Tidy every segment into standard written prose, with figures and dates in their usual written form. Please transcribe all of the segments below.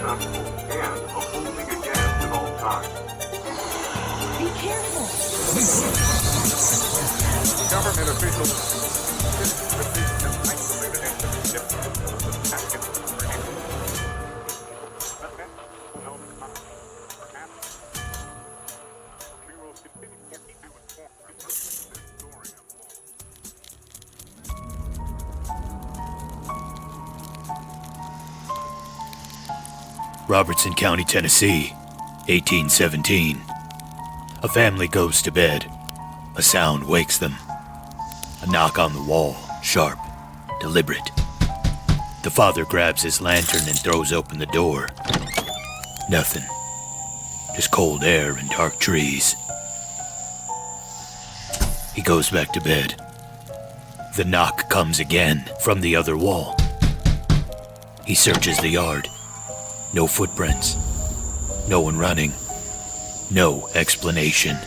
successful and a holding again at all times. Be careful. Government officials insist that these isolated incidents get the package of but then, no, perhaps we will continue to keep you informed of this story of Robertson County, Tennessee, 1817. A family goes to bed. A sound wakes them. A knock on the wall, sharp, deliberate. The father grabs his lantern and throws open the door. Nothing. Just cold air and dark trees. He goes back to bed. The knock comes again from the other wall. He searches the yard. No footprints. No one running. No explanation.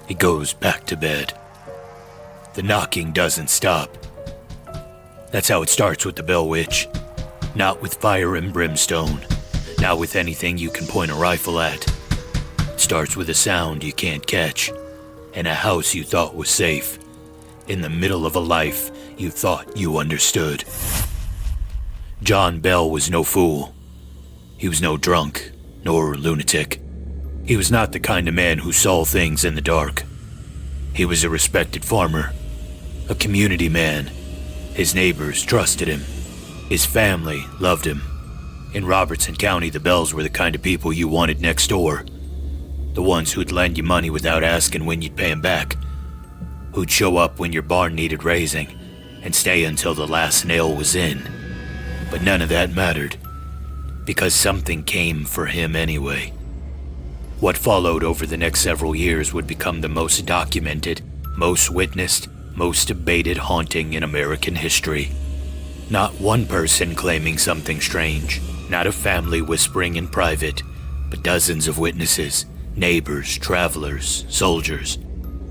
He goes back to bed. The knocking doesn't stop. That's how it starts with the Bell Witch. Not with fire and brimstone. Not with anything you can point a rifle at. It starts with a sound you can't catch. In a house you thought was safe. In the middle of a life you thought you understood. John Bell was no fool. He was no drunk, nor lunatic. He was not the kind of man who saw things in the dark. He was a respected farmer, a community man. His neighbors trusted him. His family loved him. In Robertson County, the Bells were the kind of people you wanted next door. The ones who'd lend you money without asking when you'd pay them back. Who'd show up when your barn needed raising and stay until the last nail was in. But none of that mattered, because something came for him anyway. What followed over the next several years would become the most documented, most witnessed, most debated haunting in American history. Not one person claiming something strange, not a family whispering in private, but dozens of witnesses, neighbors, travelers, soldiers,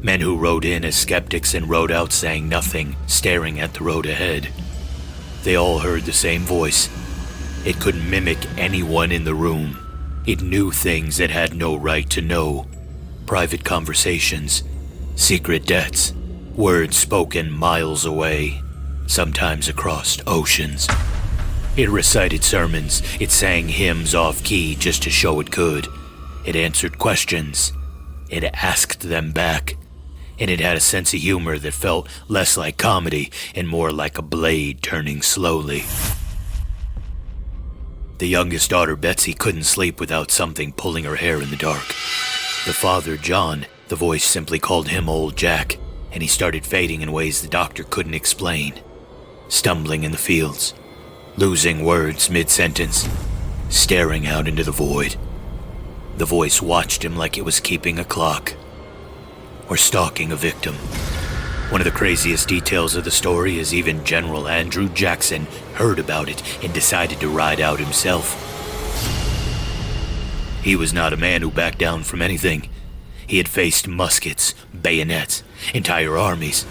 men who rode in as skeptics and rode out saying nothing, staring at the road ahead. They all heard the same voice. It could mimic anyone in the room. It knew things it had no right to know. Private conversations, secret debts, words spoken miles away, sometimes across oceans. It recited sermons. It sang hymns off-key just to show it could. It answered questions. It asked them back. And it had a sense of humor that felt less like comedy and more like a blade turning slowly. The youngest daughter, Betsy, couldn't sleep without something pulling her hair in the dark. The father, John, the voice simply called him Old Jack, and he started fading in ways the doctor couldn't explain. Stumbling in the fields, losing words mid-sentence, staring out into the void. The voice watched him like it was keeping a clock, or stalking a victim. One of the craziest details of the story is even General Andrew Jackson heard about it and decided to ride out himself. He was not a man who backed down from anything. He had faced muskets, bayonets, entire armies.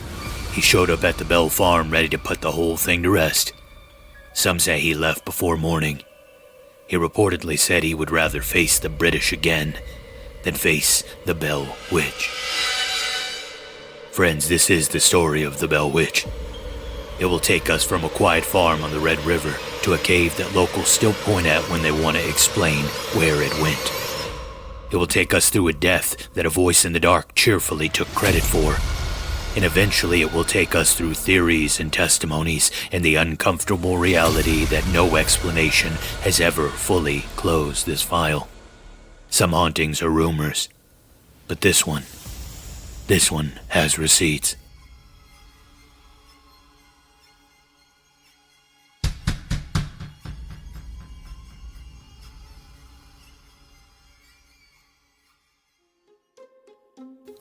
He showed up at the Bell Farm ready to put the whole thing to rest. Some say he left before morning. He reportedly said he would rather face the British again than face the Bell Witch. Friends, this is the story of the Bell Witch. It will take us from a quiet farm on the Red River to a cave that locals still point at when they want to explain where it went. It will take us through a death that a voice in the dark cheerfully took credit for. And eventually it will take us through theories and testimonies and the uncomfortable reality that no explanation has ever fully closed this file. Some hauntings are rumors, but this one has receipts.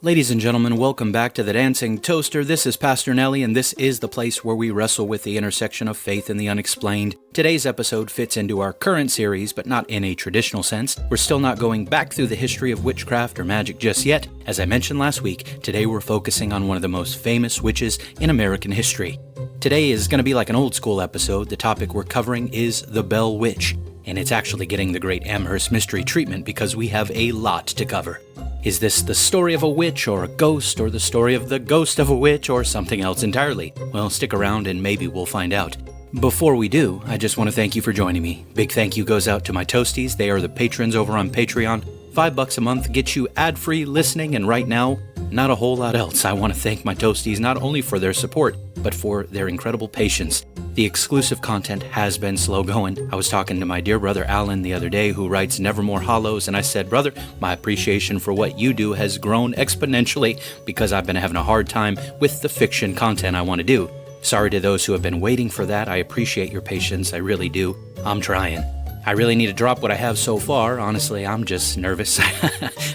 Ladies and gentlemen, welcome back to The Dancing Toaster. This is Pastor Nelly, and this is the place where we wrestle with the intersection of faith and the unexplained. Today's episode fits into our current series, but not in a traditional sense. We're still not going back through the history of witchcraft or magic just yet. As I mentioned last week, today we're focusing on one of the most famous witches in American history. Today is going to be like an old school episode. The topic we're covering is the Bell Witch. and it's actually getting the Great Amherst Mystery treatment because we have a lot to cover. Is this the story of a witch or a ghost, or the story of the ghost of a witch, or something else entirely? Well, stick around and maybe we'll find out. Before we do, I just want to thank you for joining me. Big thank you goes out to my toasties. They are the patrons over on Patreon. $5 a month gets you ad-free listening, and right now, not a whole lot else. I want to thank my toasties not only for their support, but for their incredible patience. The exclusive content has been slow going. I was talking to my dear brother Alan the other day, who writes Nevermore Hollows, and I said, brother, my appreciation for what you do has grown exponentially because I've been having a hard time with the fiction content I want to do. Sorry to those who have been waiting for that. I appreciate your patience. I really do. I'm trying. I really need to drop what I have so far. Honestly, I'm just nervous.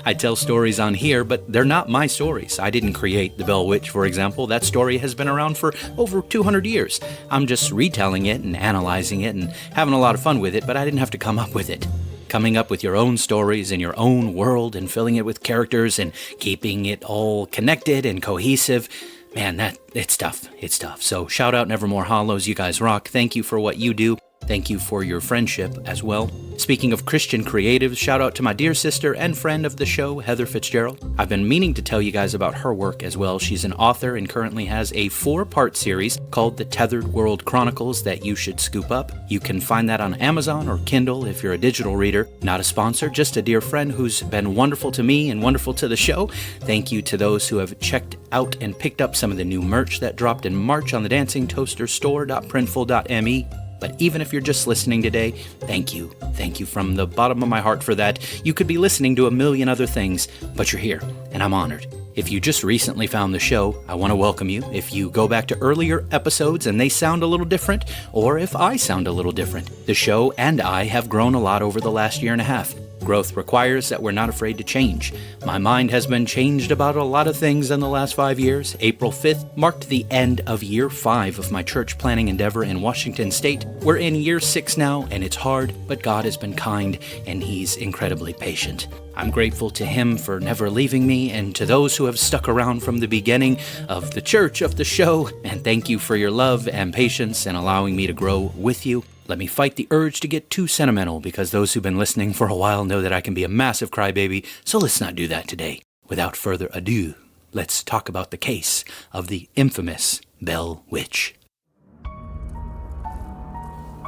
I tell stories on here, but they're not my stories. I didn't create The Bell Witch, for example. That story has been around for over 200 years. I'm just retelling it and analyzing it and having a lot of fun with it, but I didn't have to come up with it. Coming up with your own stories in your own world and filling it with characters and keeping it all connected and cohesive, man, it's tough. It's tough. So shout out Nevermore Hollows. You guys rock. Thank you for what you do. Thank you for your friendship as well. Speaking of Christian creatives, shout out to my dear sister and friend of the show, Heather Fitzgerald. I've been meaning to tell you guys about her work as well. She's an author and currently has a 4-part series called The Tethered World Chronicles that you should scoop up. You can find that on Amazon or Kindle if you're a digital reader. Not a sponsor, just a dear friend who's been wonderful to me and wonderful to the show. Thank you to those who have checked out and picked up some of the new merch that dropped in March on the dancingtoasterstore.printful.me. But even if you're just listening today, thank you. Thank you from the bottom of my heart for that. You could be listening to a million other things, but you're here, and I'm honored. If you just recently found the show, I want to welcome you. If you go back to earlier episodes and they sound a little different, or if I sound a little different, the show and I have grown a lot over the last year and a half. Growth requires that we're not afraid to change. My mind has been changed about a lot of things in the last 5 years. April 5th marked the end of year 5 of my church planning endeavor in Washington State. We're in year 6 now, and it's hard, but God has been kind, and He's incredibly patient. I'm grateful to Him for never leaving me, and to those who have stuck around from the beginning of the church, of the show, and thank you for your love and patience and allowing me to grow with you. Let me fight the urge to get too sentimental, because those who've been listening for a while know that I can be a massive crybaby, so let's not do that today. Without further ado, let's talk about the case of the infamous Bell Witch.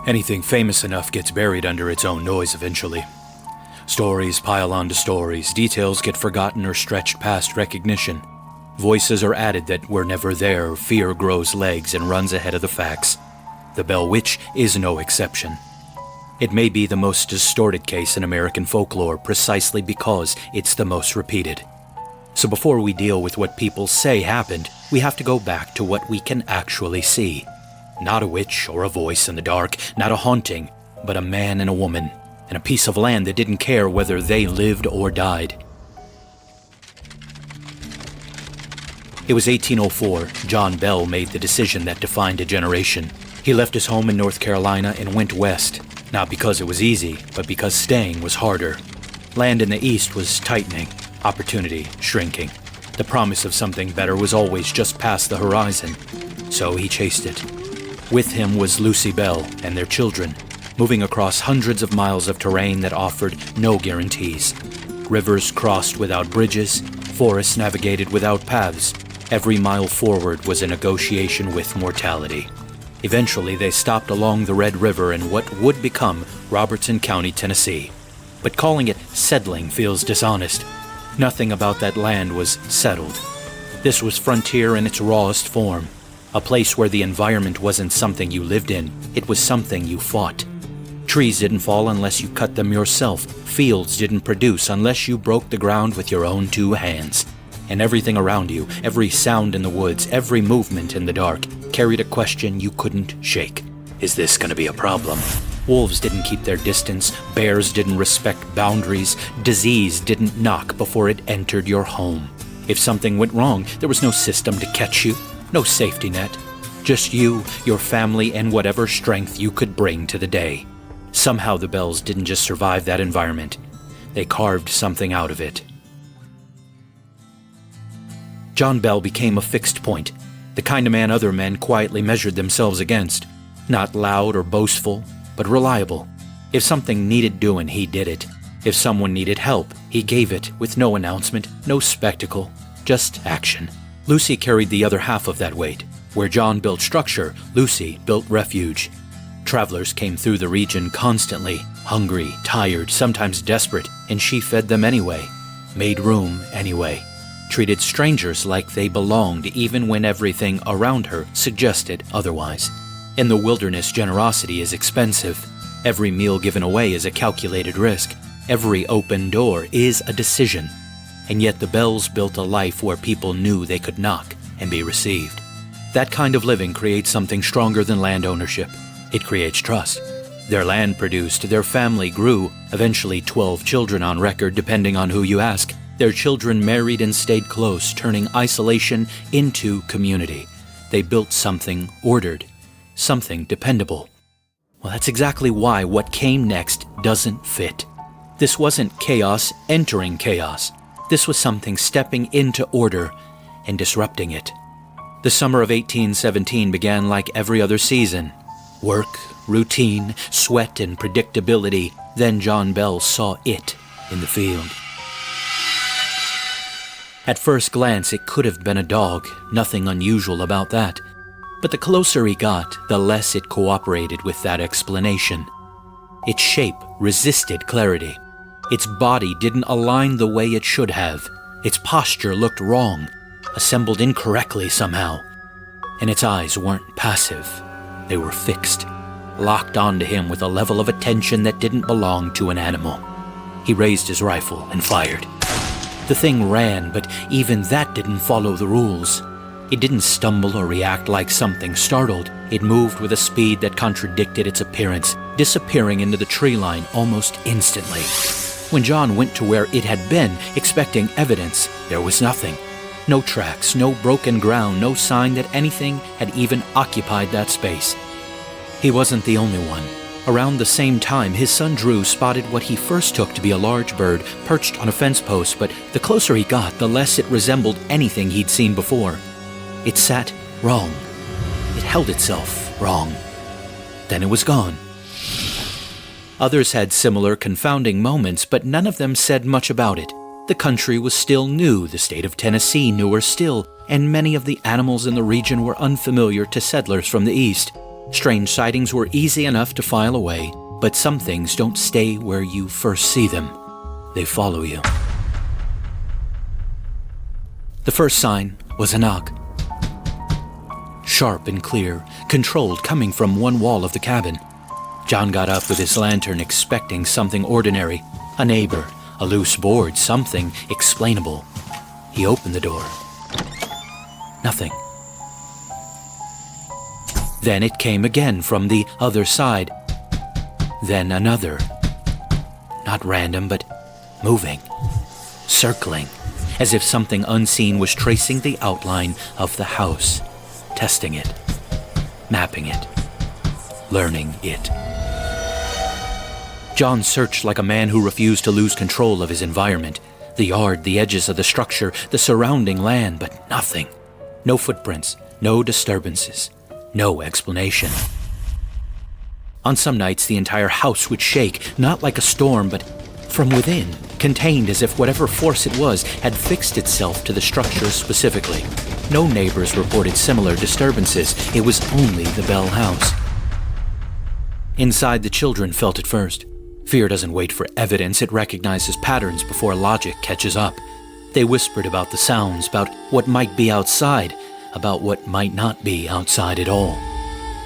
Anything famous enough gets buried under its own noise eventually. Stories pile onto stories, details get forgotten or stretched past recognition. Voices are added that were never there, fear grows legs and runs ahead of the facts. The Bell Witch is no exception. It may be the most distorted case in American folklore precisely because it's the most repeated. So before we deal with what people say happened, we have to go back to what we can actually see. Not a witch or a voice in the dark, not a haunting, but a man and a woman, and a piece of land that didn't care whether they lived or died. It was 1804. John Bell made the decision that defined a generation. He left his home in North Carolina and went west, not because it was easy, but because staying was harder. Land in the east was tightening, opportunity shrinking. The promise of something better was always just past the horizon, so he chased it. With him was Lucy Bell and their children, moving across hundreds of miles of terrain that offered no guarantees. Rivers crossed without bridges, forests navigated without paths. Every mile forward was a negotiation with mortality. Eventually, they stopped along the Red River in what would become Robertson County, Tennessee. But calling it settling feels dishonest. Nothing about that land was settled. This was frontier in its rawest form. A place where the environment wasn't something you lived in, it was something you fought. Trees didn't fall unless you cut them yourself. Fields didn't produce unless you broke the ground with your own 2 hands. And everything around you, every sound in the woods, every movement in the dark, carried a question you couldn't shake. Is this going to be a problem? Wolves didn't keep their distance, bears didn't respect boundaries, disease didn't knock before it entered your home. If something went wrong, there was no system to catch you, no safety net. Just you, your family, and whatever strength you could bring to the day. Somehow the Bells didn't just survive that environment. They carved something out of it. John Bell became a fixed point, the kind of man other men quietly measured themselves against. Not loud or boastful, but reliable. If something needed doing, he did it. If someone needed help, he gave it, with no announcement, no spectacle, just action. Lucy carried the other half of that weight. Where John built structure, Lucy built refuge. Travelers came through the region constantly, hungry, tired, sometimes desperate, and she fed them anyway, made room anyway, treated strangers like they belonged even when everything around her suggested otherwise. In the wilderness, generosity is expensive. Every meal given away is a calculated risk. Every open door is a decision. And yet the Bells built a life where people knew they could knock and be received. That kind of living creates something stronger than land ownership. It creates trust. Their land produced, their family grew, eventually 12 children on record depending on who you ask. Their children married and stayed close, turning isolation into community. They built something ordered, something dependable. Well, that's exactly why what came next doesn't fit. This wasn't chaos entering chaos. This was something stepping into order and disrupting it. The summer of 1817 began like every other season. Work, routine, sweat, and predictability. Then John Bell saw it in the field. At first glance, it could have been a dog, nothing unusual about that. But the closer he got, the less it cooperated with that explanation. Its shape resisted clarity. Its body didn't align the way it should have. Its posture looked wrong, assembled incorrectly somehow. And its eyes weren't passive. They were fixed, locked onto him with a level of attention that didn't belong to an animal. He raised his rifle and fired. The thing ran, but even that didn't follow the rules. It didn't stumble or react like something startled. It moved with a speed that contradicted its appearance, disappearing into the tree line almost instantly. When John went to where it had been, expecting evidence, there was nothing. No tracks, no broken ground, no sign that anything had even occupied that space. He wasn't the only one. Around the same time, his son Drew spotted what he first took to be a large bird perched on a fence post, but the closer he got, the less it resembled anything he'd seen before. It sat wrong. It held itself wrong. Then it was gone. Others had similar confounding moments, but none of them said much about it. The country was still new, the state of Tennessee newer still, and many of the animals in the region were unfamiliar to settlers from the east. Strange sightings were easy enough to file away, but some things don't stay where you first see them. They follow you. The first sign was a knock. Sharp and clear, controlled, coming from one wall of the cabin. John got up with his lantern, expecting something ordinary. A neighbor, a loose board, something explainable. He opened the door. Nothing. Then it came again from the other side. Then another. Not random, but moving. Circling. As if something unseen was tracing the outline of the house. Testing it. Mapping it. Learning it. John searched like a man who refused to lose control of his environment. The yard, the edges of the structure, the surrounding land, but nothing. No footprints, no disturbances, no explanation. On some nights, the entire house would shake, not like a storm, but from within, contained as if whatever force it was had fixed itself to the structure specifically. No neighbors reported similar disturbances. It was only the Bell house. Inside, the children felt it first. Fear doesn't wait for evidence, it recognizes patterns before logic catches up. They whispered about the sounds, about what might be outside, about what might not be outside at all.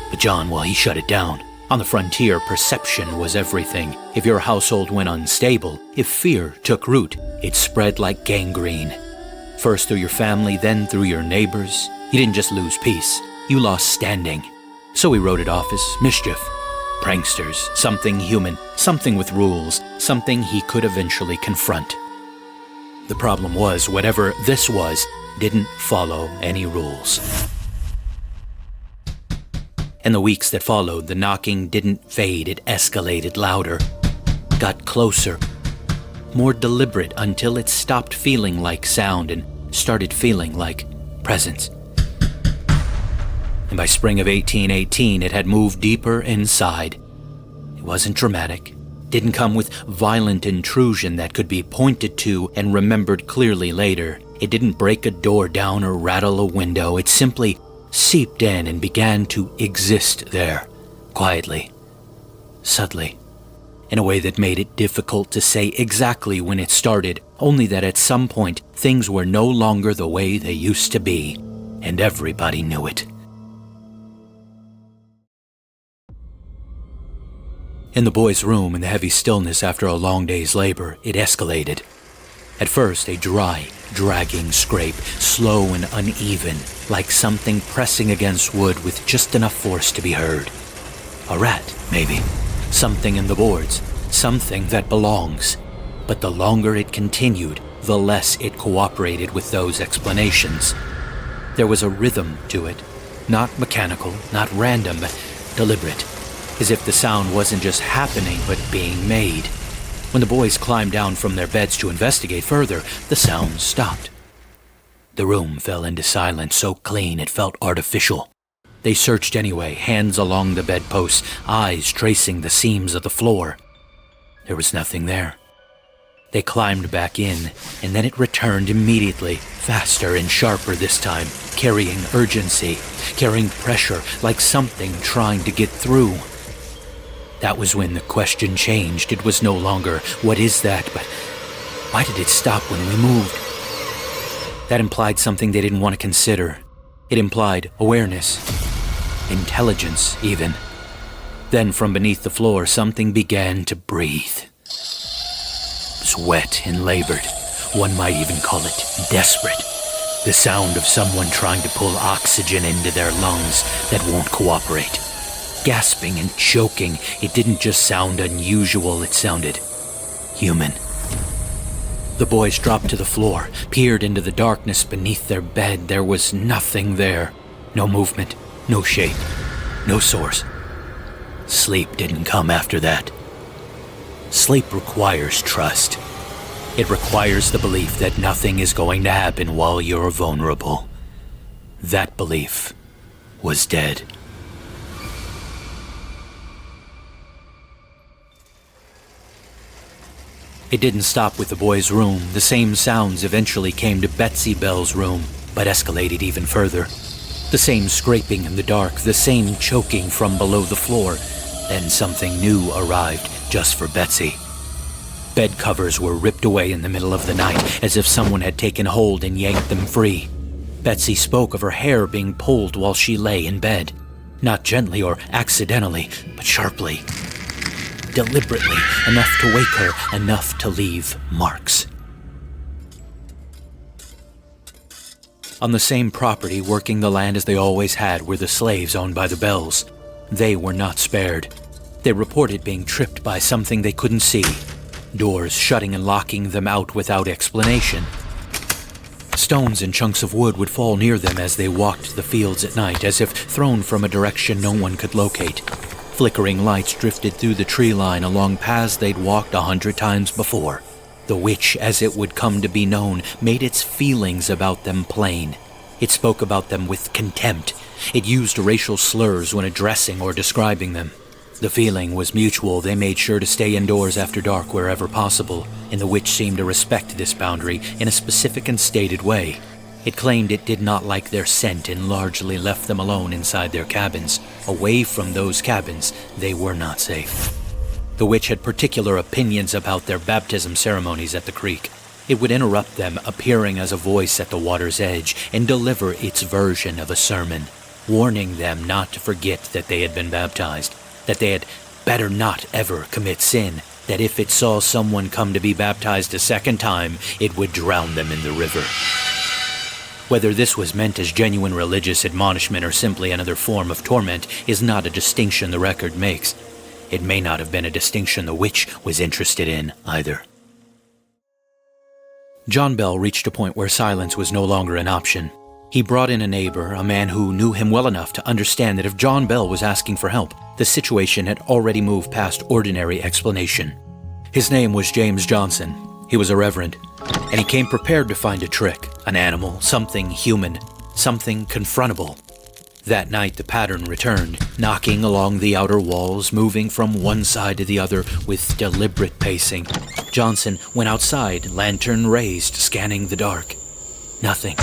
But John, well, he shut it down. On the frontier, perception was everything. If your household went unstable, if fear took root, it spread like gangrene. First through your family, then through your neighbors. You didn't just lose peace, you lost standing. So he wrote it off as mischief. Pranksters, something human, something with rules, something he could eventually confront. The problem was, whatever this was, didn't follow any rules. In the weeks that followed, the knocking didn't fade, it escalated louder, got closer, more deliberate until it stopped feeling like sound and started feeling like presence. And by spring of 1818, it had moved deeper inside. It wasn't dramatic. Didn't come with violent intrusion that could be pointed to and remembered clearly later. It didn't break a door down or rattle a window. It simply seeped in and began to exist there, quietly, subtly, in a way that made it difficult to say exactly when it started, only that at some point things were no longer the way they used to be, and everybody knew it. In the boys' room, in the heavy stillness after a long day's labor, it escalated. At first, a dry, dragging scrape, slow and uneven, like something pressing against wood with just enough force to be heard. A rat, maybe. Something in the boards. Something that belongs. But the longer it continued, the less it cooperated with those explanations. There was a rhythm to it. Not mechanical, not random, deliberate. As if the sound wasn't just happening, but being made. When the boys climbed down from their beds to investigate further, the sound stopped. The room fell into silence so clean it felt artificial. They searched anyway, hands along the bedposts, eyes tracing the seams of the floor. There was nothing there. They climbed back in, and then it returned immediately, faster and sharper this time, carrying urgency, carrying pressure, like something trying to get through. That was when the question changed. It was no longer, what is that, but why did it stop when we moved? That implied something they didn't want to consider. It implied awareness, intelligence even. Then from beneath the floor, something began to breathe. It was wet and labored. One might even call it desperate. The sound of someone trying to pull oxygen into their lungs that won't cooperate. Gasping and choking, it didn't just sound unusual, it sounded human. The boys dropped to the floor, peered into the darkness beneath their bed. There was nothing there. No movement, no shape, no source. Sleep didn't come after that. Sleep requires trust. It requires the belief that nothing is going to happen while you're vulnerable. That belief was dead. It didn't stop with the boys' room. The same sounds eventually came to Betsy Bell's room, but escalated even further. The same scraping in the dark, the same choking from below the floor. Then something new arrived just for Betsy. Bed covers were ripped away in the middle of the night, as if someone had taken hold and yanked them free. Betsy spoke of her hair being pulled while she lay in bed. Not gently or accidentally, but sharply. Deliberately, enough to wake her, enough to leave marks. On the same property, working the land as they always had, were the slaves owned by the Bells. They were not spared. They reported being tripped by something they couldn't see. Doors shutting and locking them out without explanation. Stones and chunks of wood would fall near them as they walked the fields at night, as if thrown from a direction no one could locate. Flickering lights drifted through the tree line along paths they'd walked 100 times before. The witch, as it would come to be known, made its feelings about them plain. It spoke about them with contempt. It used racial slurs when addressing or describing them. The feeling was mutual. They made sure to stay indoors after dark wherever possible, and the witch seemed to respect this boundary in a specific and stated way. It claimed it did not like their scent and largely left them alone inside their cabins. Away from those cabins, they were not safe. The witch had particular opinions about their baptism ceremonies at the creek. It would interrupt them, appearing as a voice at the water's edge, and deliver its version of a sermon, warning them not to forget that they had been baptized, that they had better not ever commit sin, that if it saw someone come to be baptized a second time, it would drown them in the river. Whether this was meant as genuine religious admonishment or simply another form of torment is not a distinction the record makes. It may not have been a distinction the witch was interested in either. John Bell reached a point where silence was no longer an option. He brought in a neighbor, a man who knew him well enough to understand that if John Bell was asking for help, the situation had already moved past ordinary explanation. His name was James Johnson. He was a reverend, and he came prepared to find a trick, an animal, something human, something confrontable. That night the pattern returned, knocking along the outer walls, moving from one side to the other with deliberate pacing. Johnson went outside, lantern raised, scanning the dark. Nothing.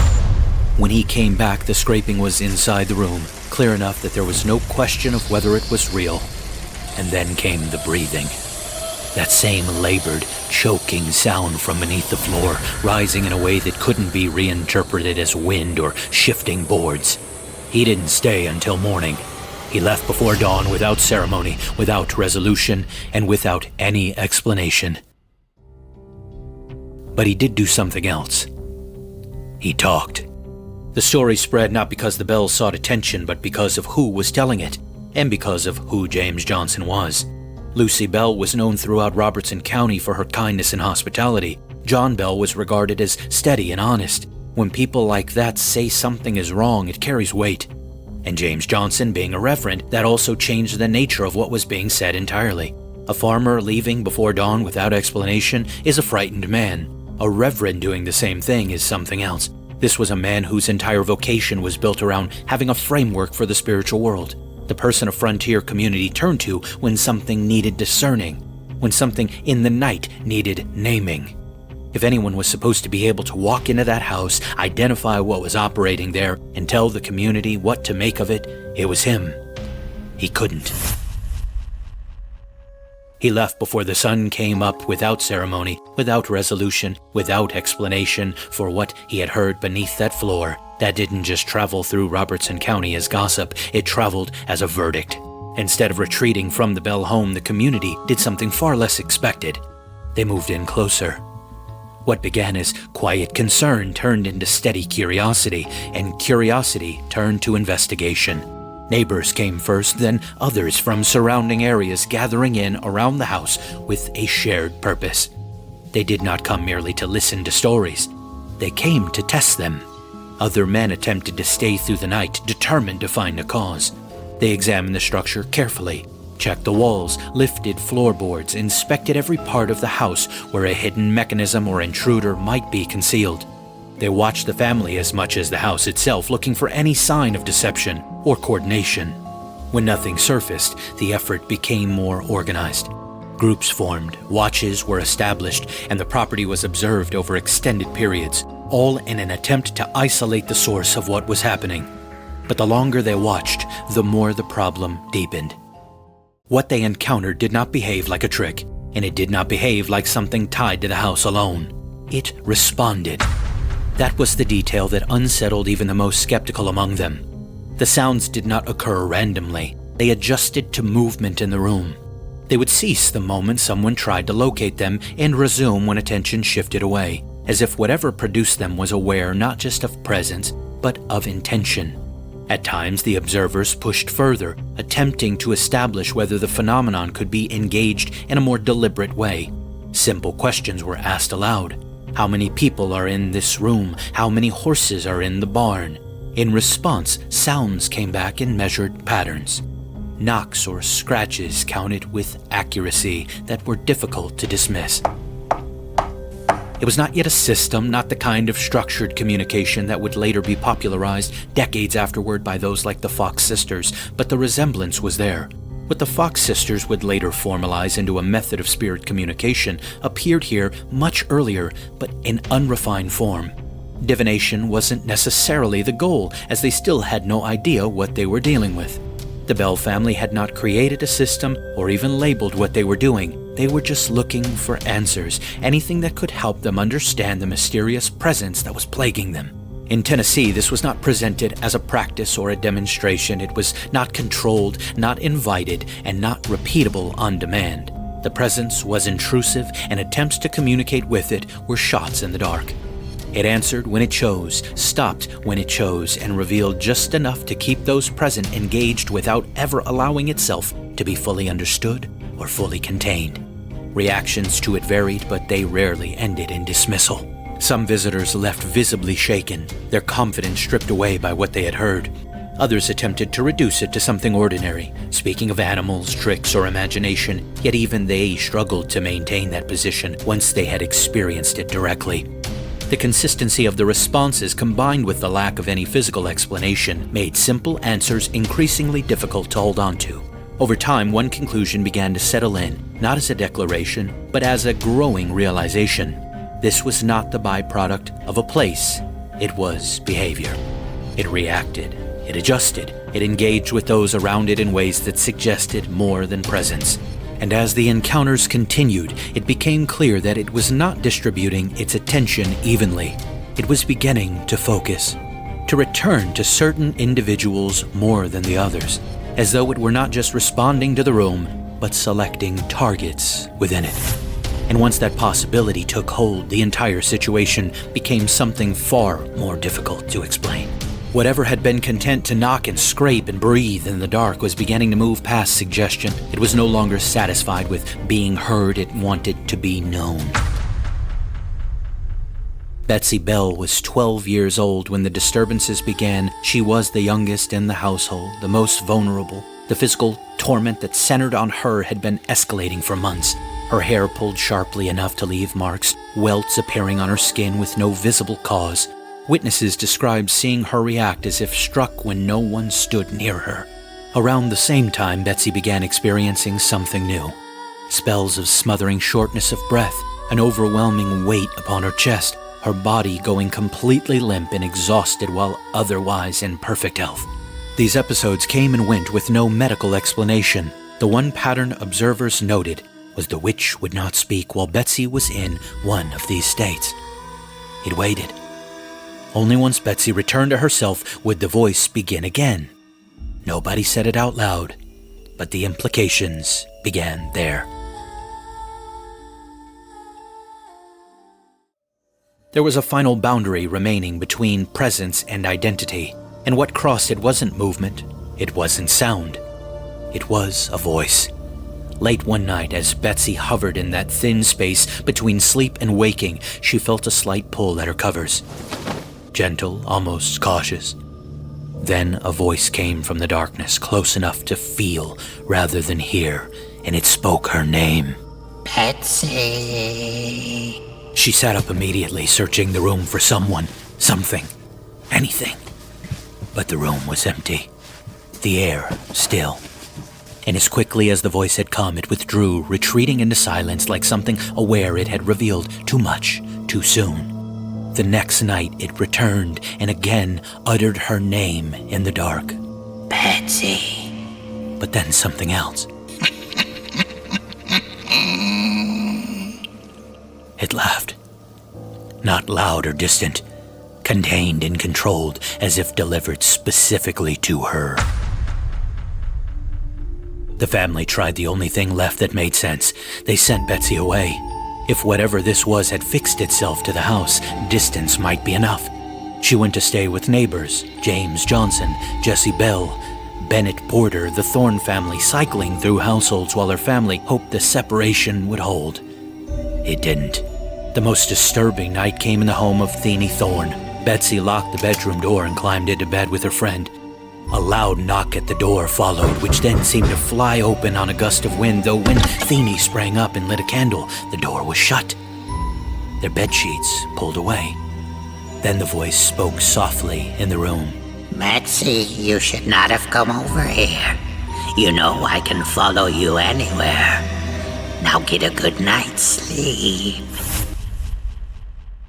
When he came back, the scraping was inside the room, clear enough that there was no question of whether it was real. And then came the breathing. That same labored, choking sound from beneath the floor, rising in a way that couldn't be reinterpreted as wind or shifting boards. He didn't stay until morning. He left before dawn without ceremony, without resolution, and without any explanation. But he did do something else. He talked. The story spread not because the bell sought attention, but because of who was telling it, and because of who James Johnson was. Lucy Bell was known throughout Robertson County for her kindness and hospitality. John Bell was regarded as steady and honest. When people like that say something is wrong, it carries weight. And James Johnson, being a reverend, that also changed the nature of what was being said entirely. A farmer leaving before dawn without explanation is a frightened man. A reverend doing the same thing is something else. This was a man whose entire vocation was built around having a framework for the spiritual world. The person a frontier community turned to when something needed discerning, when something in the night needed naming. If anyone was supposed to be able to walk into that house, identify what was operating there, and tell the community what to make of it, it was him. He couldn't. He left before the sun came up without ceremony, without resolution, without explanation for what he had heard beneath that floor. That didn't just travel through Robertson County as gossip, it traveled as a verdict. Instead of retreating from the Bell home, the community did something far less expected. They moved in closer. What began as quiet concern turned into steady curiosity, and curiosity turned to investigation. Neighbors came first, then others from surrounding areas gathering in around the house with a shared purpose. They did not come merely to listen to stories. They came to test them. Other men attempted to stay through the night, determined to find a cause. They examined the structure carefully, checked the walls, lifted floorboards, inspected every part of the house where a hidden mechanism or intruder might be concealed. They watched the family as much as the house itself, looking for any sign of deception or coordination. When nothing surfaced, the effort became more organized. Groups formed, watches were established, and the property was observed over extended periods, all in an attempt to isolate the source of what was happening. But the longer they watched, the more the problem deepened. What they encountered did not behave like a trick, and it did not behave like something tied to the house alone. It responded. That was the detail that unsettled even the most skeptical among them. The sounds did not occur randomly. They adjusted to movement in the room. They would cease the moment someone tried to locate them and resume when attention shifted away, as if whatever produced them was aware not just of presence, but of intention. At times, the observers pushed further, attempting to establish whether the phenomenon could be engaged in a more deliberate way. Simple questions were asked aloud. How many people are in this room? How many horses are in the barn? In response, sounds came back in measured patterns. Knocks or scratches counted with accuracy that were difficult to dismiss. It was not yet a system, not the kind of structured communication that would later be popularized decades afterward by those like the Fox sisters, but the resemblance was there. What the Fox sisters would later formalize into a method of spirit communication appeared here much earlier, but in unrefined form. Divination wasn't necessarily the goal, as they still had no idea what they were dealing with. The Bell family had not created a system or even labeled what they were doing. They were just looking for answers, anything that could help them understand the mysterious presence that was plaguing them. In Tennessee, this was not presented as a practice or a demonstration. It was not controlled, not invited, and not repeatable on demand. The presence was intrusive, and attempts to communicate with it were shots in the dark. It answered when it chose, stopped when it chose, and revealed just enough to keep those present engaged without ever allowing itself to be fully understood or fully contained. Reactions to it varied, but they rarely ended in dismissal. Some visitors left visibly shaken, their confidence stripped away by what they had heard. Others attempted to reduce it to something ordinary, speaking of animals, tricks, or imagination, yet even they struggled to maintain that position once they had experienced it directly. The consistency of the responses combined with the lack of any physical explanation made simple answers increasingly difficult to hold on to. Over time, one conclusion began to settle in, not as a declaration, but as a growing realization. This was not the byproduct of a place, it was behavior. It reacted, it adjusted, it engaged with those around it in ways that suggested more than presence. And as the encounters continued, it became clear that it was not distributing its attention evenly. It was beginning to focus, to return to certain individuals more than the others, as though it were not just responding to the room, but selecting targets within it. And once that possibility took hold, the entire situation became something far more difficult to explain. Whatever had been content to knock and scrape and breathe in the dark was beginning to move past suggestion. It was no longer satisfied with being heard, it wanted to be known. Betsy Bell was 12 years old when the disturbances began. She was the youngest in the household, the most vulnerable. The physical torment that centered on her had been escalating for months. Her hair pulled sharply enough to leave marks, welts appearing on her skin with no visible cause. Witnesses described seeing her react as if struck when no one stood near her. Around the same time, Betsy began experiencing something new. Spells of smothering shortness of breath, an overwhelming weight upon her chest, her body going completely limp and exhausted while otherwise in perfect health. These episodes came and went with no medical explanation. The one pattern observers noted was the witch would not speak while Betsy was in one of these states. It waited. Only once Betsy returned to herself would the voice begin again. Nobody said it out loud, but the implications began there. There was a final boundary remaining between presence and identity, and what crossed it wasn't movement, it wasn't sound. It was a voice. Late one night, as Betsy hovered in that thin space between sleep and waking, she felt a slight pull at her covers. Gentle, almost cautious. Then a voice came from the darkness, close enough to feel rather than hear, and it spoke her name. Betsy. She sat up immediately, searching the room for someone, something, anything. But the room was empty. The air still. And as quickly as the voice had come, it withdrew, retreating into silence like something aware it had revealed too much, too soon. The next night it returned and again uttered her name in the dark. Betsy. But then something else. It laughed. Not loud or distant, contained and controlled, as if delivered specifically to her. The family tried the only thing left that made sense. They sent Betsy away. If whatever this was had fixed itself to the house, distance might be enough. She went to stay with neighbors, James Johnson, Jessie Bell, Bennett Porter, the Thorne family, cycling through households while her family hoped the separation would hold. It didn't. The most disturbing night came in the home of Vinny Thorne. Betsy locked the bedroom door and climbed into bed with her friend. A loud knock at the door followed, which then seemed to fly open on a gust of wind, though when Vinny sprang up and lit a candle, the door was shut. Their bedsheets pulled away. Then the voice spoke softly in the room. Betsy, you should not have come over here. You know I can follow you anywhere. Now get a good night's sleep.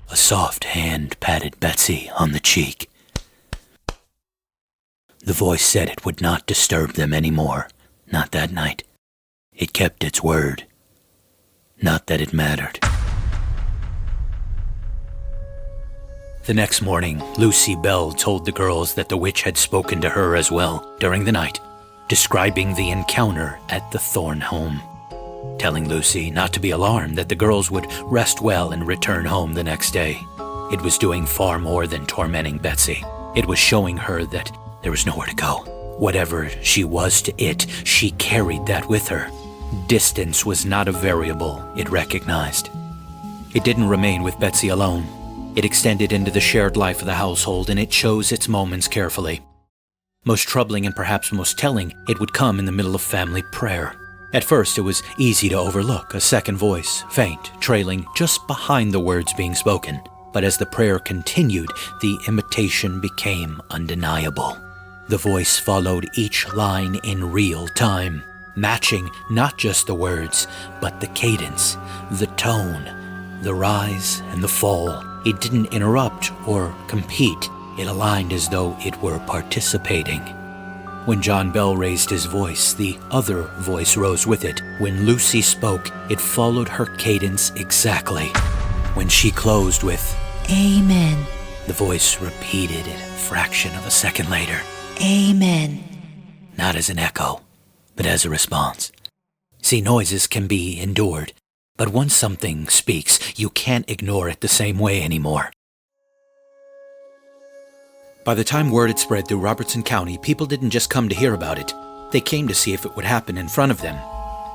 A soft hand patted Betsy on the cheek. The voice said it would not disturb them anymore. Not that night. It kept its word. Not that it mattered. The next morning, Lucy Bell told the girls that the witch had spoken to her as well during the night, describing the encounter at the Thorne home, telling Lucy not to be alarmed, that the girls would rest well and return home the next day. It was doing far more than tormenting Betsy. It was showing her that there was nowhere to go. Whatever she was to it, she carried that with her. Distance was not a variable it recognized. It didn't remain with Betsy alone. It extended into the shared life of the household, and it chose its moments carefully. Most troubling and perhaps most telling, it would come in the middle of family prayer. At first, it was easy to overlook, a second voice, faint, trailing just behind the words being spoken. But as the prayer continued, the imitation became undeniable. The voice followed each line in real time, matching not just the words, but the cadence, the tone, the rise and the fall. It didn't interrupt or compete. It aligned as though it were participating. When John Bell raised his voice, the other voice rose with it. When Lucy spoke, it followed her cadence exactly. When she closed with, Amen. the voice repeated it a fraction of a second later. Amen. Not as an echo, but as a response. See, noises can be endured, but once something speaks, you can't ignore it the same way anymore. By the time word had spread through Robertson County, people didn't just come to hear about it. They came to see if it would happen in front of them.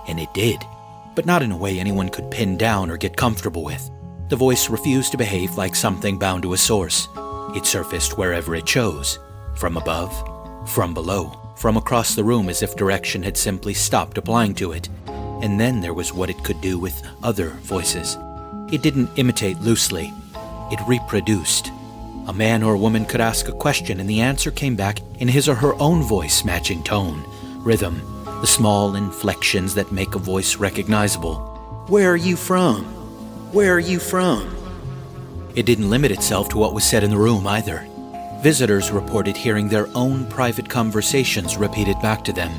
And it did, but not in a way anyone could pin down or get comfortable with. The voice refused to behave like something bound to a source. It surfaced wherever it chose, from above, from below, from across the room, as if direction had simply stopped applying to it. And then there was what it could do with other voices. It didn't imitate loosely. It reproduced. A man or woman could ask a question and the answer came back in his or her own voice, matching tone, rhythm, the small inflections that make a voice recognizable. Where are you from? Where are you from? It didn't limit itself to what was said in the room either. Visitors reported hearing their own private conversations repeated back to them.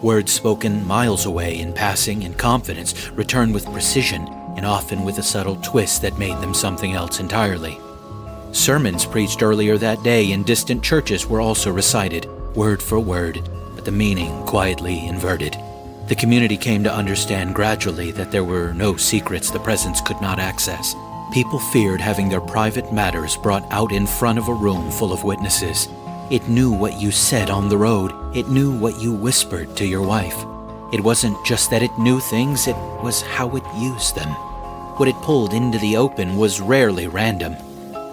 Words spoken miles away in passing and confidence returned with precision and often with a subtle twist that made them something else entirely. Sermons preached earlier that day in distant churches were also recited, word for word, but the meaning quietly inverted. The community came to understand gradually that there were no secrets the presence could not access. People feared having their private matters brought out in front of a room full of witnesses. It knew what you said on the road. It knew what you whispered to your wife. It wasn't just that it knew things, it was how it used them. What it pulled into the open was rarely random.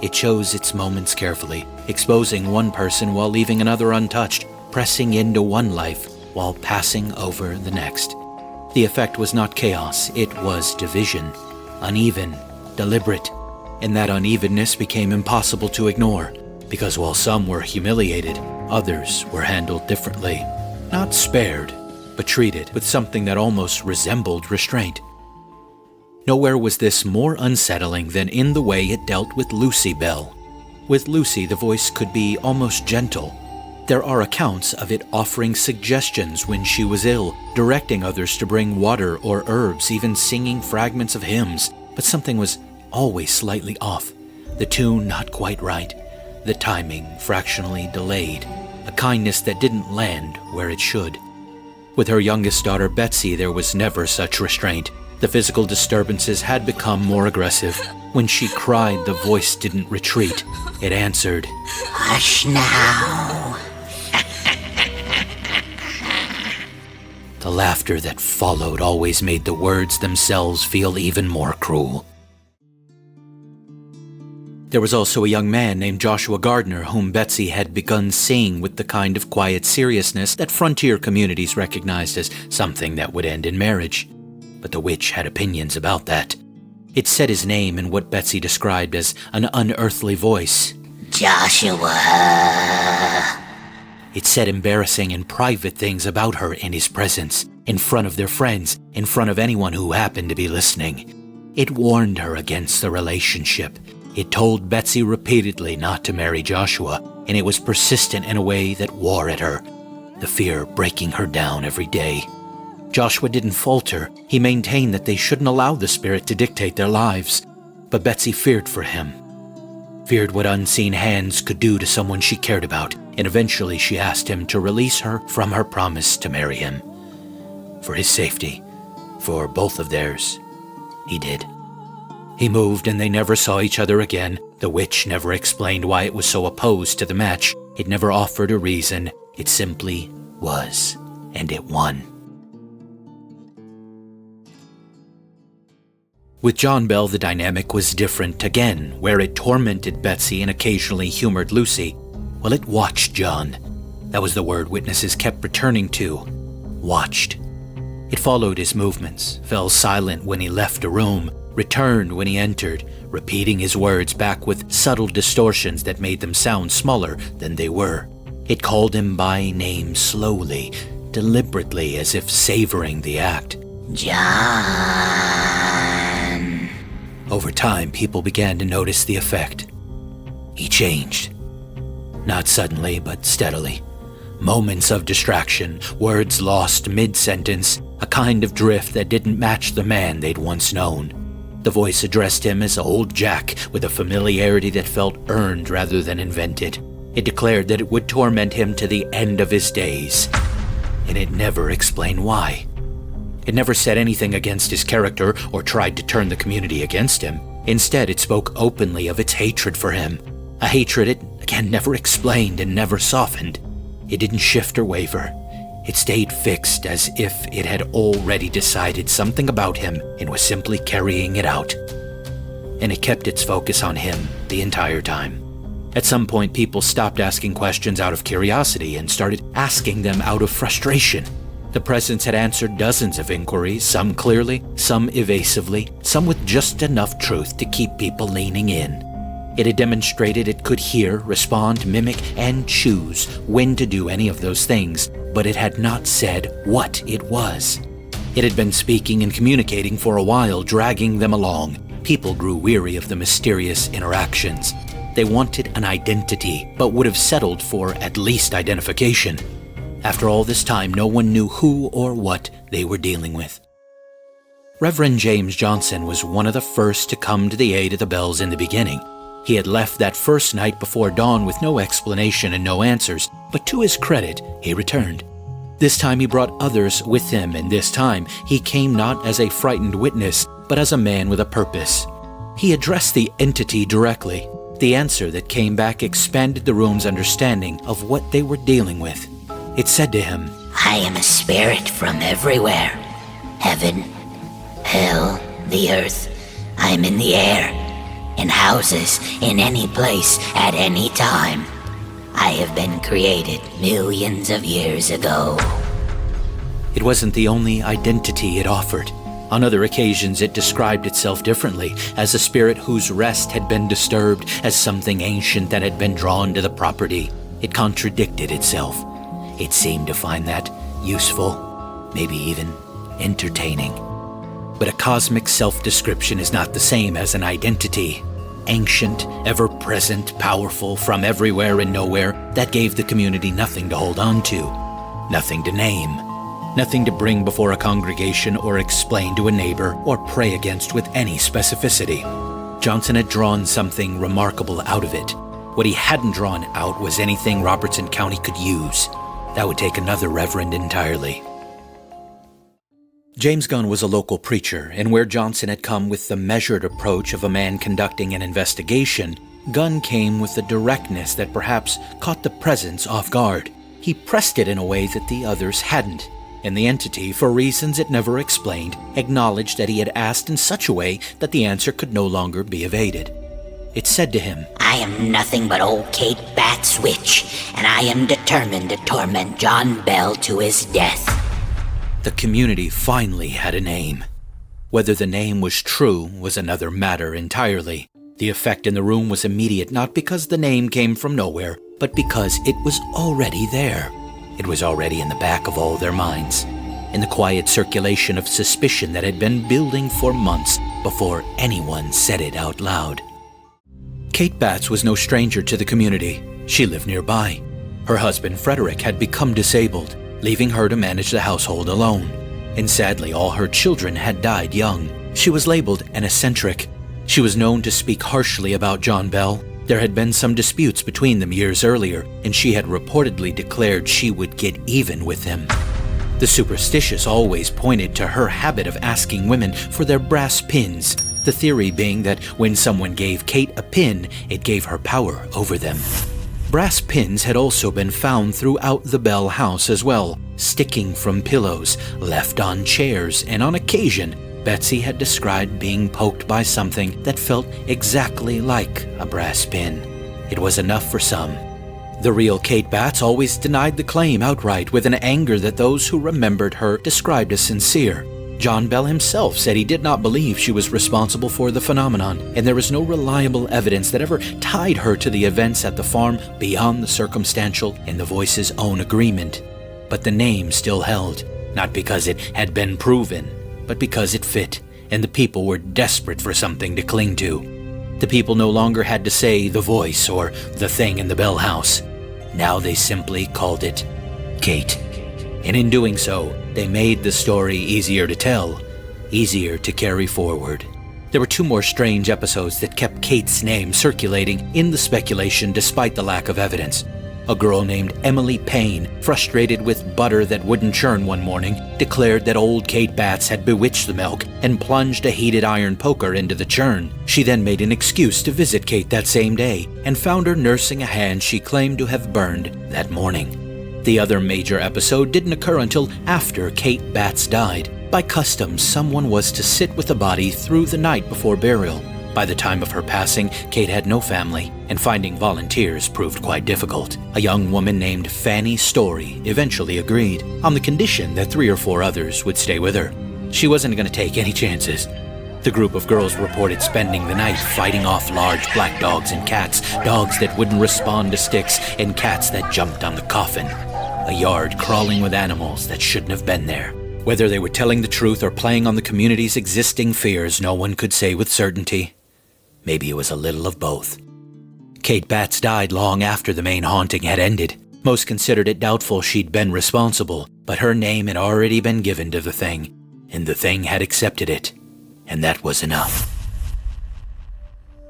It chose its moments carefully, exposing one person while leaving another untouched, pressing into one life while passing over the next. The effect was not chaos, it was division, uneven, deliberate, and that unevenness became impossible to ignore, because while some were humiliated, others were handled differently. Not spared, but treated with something that almost resembled restraint. Nowhere was this more unsettling than in the way it dealt with Lucy Bell. With Lucy, the voice could be almost gentle. There are accounts of it offering suggestions when she was ill, directing others to bring water or herbs, even singing fragments of hymns, but something was always slightly off. The tune not quite right, the timing fractionally delayed, a kindness that didn't land where it should. With her youngest daughter, Betsy, there was never such restraint. The physical disturbances had become more aggressive. When she cried, the voice didn't retreat. It answered, Hush now. The laughter that followed always made the words themselves feel even more cruel. There was also a young man named Joshua Gardner whom Betsy had begun seeing with the kind of quiet seriousness that frontier communities recognized as something that would end in marriage. But the witch had opinions about that. It said his name in what Betsy described as an unearthly voice. Joshua. It said embarrassing and private things about her in his presence, in front of their friends, in front of anyone who happened to be listening. It warned her against the relationship. It told Betsy repeatedly not to marry Joshua, and it was persistent in a way that wore at her, the fear breaking her down every day. Joshua didn't falter. He maintained that they shouldn't allow the spirit to dictate their lives. But Betsy feared for him. Feared what unseen hands could do to someone she cared about, and eventually she asked him to release her from her promise to marry him. For his safety, for both of theirs, he did. He moved and they never saw each other again. The witch never explained why it was so opposed to the match. It never offered a reason. It simply was, and it won. With John Bell, the dynamic was different again. Where it tormented Betsy and occasionally humored Lucy, well, it watched John. That was the word witnesses kept returning to. Watched. It followed his movements, fell silent when he left a room, returned when he entered, repeating his words back with subtle distortions that made them sound smaller than they were. It called him by name slowly, deliberately, as if savoring the act. John. Over time, people began to notice the effect. He changed. Not suddenly, but steadily. Moments of distraction, words lost mid-sentence, a kind of drift that didn't match the man they'd once known. The voice addressed him as Old Jack with a familiarity that felt earned rather than invented. It declared that it would torment him to the end of his days. And it never explained why. It never said anything against his character or tried to turn the community against him. Instead, it spoke openly of its hatred for him. A hatred it, again, never explained and never softened. It didn't shift or waver. It stayed fixed as if it had already decided something about him and was simply carrying it out. And it kept its focus on him the entire time. At some point, people stopped asking questions out of curiosity and started asking them out of frustration. The presence had answered dozens of inquiries, some clearly, some evasively, some with just enough truth to keep people leaning in. It had demonstrated it could hear, respond, mimic, and choose when to do any of those things, but it had not said what it was. It had been speaking and communicating for a while, dragging them along. People grew weary of the mysterious interactions. They wanted an identity, but would have settled for at least identification. After all this time, no one knew who or what they were dealing with. Reverend James Johnson was one of the first to come to the aid of the bells in the beginning. He had left that first night before dawn with no explanation and no answers, but to his credit, he returned. This time he brought others with him, and this time he came not as a frightened witness, but as a man with a purpose. He addressed the entity directly. The answer that came back expanded the room's understanding of what they were dealing with. It said to him, I am a spirit from everywhere. Heaven, hell, the earth. I'm in the air. In houses, in any place, at any time. I have been created millions of years ago. It wasn't the only identity it offered. On other occasions, it described itself differently, as a spirit whose rest had been disturbed, as something ancient that had been drawn to the property. It contradicted itself. It seemed to find that useful, maybe even entertaining. But a cosmic self-description is not the same as an identity. Ancient, ever-present, powerful, from everywhere and nowhere, that gave the community nothing to hold on to, nothing to name, nothing to bring before a congregation or explain to a neighbor or pray against with any specificity. Johnson had drawn something remarkable out of it. What he hadn't drawn out was anything Robertson County could use. That would take another reverend entirely. James Gunn was a local preacher, and where Johnson had come with the measured approach of a man conducting an investigation, Gunn came with the directness that perhaps caught the presence off guard. He pressed it in a way that the others hadn't, and the entity, for reasons it never explained, acknowledged that he had asked in such a way that the answer could no longer be evaded. It said to him, I am nothing but old Kate Bat's witch, and I am determined to torment John Bell to his death. The community finally had a name. Whether the name was true was another matter entirely. The effect in the room was immediate, not because the name came from nowhere, but because it was already there. It was already in the back of all their minds, in the quiet circulation of suspicion that had been building for months before anyone said it out loud. Kate Batts was no stranger to the community. She lived nearby. Her husband, Frederick, had become disabled, leaving her to manage the household alone. And sadly, all her children had died young. She was labeled an eccentric. She was known to speak harshly about John Bell. There had been some disputes between them years earlier, and she had reportedly declared she would get even with him. The superstitious always pointed to her habit of asking women for their brass pins, the theory being that when someone gave Kate a pin, it gave her power over them. Brass pins had also been found throughout the Bell house as well, sticking from pillows, left on chairs, and on occasion, Betsy had described being poked by something that felt exactly like a brass pin. It was enough for some. The real Kate Batts always denied the claim outright with an anger that those who remembered her described as sincere. John Bell himself said he did not believe she was responsible for the phenomenon, and there was no reliable evidence that ever tied her to the events at the farm beyond the circumstantial and the voice's own agreement. But the name still held, not because it had been proven, but because it fit, and the people were desperate for something to cling to. The people no longer had to say the voice or the thing in the Bell house. Now they simply called it Kate. And in doing so, they made the story easier to tell, easier to carry forward. There were 2 more strange episodes that kept Kate's name circulating in the speculation despite the lack of evidence. A girl named Emily Payne, frustrated with butter that wouldn't churn one morning, declared that old Kate Batts had bewitched the milk and plunged a heated iron poker into the churn. She then made an excuse to visit Kate that same day and found her nursing a hand she claimed to have burned that morning. The other major episode didn't occur until after Kate Batts died. By custom, someone was to sit with the body through the night before burial. By the time of her passing, Kate had no family, and finding volunteers proved quite difficult. A young woman named Fanny Story eventually agreed, on the condition that 3 or 4 others would stay with her. She wasn't going to take any chances. The group of girls reported spending the night fighting off large black dogs and cats, dogs that wouldn't respond to sticks, and cats that jumped on the coffin. A yard crawling with animals that shouldn't have been there. Whether they were telling the truth or playing on the community's existing fears, no one could say with certainty. Maybe it was a little of both. Kate Batts died long after the main haunting had ended. Most considered it doubtful she'd been responsible, but her name had already been given to the thing, and the thing had accepted it, and that was enough.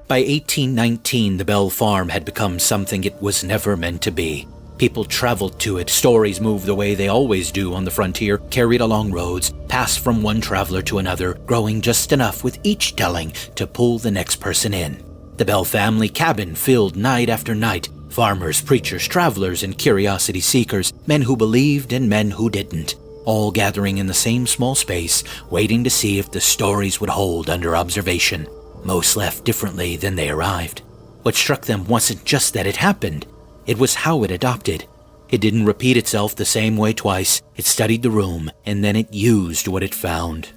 By 1819, the Bell Farm had become something it was never meant to be. People traveled to it, stories moved the way they always do on the frontier, carried along roads, passed from one traveler to another, growing just enough with each telling to pull the next person in. The Bell family cabin filled night after night, farmers, preachers, travelers, and curiosity seekers, men who believed and men who didn't, all gathering in the same small space, waiting to see if the stories would hold under observation. Most left differently than they arrived. What struck them wasn't just that it happened. It was how it adopted. It didn't repeat itself the same way twice. It studied the room, and then it used what it found.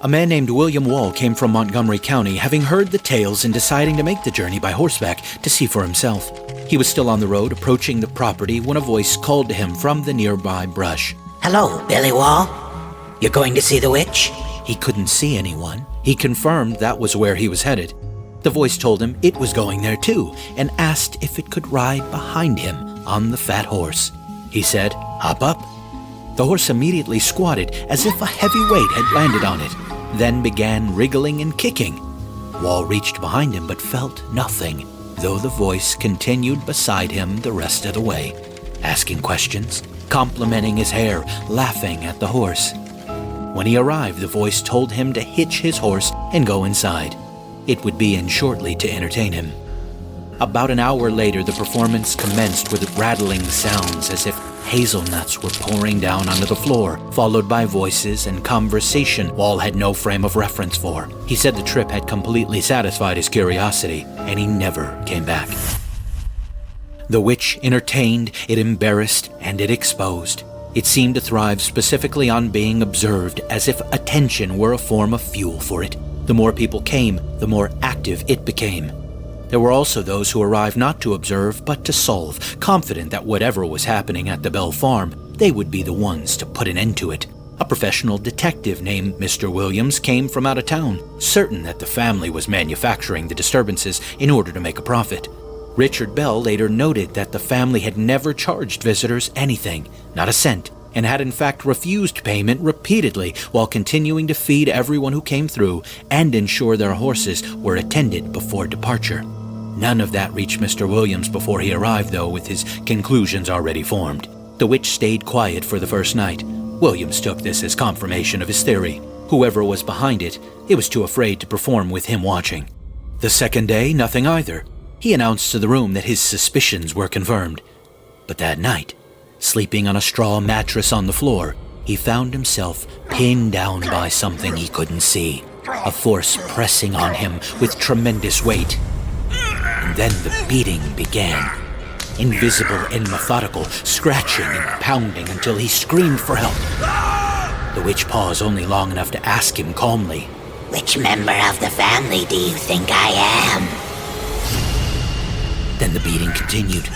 A man named William Wall came from Montgomery County, having heard the tales and deciding to make the journey by horseback to see for himself. He was still on the road, approaching the property, when a voice called to him from the nearby brush. Hello, Billy Wall. You're going to see the witch? He couldn't see anyone. He confirmed that was where he was headed. The voice told him it was going there too, and asked if it could ride behind him on the fat horse. He said, "Hop up." The horse immediately squatted as if a heavy weight had landed on it, then began wriggling and kicking. Wall reached behind him but felt nothing, though the voice continued beside him the rest of the way, asking questions, complimenting his hair, laughing at the horse. When he arrived, the voice told him to hitch his horse and go inside. It would be in shortly to entertain him. About an hour later, the performance commenced with rattling sounds as if hazelnuts were pouring down onto the floor, followed by voices and conversation Wall had no frame of reference for. He said the trip had completely satisfied his curiosity, and he never came back. The witch entertained, it embarrassed, and it exposed. It seemed to thrive specifically on being observed, as if attention were a form of fuel for it. The more people came, the more active it became. There were also those who arrived not to observe, but to solve, confident that whatever was happening at the Bell Farm, they would be the ones to put an end to it. A professional detective named Mr. Williams came from out of town, certain that the family was manufacturing the disturbances in order to make a profit. Richard Bell later noted that the family had never charged visitors anything, not a cent, and had in fact refused payment repeatedly while continuing to feed everyone who came through and ensure their horses were attended before departure. None of that reached Mr. Williams before he arrived, though, with his conclusions already formed. The witch stayed quiet for the first night. Williams took this as confirmation of his theory. Whoever was behind it, he was too afraid to perform with him watching. The second day, nothing either. He announced to the room that his suspicions were confirmed. But that night, sleeping on a straw mattress on the floor, he found himself pinned down by something he couldn't see, a force pressing on him with tremendous weight. And then the beating began. invisible and methodical, scratching and pounding until he screamed for help. The witch paused only long enough to ask him calmly, "Which member of the family do you think I am?" Then the beating continued.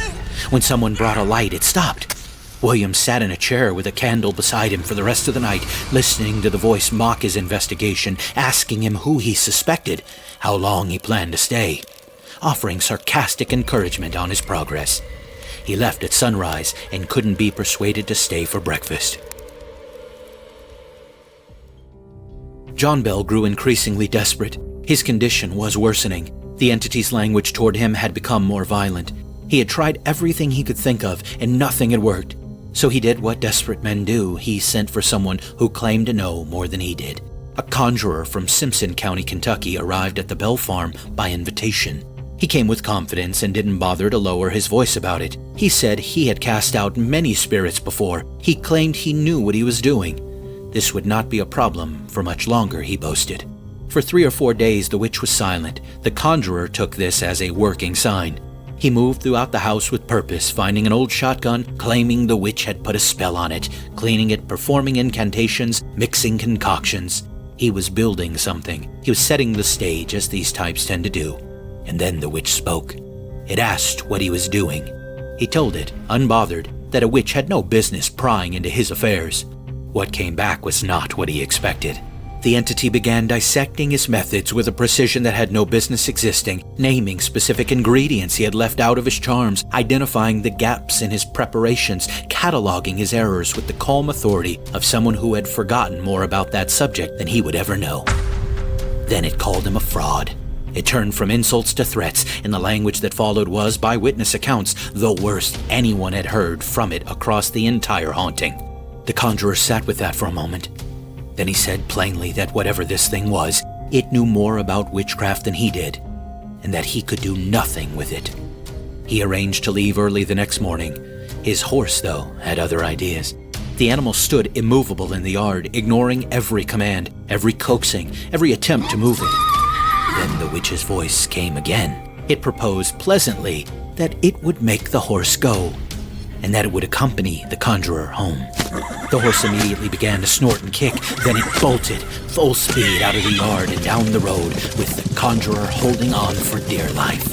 When someone brought a light, it stopped. William sat in a chair with a candle beside him for the rest of the night, listening to the voice mock his investigation, asking him who he suspected, how long he planned to stay, offering sarcastic encouragement on his progress. He left at sunrise and couldn't be persuaded to stay for breakfast. John Bell grew increasingly desperate. His condition was worsening. The entity's language toward him had become more violent. He had tried everything he could think of, and nothing had worked. So he did what desperate men do. He sent for someone who claimed to know more than he did. A conjurer from Simpson County, Kentucky, arrived at the Bell farm by invitation. He came with confidence and didn't bother to lower his voice about it. He said he had cast out many spirits before. He claimed he knew what he was doing. This would not be a problem for much longer, he boasted. For 3 or 4 days, the witch was silent. The conjurer took this as a working sign. He moved throughout the house with purpose, finding an old shotgun, claiming the witch had put a spell on it, cleaning it, performing incantations, mixing concoctions. He was building something. He was setting the stage, as these types tend to do. And then the witch spoke. It asked what he was doing. He told it, unbothered, that a witch had no business prying into his affairs. What came back was not what he expected. The entity began dissecting his methods with a precision that had no business existing, naming specific ingredients he had left out of his charms, identifying the gaps in his preparations, cataloging his errors with the calm authority of someone who had forgotten more about that subject than he would ever know. Then it called him a fraud. It turned from insults to threats, and the language that followed was, by witness accounts, the worst anyone had heard from it across the entire haunting. The conjurer sat with that for a moment. Then he said plainly that whatever this thing was, it knew more about witchcraft than he did, and that he could do nothing with it. He arranged to leave early the next morning. His horse, though, had other ideas. The animal stood immovable in the yard, ignoring every command, every coaxing, every attempt to move it. Then the witch's voice came again. It proposed pleasantly that it would make the horse go, and that it would accompany the conjurer home. The horse immediately began to snort and kick, then it bolted, full speed out of the yard and down the road, with the conjurer holding on for dear life.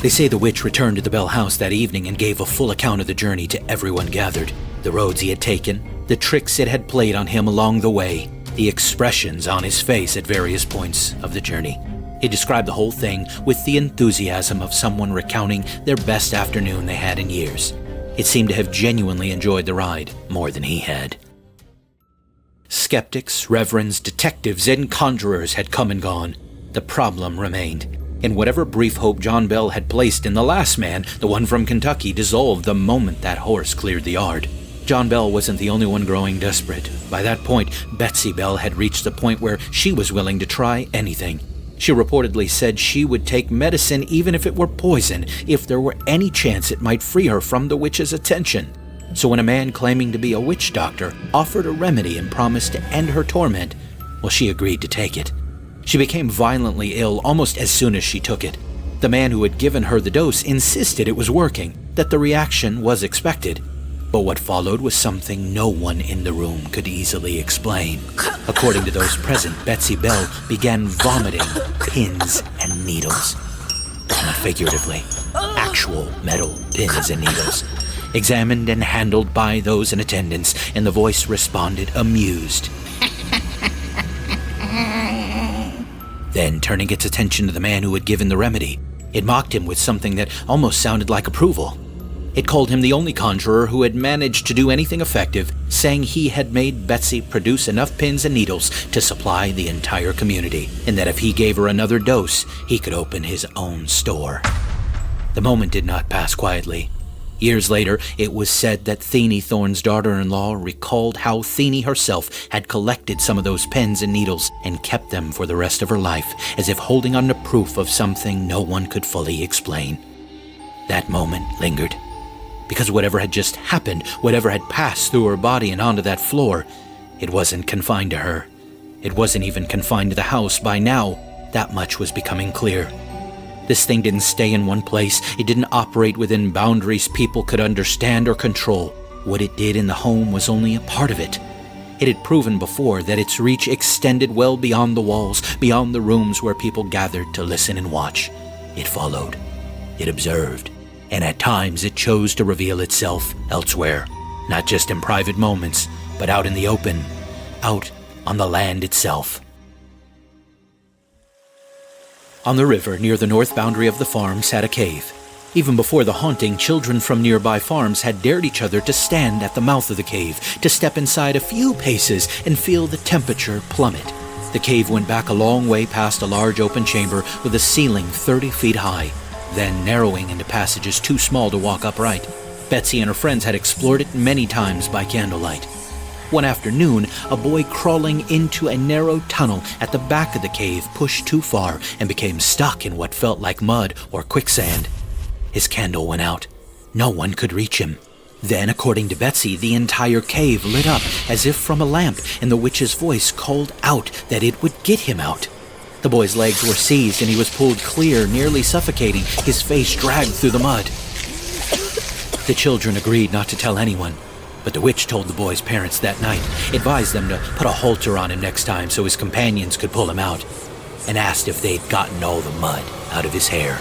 They say the witch returned to the Bell house that evening and gave a full account of the journey to everyone gathered. The roads he had taken, the tricks it had played on him along the way, the expressions on his face at various points of the journey. He described the whole thing with the enthusiasm of someone recounting their best afternoon they had in years. It seemed to have genuinely enjoyed the ride more than he had. Skeptics, reverends, detectives, and conjurers had come and gone. The problem remained. And whatever brief hope John Bell had placed in the last man, the one from Kentucky, dissolved the moment that horse cleared the yard. John Bell wasn't the only one growing desperate. By that point, Betsy Bell had reached the point where she was willing to try anything. She reportedly said she would take medicine even if it were poison, if there were any chance it might free her from the witch's attention. So when a man claiming to be a witch doctor offered a remedy and promised to end her torment, well, she agreed to take it. She became violently ill almost as soon as she took it. The man who had given her the dose insisted it was working, that the reaction was expected. But what followed was something no one in the room could easily explain. According to those present, Betsy Bell began vomiting pins and needles. Not figuratively, actual metal pins and needles. Examined and handled by those in attendance, and the voice responded amused. Then, turning its attention to the man who had given the remedy, it mocked him with something that almost sounded like approval. It called him the only conjurer who had managed to do anything effective, saying he had made Betsy produce enough pins and needles to supply the entire community, and that if he gave her another dose, he could open his own store. The moment did not pass quietly. Years later, it was said that Thenie Thorne's daughter-in-law recalled how Thenie herself had collected some of those pins and needles and kept them for the rest of her life, as if holding on to proof of something no one could fully explain. That moment lingered. Because whatever had just happened, whatever had passed through her body and onto that floor, it wasn't confined to her. It wasn't even confined to the house. By now, that much was becoming clear. This thing didn't stay in one place. It didn't operate within boundaries people could understand or control. What it did in the home was only a part of it. It had proven before that its reach extended well beyond the walls, beyond the rooms where people gathered to listen and watch. It followed. It observed. And at times it chose to reveal itself elsewhere, not just in private moments, but out in the open, out on the land itself. On the river near the north boundary of the farm sat a cave. Even before the haunting, children from nearby farms had dared each other to stand at the mouth of the cave, to step inside a few paces and feel the temperature plummet. The cave went back a long way past a large open chamber with a ceiling 30 feet high, then narrowing into passages too small to walk upright. Betsy and her friends had explored it many times by candlelight. One afternoon, a boy crawling into a narrow tunnel at the back of the cave pushed too far and became stuck in what felt like mud or quicksand. His candle went out. No one could reach him. Then, according to Betsy, the entire cave lit up as if from a lamp, and the witch's voice called out that it would get him out. The boy's legs were seized and he was pulled clear, nearly suffocating, his face dragged through the mud. The children agreed not to tell anyone, but the witch told the boy's parents that night, advised them to put a halter on him next time so his companions could pull him out, and asked if they'd gotten all the mud out of his hair.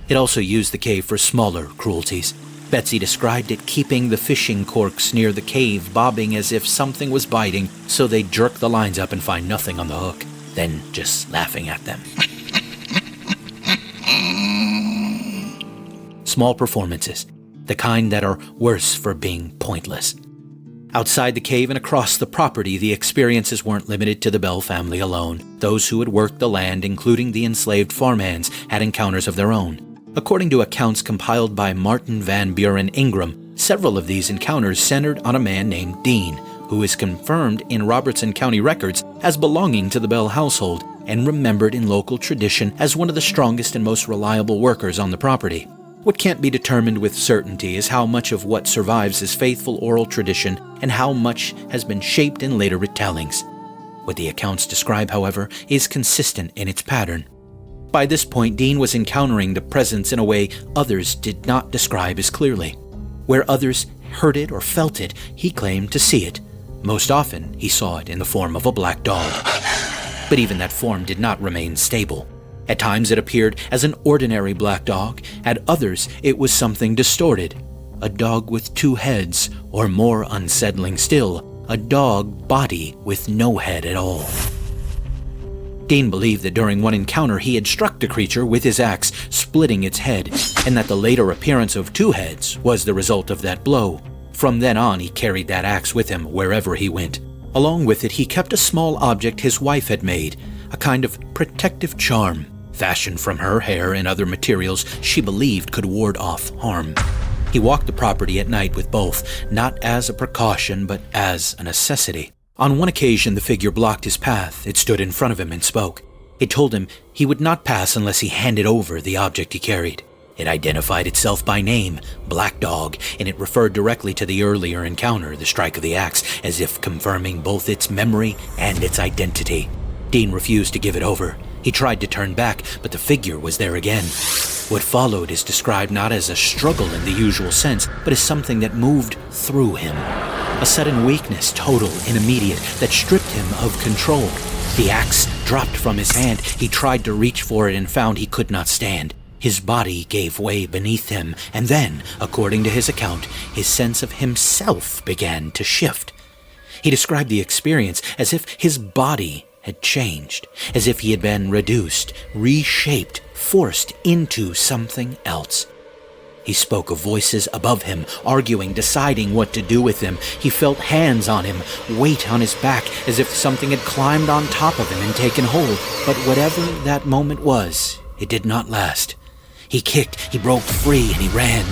It also used the cave for smaller cruelties. Betsy described it keeping the fishing corks near the cave bobbing as if something was biting, so they'd jerk the lines up and find nothing on the hook, then just laughing at them. Small performances, the kind that are worse for being pointless. Outside the cave and across the property, the experiences weren't limited to the Bell family alone. Those who had worked the land, including the enslaved farmhands, had encounters of their own. According to accounts compiled by Martin Van Buren Ingram, several of these encounters centered on a man named Dean, who is confirmed in Robertson County records as belonging to the Bell household and remembered in local tradition as one of the strongest and most reliable workers on the property. What can't be determined with certainty is how much of what survives is faithful oral tradition and how much has been shaped in later retellings. What the accounts describe, however, is consistent in its pattern. By this point, Dean was encountering the presence in a way others did not describe as clearly. Where others heard it or felt it, he claimed to see it. Most often, he saw it in the form of a black dog. But even that form did not remain stable. At times it appeared as an ordinary black dog. At others, it was something distorted. A dog with two heads, or more unsettling still, a dog body with no head at all. Dean believed that during one encounter he had struck the creature with his axe, splitting its head, and that the later appearance of two heads was the result of that blow. From then on, he carried that axe with him wherever he went. Along with it, he kept a small object his wife had made, a kind of protective charm, fashioned from her hair and other materials she believed could ward off harm. He walked the property at night with both, not as a precaution, but as a necessity. On one occasion, the figure blocked his path. It stood in front of him and spoke. It told him he would not pass unless he handed over the object he carried. It identified itself by name, Black Dog, and it referred directly to the earlier encounter, the strike of the axe, as if confirming both its memory and its identity. Dean refused to give it over. He tried to turn back, but the figure was there again. What followed is described not as a struggle in the usual sense, but as something that moved through him. A sudden weakness, total and immediate, that stripped him of control. The axe dropped from his hand. He tried to reach for it and found he could not stand. His body gave way beneath him, and then, according to his account, his sense of himself began to shift. He described the experience as if his body had changed, as if he had been reduced, reshaped, forced into something else. He spoke of voices above him, arguing, deciding what to do with him. He felt hands on him, weight on his back, as if something had climbed on top of him and taken hold. But whatever that moment was, it did not last. He kicked, he broke free, and he ran.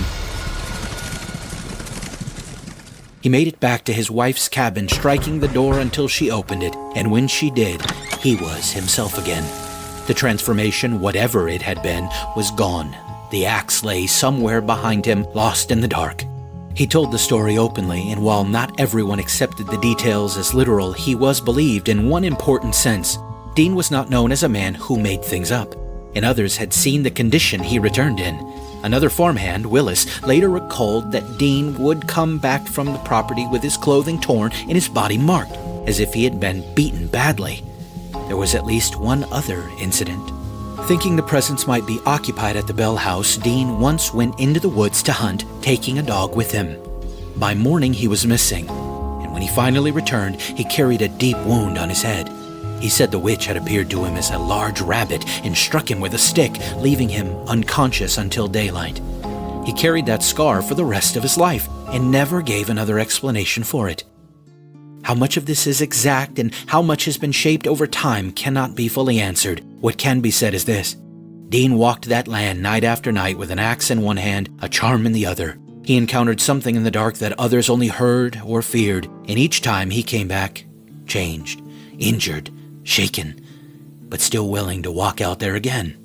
He made it back to his wife's cabin, striking the door until she opened it, and when she did, he was himself again. The transformation, whatever it had been, was gone. The axe lay somewhere behind him, lost in the dark. He told the story openly, and while not everyone accepted the details as literal, he was believed in one important sense. Dean was not known as a man who made things up, and others had seen the condition he returned in. Another farmhand, Willis, later recalled that Dean would come back from the property with his clothing torn and his body marked, as if he had been beaten badly. There was at least one other incident. Thinking the presence might be occupied at the Bell house, Dean once went into the woods to hunt, taking a dog with him. By morning, he was missing, and when he finally returned, he carried a deep wound on his head. He said the witch had appeared to him as a large rabbit and struck him with a stick, leaving him unconscious until daylight. He carried that scar for the rest of his life and never gave another explanation for it. How much of this is exact and how much has been shaped over time cannot be fully answered. What can be said is this: Dean walked that land night after night with an axe in one hand, a charm in the other. He encountered something in the dark that others only heard or feared, and each time he came back, changed, injured, shaken, but still willing to walk out there again.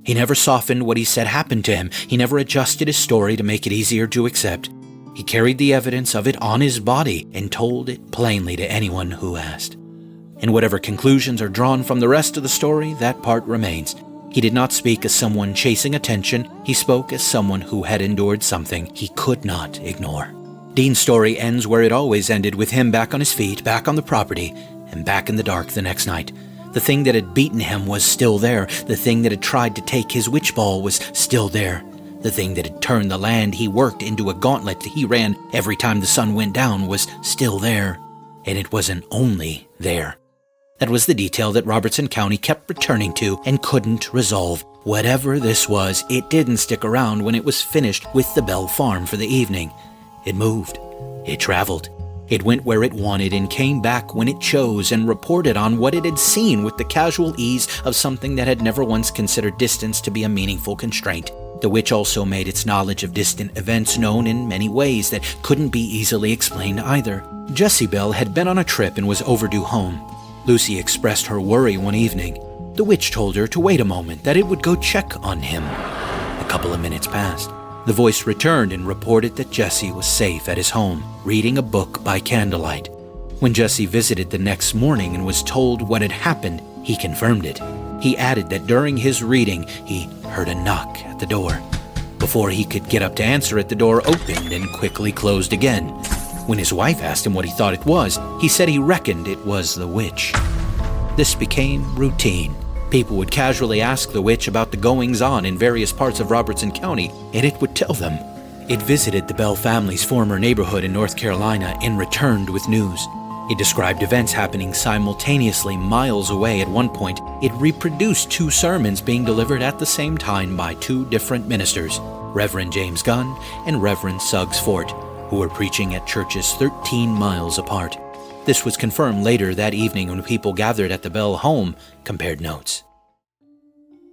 He never softened what he said happened to him. He never adjusted his story to make it easier to accept. He carried the evidence of it on his body and told it plainly to anyone who asked. And whatever conclusions are drawn from the rest of the story, that part remains. He did not speak as someone chasing attention. He spoke as someone who had endured something he could not ignore. Dean's story ends where it always ended, with him back on his feet, back on the property, and back in the dark the next night. The thing that had beaten him was still there. The thing that had tried to take his witch ball was still there. The thing that had turned the land he worked into a gauntlet he ran every time the sun went down was still there. And it wasn't only there. That was the detail that Robertson County kept returning to and couldn't resolve. Whatever this was, it didn't stick around when it was finished with the Bell farm for the evening. It moved. It traveled. It went where it wanted and came back when it chose and reported on what it had seen with the casual ease of something that had never once considered distance to be a meaningful constraint. The witch also made its knowledge of distant events known in many ways that couldn't be easily explained either. Jessie Bell had been on a trip and was overdue home. Lucy expressed her worry one evening. The witch told her to wait a moment, that it would go check on him. A couple of minutes passed. The voice returned and reported that Jessie was safe at his home, reading a book by candlelight. When Jessie visited the next morning and was told what had happened, he confirmed it. He added that during his reading, he heard a knock at the door. Before he could get up to answer it, the door opened and quickly closed again. When his wife asked him what he thought it was, he said he reckoned it was the witch. This became routine. People would casually ask the witch about the goings-on in various parts of Robertson County, and it would tell them. It visited the Bell family's former neighborhood in North Carolina and returned with news. It described events happening simultaneously miles away. At one point, it reproduced 2 sermons being delivered at the same time by 2 different ministers, Reverend James Gunn and Reverend Suggs Fort, who were preaching at churches 13 miles apart. This was confirmed later that evening when people gathered at the Bell home compared notes.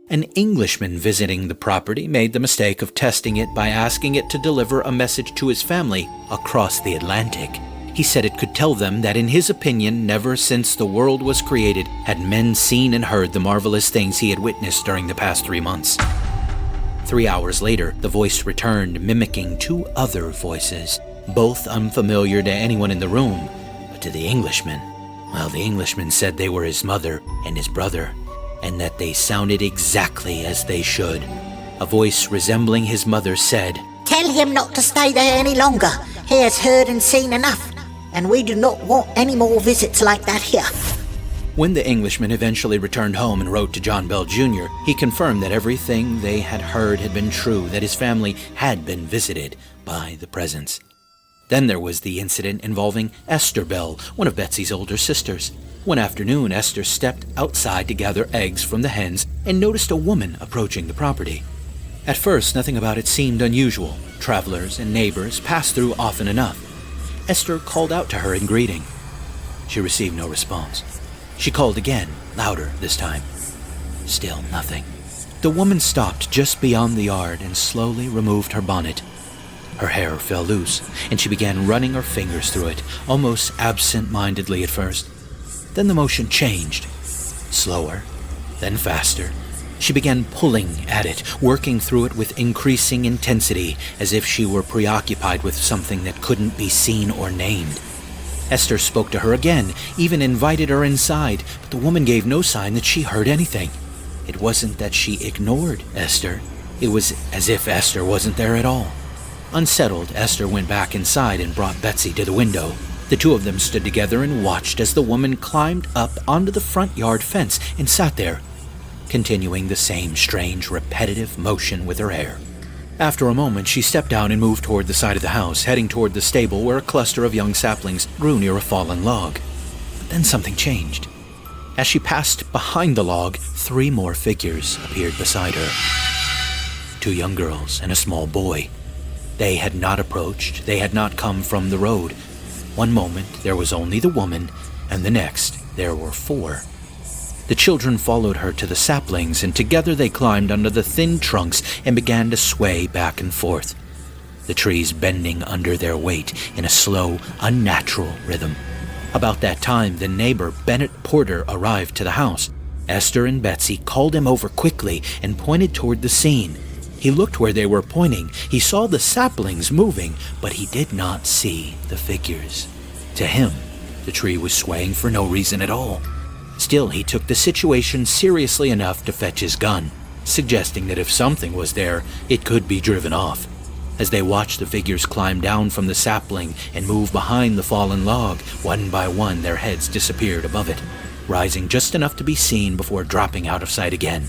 An Englishman visiting the property made the mistake of testing it by asking it to deliver a message to his family across the Atlantic. He said it could tell them that in his opinion, never since the world was created had men seen and heard the marvelous things he had witnessed during the past 3 months. 3 hours later, the voice returned, mimicking 2 other voices, both unfamiliar to anyone in the room. To the Englishman, well, the Englishman said they were his mother and his brother, and that they sounded exactly as they should. A voice resembling his mother said, "Tell him not to stay there any longer. He has heard and seen enough, and we do not want any more visits like that here." When the Englishman eventually returned home and wrote to John Bell Jr., he confirmed that everything they had heard had been true, that his family had been visited by the presence. Then there was the incident involving Esther Bell, one of Betsy's older sisters. One afternoon, Esther stepped outside to gather eggs from the hens and noticed a woman approaching the property. At first, nothing about it seemed unusual. Travelers and neighbors passed through often enough. Esther called out to her in greeting. She received no response. She called again, louder this time. Still nothing. The woman stopped just beyond the yard and slowly removed her bonnet. Her hair fell loose, and she began running her fingers through it, almost absent-mindedly at first. Then the motion changed. Slower, then faster. She began pulling at it, working through it with increasing intensity, as if she were preoccupied with something that couldn't be seen or named. Esther spoke to her again, even invited her inside, but the woman gave no sign that she heard anything. It wasn't that she ignored Esther. It was as if Esther wasn't there at all. Unsettled, Esther went back inside and brought Betsy to the window. The two of them stood together and watched as the woman climbed up onto the front yard fence and sat there, continuing the same strange, repetitive motion with her hair. After a moment, she stepped down and moved toward the side of the house, heading toward the stable where a cluster of young saplings grew near a fallen log. But then something changed. As she passed behind the log, 3 more figures appeared beside her. 2 young girls and a small boy. They had not approached, they had not come from the road. One moment, there was only the woman, and the next, there were 4. The children followed her to the saplings, and together they climbed under the thin trunks and began to sway back and forth, the trees bending under their weight in a slow, unnatural rhythm. About that time, the neighbor, Bennett Porter, arrived to the house. Esther and Betsy called him over quickly and pointed toward the scene. He looked where they were pointing. He saw the saplings moving, but he did not see the figures. To him, the tree was swaying for no reason at all. Still, he took the situation seriously enough to fetch his gun, suggesting that if something was there, it could be driven off. As they watched the figures climb down from the sapling and move behind the fallen log, one by one their heads disappeared above it, rising just enough to be seen before dropping out of sight again.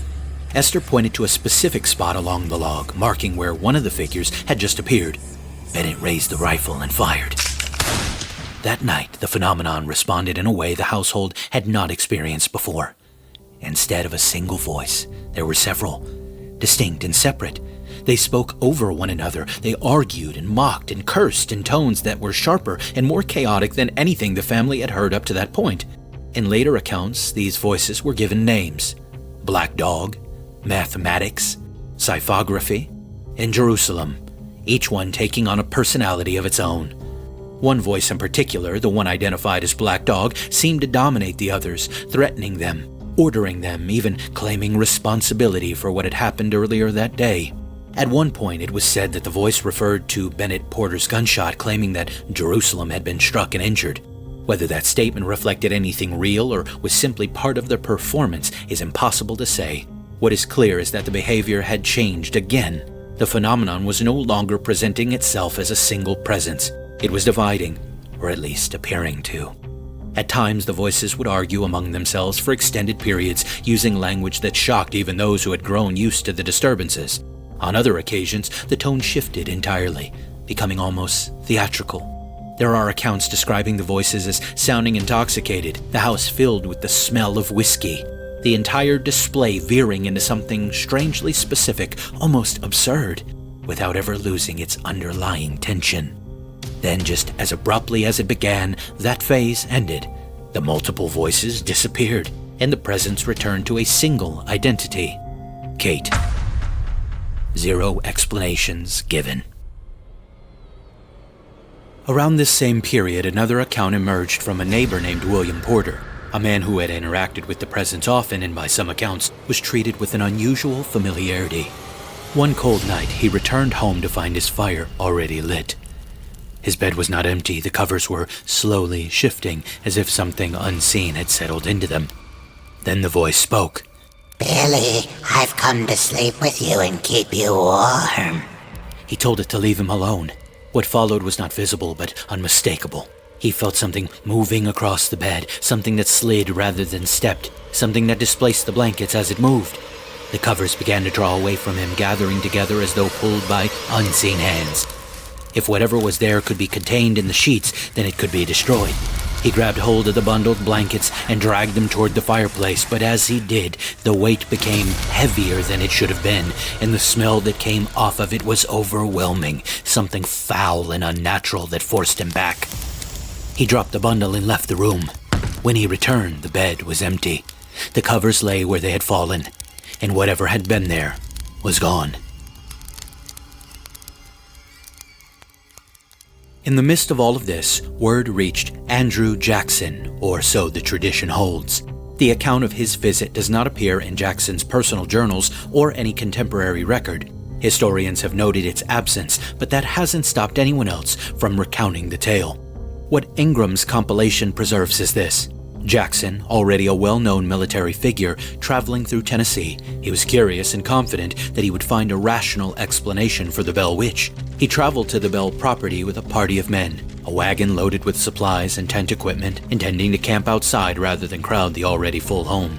Esther pointed to a specific spot along the log, marking where one of the figures had just appeared. Bennett raised the rifle and fired. That night, the phenomenon responded in a way the household had not experienced before. Instead of a single voice, there were several, distinct and separate. They spoke over one another. They argued and mocked and cursed in tones that were sharper and more chaotic than anything the family had heard up to that point. In later accounts, these voices were given names: Black Dog, Mathematics, Psiphography, and Jerusalem, each one taking on a personality of its own. One voice in particular, the one identified as Black Dog, seemed to dominate the others, threatening them, ordering them, even claiming responsibility for what had happened earlier that day. At one point, it was said that the voice referred to Bennett Porter's gunshot, claiming that Jerusalem had been struck and injured. Whether that statement reflected anything real or was simply part of their performance is impossible to say. What is clear is that the behavior had changed again. The phenomenon was no longer presenting itself as a single presence. It was dividing, or at least appearing to. At times, the voices would argue among themselves for extended periods, using language that shocked even those who had grown used to the disturbances. On other occasions, the tone shifted entirely, becoming almost theatrical. There are accounts describing the voices as sounding intoxicated, the house filled with the smell of whiskey, the entire display veering into something strangely specific, almost absurd, without ever losing its underlying tension. Then, just as abruptly as it began, that phase ended. The multiple voices disappeared, and the presence returned to a single identity: Kate. 0 explanations given. Around this same period, another account emerged from a neighbor named William Porter, a man who had interacted with the presence often and by some accounts was treated with an unusual familiarity. One cold night, he returned home to find his fire already lit. His bed was not empty. The covers were slowly shifting, as if something unseen had settled into them. Then the voice spoke. Billy, I've come to sleep with you and keep you warm. He told it to leave him alone. What followed was not visible, but unmistakable. He felt something moving across the bed, something that slid rather than stepped, something that displaced the blankets as it moved. The covers began to draw away from him, gathering together as though pulled by unseen hands. If whatever was there could be contained in the sheets, then it could be destroyed. He grabbed hold of the bundled blankets and dragged them toward the fireplace, but as he did, the weight became heavier than it should have been, and the smell that came off of it was overwhelming, something foul and unnatural that forced him back. He dropped the bundle and left the room. When he returned, the bed was empty. The covers lay where they had fallen, and whatever had been there was gone. In the midst of all of this, word reached Andrew Jackson, or so the tradition holds. The account of his visit does not appear in Jackson's personal journals or any contemporary record. Historians have noted its absence, but that hasn't stopped anyone else from recounting the tale. What Ingram's compilation preserves is this. Jackson, already a well-known military figure, traveling through Tennessee, he was curious and confident that he would find a rational explanation for the Bell Witch. He traveled to the Bell property with a party of men, a wagon loaded with supplies and tent equipment, intending to camp outside rather than crowd the already full home.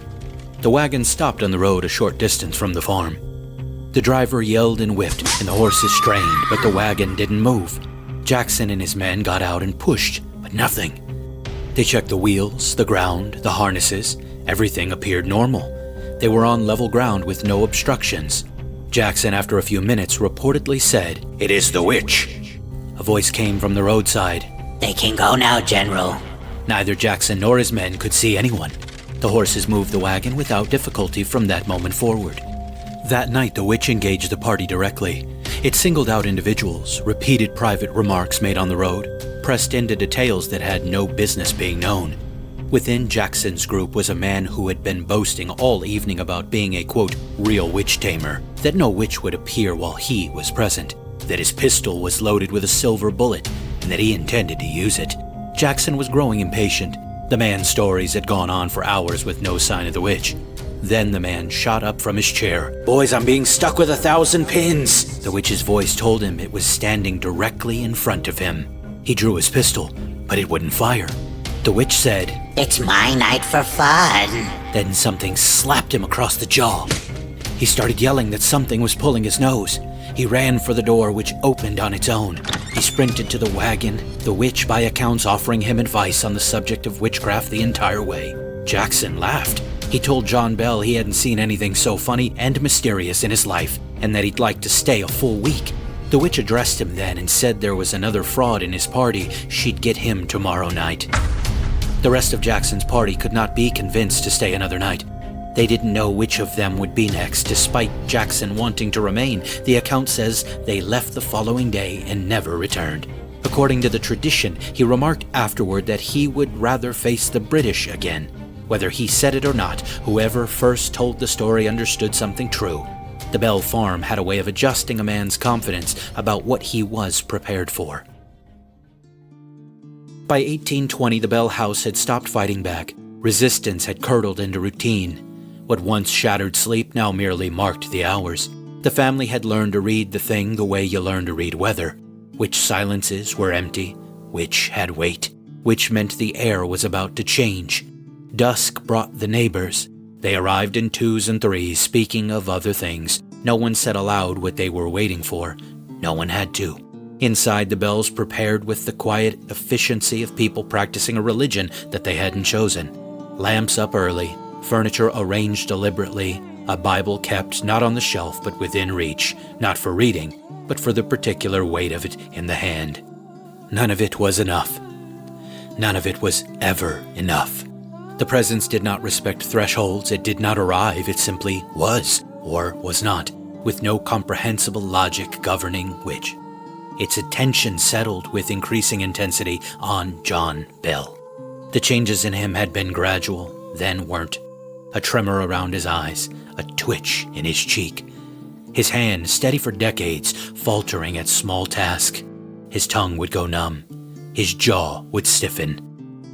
The wagon stopped on the road a short distance from the farm. The driver yelled and whipped, and the horses strained, but the wagon didn't move. Jackson and his men got out and pushed, but nothing. They checked the wheels, the ground, the harnesses. Everything appeared normal. They were on level ground with no obstructions. Jackson, after a few minutes, reportedly said, "It is the witch." A voice came from the roadside. They can go now, General. Neither Jackson nor his men could see anyone. The horses moved the wagon without difficulty from that moment forward. That night, the witch engaged the party directly. It singled out individuals, repeated private remarks made on the road, pressed into details that had no business being known. Within Jackson's group was a man who had been boasting all evening about being a, quote, real witch tamer, that no witch would appear while he was present, that his pistol was loaded with a silver bullet, and that he intended to use it. Jackson was growing impatient. The man's stories had gone on for hours with no sign of the witch. Then the man shot up from his chair. "Boys, I'm being stuck with 1,000 pins!" The witch's voice told him it was standing directly in front of him. He drew his pistol, but it wouldn't fire. The witch said, It's my night for fun. Then something slapped him across the jaw. He started yelling that something was pulling his nose. He ran for the door, which opened on its own. He sprinted to the wagon, the witch by accounts offering him advice on the subject of witchcraft the entire way. Jackson laughed. He told John Bell he hadn't seen anything so funny and mysterious in his life, and that he'd like to stay a full week. The witch addressed him then and said there was another fraud in his party. She'd get him tomorrow night. The rest of Jackson's party could not be convinced to stay another night. They didn't know which of them would be next, despite Jackson wanting to remain. The account says they left the following day and never returned. According to the tradition, he remarked afterward that he would rather face the British again. Whether he said it or not, whoever first told the story understood something true. The Bell farm had a way of adjusting a man's confidence about what he was prepared for. By 1820, the Bell house had stopped fighting back. Resistance had curdled into routine. What once shattered sleep now merely marked the hours. The family had learned to read the thing the way you learn to read weather. Which silences were empty, which had weight, which meant the air was about to change. Dusk brought the neighbors. They arrived in twos and threes, speaking of other things. No one said aloud what they were waiting for. No one had to. Inside, the Bells prepared with the quiet efficiency of people practicing a religion that they hadn't chosen. Lamps up early, furniture arranged deliberately, a Bible kept not on the shelf but within reach, not for reading, but for the particular weight of it in the hand. None of it was enough. None of it was ever enough. The presence did not respect thresholds, it did not arrive, it simply was, or was not, with no comprehensible logic governing which. Its attention settled with increasing intensity on John Bell. The changes in him had been gradual, then weren't. A tremor around his eyes, a twitch in his cheek. His hand, steady for decades, faltering at small task. His tongue would go numb. His jaw would stiffen.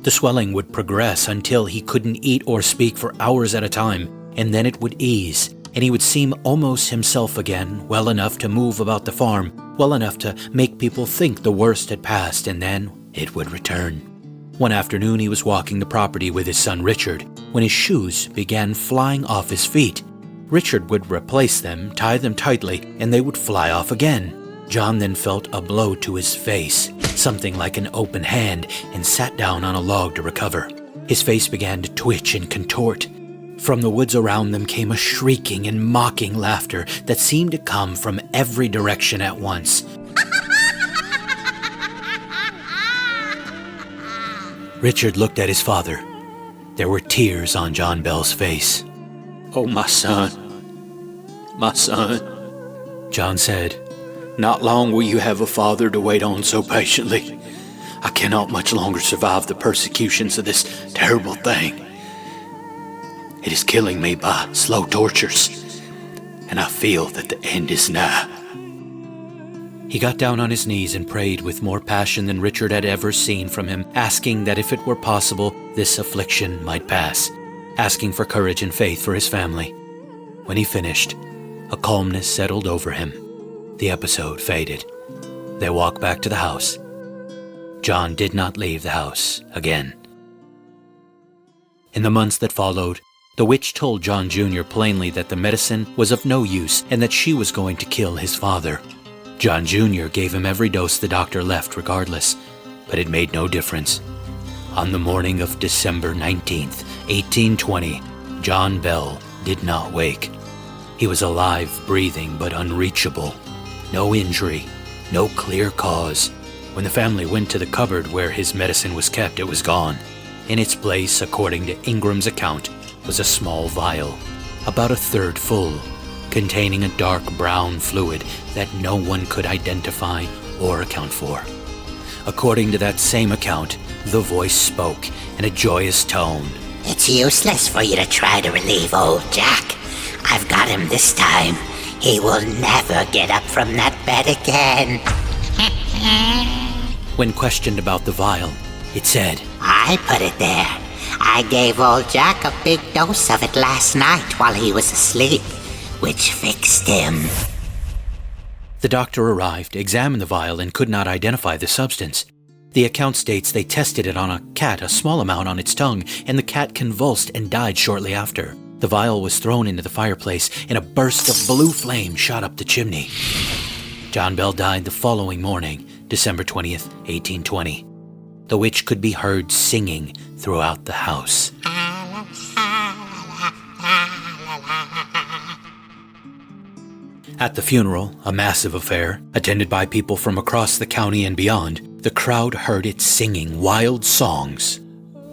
The swelling would progress until he couldn't eat or speak for hours at a time, and then it would ease, and he would seem almost himself again, well enough to move about the farm, well enough to make people think the worst had passed, and then it would return. One afternoon he was walking the property with his son Richard, when his shoes began flying off his feet. Richard would replace them, tie them tightly, and they would fly off again. John then felt a blow to his face, something like an open hand, and sat down on a log to recover. His face began to twitch and contort. From the woods around them came a shrieking and mocking laughter that seemed to come from every direction at once. Richard looked at his father. There were tears on John Bell's face. "Oh, my son, John said. "Not long will you have a father to wait on so patiently. I cannot much longer survive the persecutions of this terrible thing. It is killing me by slow tortures, and I feel that the end is nigh." He got down on his knees and prayed with more passion than Richard had ever seen from him, asking that if it were possible, this affliction might pass, asking for courage and faith for his family. When he finished, a calmness settled over him. The episode faded. They walked back to the house. John did not leave the house again. In the months that followed, the witch told John Jr. plainly that the medicine was of no use and that she was going to kill his father. John Jr. gave him every dose the doctor left regardless, but it made no difference. On the morning of December 19th, 1820, John Bell did not wake. He was alive, breathing, but unreachable. No injury, no clear cause. When the family went to the cupboard where his medicine was kept, it was gone. In its place, according to Ingram's account, was a small vial, about a third full, containing a dark brown fluid that no one could identify or account for. According to that same account, the voice spoke in a joyous tone. It's useless for you to try to relieve old Jack. I've got him this time. He will never get up from that bed again. When questioned about the vial, it said, I put it there. I gave old Jack a big dose of it last night while he was asleep, which fixed him. The doctor arrived, examined the vial, and could not identify the substance. The account states they tested it on a cat, a small amount on its tongue, and the cat convulsed and died shortly after. The vial was thrown into the fireplace, and a burst of blue flame shot up the chimney. John Bell died the following morning, December 20th, 1820. The witch could be heard singing throughout the house. At the funeral, a massive affair, attended by people from across the county and beyond, the crowd heard it singing wild songs,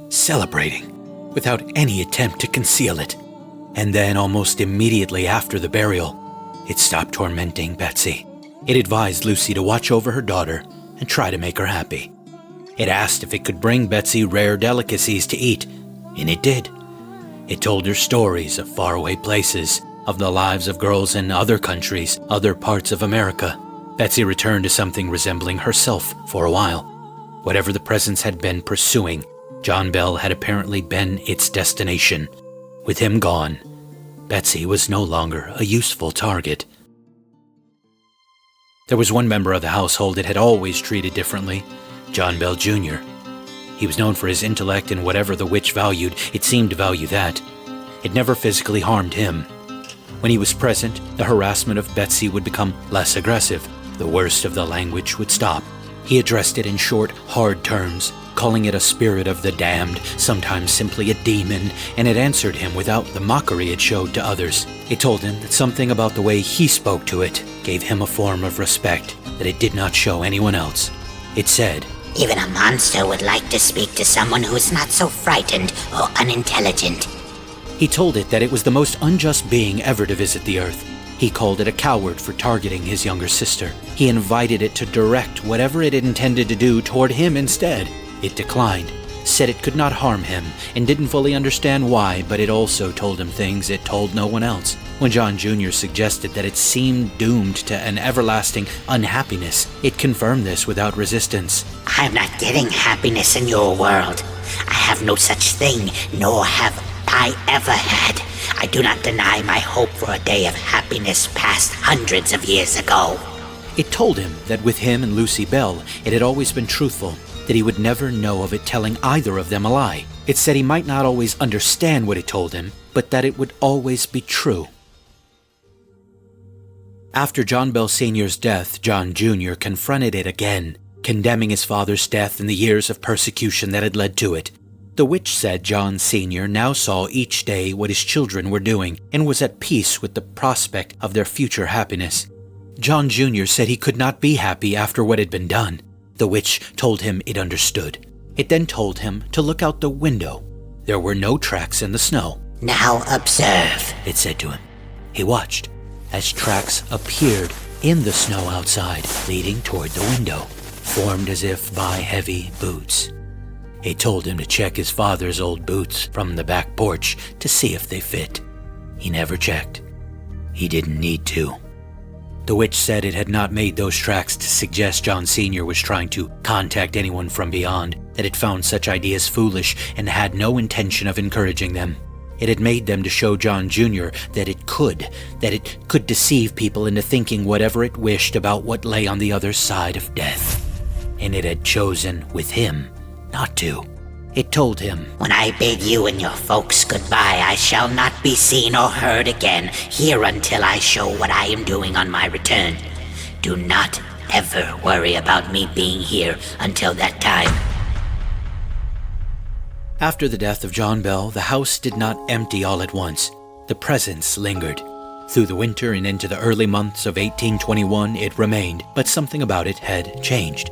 celebrating, without any attempt to conceal it. And then, almost immediately after the burial, it stopped tormenting Betsy. It advised Lucy to watch over her daughter and try to make her happy. It asked if it could bring Betsy rare delicacies to eat, and it did. It told her stories of faraway places, of the lives of girls in other countries, other parts of America. Betsy returned to something resembling herself for a while. Whatever the presence had been pursuing, John Bell had apparently been its destination. With him gone, Betsy was no longer a useful target. There was one member of the household it had always treated differently, John Bell Jr. He was known for his intellect, and whatever the witch valued, it seemed to value that. It never physically harmed him. When he was present, the harassment of Betsy would become less aggressive. The worst of the language would stop. He addressed it in short, hard terms, calling it a spirit of the damned, sometimes simply a demon, and it answered him without the mockery it showed to others. It told him that something about the way he spoke to it gave him a form of respect that it did not show anyone else. It said, Even a monster would like to speak to someone who is not so frightened or unintelligent. He told it that it was the most unjust being ever to visit the earth. He called it a coward for targeting his younger sister. He invited it to direct whatever it had intended to do toward him instead. It declined, said it could not harm him, and didn't fully understand why, but it also told him things it told no one else. When John Jr. suggested that it seemed doomed to an everlasting unhappiness, it confirmed this without resistance. I'm not getting happiness in your world. I have no such thing, nor have I ever had. I do not deny my hope for a day of happiness past hundreds of years ago. It told him that with him and Lucy Bell, it had always been truthful, that he would never know of it telling either of them a lie. It said he might not always understand what it told him, but that it would always be true. After John Bell Sr.'s death, John Jr. confronted it again, condemning his father's death and the years of persecution that had led to it. The witch said John Sr. now saw each day what his children were doing and was at peace with the prospect of their future happiness. John Jr. said he could not be happy after what had been done. The witch told him it understood. It then told him to look out the window. There were no tracks in the snow. Now observe, it said to him. He watched as tracks appeared in the snow outside, leading toward the window, formed as if by heavy boots. It told him to check his father's old boots from the back porch to see if they fit. He never checked. He didn't need to. The witch said it had not made those tracks to suggest John Sr. was trying to contact anyone from beyond, that it found such ideas foolish and had no intention of encouraging them. It had made them to show John Jr. that it could deceive people into thinking whatever it wished about what lay on the other side of death. And it had chosen, with him, not to. It told him, When I bid you and your folks goodbye, I shall not be seen or heard again here until I show what I am doing on my return. Do not ever worry about me being here until that time. After the death of John Bell, the house did not empty all at once. The presence lingered. Through the winter and into the early months of 1821, it remained, but something about it had changed.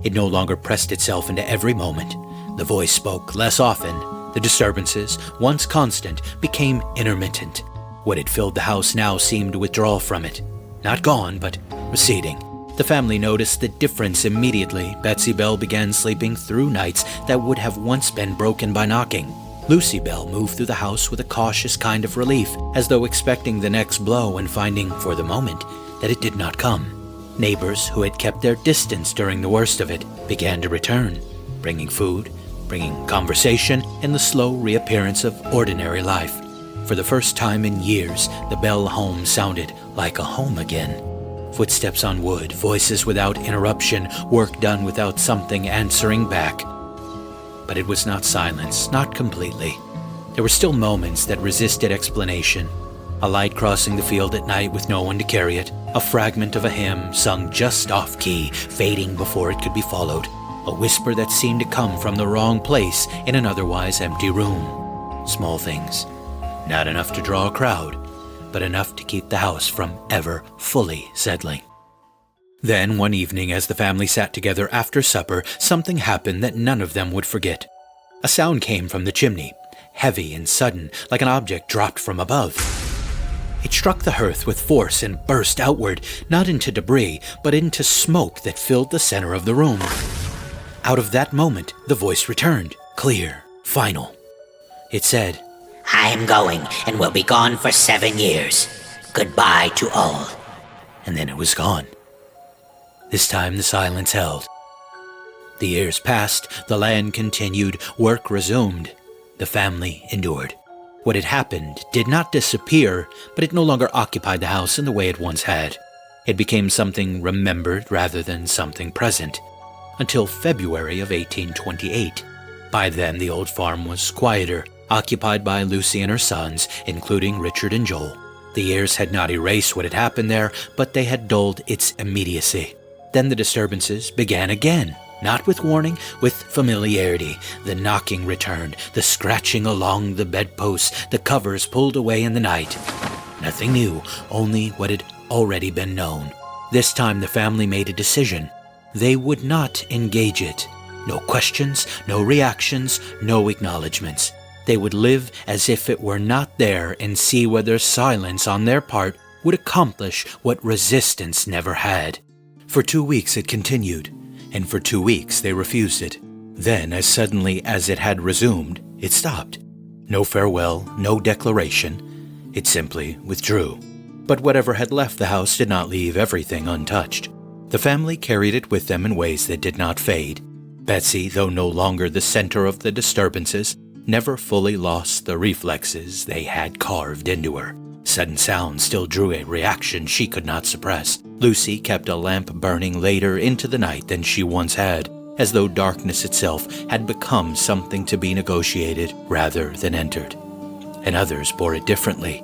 It no longer pressed itself into every moment. The voice spoke less often. The disturbances, once constant, became intermittent. What had filled the house now seemed to withdraw from it. Not gone, but receding. The family noticed the difference immediately. Betsy Bell began sleeping through nights that would have once been broken by knocking. Lucy Bell moved through the house with a cautious kind of relief, as though expecting the next blow and finding, for the moment, that it did not come. Neighbors who had kept their distance during the worst of it began to return, bringing food, bringing conversation, and the slow reappearance of ordinary life. For the first time in years, the Bell home sounded like a home again. Footsteps on wood, voices without interruption, work done without something answering back. But it was not silence, not completely. There were still moments that resisted explanation. A light crossing the field at night with no one to carry it, a fragment of a hymn sung just off key, fading before it could be followed, a whisper that seemed to come from the wrong place in an otherwise empty room. Small things, not enough to draw a crowd, but enough to keep the house from ever fully settling. Then, one evening, as the family sat together after supper, something happened that none of them would forget. A sound came from the chimney, heavy and sudden, like an object dropped from above. It struck the hearth with force and burst outward, not into debris, but into smoke that filled the center of the room. Out of that moment, the voice returned, clear, final. It said, I am going and will be gone for 7 years. Goodbye to all. And then it was gone. This time the silence held. The years passed, the land continued, work resumed. The family endured. What had happened did not disappear, but it no longer occupied the house in the way it once had. It became something remembered rather than something present, until February of 1828. By then the old farm was quieter, occupied by Lucy and her sons, including Richard and Joel. The years had not erased what had happened there, but they had dulled its immediacy. Then the disturbances began again, not with warning, with familiarity. The knocking returned, the scratching along the bedposts, the covers pulled away in the night. Nothing new, only what had already been known. This time the family made a decision. They would not engage it. No questions, no reactions, no acknowledgments. They would live as if it were not there and see whether silence on their part would accomplish what resistance never had. For 2 weeks it continued, and for 2 weeks they refused it. Then, as suddenly as it had resumed, it stopped. No farewell, no declaration. It simply withdrew. But whatever had left the house did not leave everything untouched. The family carried it with them in ways that did not fade. Betsy, though no longer the center of the disturbances, never fully lost the reflexes they had carved into her. Sudden sounds still drew a reaction she could not suppress. Lucy kept a lamp burning later into the night than she once had, as though darkness itself had become something to be negotiated rather than entered. And others bore it differently.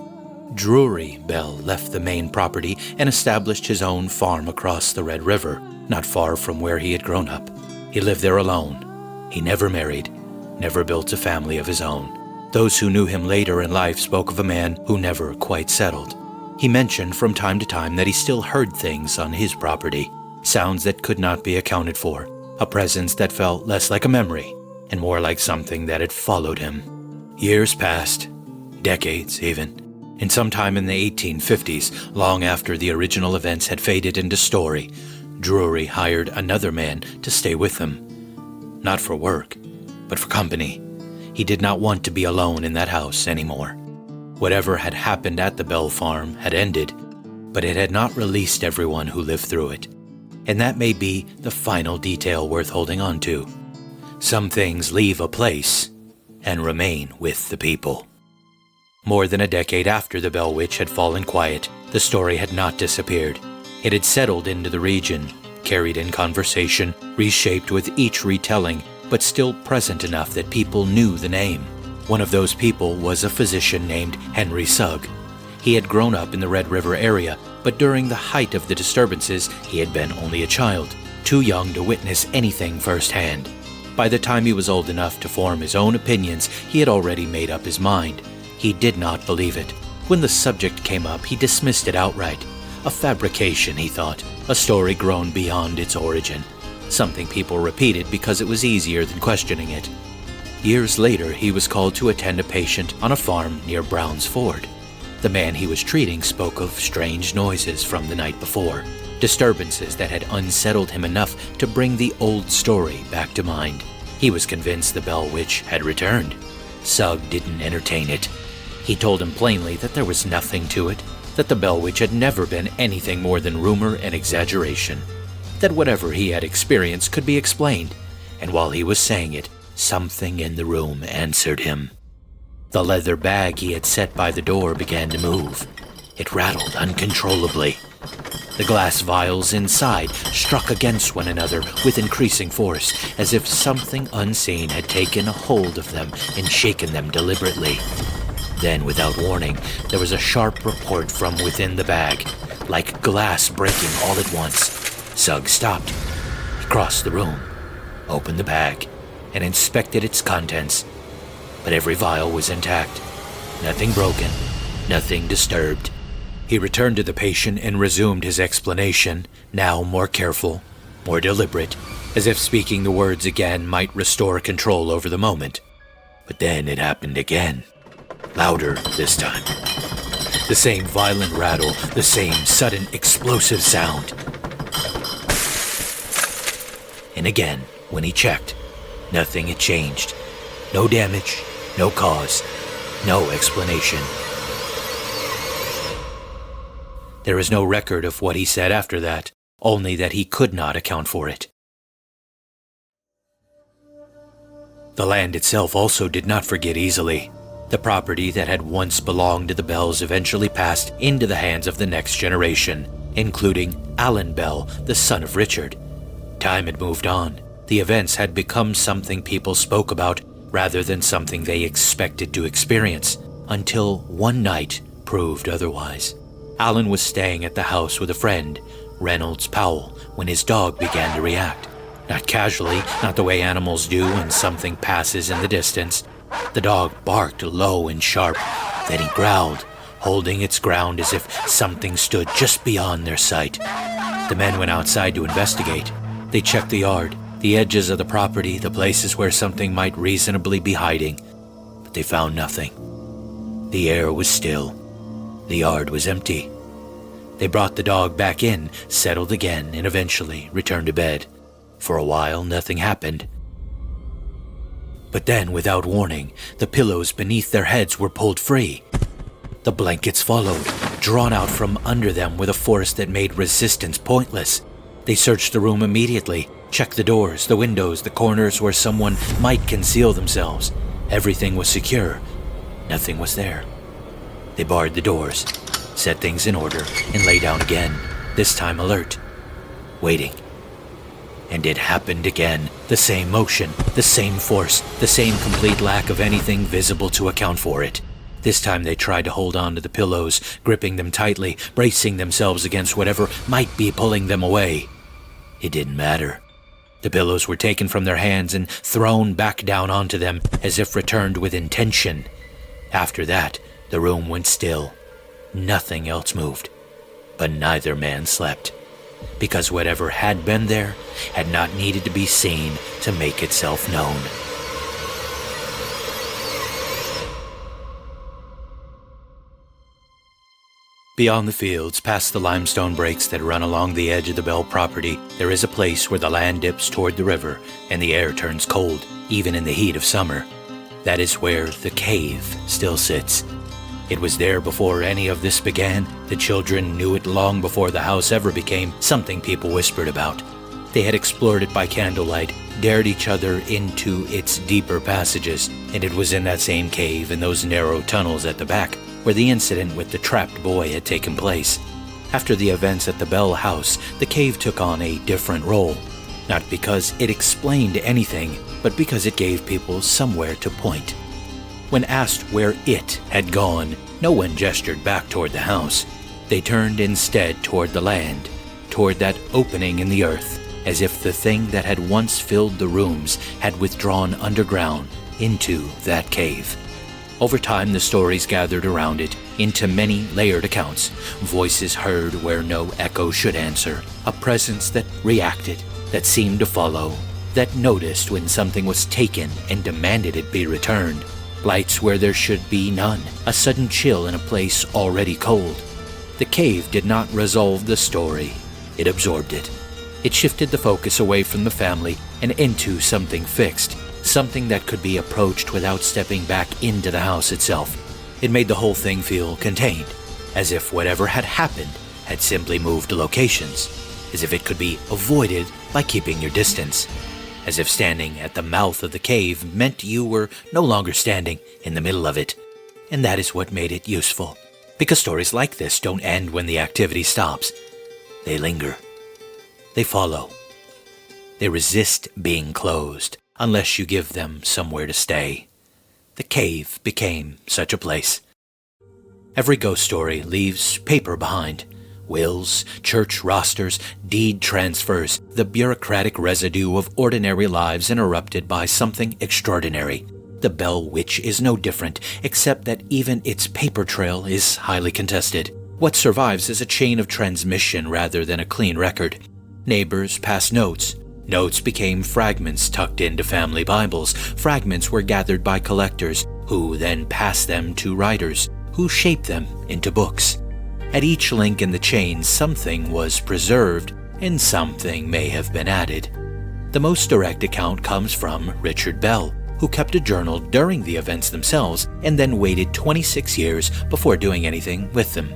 Drury Bell left the main property and established his own farm across the Red River, not far from where he had grown up. He lived there alone. He never married, never built a family of his own. Those who knew him later in life spoke of a man who never quite settled. He mentioned from time to time that he still heard things on his property, sounds that could not be accounted for, a presence that felt less like a memory and more like something that had followed him. Years passed, decades even, and sometime in the 1850s, long after the original events had faded into story, Drury hired another man to stay with him. Not for work, but for company. He did not want to be alone in that house anymore. Whatever had happened at the Bell farm had ended, but it had not released everyone who lived through it. And that may be the final detail worth holding on to. Some things leave a place and remain with the people. More than a decade after the Bell Witch had fallen quiet, the story had not disappeared. It had settled into the region, carried in conversation, reshaped with each retelling, but still present enough that people knew the name. One of those people was a physician named Henry Sugg. He had grown up in the Red River area, but during the height of the disturbances, he had been only a child, too young to witness anything firsthand. By the time he was old enough to form his own opinions, he had already made up his mind. He did not believe it. When the subject came up, he dismissed it outright. A fabrication, he thought, a story grown beyond its origin. Something people repeated because it was easier than questioning it. Years later, he was called to attend a patient on a farm near Brown's Ford. The man he was treating spoke of strange noises from the night before, disturbances that had unsettled him enough to bring the old story back to mind. He was convinced the Bell Witch had returned. Sugg didn't entertain it. He told him plainly that there was nothing to it, that the Bell Witch had never been anything more than rumor and exaggeration, that whatever he had experienced could be explained, and while he was saying it, something in the room answered him. The leather bag he had set by the door began to move. It rattled uncontrollably. The glass vials inside struck against one another with increasing force, as if something unseen had taken a hold of them and shaken them deliberately. Then, without warning, there was a sharp report from within the bag, like glass breaking all at once. Sugg stopped. He crossed the room, opened the bag, and inspected its contents. But every vial was intact. Nothing broken, nothing disturbed. He returned to the patient and resumed his explanation, now more careful, more deliberate, as if speaking the words again might restore control over the moment. But then it happened again. Louder this time. The same violent rattle, the same sudden explosive sound. And again, when he checked, nothing had changed. No damage, no cause, no explanation. There is no record of what he said after that, only that he could not account for it. The land itself also did not forget easily. The property that had once belonged to the Bells eventually passed into the hands of the next generation, including Alan Bell, the son of Richard. Time had moved on. The events had become something people spoke about rather than something they expected to experience, until one night proved otherwise. Alan was staying at the house with a friend, Reynolds Powell, when his dog began to react. Not casually, not the way animals do when something passes in the distance. The dog barked low and sharp, then he growled, holding its ground as if something stood just beyond their sight. The men went outside to investigate. They checked the yard, the edges of the property, the places where something might reasonably be hiding, but they found nothing. The air was still. The yard was empty. They brought the dog back in, settled again, and eventually returned to bed. For a while, nothing happened. But then, without warning, the pillows beneath their heads were pulled free. The blankets followed, drawn out from under them with a force that made resistance pointless. They searched the room immediately, checked the doors, the windows, the corners where someone might conceal themselves. Everything was secure. Nothing was there. They barred the doors, set things in order, and lay down again, this time alert, waiting. And it happened again. The same motion, the same force, the same complete lack of anything visible to account for it. This time they tried to hold on to the pillows, gripping them tightly, bracing themselves against whatever might be pulling them away. It didn't matter. The pillows were taken from their hands and thrown back down onto them as if returned with intention. After that, the room went still. Nothing else moved. But neither man slept, because whatever had been there had not needed to be seen to make itself known. Beyond the fields, past the limestone breaks that run along the edge of the Bell property, there is a place where the land dips toward the river and the air turns cold, even in the heat of summer. That is where the cave still sits. It was there before any of this began. The children knew it long before the house ever became something people whispered about. They had explored it by candlelight, dared each other into its deeper passages, and it was in that same cave, in those narrow tunnels at the back, where the incident with the trapped boy had taken place. After the events at the Bell house, the cave took on a different role, not because it explained anything, but because it gave people somewhere to point. When asked where it had gone, no one gestured back toward the house. They turned instead toward the land, toward that opening in the earth, as if the thing that had once filled the rooms had withdrawn underground into that cave. Over time, the stories gathered around it into many layered accounts, voices heard where no echo should answer, a presence that reacted, that seemed to follow, that noticed when something was taken and demanded it be returned, lights where there should be none, a sudden chill in a place already cold. The cave did not resolve the story, it absorbed it. It shifted the focus away from the family and into something fixed, something that could be approached without stepping back into the house itself. It made the whole thing feel contained, as if whatever had happened had simply moved locations, as if it could be avoided by keeping your distance, as if standing at the mouth of the cave meant you were no longer standing in the middle of it. And that is what made it useful, because stories like this don't end when the activity stops. They linger. They follow. They resist being closed unless you give them somewhere to stay. The cave became such a place. Every ghost story leaves paper behind. Wills, church rosters, deed transfers, the bureaucratic residue of ordinary lives interrupted by something extraordinary. The Bell Witch is no different, except that even its paper trail is highly contested. What survives is a chain of transmission rather than a clean record. Neighbors pass notes. Notes became fragments tucked into family Bibles. Fragments were gathered by collectors, who then passed them to writers, who shaped them into books. At each link in the chain, something was preserved, and something may have been added. The most direct account comes from Richard Bell, who kept a journal during the events themselves and then waited 26 years before doing anything with them.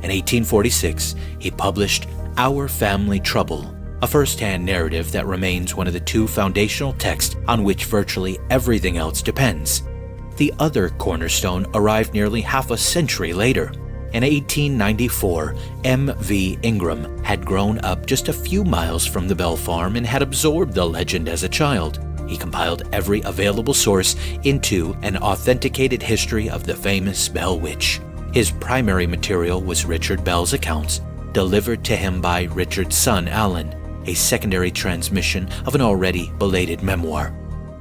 In 1846, he published Our Family Trouble, a first-hand narrative that remains one of the two foundational texts on which virtually everything else depends. The other cornerstone arrived nearly half a century later. In 1894, M.V. Ingram had grown up just a few miles from the Bell farm and had absorbed the legend as a child. He compiled every available source into an authenticated history of the famous Bell Witch. His primary material was Richard Bell's accounts, delivered to him by Richard's son Alan, a secondary transmission of an already belated memoir.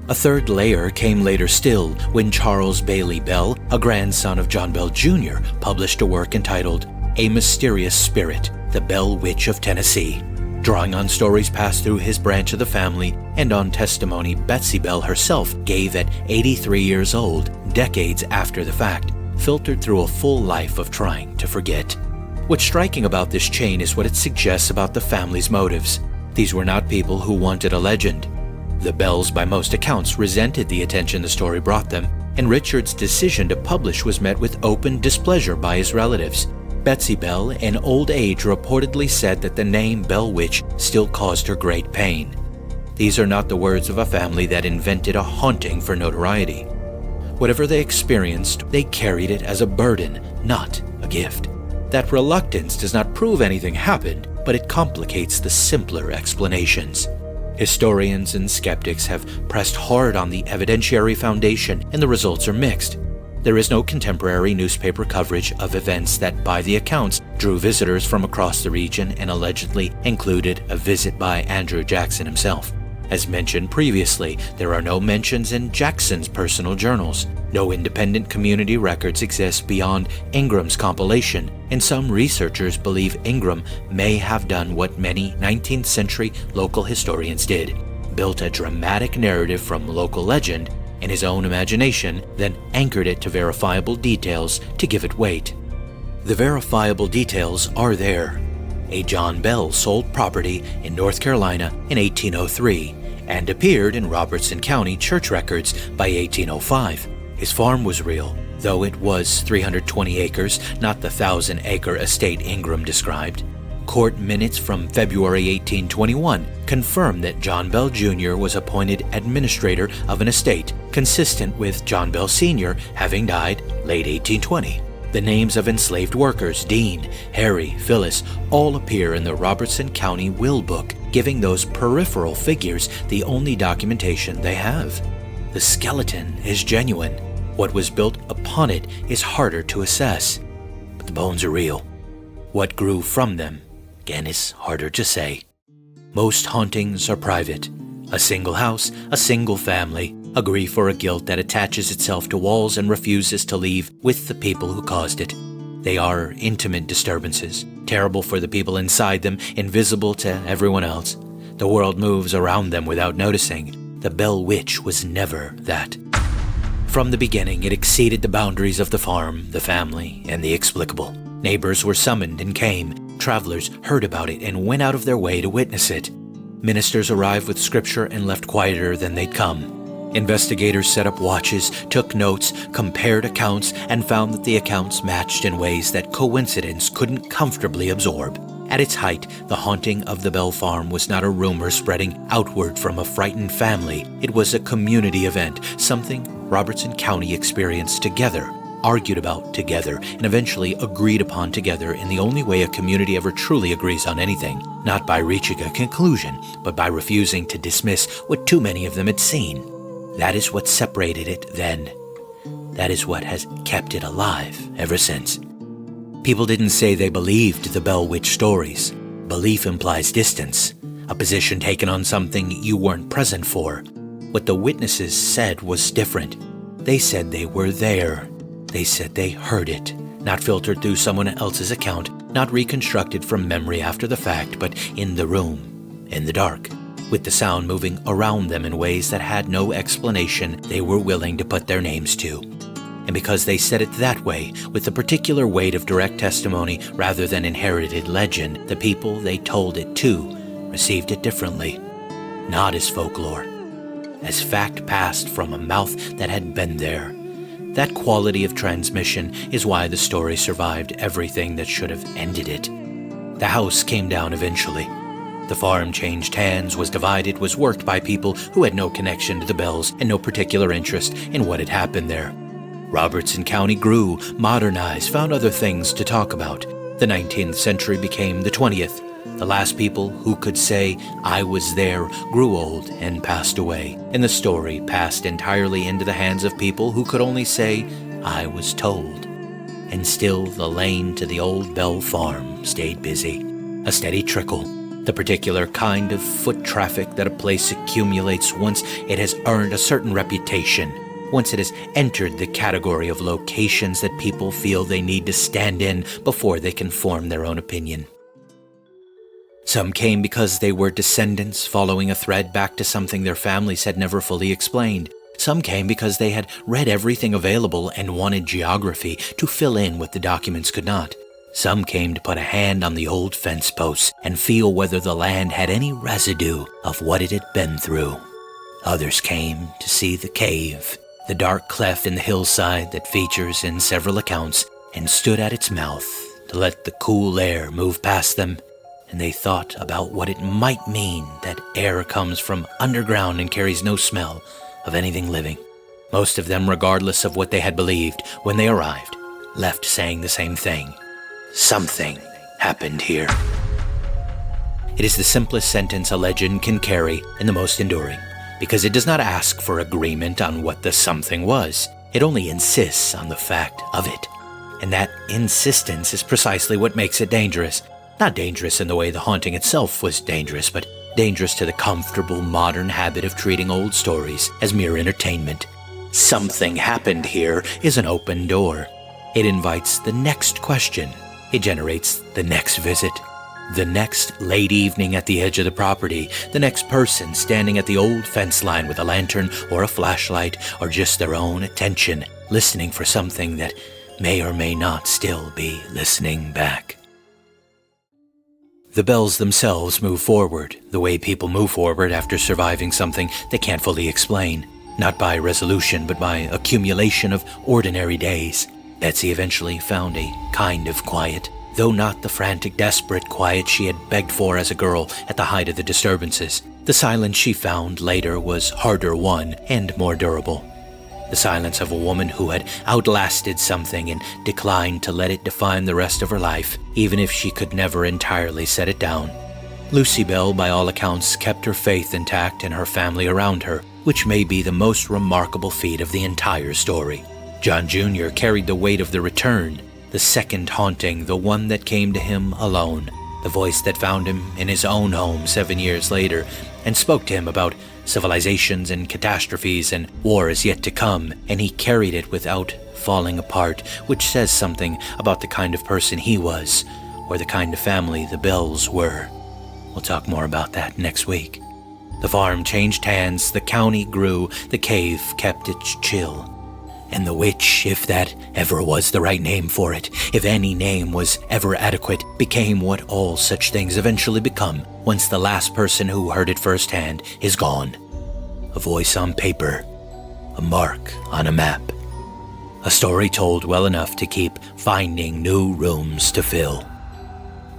A third layer came later still when Charles Bailey Bell, a grandson of John Bell Jr., published a work entitled A Mysterious Spirit, the Bell Witch of Tennessee, drawing on stories passed through his branch of the family and on testimony Betsy Bell herself gave at 83 years old, decades after the fact, filtered through a full life of trying to forget. What's striking about this chain is what it suggests about the family's motives. These were not people who wanted a legend. The Bells, by most accounts, resented the attention the story brought them, and Richard's decision to publish was met with open displeasure by his relatives. Betsy Bell, in old age, reportedly said that the name Bell Witch still caused her great pain. These are not the words of a family that invented a haunting for notoriety. Whatever they experienced, they carried it as a burden, not a gift. That reluctance does not prove anything happened, but it complicates the simpler explanations. Historians and skeptics have pressed hard on the evidentiary foundation, and the results are mixed. There is no contemporary newspaper coverage of events that, by the accounts, drew visitors from across the region and allegedly included a visit by Andrew Jackson himself. As mentioned previously, there are no mentions in Jackson's personal journals. No independent community records exist beyond Ingram's compilation, and some researchers believe Ingram may have done what many 19th century local historians did, built a dramatic narrative from local legend in his own imagination, then anchored it to verifiable details to give it weight. The verifiable details are there. A John Bell sold property in North Carolina in 1803 and appeared in Robertson County church records by 1805. His farm was real, though it was 320 acres, not the 1,000-acre estate Ingram described. Court minutes from February 1821 confirm that John Bell Jr. was appointed administrator of an estate, consistent with John Bell Sr. having died late 1820. The names of enslaved workers, Dean, Harry, Phyllis, all appear in the Robertson County Will Book, giving those peripheral figures the only documentation they have. The skeleton is genuine. What was built upon it is harder to assess, but the bones are real. What grew from them, again, is harder to say. Most hauntings are private. A single house, a single family, a grief or a guilt that attaches itself to walls and refuses to leave with the people who caused it. They are intimate disturbances, terrible for the people inside them, invisible to everyone else. The world moves around them without noticing. The Bell Witch was never that. From the beginning, it exceeded the boundaries of the farm, the family, and the explicable. Neighbors were summoned and came. Travelers heard about it and went out of their way to witness it. Ministers arrived with scripture and left quieter than they'd come. Investigators set up watches, took notes, compared accounts, and found that the accounts matched in ways that coincidence couldn't comfortably absorb. At its height, the haunting of the Bell Farm was not a rumor spreading outward from a frightened family. It was a community event, something Robertson County experienced together, argued about together, and eventually agreed upon together in the only way a community ever truly agrees on anything, not by reaching a conclusion, but by refusing to dismiss what too many of them had seen. That is what separated it then. That is what has kept it alive ever since. People didn't say they believed the Bell Witch stories. Belief implies distance, a position taken on something you weren't present for. What the witnesses said was different. They said they were there. They said they heard it, not filtered through someone else's account, not reconstructed from memory after the fact, but in the room, in the dark, with the sound moving around them in ways that had no explanation they were willing to put their names to. And because they said it that way, with the particular weight of direct testimony rather than inherited legend, the people they told it to received it differently, not as folklore, as fact passed from a mouth that had been there. That quality of transmission is why the story survived everything that should have ended it. The house came down eventually. The farm changed hands, was divided, was worked by people who had no connection to the Bells and no particular interest in what had happened there. Robertson County grew, modernized, found other things to talk about. The 19th century became the 20th. The last people who could say, "I was there," grew old and passed away, and the story passed entirely into the hands of people who could only say, "I was told." And still the lane to the old Bell Farm stayed busy, a steady trickle, the particular kind of foot traffic that a place accumulates once it has earned a certain reputation, once it has entered the category of locations that people feel they need to stand in before they can form their own opinion. Some came because they were descendants following a thread back to something their families had never fully explained. Some came because they had read everything available and wanted geography to fill in what the documents could not. Some came to put a hand on the old fence posts and feel whether the land had any residue of what it had been through. Others came to see the cave, the dark cleft in the hillside that features in several accounts, and stood at its mouth to let the cool air move past them. And they thought about what it might mean that air comes from underground and carries no smell of anything living. Most of them, regardless of what they had believed when they arrived, left saying the same thing. Something happened here. It is the simplest sentence a legend can carry and the most enduring, because it does not ask for agreement on what the something was. It only insists on the fact of it. And that insistence is precisely what makes it dangerous. Not dangerous in the way the haunting itself was dangerous, but dangerous to the comfortable modern habit of treating old stories as mere entertainment. Something happened here is an open door. It invites the next question. It generates the next visit. The next late evening at the edge of the property. The next person standing at the old fence line with a lantern or a flashlight or just their own attention, listening for something that may or may not still be listening back. The Bells themselves move forward, the way people move forward after surviving something they can't fully explain. not by resolution, but by accumulation of ordinary days. Betsy eventually found a kind of quiet, though not the frantic, desperate quiet she had begged for as a girl at the height of the disturbances. The silence she found later was harder won and more durable. The silence of a woman who had outlasted something and declined to let it define the rest of her life, even if she could never entirely set it down. Lucy Bell, by all accounts, kept her faith intact and her family around her, which may be the most remarkable feat of the entire story. John Jr. carried the weight of the return, the second haunting, the one that came to him alone, the voice that found him in his own home 7 years later and spoke to him about civilizations and catastrophes and war is yet to come, and he carried it without falling apart, which says something about the kind of person he was, or the kind of family the Bells were. We'll talk more about that next week. The farm changed hands, the county grew, the cave kept its chill. And the witch, if that ever was the right name for it, if any name was ever adequate, became what all such things eventually become once the last person who heard it firsthand is gone. A voice on paper, a mark on a map, a story told well enough to keep finding new rooms to fill.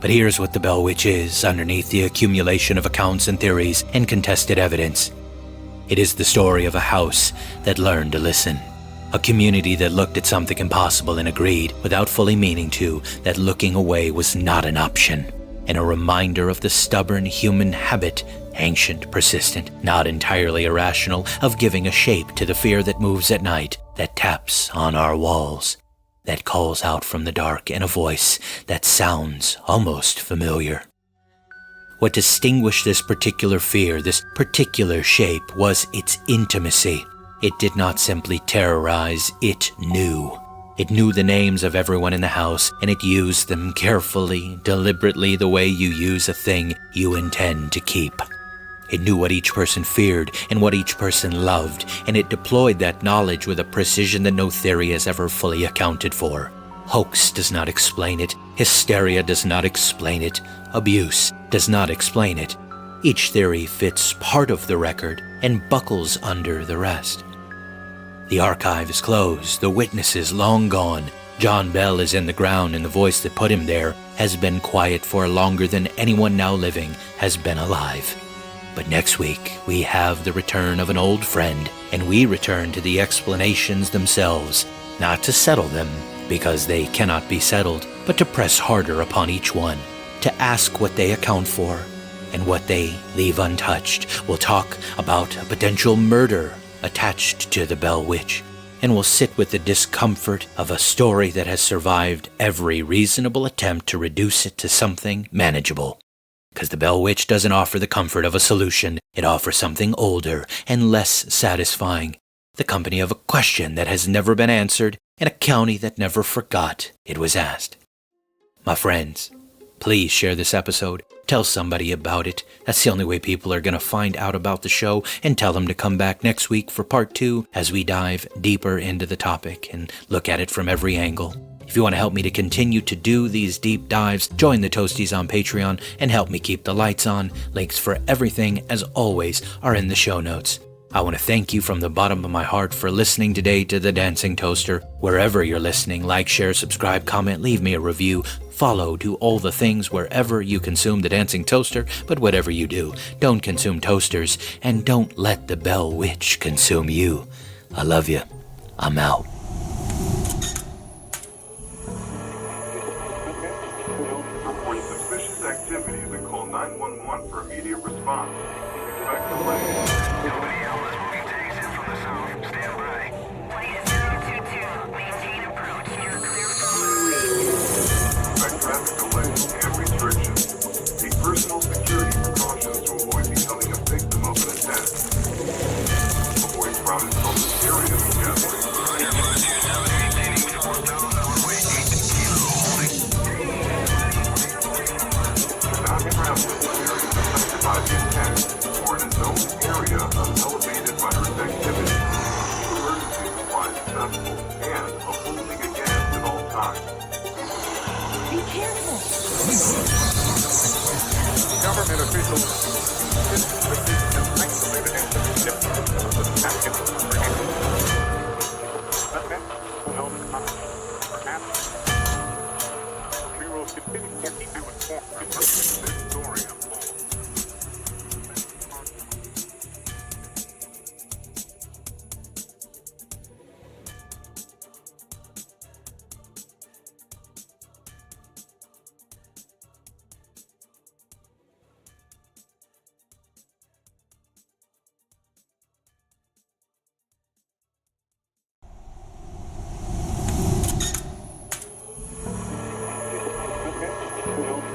But here's what the Bell Witch is underneath the accumulation of accounts and theories and contested evidence. It is the story of a house that learned to listen. A community that looked at something impossible and agreed, without fully meaning to, that looking away was not an option. And a reminder of the stubborn human habit, ancient, persistent, not entirely irrational, of giving a shape to the fear that moves at night, that taps on our walls, that calls out from the dark in a voice that sounds almost familiar. What distinguished this particular fear, this particular shape, was its intimacy. It did not simply terrorize, it knew. It knew the names of everyone in the house, and it used them carefully, deliberately, the way you use a thing you intend to keep. It knew what each person feared and what each person loved, and it deployed that knowledge with a precision that no theory has ever fully accounted for. Hoax does not explain it. Hysteria does not explain it. Abuse does not explain it. Each theory fits part of the record and buckles under the rest. The archive is closed, the witnesses long gone. John Bell is in the ground, and the voice that put him there has been quiet for longer than anyone now living has been alive. But next week, we have the return of an old friend, and we return to the explanations themselves, not to settle them, because they cannot be settled, but to press harder upon each one, to ask what they account for and what they leave untouched. We'll talk about a potential murder attached to the Bell Witch, and we'll sit with the discomfort of a story that has survived every reasonable attempt to reduce it to something manageable. Because the Bell Witch doesn't offer the comfort of a solution, it offers something older and less satisfying, the company of a question that has never been answered and a county that never forgot it was asked. My friends, please share this episode. Tell somebody about it. That's the only way people are going to find out about the show, and tell them to come back next week for part 2 as we dive deeper into the topic and look at it from every angle. If you want to help me to continue to do these deep dives, join the Toasties on Patreon and help me keep the lights on. Links for everything, as always, are in the show notes. I want to thank you from the bottom of my heart for listening today to The Dancing Toaster. Wherever you're listening, like, share, subscribe, comment, leave me a review, follow, do all the things wherever you consume The Dancing Toaster. But whatever you do, don't consume toasters, and don't let the Bell Witch consume you. I love you. I'm out. Report suspicious activities and call 911 for immediate response. Expect delay. Traffic delays and restrictions. Take personal security precautions to avoid becoming a victim of an attack. Avoid crowded public areas and gatherings. Do not travel in areas affected by the attack or in a known area of elevated virus activity. Keep emergency supplies accessible and a full tank of gas at all times. Government officials isolated and isolated individuals. We will continue to keep you informed regarding this story unfolds.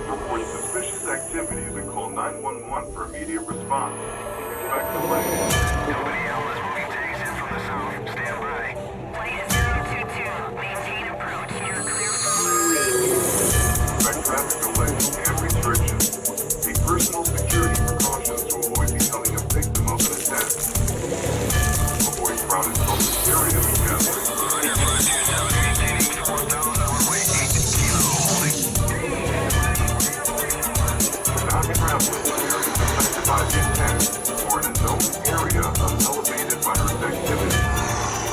Report suspicious activities and call 911 for immediate response. Expect delay. Nobody else will be taken from the south. Stand by. Flight 022. Maintain approach. You're clear for Expect traffic delays and restrictions. Take personal security precautions to avoid becoming a victim of an attack. Avoid crowded public areas and gatherings. maintaining 4,000 runway 8 kilo holding. Not travel in areas affected by the attack or in a known area of elevated virus activity.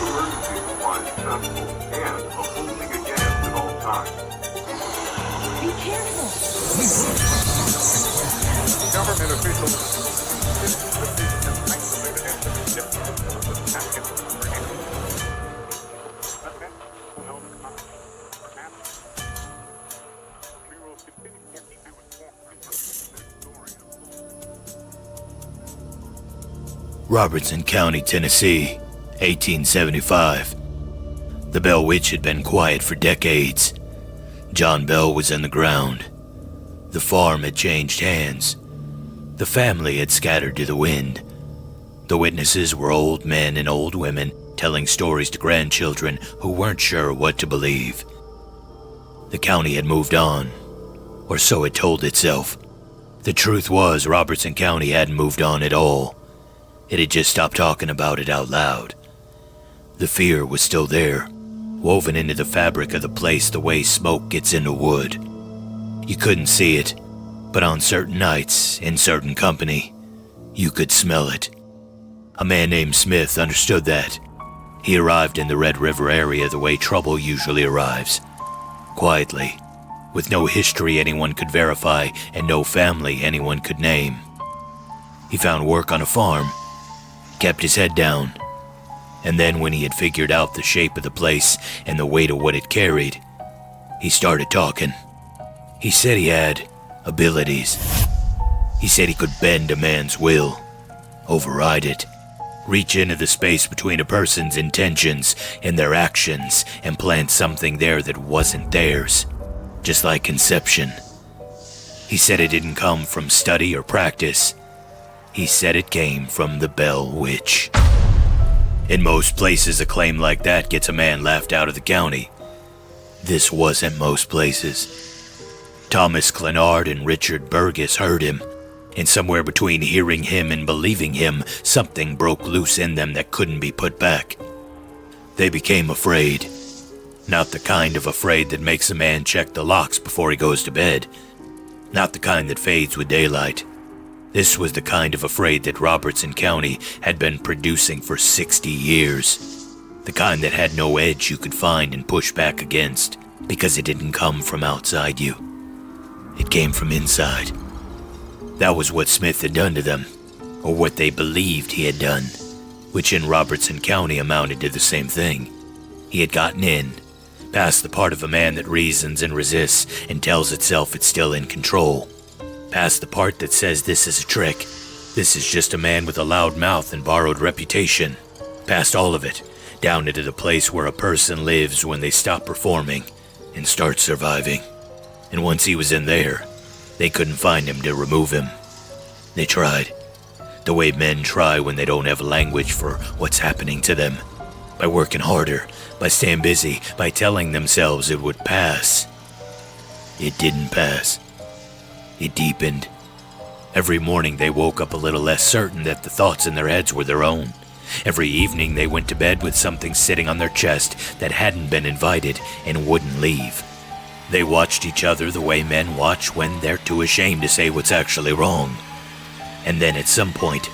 Emergency supplies accessible and a holding again at all times. Be careful. Government officials. Robertson County, Tennessee, 1875. The Bell Witch had been quiet for decades. John Bell was in the ground. The farm had changed hands. The family had scattered to the wind. The witnesses were old men and old women telling stories to grandchildren who weren't sure what to believe. The county had moved on, or so it told itself. The truth was, Robertson County hadn't moved on at all. It had just stopped talking about it out loud. The fear was still there, woven into the fabric of the place the way smoke gets into wood. You couldn't see it, but on certain nights, in certain company, you could smell it. A man named Smith understood that. He arrived in the Red River area the way trouble usually arrives. Quietly, with no history anyone could verify and no family anyone could name. He found work on a farm, kept his head down, and then when he had figured out the shape of the place and the weight of what it carried, he started talking. He said he had abilities. He said he could bend a man's will, override it, reach into the space between a person's intentions and their actions and plant something there that wasn't theirs, just like conception. He said it didn't come from study or practice. He said it came from the Bell Witch. In most places, a claim like that gets a man laughed out of the county. This wasn't most places. Thomas Clenard and Richard Burgess heard him, and somewhere between hearing him and believing him, something broke loose in them that couldn't be put back. They became afraid. Not the kind of afraid that makes a man check the locks before he goes to bed. Not the kind that fades with daylight. This was the kind of afraid that Robertson County had been producing for 60 years. The kind that had no edge you could find and push back against, because it didn't come from outside you. It came from inside. That was what Smith had done to them, or what they believed he had done, which in Robertson County amounted to the same thing. He had gotten in, past the part of a man that reasons and resists and tells itself it's still in control. Past the part that says this is a trick, this is just a man with a loud mouth and borrowed reputation. Past all of it, down into the place where a person lives when they stop performing and start surviving. And once he was in there, they couldn't find him to remove him. They tried, the way men try when they don't have language for what's happening to them. By working harder, by staying busy, by telling themselves it would pass. It didn't pass. It deepened. Every morning they woke up a little less certain that the thoughts in their heads were their own. Every evening they went to bed with something sitting on their chest that hadn't been invited and wouldn't leave. They watched each other the way men watch when they're too ashamed to say what's actually wrong. And then at some point,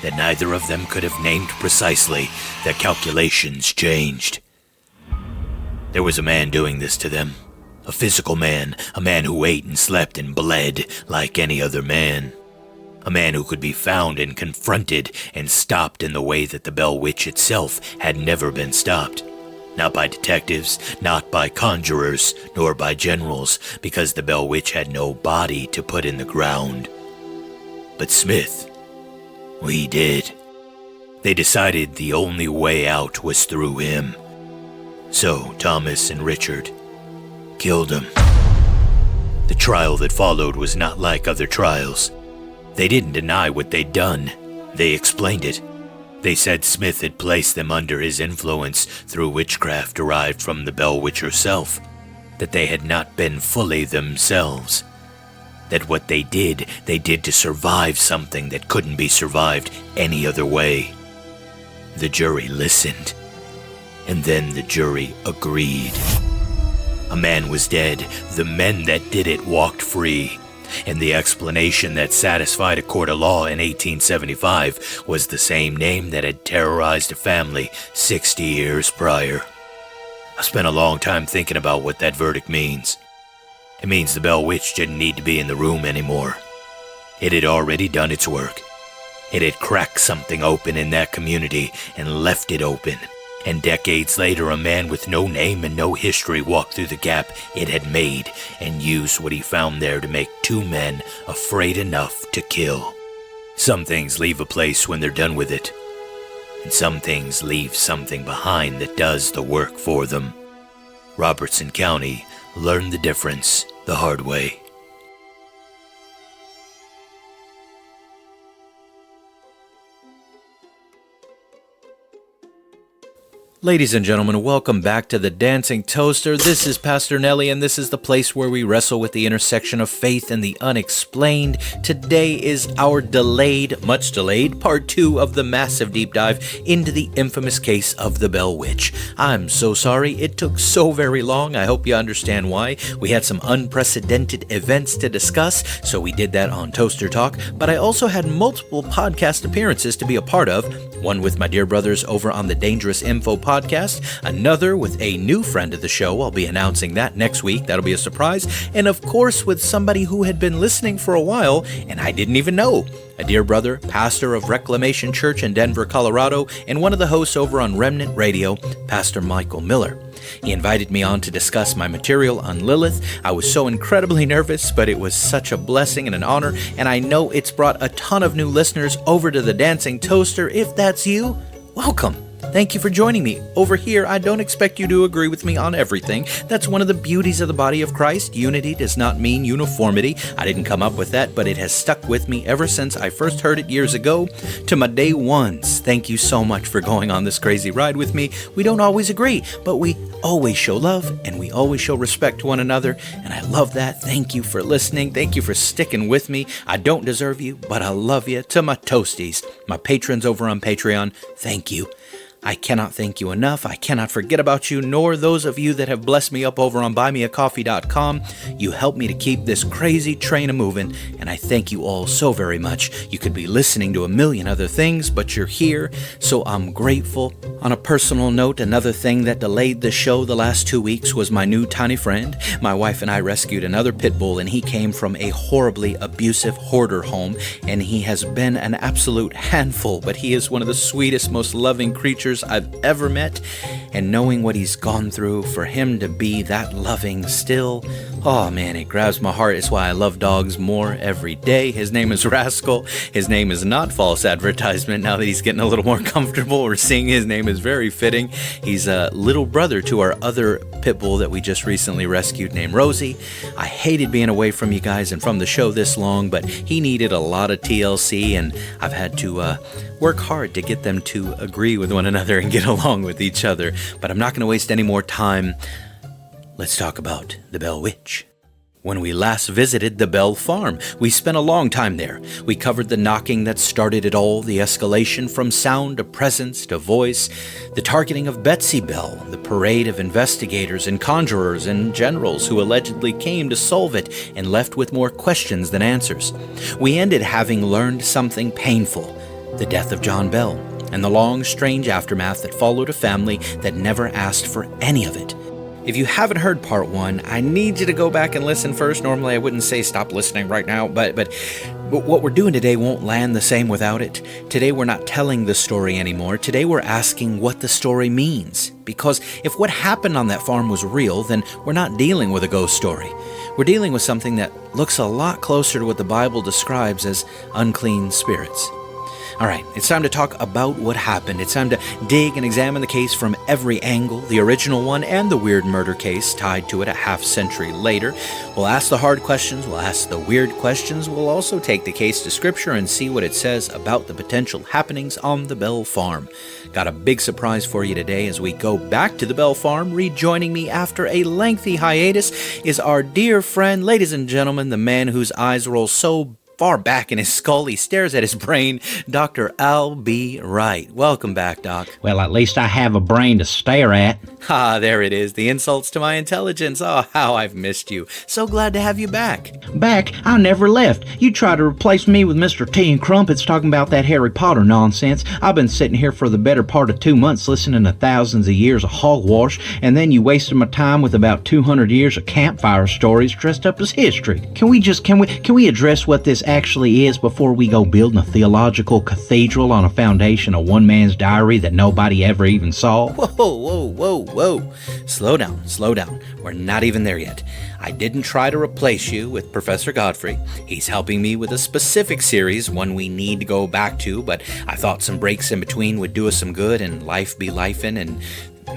that neither of them could have named precisely, the calculations changed. There was a man doing this to them. A physical man, a man who ate and slept and bled like any other man. A man who could be found and confronted and stopped in the way that the Bell Witch itself had never been stopped. Not by detectives, not by conjurers, nor by generals, because the Bell Witch had no body to put in the ground. But Smith, we did. They decided the only way out was through him. So Thomas and Richard killed him. The trial that followed was not like other trials. They didn't deny what they'd done. They explained it. They said Smith had placed them under his influence through witchcraft derived from the Bell Witch herself, that they had not been fully themselves, that what they did to survive something that couldn't be survived any other way. The jury listened, and then the jury agreed. A man was dead. The men that did it walked free. And the explanation that satisfied a court of law in 1875 was the same name that had terrorized a family 60 years prior. I spent a long time thinking about what that verdict means. It means the Bell Witch didn't need to be in the room anymore. It had already done its work. It had cracked something open in that community and left it open. And decades later, a man with no name and no history walked through the gap it had made and used what he found there to make two men afraid enough to kill. Some things leave a place when they're done with it, and some things leave something behind that does the work for them. Robertson County learned the difference the hard way. Ladies and gentlemen, welcome back to the Dancing Toaster. This is Pastor Nelly, and this is the place where we wrestle with the intersection of faith and the unexplained. Today is our much delayed, part 2 of the massive deep dive into the infamous case of the Bell Witch. I'm so sorry it took so very long. I hope you understand why. We had some unprecedented events to discuss, so we did that on Toaster Talk, but I also had multiple podcast appearances to be a part of. One with my dear brothers over on the Dangerous Info podcast, another with a new friend of the show. I'll be announcing that next week. That'll be a surprise. And of course, with somebody who had been listening for a while, and I didn't even know. A dear brother, pastor of Reclamation Church in Denver, Colorado, and one of the hosts over on Remnant Radio, Pastor Michael Miller. He invited me on to discuss my material on Lilith. I was so incredibly nervous, but it was such a blessing and an honor, and I know it's brought a ton of new listeners over to the Dancing Toaster. If that's you, welcome. Thank you for joining me. Over here, I don't expect you to agree with me on everything. That's one of the beauties of the body of Christ. Unity does not mean uniformity. I didn't come up with that, but it has stuck with me ever since I first heard it years ago. To my day ones, thank you so much for going on this crazy ride with me. We don't always agree, but we always show love and we always show respect to one another, and I love that. Thank you for listening. Thank you for sticking with me. I don't deserve you, but I love you. To my toasties, my patrons over on Patreon, thank you. I cannot thank you enough. I cannot forget about you, nor those of you that have blessed me up over on buymeacoffee.com. You help me to keep this crazy train a-moving, and I thank you all so very much. You could be listening to a million other things, but you're here, so I'm grateful. On a personal note, another thing that delayed the show the last 2 weeks was my new tiny friend. My wife and I rescued another pit bull, and he came from a horribly abusive hoarder home, and he has been an absolute handful, but he is one of the sweetest, most loving creatures I've ever met, and knowing what he's gone through, for him to be that loving still, oh man, it grabs my heart. It's why I love dogs more every day. His name is Rascal. His name is not false advertisement. Now that he's getting a little more comfortable, we're seeing his name is very fitting. He's a little brother to our other pit bull that we just recently rescued named Rosie. I hated being away from you guys and from the show this long, but he needed a lot of TLC, and I've had to work hard to get them to agree with one another and get along with each other. But I'm not going to waste any more time. Let's talk about the Bell Witch. When we last visited the Bell Farm, we spent a long time there. We covered the knocking that started it all, the escalation from sound to presence to voice, the targeting of Betsy Bell, the parade of investigators and conjurers and generals who allegedly came to solve it and left with more questions than answers. We ended having learned something painful, the death of John Bell, and the long, strange aftermath that followed a family that never asked for any of it. If you haven't heard part 1, I need you to go back and listen first. Normally I wouldn't say stop listening right now, but what we're doing today won't land the same without it. Today we're not telling the story anymore. Today we're asking what the story means. Because if what happened on that farm was real, then we're not dealing with a ghost story. We're dealing with something that looks a lot closer to what the Bible describes as unclean spirits. All right, it's time to talk about what happened. It's time to dig and examine the case from every angle, the original one and the weird murder case tied to it a half-century later. We'll ask the hard questions, we'll ask the weird questions, we'll also take the case to Scripture and see what it says about the potential happenings on the Bell Farm. Got a big surprise for you today as we go back to the Bell Farm. Rejoining me after a lengthy hiatus is our dear friend, ladies and gentlemen, the man whose eyes roll so far back in his skull he stares at his brain, Dr. Al B. Wright. Welcome back, Doc. Well, at least I have a brain to stare at. Ah, there it is, the insults to my intelligence. Oh, how I've missed you. So glad to have you back. Back? I never left. You tried to replace me with Mr. T and Crumpets talking about that Harry Potter nonsense. I've been sitting here for the better part of 2 months listening to thousands of years of hogwash, and then you wasted my time with about 200 years of campfire stories dressed up as history. Can we address what this actually is before we go building a theological cathedral on a foundation of one man's diary that nobody ever even saw? Whoa. Slow down. We're not even there yet. I didn't try to replace you with Professor Godfrey. He's helping me with a specific series, one we need to go back to, but I thought some breaks in between would do us some good and life be lifing, and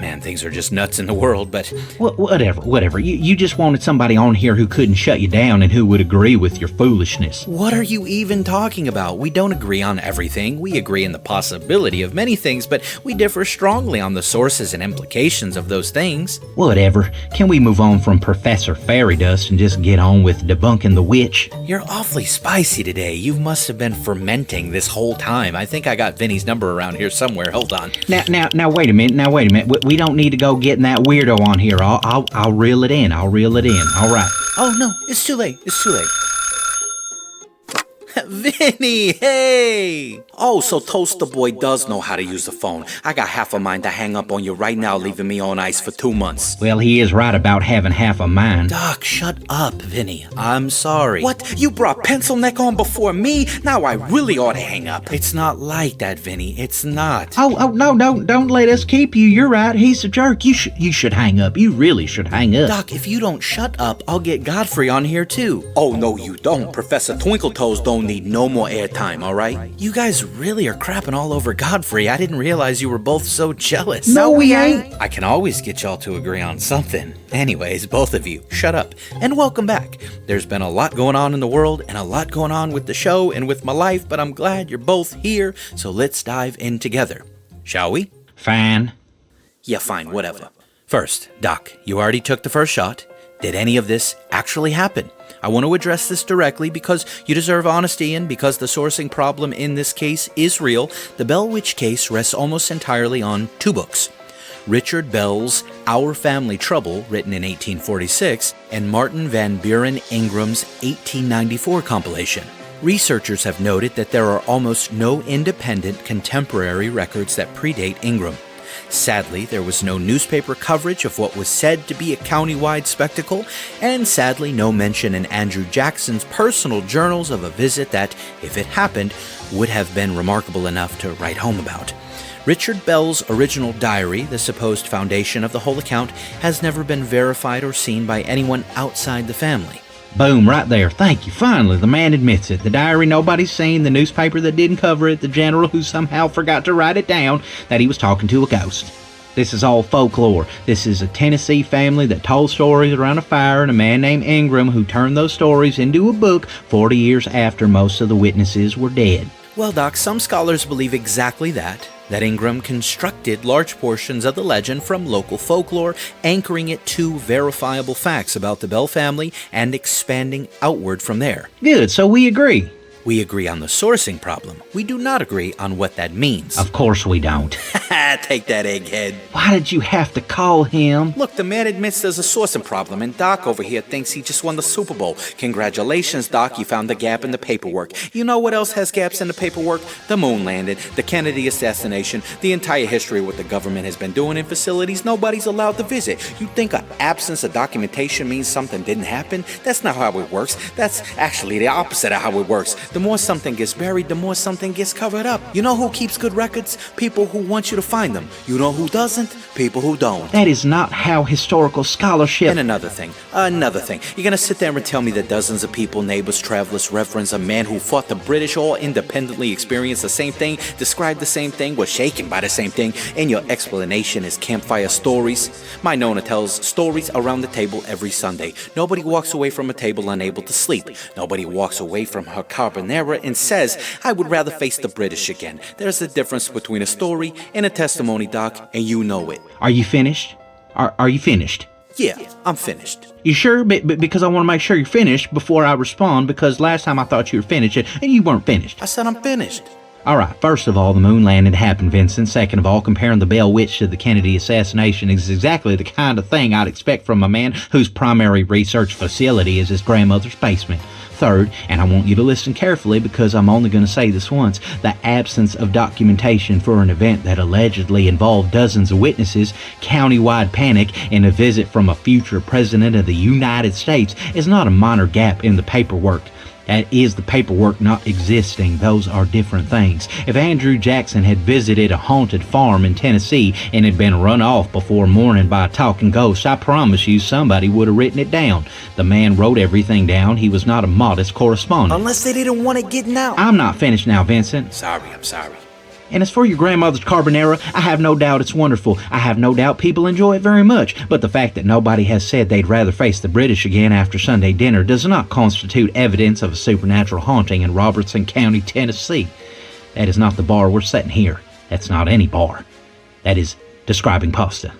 man, things are just nuts in the world, but Whatever. You just wanted somebody on here who couldn't shut you down and who would agree with your foolishness. what are you even talking about? We don't agree on everything. We agree in the possibility of many things, but we differ strongly on the sources and implications of those things. Whatever. Can we move on from Professor Fairy Dust and just get on with debunking the witch? You're awfully spicy today. You must have been fermenting this whole time. I think I got Vinny's number around here somewhere. Hold on. Now wait a minute. We don't need to go getting that weirdo on here. I'll reel it in. All right. Oh no, it's too late. Vinny, hey! Oh, so Toaster Boy does know how to use the phone. I got half a mind to hang up on you right now, leaving me on ice for 2 months. Well, he is right about having half a mind. Doc, shut up, Vinny. I'm sorry. What? You brought Pencil Neck on before me? Now I really ought to hang up. It's not like that, Vinny. It's not. Oh, no, don't let us keep you. You're right. He's a jerk. You should hang up. You really should hang up. Doc, if you don't shut up, I'll get Godfrey on here too. Oh, no, you don't. Professor Twinkletoes don't need no more airtime, all right? You guys really are crapping all over Godfrey. I didn't realize you were both so jealous. No, we ain't. I can always get y'all to agree on something. Anyways, both of you, shut up and welcome back. There's been a lot going on in the world and a lot going on with the show and with my life, but I'm glad you're both here, so let's dive in together. Shall we? Fine. Yeah, fine, whatever. First, Doc, you already took the first shot. Did any of this actually happen? I want to address this directly because you deserve honesty and because the sourcing problem in this case is real. The Bell Witch case rests almost entirely on 2 books. Richard Bell's Our Family Trouble, written in 1846, and Martin Van Buren Ingram's 1894 compilation. Researchers have noted that there are almost no independent contemporary records that predate Ingram. Sadly, there was no newspaper coverage of what was said to be a county-wide spectacle, and sadly no mention in Andrew Jackson's personal journals of a visit that, if it happened, would have been remarkable enough to write home about. Richard Bell's original diary, the supposed foundation of the whole account, has never been verified or seen by anyone outside the family. Boom, right there. Thank you. Finally, the man admits it. The diary nobody's seen, the newspaper that didn't cover it, the general who somehow forgot to write it down, that he was talking to a ghost. This is all folklore. This is a Tennessee family that told stories around a fire and a man named Ingram who turned those stories into a book 40 years after most of the witnesses were dead. Well, Doc, some scholars believe exactly that Ingram constructed large portions of the legend from local folklore, anchoring it to verifiable facts about the Bell family and expanding outward from there. Good, so we agree. We agree on the sourcing problem. We do not agree on what that means. Of course we don't. Take that, egghead. Why did you have to call him? Look, the man admits there's a sourcing problem, and Doc over here thinks he just won the Super Bowl. Congratulations, Doc, you found the gap in the paperwork. You know what else has gaps in the paperwork? The moon landing, the Kennedy assassination, the entire history of what the government has been doing in facilities nobody's allowed to visit. You think an absence of documentation means something didn't happen? That's not how it works. That's actually the opposite of how it works. The more something gets buried, the more something gets covered up. You know who keeps good records? People who want you to find them. You know who doesn't? People who don't. That is not how historical scholarship... And another thing. You're gonna sit there and tell me that dozens of people, neighbors, travelers, reference a man who fought the British, all independently experienced the same thing, described the same thing, was shaken by the same thing, and your explanation is campfire stories? My Nona tells stories around the table every Sunday. Nobody walks away from a table unable to sleep. Nobody walks away from her carbonara and says, I would rather face the British again. There's a difference between a story and a testimony, Doc, and you know it. Are you finished? Are you finished? Yeah, I'm finished. You sure? Because I want to make sure you're finished before I respond, because last time I thought you were finished and you weren't finished. I said I'm finished. All right, first of all, the moon landing happened, Vincent. Second of all, comparing the Bell Witch to the Kennedy assassination is exactly the kind of thing I'd expect from a man whose primary research facility is his grandmother's basement. Third, and I want you to listen carefully because I'm only going to say this once, the absence of documentation for an event that allegedly involved dozens of witnesses, countywide panic, and a visit from a future president of the United States is not a minor gap in the paperwork. That is the paperwork not existing. Those are different things. If Andrew Jackson had visited a haunted farm in Tennessee and had been run off before morning by a talking ghost, I promise you somebody would have written it down. The man wrote everything down. He was not a modest correspondent. Unless they didn't want it getting out. I'm not finished now, Vincent. I'm sorry. And as for your grandmother's carbonara, I have no doubt it's wonderful. I have no doubt people enjoy it very much. But the fact that nobody has said they'd rather face the British again after Sunday dinner does not constitute evidence of a supernatural haunting in Robertson County, Tennessee. That is not the bar we're setting here. That's not any bar. That is describing pasta.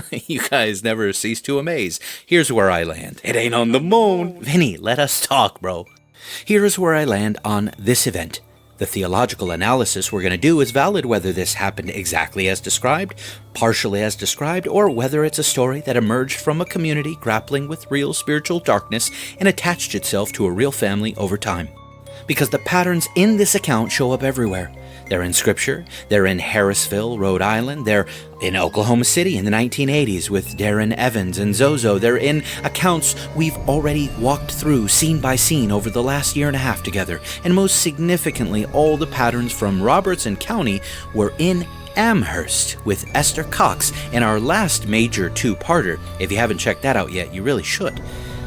You guys never cease to amaze. Here's where I land. It ain't on the moon. Vinny, let us talk, bro. Here is where I land on this event. The theological analysis we're going to do is valid whether this happened exactly as described, partially as described, or whether it's a story that emerged from a community grappling with real spiritual darkness and attached itself to a real family over time. Because the patterns in this account show up everywhere. They're in Scripture, they're in Harrisville, Rhode Island, they're in Oklahoma City in the 1980s with Darren Evans and Zozo. They're in accounts we've already walked through scene by scene over the last year and a half together. And most significantly, all the patterns from Robertson County were in Amherst with Esther Cox in our last major two-parter. If you haven't checked that out yet, you really should.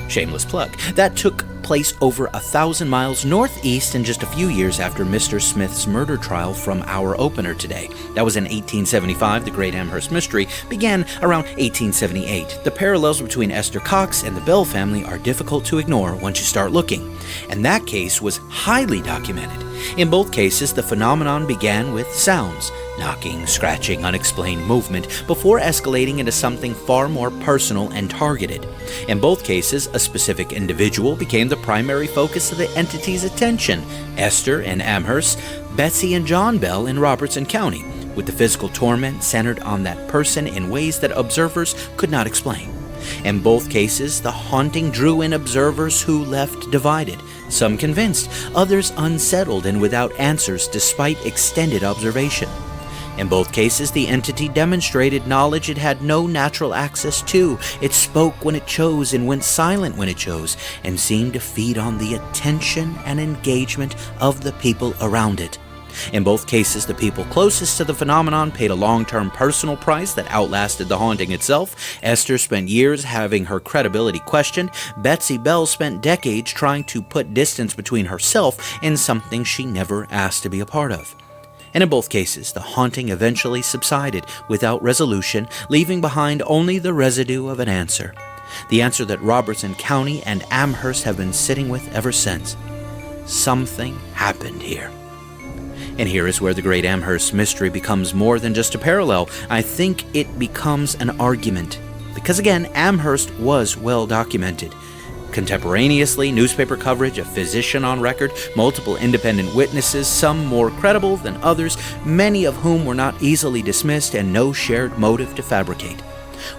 Shameless plug. That took place over 1,000 miles northeast and just a few years after Mr. Smith's murder trial from our opener today. That was in 1875. The Great Amherst Mystery began around 1878. The parallels between Esther Cox and the Bell family are difficult to ignore once you start looking. And that case was highly documented. In both cases, the phenomenon began with sounds, knocking, scratching, unexplained movement, before escalating into something far more personal and targeted. In both cases, a specific individual became the primary focus of the entity's attention, Esther in Amherst, Betsy and John Bell in Robertson County, with the physical torment centered on that person in ways that observers could not explain. In both cases, the haunting drew in observers who left divided, some convinced, others unsettled and without answers despite extended observation. In both cases, the entity demonstrated knowledge it had no natural access to. It spoke when it chose and went silent when it chose, and seemed to feed on the attention and engagement of the people around it. In both cases, the people closest to the phenomenon paid a long-term personal price that outlasted the haunting itself. Esther spent years having her credibility questioned. Betsy Bell spent decades trying to put distance between herself and something she never asked to be a part of. And in both cases, the haunting eventually subsided without resolution, leaving behind only the residue of an answer. The answer that Robertson County and Amherst have been sitting with ever since. Something happened here. And here is where the Great Amherst Mystery becomes more than just a parallel. I think it becomes an argument. Because again, Amherst was well documented. Contemporaneously, newspaper coverage, a physician on record, multiple independent witnesses, some more credible than others, many of whom were not easily dismissed, and no shared motive to fabricate.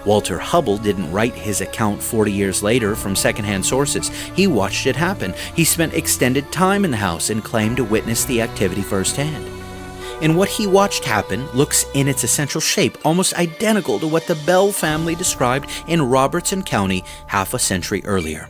Walter Hubble didn't write his account 40 years later from secondhand sources. He watched it happen. He spent extended time in the house and claimed to witness the activity firsthand. And what he watched happen looks in its essential shape almost identical to what the Bell family described in Robertson County half a century earlier.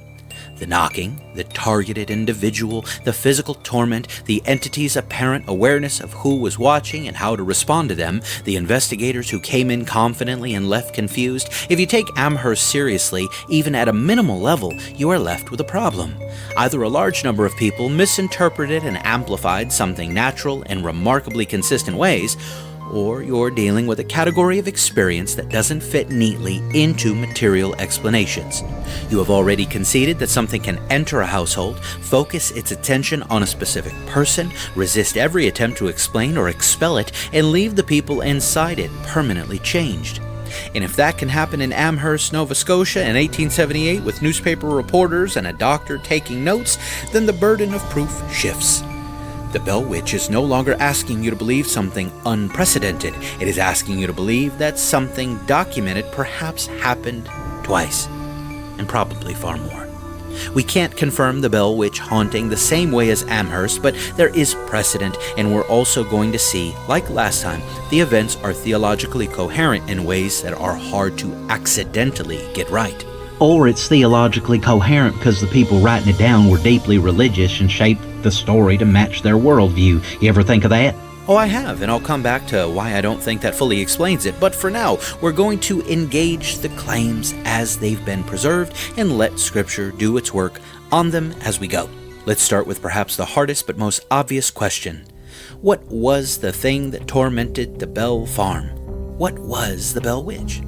The knocking, the targeted individual, the physical torment, the entity's apparent awareness of who was watching and how to respond to them, the investigators who came in confidently and left confused. If you take Amherst seriously, even at a minimal level, you are left with a problem. Either a large number of people misinterpreted and amplified something natural in remarkably consistent ways, or you're dealing with a category of experience that doesn't fit neatly into material explanations. You have already conceded that something can enter a household, focus its attention on a specific person, resist every attempt to explain or expel it, and leave the people inside it permanently changed. And if that can happen in Amherst, Nova Scotia in 1878 with newspaper reporters and a doctor taking notes, then the burden of proof shifts. The Bell Witch is no longer asking you to believe something unprecedented. It is asking you to believe that something documented perhaps happened twice, and probably far more. We can't confirm the Bell Witch haunting the same way as Amherst, but there is precedent, and we're also going to see, like last time, the events are theologically coherent in ways that are hard to accidentally get right. Or it's theologically coherent because the people writing it down were deeply religious and shaped the story to match their worldview. You ever think of that? Oh, I have, and I'll come back to why I don't think that fully explains it. But for now, we're going to engage the claims as they've been preserved and let Scripture do its work on them as we go. Let's start with perhaps the hardest but most obvious question. What was the thing that tormented the Bell farm? What was the Bell Witch?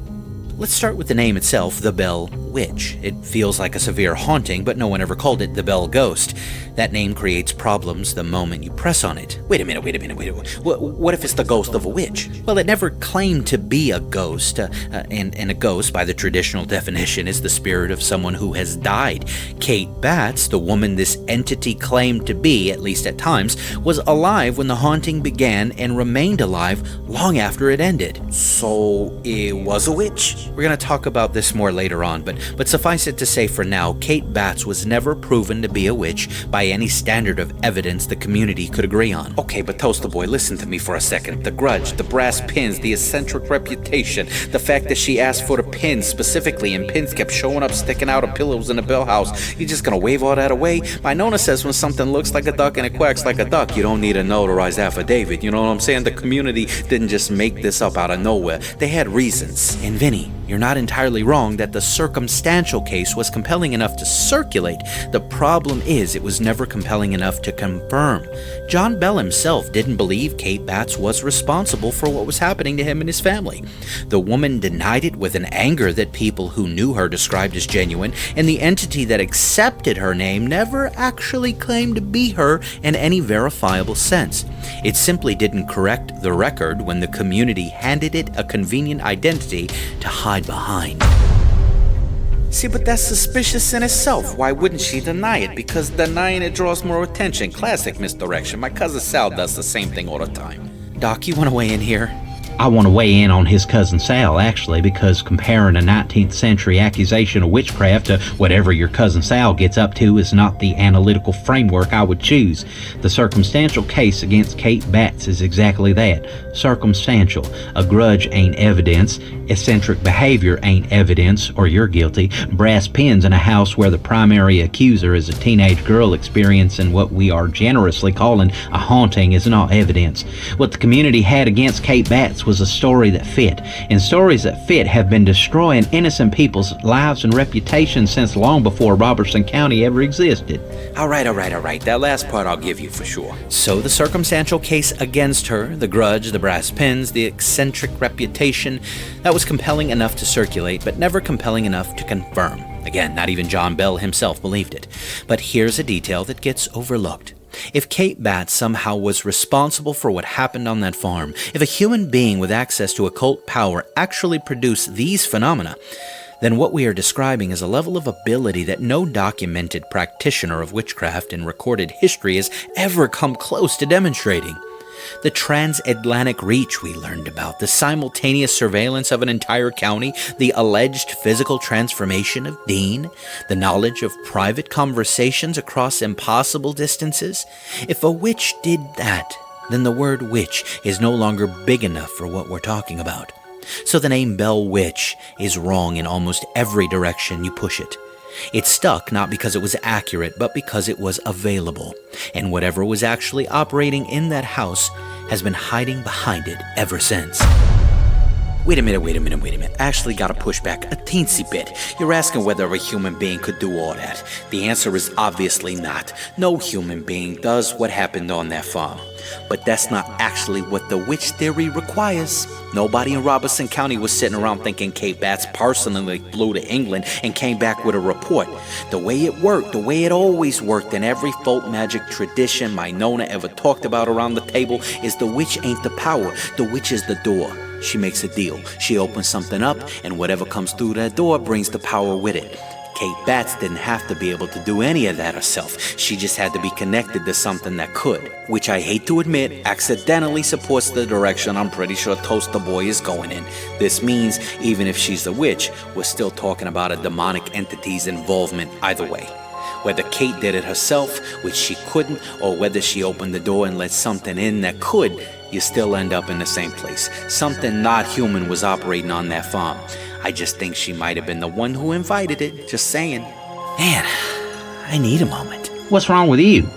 Let's start with the name itself, the Bell Witch. It feels like a severe haunting, but no one ever called it the Bell Ghost. That name creates problems the moment you press on it. Wait a minute. What if it's the ghost of a witch? Well, it never claimed to be a ghost, and a ghost, by the traditional definition, is the spirit of someone who has died. Kate Batts, the woman this entity claimed to be, at least at times, was alive when the haunting began and remained alive long after it ended. So, it was a witch? We're going to talk about this more later on, but suffice it to say for now, Kate Batts was never proven to be a witch by any standard of evidence the community could agree on. Okay, but Toaster Boy, listen to me for a second. The grudge, the brass pins, the eccentric reputation, the fact that she asked for the pins specifically and pins kept showing up sticking out of pillows in the Bell house. You just gonna wave all that away? My Nona says when something looks like a duck and it quacks like a duck, you don't need a notarized affidavit. You know what I'm saying? The community didn't just make this up out of nowhere. They had reasons. And Vinny, you're not entirely wrong that the circumstantial case was compelling enough to circulate. The problem is it was never compelling enough to confirm. John Bell himself didn't believe Kate Batts was responsible for what was happening to him and his family. The woman denied it with an anger that people who knew her described as genuine, and the entity that accepted her name never actually claimed to be her in any verifiable sense. It simply didn't correct the record when the community handed it a convenient identity to hide behind. See, but that's suspicious in itself. Why wouldn't she deny it? Because denying it draws more attention. Classic misdirection. My cousin Sal does the same thing all the time. Doc, you want to weigh in here? I want to weigh in on his cousin Sal, actually, because comparing a 19th century accusation of witchcraft to whatever your cousin Sal gets up to is not the analytical framework I would choose. The circumstantial case against Kate Batts is exactly that, circumstantial. A grudge ain't evidence, eccentric behavior ain't evidence, or you're guilty. Brass pins in a house where the primary accuser is a teenage girl experiencing what we are generously calling a haunting is not evidence. What the community had against Kate Batts was a story that fit, and stories that fit have been destroying innocent people's lives and reputations since long before Robertson County ever existed. All right. That last part I'll give you for sure. So the circumstantial case against her, the grudge, the brass pins, the eccentric reputation, that was compelling enough to circulate, but never compelling enough to confirm. Again, not even John Bell himself believed it. But here's a detail that gets overlooked. If Kate Batts somehow was responsible for what happened on that farm, if a human being with access to occult power actually produced these phenomena, then what we are describing is a level of ability that no documented practitioner of witchcraft in recorded history has ever come close to demonstrating. The transatlantic reach we learned about, the simultaneous surveillance of an entire county, the alleged physical transformation of Dean, the knowledge of private conversations across impossible distances. If a witch did that, then the word witch is no longer big enough for what we're talking about. So the name Bell Witch is wrong in almost every direction you push it. It stuck not because it was accurate, but because it was available. And whatever was actually operating in that house has been hiding behind it ever since. Wait a minute. Actually gotta push back a teensy bit. You're asking whether a human being could do all that. The answer is obviously not. No human being does what happened on that farm. But that's not actually what the witch theory requires. Nobody in Robertson County was sitting around thinking Kate Batts personally flew to England and came back with a report. The way it worked, the way it always worked in every folk magic tradition my Nona ever talked about around the table is the witch ain't the power, the witch is the door. She makes a deal. She opens something up, and whatever comes through that door brings the power with it. Kate Batts didn't have to be able to do any of that herself. She just had to be connected to something that could, which I hate to admit accidentally supports the direction I'm pretty sure Toaster Boy is going in. This means even if she's a witch, we're still talking about a demonic entity's involvement either way. Whether Kate did it herself, which she couldn't, or whether she opened the door and let something in that could, you still end up in the same place. Something not human was operating on that farm. I just think she might have been the one who invited it, just saying. Man, I need a moment. What's wrong with you?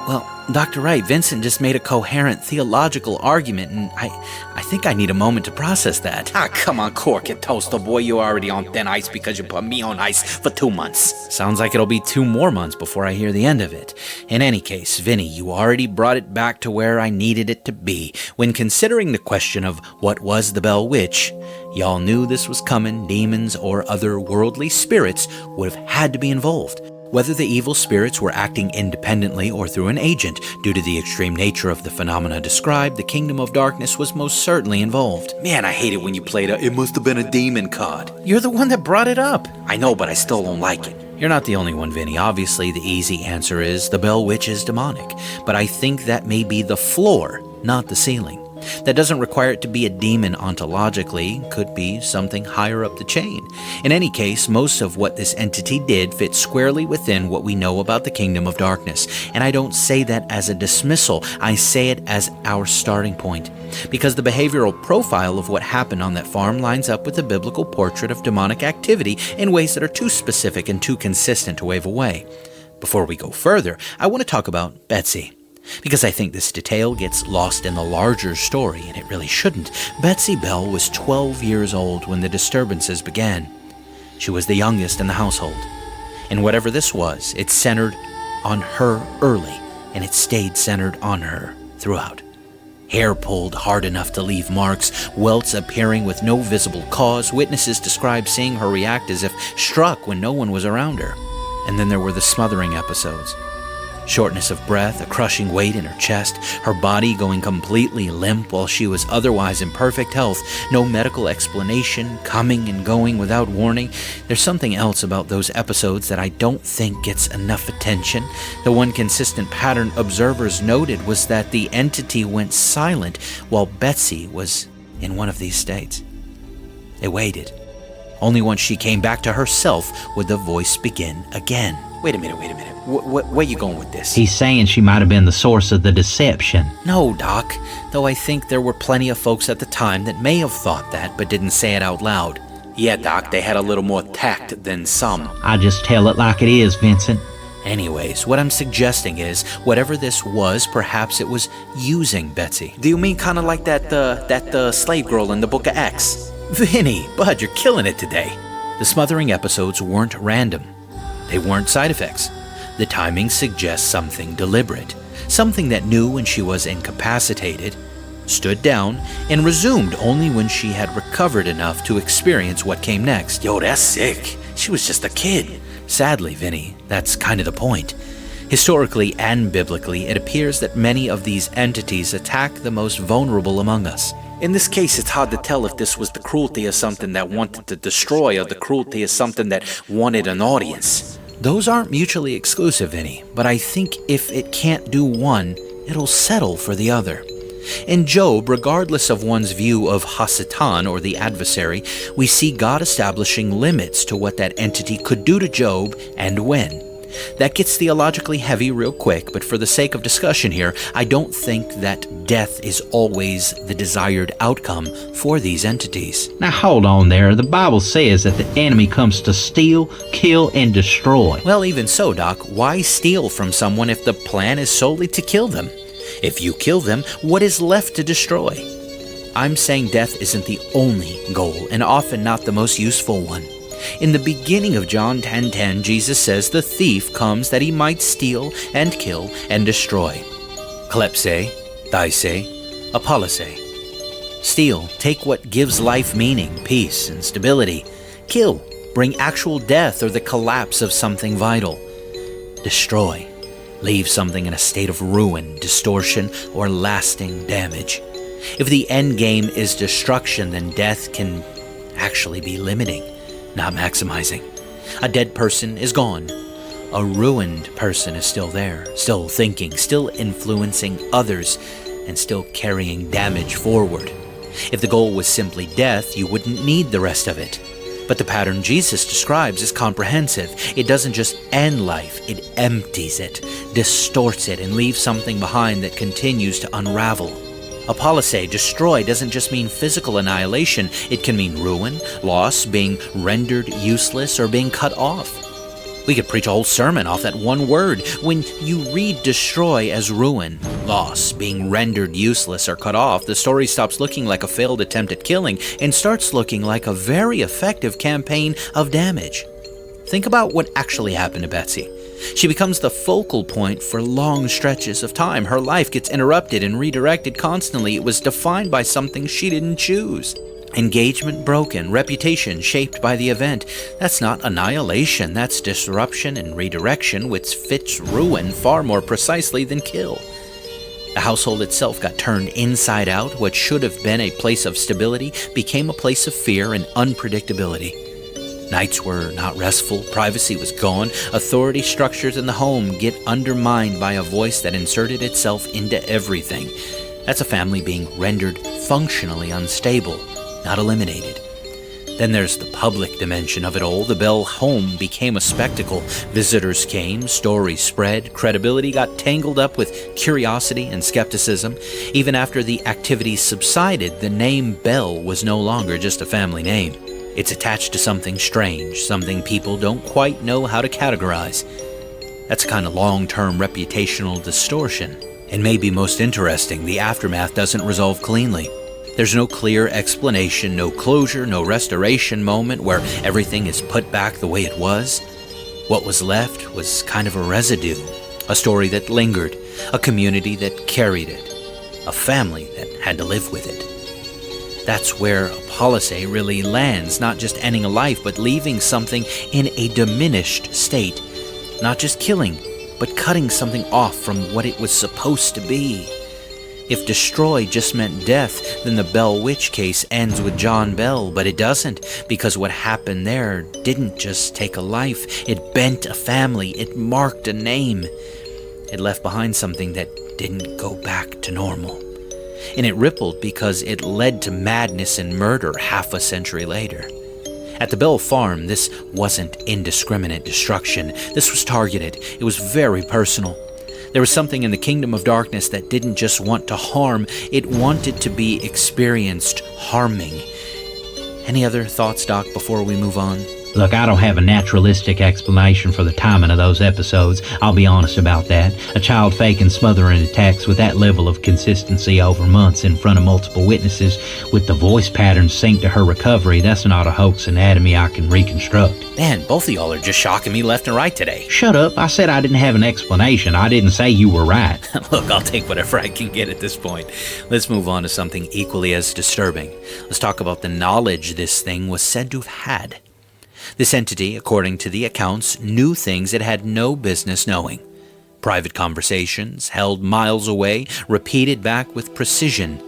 Well, Dr. Wright, Vincent just made a coherent theological argument, and I think I need a moment to process that. Ah, come on, cork it, Toaster Boy. You're already on thin ice because you put me on ice for 2 months. Sounds like it'll be 2 more months before I hear the end of it. In any case, Vinny, you already brought it back to where I needed it to be. When considering the question of what was the Bell Witch, y'all knew this was coming. Demons or other worldly spirits would have had to be involved. Whether the evil spirits were acting independently or through an agent, due to the extreme nature of the phenomena described, the Kingdom of Darkness was most certainly involved. Man, I hate it when you played it must have been a demon card. You're the one that brought it up. I know, but I still don't like it. You're not the only one, Vinny. Obviously, the easy answer is the Bell Witch is demonic. But I think that may be the floor, not the ceiling. That doesn't require it to be a demon ontologically, could be something higher up the chain. In any case, most of what this entity did fits squarely within what we know about the Kingdom of Darkness. And I don't say that as a dismissal, I say it as our starting point. Because the behavioral profile of what happened on that farm lines up with the biblical portrait of demonic activity in ways that are too specific and too consistent to wave away. Before we go further, I want to talk about Betsy. Because I think this detail gets lost in the larger story, and it really shouldn't. Betsy Bell was 12 years old when the disturbances began. She was the youngest in the household. And whatever this was, it centered on her early, and it stayed centered on her throughout. Hair pulled hard enough to leave marks, welts appearing with no visible cause. Witnesses described seeing her react as if struck when no one was around her. And then there were the smothering episodes. Shortness of breath, a crushing weight in her chest, her body going completely limp while she was otherwise in perfect health, no medical explanation, coming and going without warning. There's something else about those episodes that I don't think gets enough attention. The one consistent pattern observers noted was that the entity went silent while Betsy was in one of these states. They waited. Only once she came back to herself would the voice begin again. Wait a minute. Where you going with this? He's saying she might have been the source of the deception. No, Doc. Though I think there were plenty of folks at the time that may have thought that, but didn't say it out loud. Yeah, Doc, they had a little more tact than some. I just tell it like it is, Vincent. Anyways, what I'm suggesting is, whatever this was, perhaps it was using Betsy. Do you mean kind of like that slave girl in the Book of Acts? Vinny, bud, you're killing it today. The smothering episodes weren't random. They weren't side effects. The timing suggests something deliberate, something that knew when she was incapacitated, stood down, and resumed only when she had recovered enough to experience what came next. Yo, that's sick. She was just a kid. Sadly, Vinny, that's kind of the point. Historically and biblically, it appears that many of these entities attack the most vulnerable among us. In this case, it's hard to tell if this was the cruelty of something that wanted to destroy or the cruelty of something that wanted an audience. Those aren't mutually exclusive, Vinny, but I think if it can't do one, it'll settle for the other. In Job, regardless of one's view of Hasatan or the adversary, we see God establishing limits to what that entity could do to Job and when. That gets theologically heavy real quick, but for the sake of discussion here, I don't think that death is always the desired outcome for these entities. Now hold on there. The Bible says that the enemy comes to steal, kill, and destroy. Well, even so, Doc, why steal from someone if the plan is solely to kill them? If you kill them, what is left to destroy? I'm saying death isn't the only goal, and often not the most useful one. In the beginning of John 10:10, Jesus says the thief comes that he might steal and kill and destroy. Klepse, thyse, apollose. Steal, take what gives life meaning, peace, and stability. Kill, bring actual death or the collapse of something vital. Destroy, leave something in a state of ruin, distortion, or lasting damage. If the end game is destruction, then death can actually be limiting, not maximizing. A dead person is gone. A ruined person is still there, still thinking, still influencing others, and still carrying damage forward. If the goal was simply death, you wouldn't need the rest of it. But the pattern Jesus describes is comprehensive. It doesn't just end life, it empties it, distorts it, and leaves something behind that continues to unravel. Apollose, destroy, doesn't just mean physical annihilation. It can mean ruin, loss, being rendered useless, or being cut off. We could preach a whole sermon off that one word. When you read destroy as ruin, loss, being rendered useless or cut off, the story stops looking like a failed attempt at killing and starts looking like a very effective campaign of damage. Think about what actually happened to Betsy. She becomes the focal point for long stretches of time. Her life gets interrupted and redirected constantly. It was defined by something she didn't choose. Engagement broken, reputation shaped by the event. That's not annihilation, that's disruption and redirection, which fits ruin far more precisely than kill. The household itself got turned inside out. What should have been a place of stability became a place of fear and unpredictability. Nights were not restful, privacy was gone, authority structures in the home get undermined by a voice that inserted itself into everything. That's a family being rendered functionally unstable, not eliminated. Then there's the public dimension of it all. The Bell home became a spectacle. Visitors came, stories spread, credibility got tangled up with curiosity and skepticism. Even after the activity subsided, the name Bell was no longer just a family name. It's attached to something strange, something people don't quite know how to categorize. That's a kind of long-term reputational distortion. And maybe most interesting, the aftermath doesn't resolve cleanly. There's no clear explanation, no closure, no restoration moment where everything is put back the way it was. What was left was kind of a residue, a story that lingered, a community that carried it, a family that had to live with it. That's where Apollose really lands, not just ending a life, but leaving something in a diminished state. Not just killing, but cutting something off from what it was supposed to be. If destroy just meant death, then the Bell Witch case ends with John Bell, but it doesn't, because what happened there didn't just take a life. It bent a family, it marked a name. It left behind something that didn't go back to normal. And it rippled because it led to madness and murder half a century later. At the Bell farm, this wasn't indiscriminate destruction. This was targeted. It was very personal. There was something in the kingdom of darkness that didn't just want to harm, it wanted to be experienced harming. Any other thoughts, Doc, before we move on? Look, I don't have a naturalistic explanation for the timing of those episodes. I'll be honest about that. A child faking smothering attacks with that level of consistency over months in front of multiple witnesses with the voice patterns synced to her recovery, that's not a hoax anatomy I can reconstruct. Man, both of y'all are just shocking me left and right today. Shut up. I said I didn't have an explanation. I didn't say you were right. Look, I'll take whatever I can get at this point. Let's move on to something equally as disturbing. Let's talk about the knowledge this thing was said to have had. This entity, according to the accounts, knew things it had no business knowing. Private conversations, held miles away, repeated back with precision.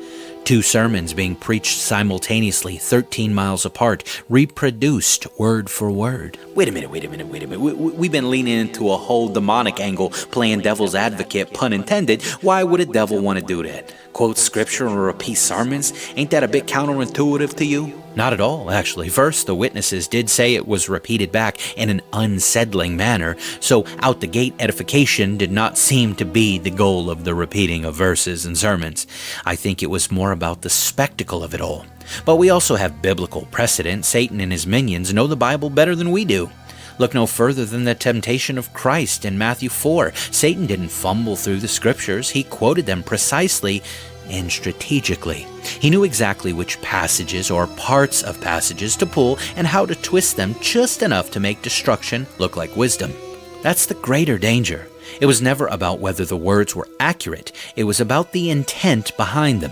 2 sermons being preached simultaneously 13 miles apart, reproduced word for word. Wait a minute. We've been leaning into a whole demonic angle, playing devil's advocate, pun intended. Why would a devil want to do that? Quote scripture or repeat sermons? Ain't that a bit counterintuitive to you? Not at all, actually. First, the witnesses did say it was repeated back in an unsettling manner, so out the gate edification did not seem to be the goal of the repeating of verses and sermons. I think it was more about the spectacle of it all. But we also have biblical precedent. Satan and his minions know the Bible better than we do. Look no further than the temptation of Christ in Matthew 4. Satan didn't fumble through the scriptures. He quoted them precisely and strategically. He knew exactly which passages or parts of passages to pull and how to twist them just enough to make destruction look like wisdom. That's the greater danger. It was never about whether the words were accurate. It was about the intent behind them.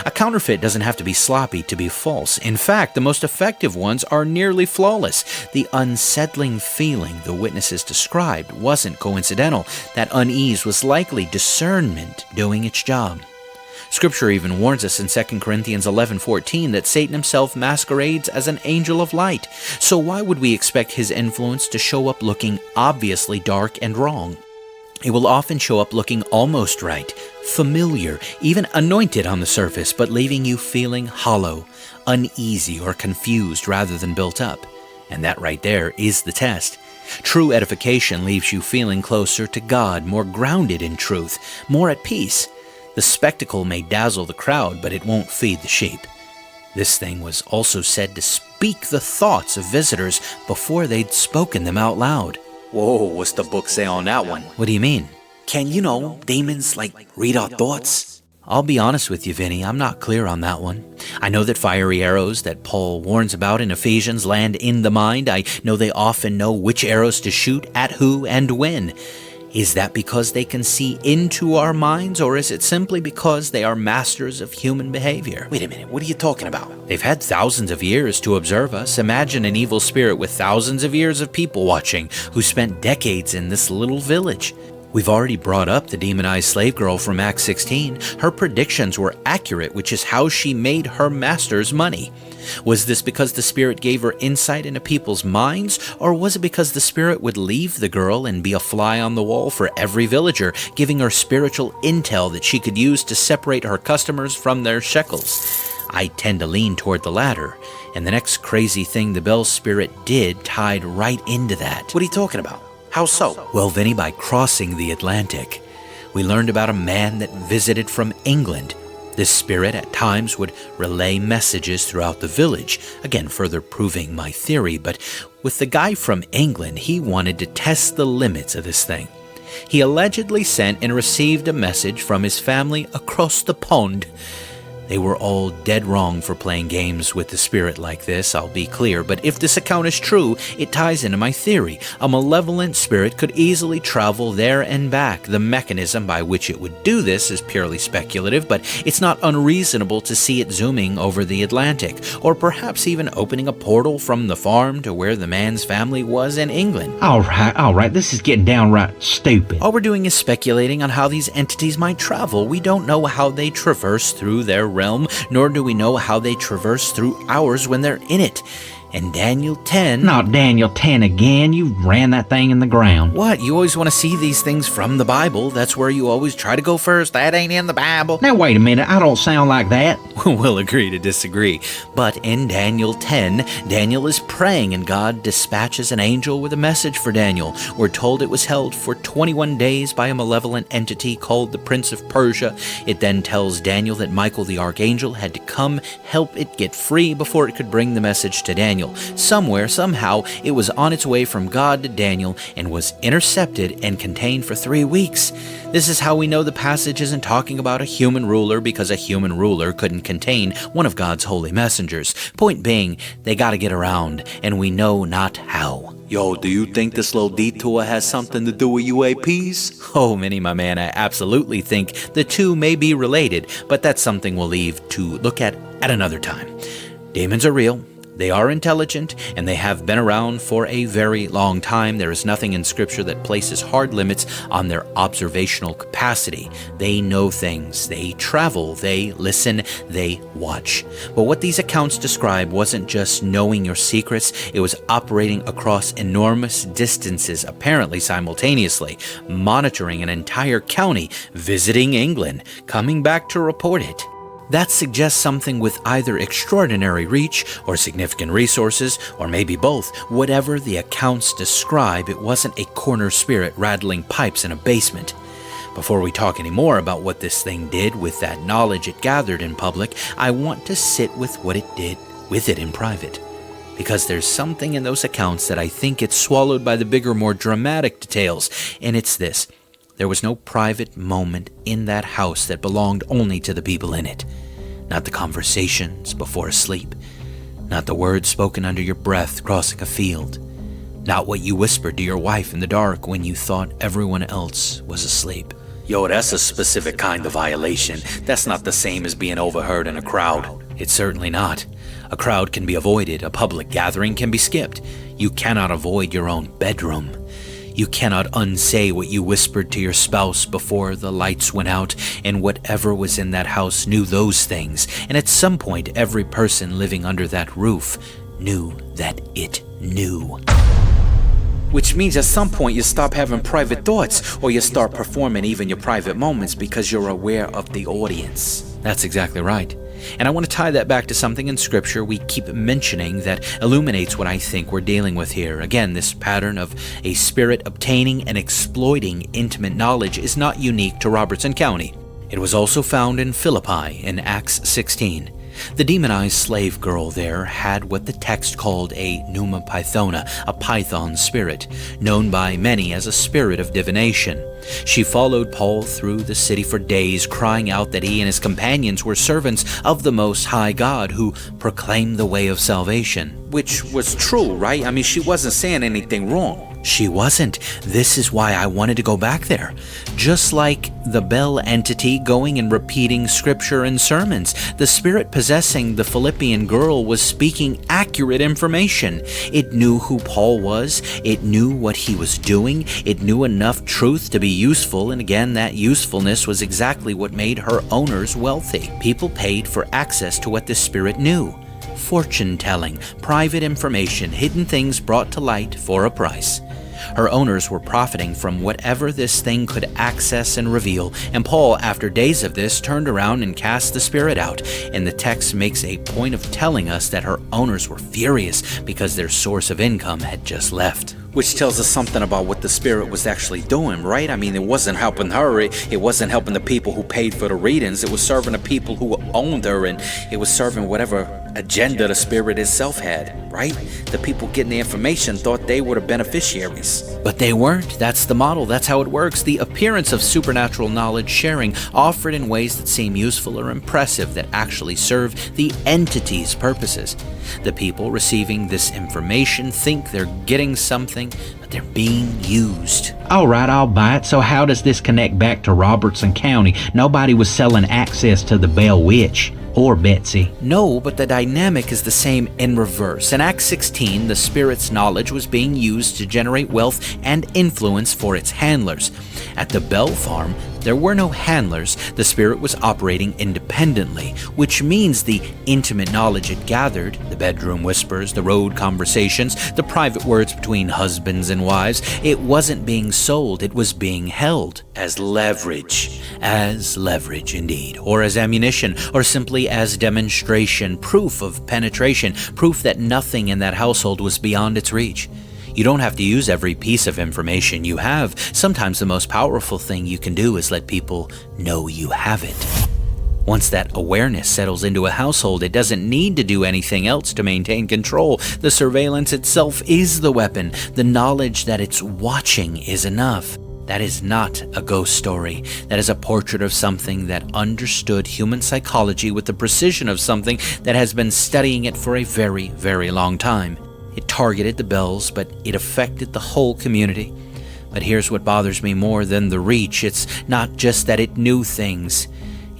A counterfeit doesn't have to be sloppy to be false. In fact, the most effective ones are nearly flawless. The unsettling feeling the witnesses described wasn't coincidental. That unease was likely discernment doing its job. Scripture even warns us in 2 Corinthians 11:14 that Satan himself masquerades as an angel of light. So why would we expect his influence to show up looking obviously dark and wrong? It will often show up looking almost right, familiar, even anointed on the surface, but leaving you feeling hollow, uneasy, or confused rather than built up. And that right there is the test. True edification leaves you feeling closer to God, more grounded in truth, more at peace. The spectacle may dazzle the crowd, but it won't feed the sheep. This thing was also said to speak the thoughts of visitors before they'd spoken them out loud. Whoa, what's the book say on that one? What do you mean? Can, demons, read our thoughts? I'll be honest with you, Vinny, I'm not clear on that one. I know that fiery arrows that Paul warns about in Ephesians land in the mind. I know they often know which arrows to shoot at who and when. Is that because they can see into our minds, or is it simply because they are masters of human behavior? Wait a minute, what are you talking about? They've had thousands of years to observe us. Imagine an evil spirit with thousands of years of people watching who spent decades in this little village. We've already brought up the demonized slave girl from Acts 16. Her predictions were accurate, which is how she made her masters money. Was this because the Spirit gave her insight into people's minds, or was it because the Spirit would leave the girl and be a fly on the wall for every villager, giving her spiritual intel that she could use to separate her customers from their shekels? I tend to lean toward the latter, and the next crazy thing the Bell Spirit did tied right into that. What are you talking about? How so? Well, Vinny, by crossing the Atlantic, we learned about a man that visited from England. This spirit at times would relay messages throughout the village, again further proving my theory, but with the guy from England, he wanted to test the limits of this thing. He allegedly sent and received a message from his family across the pond. They were all dead wrong for playing games with the spirit like this, I'll be clear, but if this account is true, it ties into my theory. A malevolent spirit could easily travel there and back. The mechanism by which it would do this is purely speculative, but it's not unreasonable to see it zooming over the Atlantic, or perhaps even opening a portal from the farm to where the man's family was in England. All right, this is getting downright stupid. All we're doing is speculating on how these entities might travel. We don't know how they traverse through their realm, nor do we know how they traverse through ours when they're in it. And Daniel 10... Not Daniel 10 again. You ran that thing in the ground. What? You always want to see these things from the Bible. That's where you always try to go first. That ain't in the Bible. Now, wait a minute. I don't sound like that. We'll agree to disagree. But in Daniel 10, Daniel is praying and God dispatches an angel with a message for Daniel. We're told it was held for 21 days by a malevolent entity called the Prince of Persia. It then tells Daniel that Michael the Archangel had to come help it get free before it could bring the message to Daniel. Somewhere, somehow, it was on its way from God to Daniel and was intercepted and contained for 3 weeks. This is how we know the passage isn't talking about a human ruler, because a human ruler couldn't contain one of God's holy messengers. Point being, they gotta get around, and we know not how. Yo, do you think this little detour has something to do with UAPs? Oh, Vinny, my man, I absolutely think the two may be related, but that's something we'll leave to look at another time. Demons are real. They are intelligent, and they have been around for a very long time. There is nothing in Scripture that places hard limits on their observational capacity. They know things, they travel, they listen, they watch. But what these accounts describe wasn't just knowing your secrets, it was operating across enormous distances, apparently simultaneously, monitoring an entire county, visiting England, coming back to report it. That suggests something with either extraordinary reach or significant resources, or maybe both. Whatever the accounts describe, it wasn't a corner spirit rattling pipes in a basement. Before we talk any more about what this thing did with that knowledge it gathered in public, I want to sit with what it did with it in private. Because there's something in those accounts that I think gets swallowed by the bigger, more dramatic details, and it's this. There was no private moment in that house that belonged only to the people in it. Not the conversations before sleep. Not the words spoken under your breath crossing a field. Not what you whispered to your wife in the dark when you thought everyone else was asleep. Yo, that's a specific kind of violation. That's not the same as being overheard in a crowd. It's certainly not. A crowd can be avoided. A public gathering can be skipped. You cannot avoid your own bedroom. You cannot unsay what you whispered to your spouse before the lights went out, and whatever was in that house knew those things, and at some point every person living under that roof knew that it knew. Which means at some point you stop having private thoughts, or you start performing even your private moments because you're aware of the audience. That's exactly right. And I want to tie that back to something in Scripture we keep mentioning that illuminates what I think we're dealing with here. Again, this pattern of a spirit obtaining and exploiting intimate knowledge is not unique to Robertson County. It was also found in Philippi in Acts 16. The demonized slave girl there had what the text called a pneuma pythona, a python spirit, known by many as a spirit of divination. She followed Paul through the city for days, crying out that he and his companions were servants of the Most High God who proclaimed the way of salvation. Which was true, right? I mean, she wasn't saying anything wrong. She wasn't. This is why I wanted to go back there. Just like the Bell entity going and repeating scripture and sermons, the spirit possessing the Philippian girl was speaking accurate information. It knew who Paul was. It knew what he was doing. It knew enough truth to be useful, and again, that usefulness was exactly what made her owners wealthy. People paid for access to what the spirit knew. Fortune-telling, private information, hidden things brought to light for a price. Her owners were profiting from whatever this thing could access and reveal, and Paul, after days of this, turned around and cast the spirit out, and the text makes a point of telling us that her owners were furious because their source of income had just left. Which tells us something about what the spirit was actually doing, right? I mean, it wasn't helping her, it wasn't helping the people who paid for the readings, it was serving the people who owned her, and it was serving whatever agenda the spirit itself had, right? The people getting the information thought they were the beneficiaries. But they weren't. That's the model. That's how it works. The appearance of supernatural knowledge sharing offered in ways that seem useful or impressive that actually serve the entity's purposes. The people receiving this information think they're getting something, but they're being used. All right, I'll buy it. So how does this connect back to Robertson County? Nobody was selling access to the Bell Witch. Or Betsy. No, but the dynamic is the same in reverse. In Acts 16, the Spirit's knowledge was being used to generate wealth and influence for its handlers. At the Bell Farm, there were no handlers. The Spirit was operating independently, which means the intimate knowledge it gathered, the bedroom whispers, the road conversations, the private words between husbands and wives, it wasn't being sold, it was being held as leverage. As leverage, indeed, or as ammunition, or simply as demonstration, proof of penetration, proof that nothing in that household was beyond its reach. You don't have to use every piece of information you have. Sometimes the most powerful thing you can do is let people know you have it. Once that awareness settles into a household, it doesn't need to do anything else to maintain control. The surveillance itself is the weapon. The knowledge that it's watching is enough. That is not a ghost story. That is a portrait of something that understood human psychology with the precision of something that has been studying it for a very, very long time. It targeted the Bells, but it affected the whole community. But here's what bothers me more than the reach. It's not just that it knew things.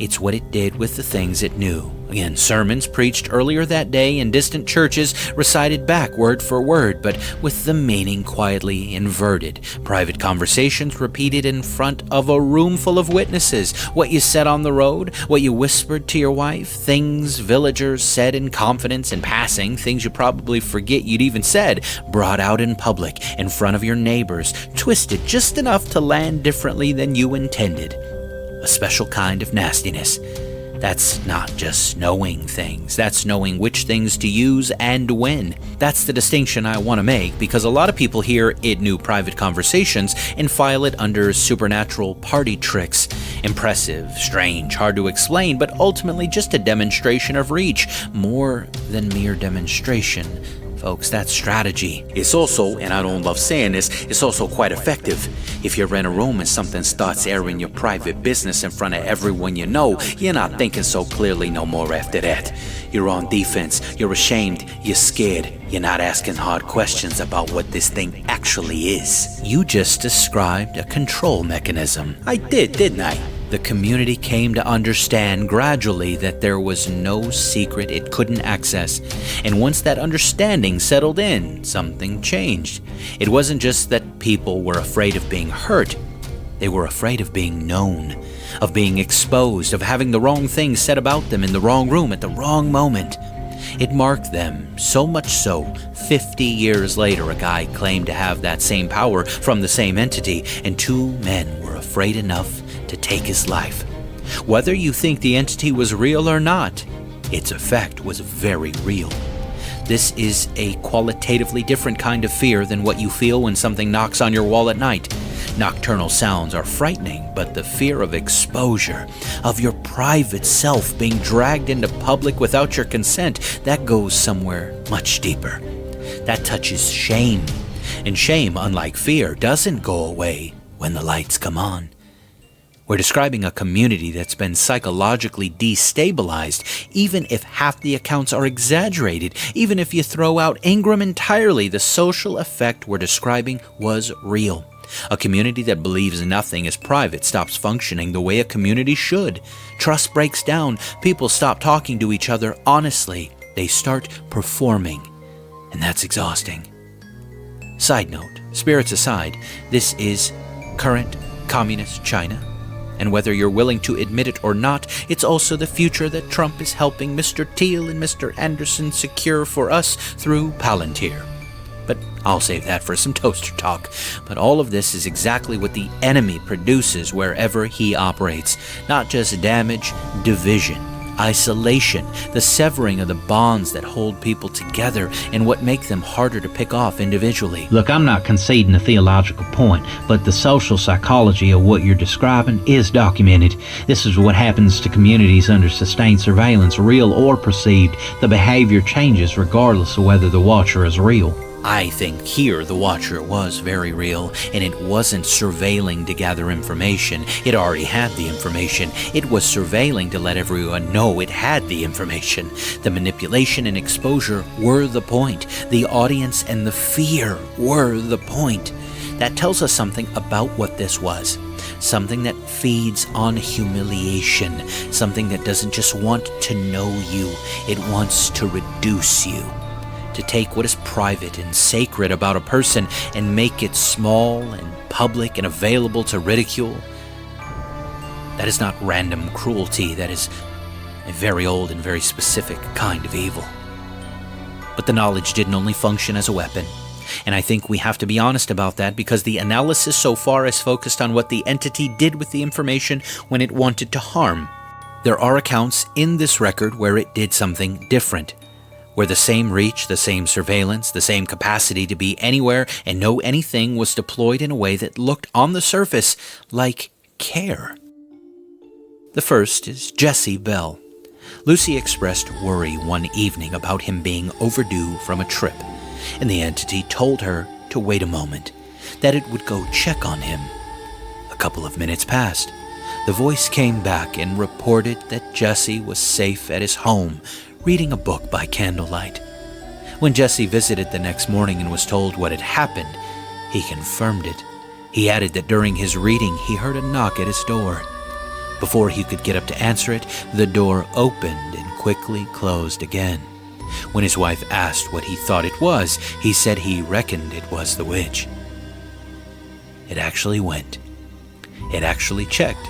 It's what it did with the things it knew. Again, sermons preached earlier that day in distant churches recited back word for word, but with the meaning quietly inverted. Private conversations repeated in front of a room full of witnesses. What you said on the road, what you whispered to your wife, things villagers said in confidence in passing, things you probably forget you'd even said, brought out in public, in front of your neighbors, twisted just enough to land differently than you intended. A special kind of nastiness. That's not just knowing things, that's knowing which things to use and when. That's the distinction I want to make, because a lot of people hear it knew private conversations and file it under supernatural party tricks. Impressive, strange, hard to explain, but ultimately just a demonstration of reach, more than mere demonstration. Folks, that's strategy. It's also, and I don't love saying this, it's also quite effective. If you're in a room and something starts airing your private business in front of everyone you know, you're not thinking so clearly no more after that. You're on defense, you're ashamed, you're scared. You're not asking hard questions about what this thing actually is. You just described a control mechanism. I did, didn't I? The community came to understand gradually that there was no secret it couldn't access. And once that understanding settled in, something changed. It wasn't just that people were afraid of being hurt. They were afraid of being known, of being exposed, of having the wrong thing said about them in the wrong room at the wrong moment. It marked them, so much so, 50 years later, a guy claimed to have that same power from the same entity, and two men were afraid enough to take his life. Whether you think the entity was real or not, its effect was very real. This is a qualitatively different kind of fear than what you feel when something knocks on your wall at night. Nocturnal sounds are frightening, but the fear of exposure, of your private self being dragged into public without your consent, that goes somewhere much deeper. That touches shame. And shame, unlike fear, doesn't go away when the lights come on. We're describing a community that's been psychologically destabilized, even if half the accounts are exaggerated. Even if you throw out Ingram entirely, the social effect we're describing was real. A community that believes nothing is private stops functioning the way a community should. Trust breaks down. People stop talking to each other honestly. They start performing. And that's exhausting. Side note, spirits aside, this is current communist China. And whether you're willing to admit it or not, it's also the future that Trump is helping Mr. Thiel and Mr. Anderson secure for us through Palantir. But I'll save that for some toaster talk. But all of this is exactly what the enemy produces wherever he operates. Not just damage, division, isolation, the severing of the bonds that hold people together and what make them harder to pick off individually. Look, I'm not conceding a theological point, but the social psychology of what you're describing is documented. This is what happens to communities under sustained surveillance, real or perceived. The behavior changes regardless of whether the watcher is real. I think here the Watcher was very real, and it wasn't surveilling to gather information. It already had the information. It was surveilling to let everyone know it had the information. The manipulation and exposure were the point. The audience and the fear were the point. That tells us something about what this was. Something that feeds on humiliation. Something that doesn't just want to know you. It wants to reduce you. To take what is private and sacred about a person and make it small and public and available to ridicule. That is not random cruelty. That is a very old and very specific kind of evil. But the knowledge didn't only function as a weapon. And I think we have to be honest about that, because the analysis so far is focused on what the entity did with the information when it wanted to harm. There are accounts in this record where it did something different, where the same reach, the same surveillance, the same capacity to be anywhere and know anything was deployed in a way that looked on the surface like care. The first is Jesse Bell. Lucy expressed worry one evening about him being overdue from a trip, and the entity told her to wait a moment, that it would go check on him. A couple of minutes passed. The voice came back and reported that Jesse was safe at his home, reading a book by candlelight. When Jesse visited the next morning and was told what had happened, he confirmed it. He added that during his reading he heard a knock at his door. Before he could get up to answer it, the door opened and quickly closed again. When his wife asked what he thought it was, he said he reckoned it was the witch. It actually went. It actually checked.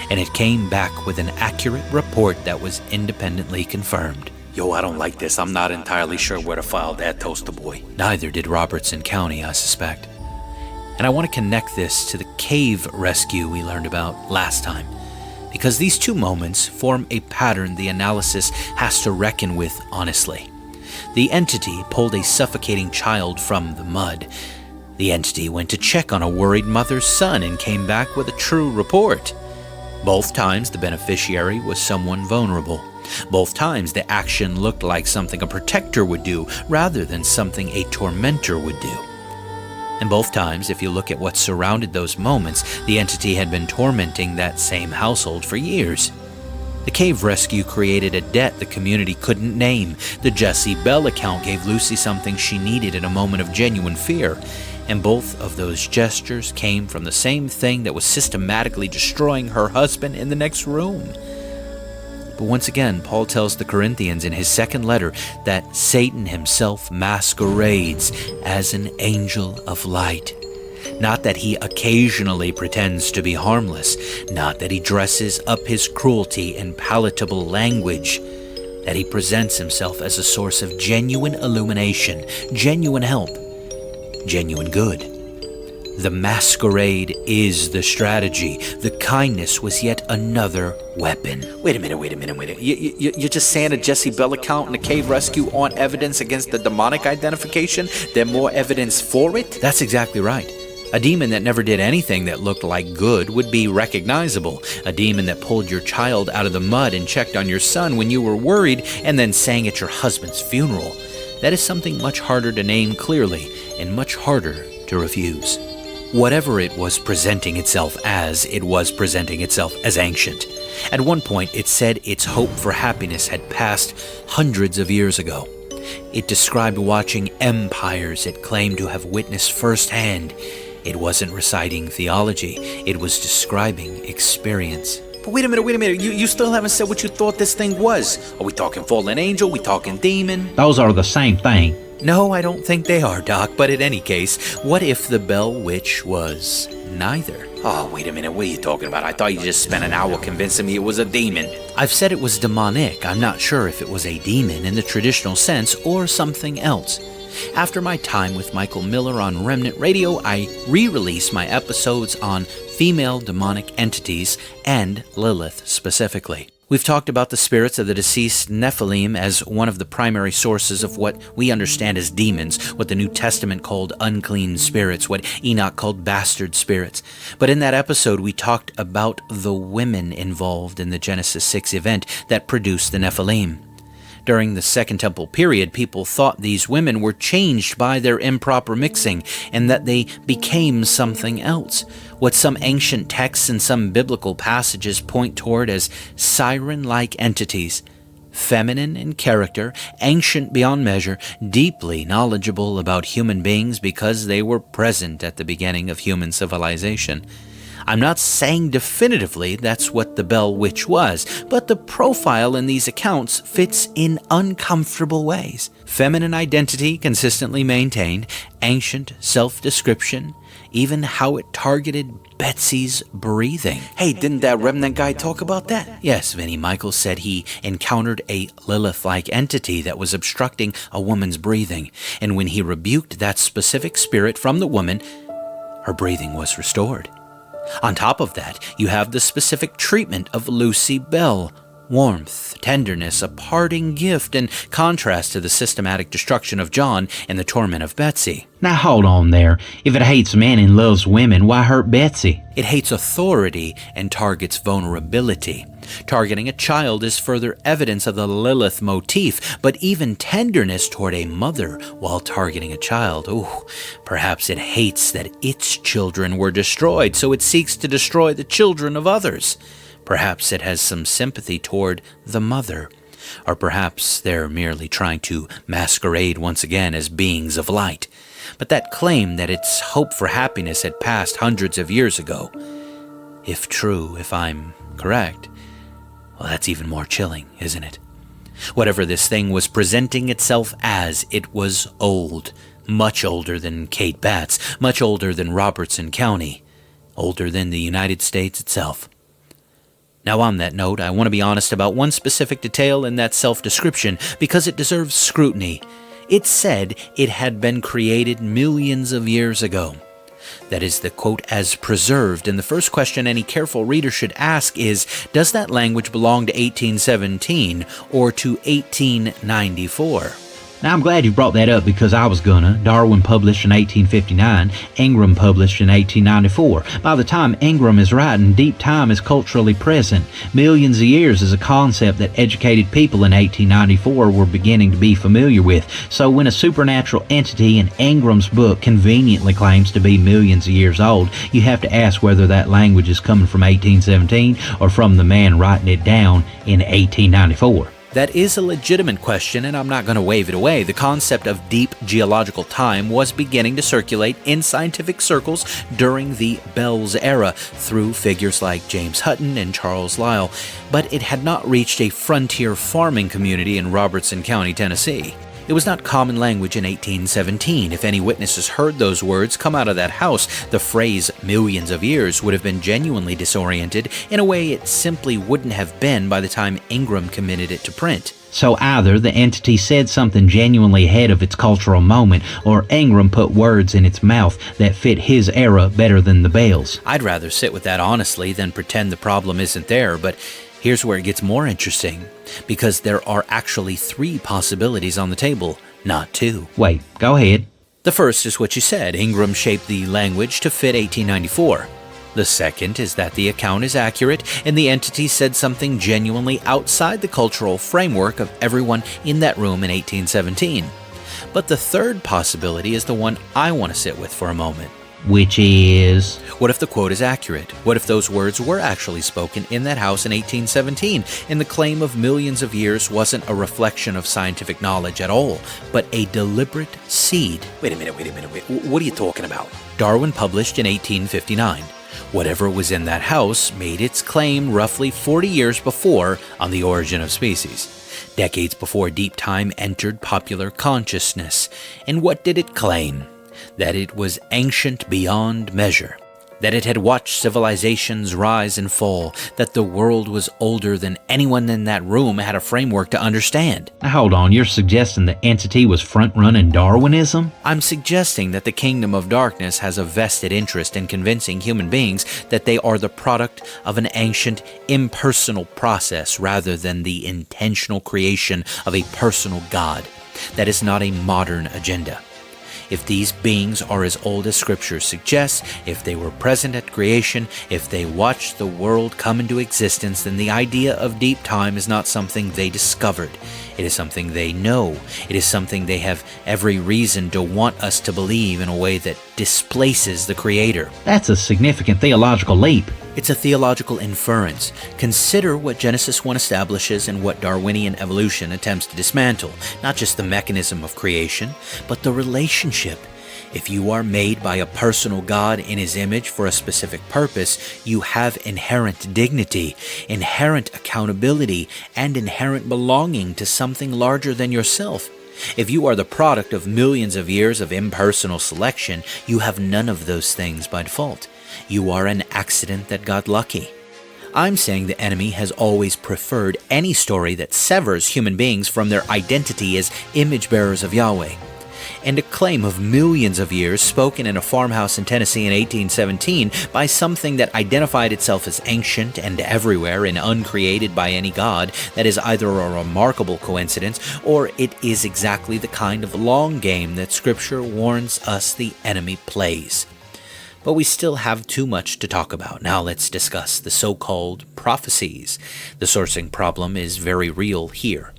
And it came back with an accurate report that was independently confirmed. Yo, I don't like this. I'm not entirely sure where to file that, Toaster Boy. Neither did Robertson County, I suspect. And I want to connect this to the cave rescue we learned about last time, because these two moments form a pattern the analysis has to reckon with honestly. The entity pulled a suffocating child from the mud. The entity went to check on a worried mother's son and came back with a true report. Both times the beneficiary was someone vulnerable. Both times the action looked like something a protector would do rather than something a tormentor would do. And both times, if you look at what surrounded those moments, the entity had been tormenting that same household for years. The cave rescue created a debt the community couldn't name. The Jessie Bell account gave Lucy something she needed in a moment of genuine fear. And both of those gestures came from the same thing that was systematically destroying her husband in the next room. But once again, Paul tells the Corinthians in his second letter that Satan himself masquerades as an angel of light. Not that he occasionally pretends to be harmless, not that he dresses up his cruelty in palatable language, that he presents himself as a source of genuine illumination, genuine help, genuine good. The masquerade is the strategy. The kindness was yet another weapon. Wait a minute. You're just saying a Jessie Bell account and a cave rescue aren't evidence against the demonic identification? They're more evidence for it? That's exactly right. A demon that never did anything that looked like good would be recognizable. A demon that pulled your child out of the mud and checked on your son when you were worried and then sang at your husband's funeral. That is something much harder to name clearly and much harder to refuse. Whatever it was presenting itself as, it was presenting itself as ancient. At one point, it said its hope for happiness had passed hundreds of years ago. It described watching empires it claimed to have witnessed firsthand. It wasn't reciting theology. It was describing experience. But wait a minute. You still haven't said what you thought this thing was. Are we talking fallen angel? We talking demon? Those are the same thing. No, I don't think they are, Doc, but in any case, what if the Bell Witch was neither? Oh, wait a minute, what are you talking about? I thought you just spent an hour convincing me it was a demon. I've said it was demonic. I'm not sure if it was a demon in the traditional sense or something else. After my time with Michael Miller on Remnant Radio, I re-released my episodes on female demonic entities and Lilith specifically. We've talked about the spirits of the deceased Nephilim as one of the primary sources of what we understand as demons, what the New Testament called unclean spirits, what Enoch called bastard spirits. But in that episode, we talked about the women involved in the Genesis 6 event that produced the Nephilim. During the Second Temple period, people thought these women were changed by their improper mixing and that they became something else, what some ancient texts and some biblical passages point toward as siren-like entities, feminine in character, ancient beyond measure, deeply knowledgeable about human beings because they were present at the beginning of human civilization. I'm not saying definitively that's what the Bell Witch was, but the profile in these accounts fits in uncomfortable ways. Feminine identity consistently maintained, ancient self-description, even how it targeted Betsy's breathing. Hey, didn't that remnant guy talk about that? Yes, Vinny. Michael said he encountered a Lilith-like entity that was obstructing a woman's breathing, and when he rebuked that specific spirit from the woman, her breathing was restored. On top of that, you have the specific treatment of Lucy Bell. Warmth, tenderness, a parting gift, in contrast to the systematic destruction of John and the torment of Betsy. Now hold on there. If it hates men and loves women, why hurt Betsy? It hates authority and targets vulnerability. Targeting a child is further evidence of the Lilith motif, but even tenderness toward a mother while targeting a child. Perhaps it hates that its children were destroyed, so it seeks to destroy the children of others. Perhaps it has some sympathy toward the mother. Or perhaps they're merely trying to masquerade once again as beings of light. But that claim that its hope for happiness had passed hundreds of years ago, if true, if I'm correct, well, that's even more chilling, isn't it? Whatever this thing was presenting itself as, it was old. Much older than Kate Batts, much older than Robertson County, older than the United States itself. Now, on that note, I want to be honest about one specific detail in that self-description because it deserves scrutiny. It said it had been created millions of years ago. That is the quote, as preserved, and the first question any careful reader should ask is, does that language belong to 1817 or to 1894? Now, I'm glad you brought that up because I was gonna. Darwin published in 1859, Ingram published in 1894. By the time Ingram is writing, deep time is culturally present. Millions of years is a concept that educated people in 1894 were beginning to be familiar with. So when a supernatural entity in Ingram's book conveniently claims to be millions of years old, you have to ask whether that language is coming from 1817 or from the man writing it down in 1894. That is a legitimate question, and I'm not going to wave it away. The concept of deep geological time was beginning to circulate in scientific circles during the Bells era through figures like James Hutton and Charles Lyell, but it had not reached a frontier farming community in Robertson County, Tennessee. It was not common language in 1817. If any witnesses heard those words come out of that house, the phrase millions of years would have been genuinely disoriented in a way it simply wouldn't have been by the time Ingram committed it to print. So either the entity said something genuinely ahead of its cultural moment, or Ingram put words in its mouth that fit his era better than the Bells. I'd rather sit with that honestly than pretend the problem isn't there, but here's where it gets more interesting, because there are actually 3 possibilities on the table, not 2. Wait, go ahead. The first is what you said. Ingram shaped the language to fit 1894. The second is that the account is accurate and the entity said something genuinely outside the cultural framework of everyone in that room in 1817. But the third possibility is the one I want to sit with for a moment. Which is? What if the quote is accurate? What if those words were actually spoken in that house in 1817, and the claim of millions of years wasn't a reflection of scientific knowledge at all, but a deliberate seed? Wait a minute. What are you talking about? Darwin published in 1859. Whatever was in that house made its claim roughly 40 years before on the origin of species, decades before deep time entered popular consciousness. And what did it claim? That it was ancient beyond measure, that it had watched civilizations rise and fall, that the world was older than anyone in that room had a framework to understand. Now hold on, you're suggesting the entity was front-running Darwinism? I'm suggesting that the Kingdom of Darkness has a vested interest in convincing human beings that they are the product of an ancient, impersonal process rather than the intentional creation of a personal God. That is not a modern agenda. If these beings are as old as Scripture suggests, if they were present at creation, if they watched the world come into existence, then the idea of deep time is not something they discovered. It is something they know. It is something they have every reason to want us to believe in a way that displaces the Creator. That's a significant theological leap. It's a theological inference. Consider what Genesis 1 establishes and what Darwinian evolution attempts to dismantle. Not just the mechanism of creation, but the relationship. If you are made by a personal God in His image for a specific purpose, you have inherent dignity, inherent accountability, and inherent belonging to something larger than yourself. If you are the product of millions of years of impersonal selection, you have none of those things by default. You are an accident that got lucky. I'm saying the enemy has always preferred any story that severs human beings from their identity as image bearers of Yahweh. And a claim of millions of years spoken in a farmhouse in Tennessee in 1817 by something that identified itself as ancient and everywhere and uncreated by any god, that is either a remarkable coincidence or it is exactly the kind of long game that Scripture warns us the enemy plays. But we still have too much to talk about. Now let's discuss the so-called prophecies. The sourcing problem is very real here.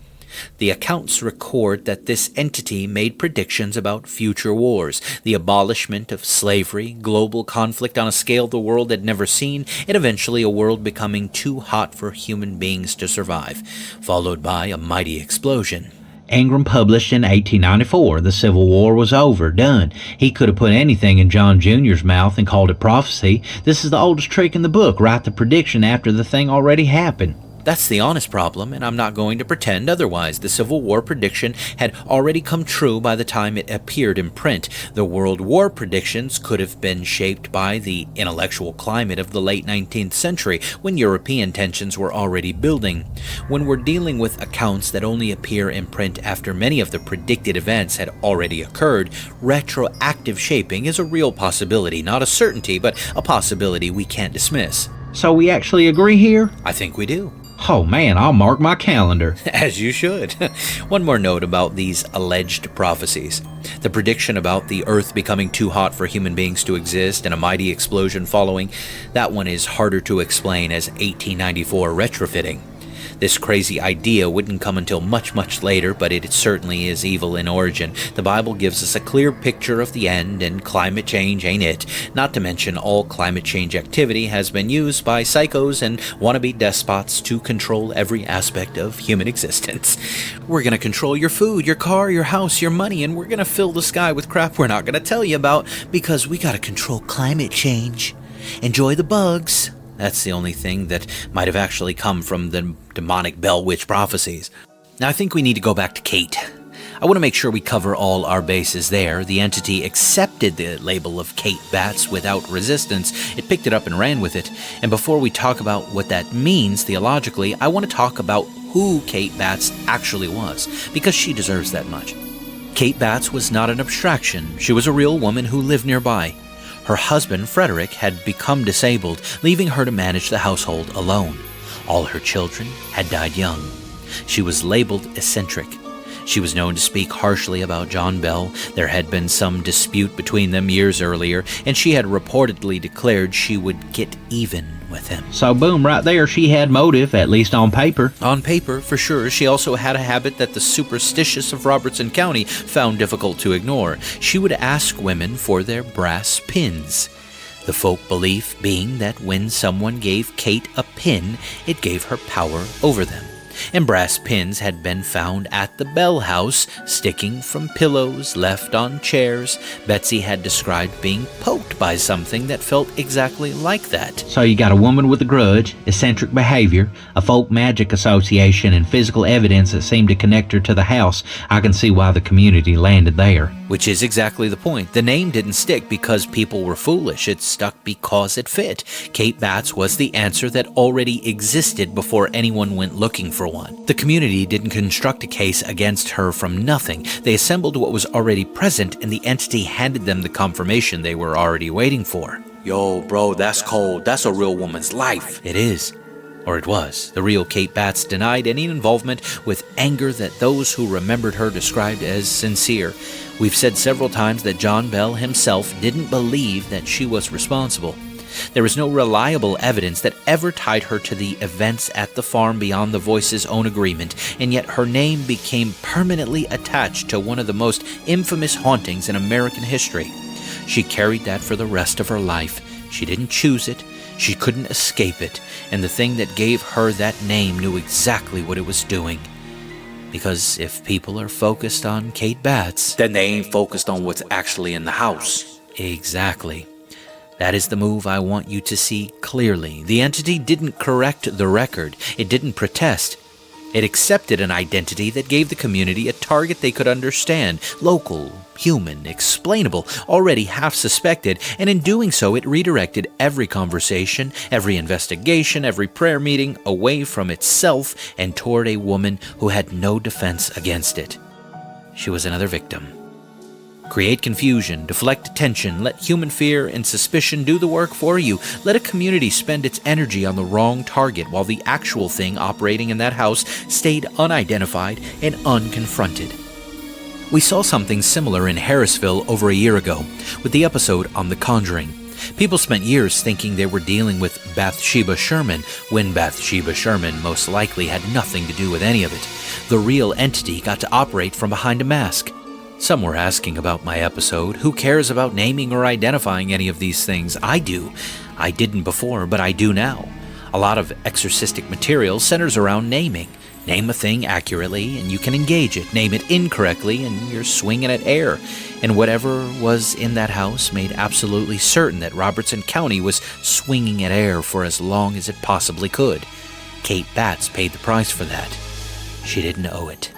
The accounts record that this entity made predictions about future wars, the abolishment of slavery, global conflict on a scale the world had never seen, and eventually a world becoming too hot for human beings to survive, followed by a mighty explosion. Ingram published in 1894. The Civil War was over, done. He could have put anything in John Jr.'s mouth and called it prophecy. This is the oldest trick in the book. Write the prediction after the thing already happened. That's the honest problem, and I'm not going to pretend otherwise. The Civil War prediction had already come true by the time it appeared in print. The World War predictions could have been shaped by the intellectual climate of the late 19th century, when European tensions were already building. When we're dealing with accounts that only appear in print after many of the predicted events had already occurred, retroactive shaping is a real possibility, not a certainty, but a possibility we can't dismiss. So we actually agree here? I think we do. Oh man, I'll mark my calendar. As you should. One more note about these alleged prophecies. The prediction about the Earth becoming too hot for human beings to exist and a mighty explosion following, that one is harder to explain as 1894 retrofitting. This crazy idea wouldn't come until much, much later, but it certainly is evil in origin. The Bible gives us a clear picture of the end, and climate change ain't it. Not to mention all climate change activity has been used by psychos and wannabe despots to control every aspect of human existence. We're gonna control your food, your car, your house, your money, and we're gonna fill the sky with crap we're not gonna tell you about because we gotta control climate change. Enjoy the bugs. That's the only thing that might have actually come from the demonic Bell Witch prophecies. Now I think we need to go back to Kate. I want to make sure we cover all our bases there. The entity accepted the label of Kate Batts without resistance. It picked it up and ran with it. And before we talk about what that means theologically, I want to talk about who Kate Batts actually was, because she deserves that much. Kate Batts was not an abstraction. She was a real woman who lived nearby. Her husband, Frederick, had become disabled, leaving her to manage the household alone. All her children had died young. She was labeled eccentric. She was known to speak harshly about John Bell. There had been some dispute between them years earlier, and she had reportedly declared she would get even with him. So boom, right there, she had motive, at least on paper. On paper, for sure. She also had a habit that the superstitious of Robertson County found difficult to ignore. She would ask women for their brass pins. The folk belief being that when someone gave Kate a pin, it gave her power over them. And brass pins had been found at the Bell House, sticking from pillows left on chairs. Betsy had described being poked by something that felt exactly like that. So you got a woman with a grudge, eccentric behavior, a folk magic association, and physical evidence that seemed to connect her to the house. I can see why the community landed there. Which is exactly the point. The name didn't stick because people were foolish. It stuck because it fit. Kate Batts was the answer that already existed before anyone went looking for one. The community didn't construct a case against her from nothing. They assembled what was already present, and the entity handed them the confirmation they were already waiting for. Yo, bro, that's cold. That's a real woman's life. It is. Or it was. The real Kate Batts denied any involvement with anger that those who remembered her described as sincere. We've said several times that John Bell himself didn't believe that she was responsible. There is no reliable evidence that ever tied her to the events at the farm beyond the Voice's own agreement, and yet her name became permanently attached to one of the most infamous hauntings in American history. She carried that for the rest of her life. She didn't choose it. She couldn't escape it, and the thing that gave her that name knew exactly what it was doing. Because if people are focused on Kate Batts, then they ain't focused on what's actually in the house. Exactly. That is the move I want you to see clearly. The entity didn't correct the record. It didn't protest. It accepted an identity that gave the community a target they could understand, local, human, explainable, already half suspected, and in doing so it redirected every conversation, every investigation, every prayer meeting away from itself and toward a woman who had no defense against it. She was another victim. Create confusion, deflect attention, let human fear and suspicion do the work for you. Let a community spend its energy on the wrong target while the actual thing operating in that house stayed unidentified and unconfronted. We saw something similar in Harrisville over a year ago with the episode on The Conjuring. People spent years thinking they were dealing with Bathsheba Sherman when Bathsheba Sherman most likely had nothing to do with any of it. The real entity got to operate from behind a mask. Some were asking about my episode. Who cares about naming or identifying any of these things? I do. I didn't before, but I do now. A lot of exorcistic material centers around naming Name a thing accurately and you can engage it. Name it incorrectly and you're swinging at air. And whatever was in that house made absolutely certain that Robertson County was swinging at air for as long as it possibly could. Kate Batts paid the price for that. She didn't owe it.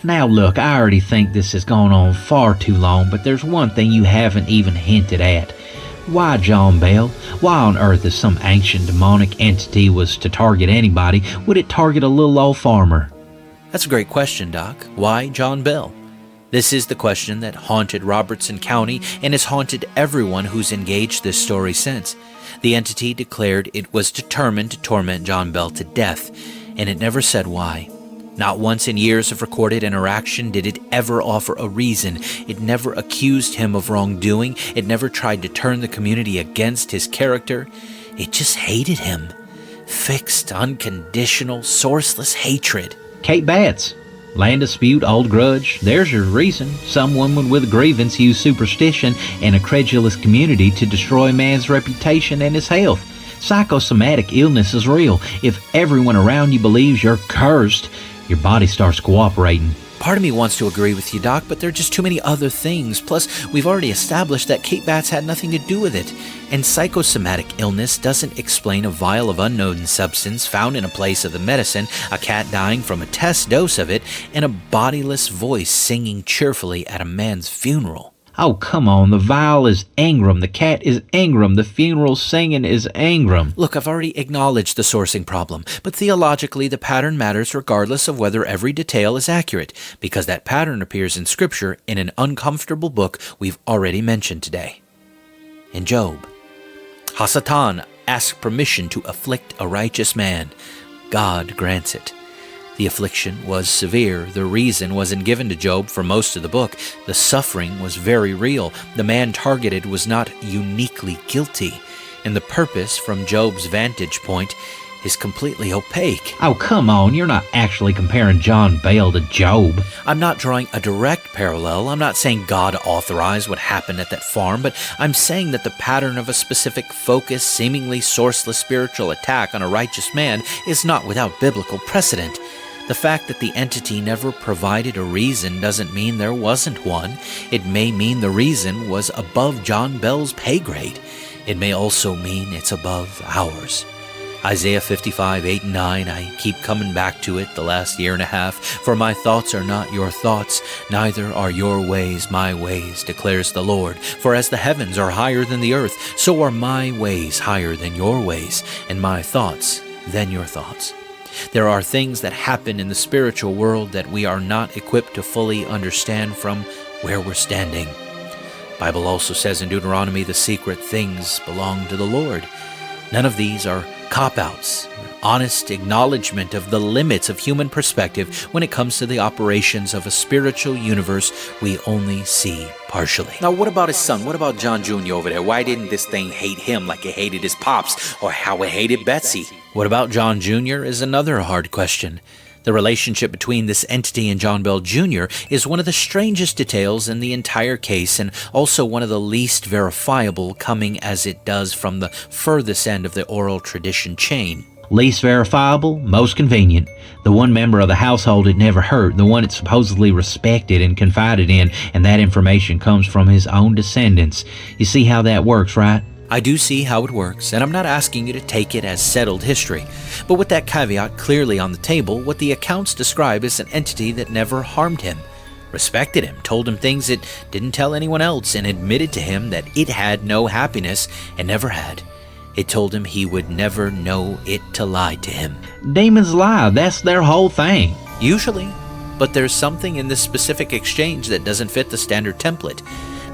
Now look, I already think this has gone on far too long, but there's one thing you haven't even hinted at. Why John Bell? Why on earth, if some ancient demonic entity was to target anybody, would it target a little old farmer? That's a great question, Doc. Why John Bell? This is the question that haunted Robertson County and has haunted everyone who's engaged this story since. The entity declared it was determined to torment John Bell to death, and it never said why. Not once in years of recorded interaction did it ever offer a reason. It never accused him of wrongdoing. It never tried to turn the community against his character. It just hated him. Fixed, unconditional, sourceless hatred. Kate Batts. Land dispute, old grudge. There's your reason. Some woman with a grievance used superstition and a credulous community to destroy a man's reputation and his health. Psychosomatic illness is real. If everyone around you believes you're cursed, your body starts cooperating. Part of me wants to agree with you, Doc, but there are just too many other things. Plus, we've already established that Kate Batts had nothing to do with it. And psychosomatic illness doesn't explain a vial of unknown substance found in a place of the medicine, a cat dying from a test dose of it, and a bodiless voice singing cheerfully at a man's funeral. Oh, come on, the vial is Ingram, the cat is Ingram, the funeral singing is Ingram. Look, I've already acknowledged the sourcing problem, but theologically the pattern matters regardless of whether every detail is accurate, because that pattern appears in Scripture in an uncomfortable book we've already mentioned today. In Job, Hasatan asks permission to afflict a righteous man. God grants it. The affliction was severe. The reason wasn't given to Job for most of the book. The suffering was very real. The man targeted was not uniquely guilty. And the purpose, from Job's vantage point, is completely opaque. Oh, come on, you're not actually comparing John Bell to Job. I'm not drawing a direct parallel. I'm not saying God authorized what happened at that farm, but I'm saying that the pattern of a specific focused, seemingly sourceless spiritual attack on a righteous man is not without biblical precedent. The fact that the entity never provided a reason doesn't mean there wasn't one. It may mean the reason was above John Bell's pay grade. It may also mean it's above ours. Isaiah 55, 8 and 9, I keep coming back to it the last year and a half. For my thoughts are not your thoughts, neither are your ways my ways, declares the Lord. For as the heavens are higher than the earth, so are my ways higher than your ways, and my thoughts than your thoughts. There are things that happen in the spiritual world that we are not equipped to fully understand from where we're standing. The Bible also says in Deuteronomy, the secret things belong to the Lord. None of these are cop-outs, honest acknowledgement of the limits of human perspective when it comes to the operations of a spiritual universe we only see partially. Now, what about his son? What about John Jr. over there? Why didn't this thing hate him like it hated his pops, or how it hated Betsy? What about John Jr. is another hard question. The relationship between this entity and John Bell Jr. is one of the strangest details in the entire case, and also one of the least verifiable, coming as it does from the furthest end of the oral tradition chain. Least verifiable, most convenient. The one member of the household it never hurt, the one it supposedly respected and confided in, and that information comes from his own descendants. You see how that works, right? I do see how it works, and I'm not asking you to take it as settled history. But with that caveat clearly on the table, what the accounts describe is an entity that never harmed him, respected him, told him things it didn't tell anyone else, and admitted to him that it had no happiness and never had. It told him he would never know it to lie to him. Demons lie, that's their whole thing. Usually, but there's something in this specific exchange that doesn't fit the standard template.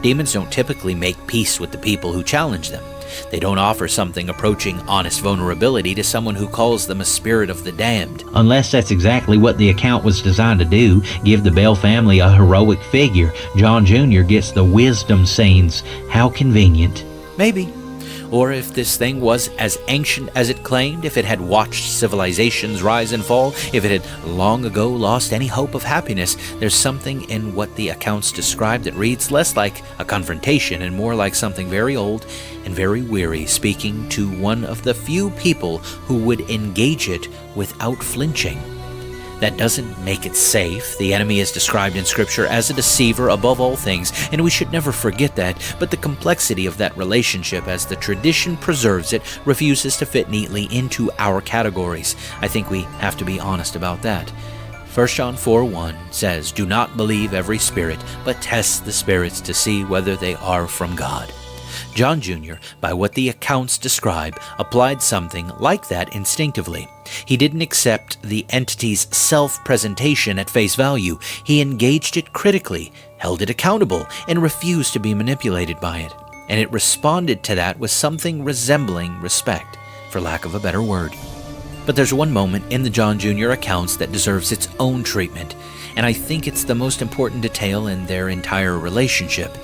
Demons don't typically make peace with the people who challenge them. They don't offer something approaching honest vulnerability to someone who calls them a spirit of the damned. Unless that's exactly what the account was designed to do, give the Bell family a heroic figure. John Jr. gets the wisdom scenes. How convenient. Maybe. Or if this thing was as ancient as it claimed, if it had watched civilizations rise and fall, if it had long ago lost any hope of happiness, there's something in what the accounts describe that reads less like a confrontation and more like something very old and very weary, speaking to one of the few people who would engage it without flinching. That doesn't make it safe. The enemy is described in Scripture as a deceiver above all things, and we should never forget that, but the complexity of that relationship as the tradition preserves it refuses to fit neatly into our categories. I think we have to be honest about that. 1 John 4:1 says, "Do not believe every spirit, but test the spirits to see whether they are from God." John Jr., by what the accounts describe, applied something like that instinctively. He didn't accept the entity's self-presentation at face value. He engaged it critically, held it accountable, and refused to be manipulated by it. And it responded to that with something resembling respect, for lack of a better word. But there's one moment in the John Jr. accounts that deserves its own treatment, and I think it's the most important detail in their entire relationship.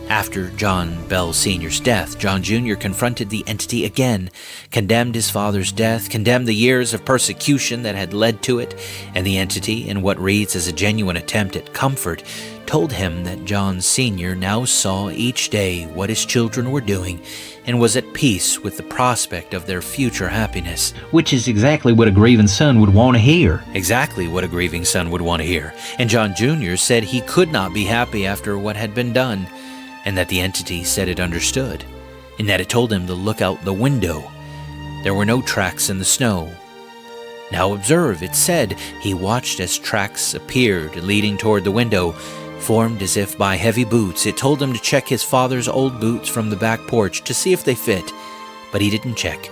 After John Bell Sr.'s death, John Jr. confronted the entity again, condemned his father's death, condemned the years of persecution that had led to it, and the entity, in what reads as a genuine attempt at comfort, told him that John Sr. now saw each day what his children were doing and was at peace with the prospect of their future happiness. Which is exactly what a grieving son would want to hear. Exactly what a grieving son would want to hear. And John Jr. said he could not be happy after what had been done, and that the entity said it understood, and that it told him to look out the window. There were no tracks in the snow. Now observe, it said, he watched as tracks appeared leading toward the window, formed as if by heavy boots. It told him to check his father's old boots from the back porch to see if they fit, but he didn't check.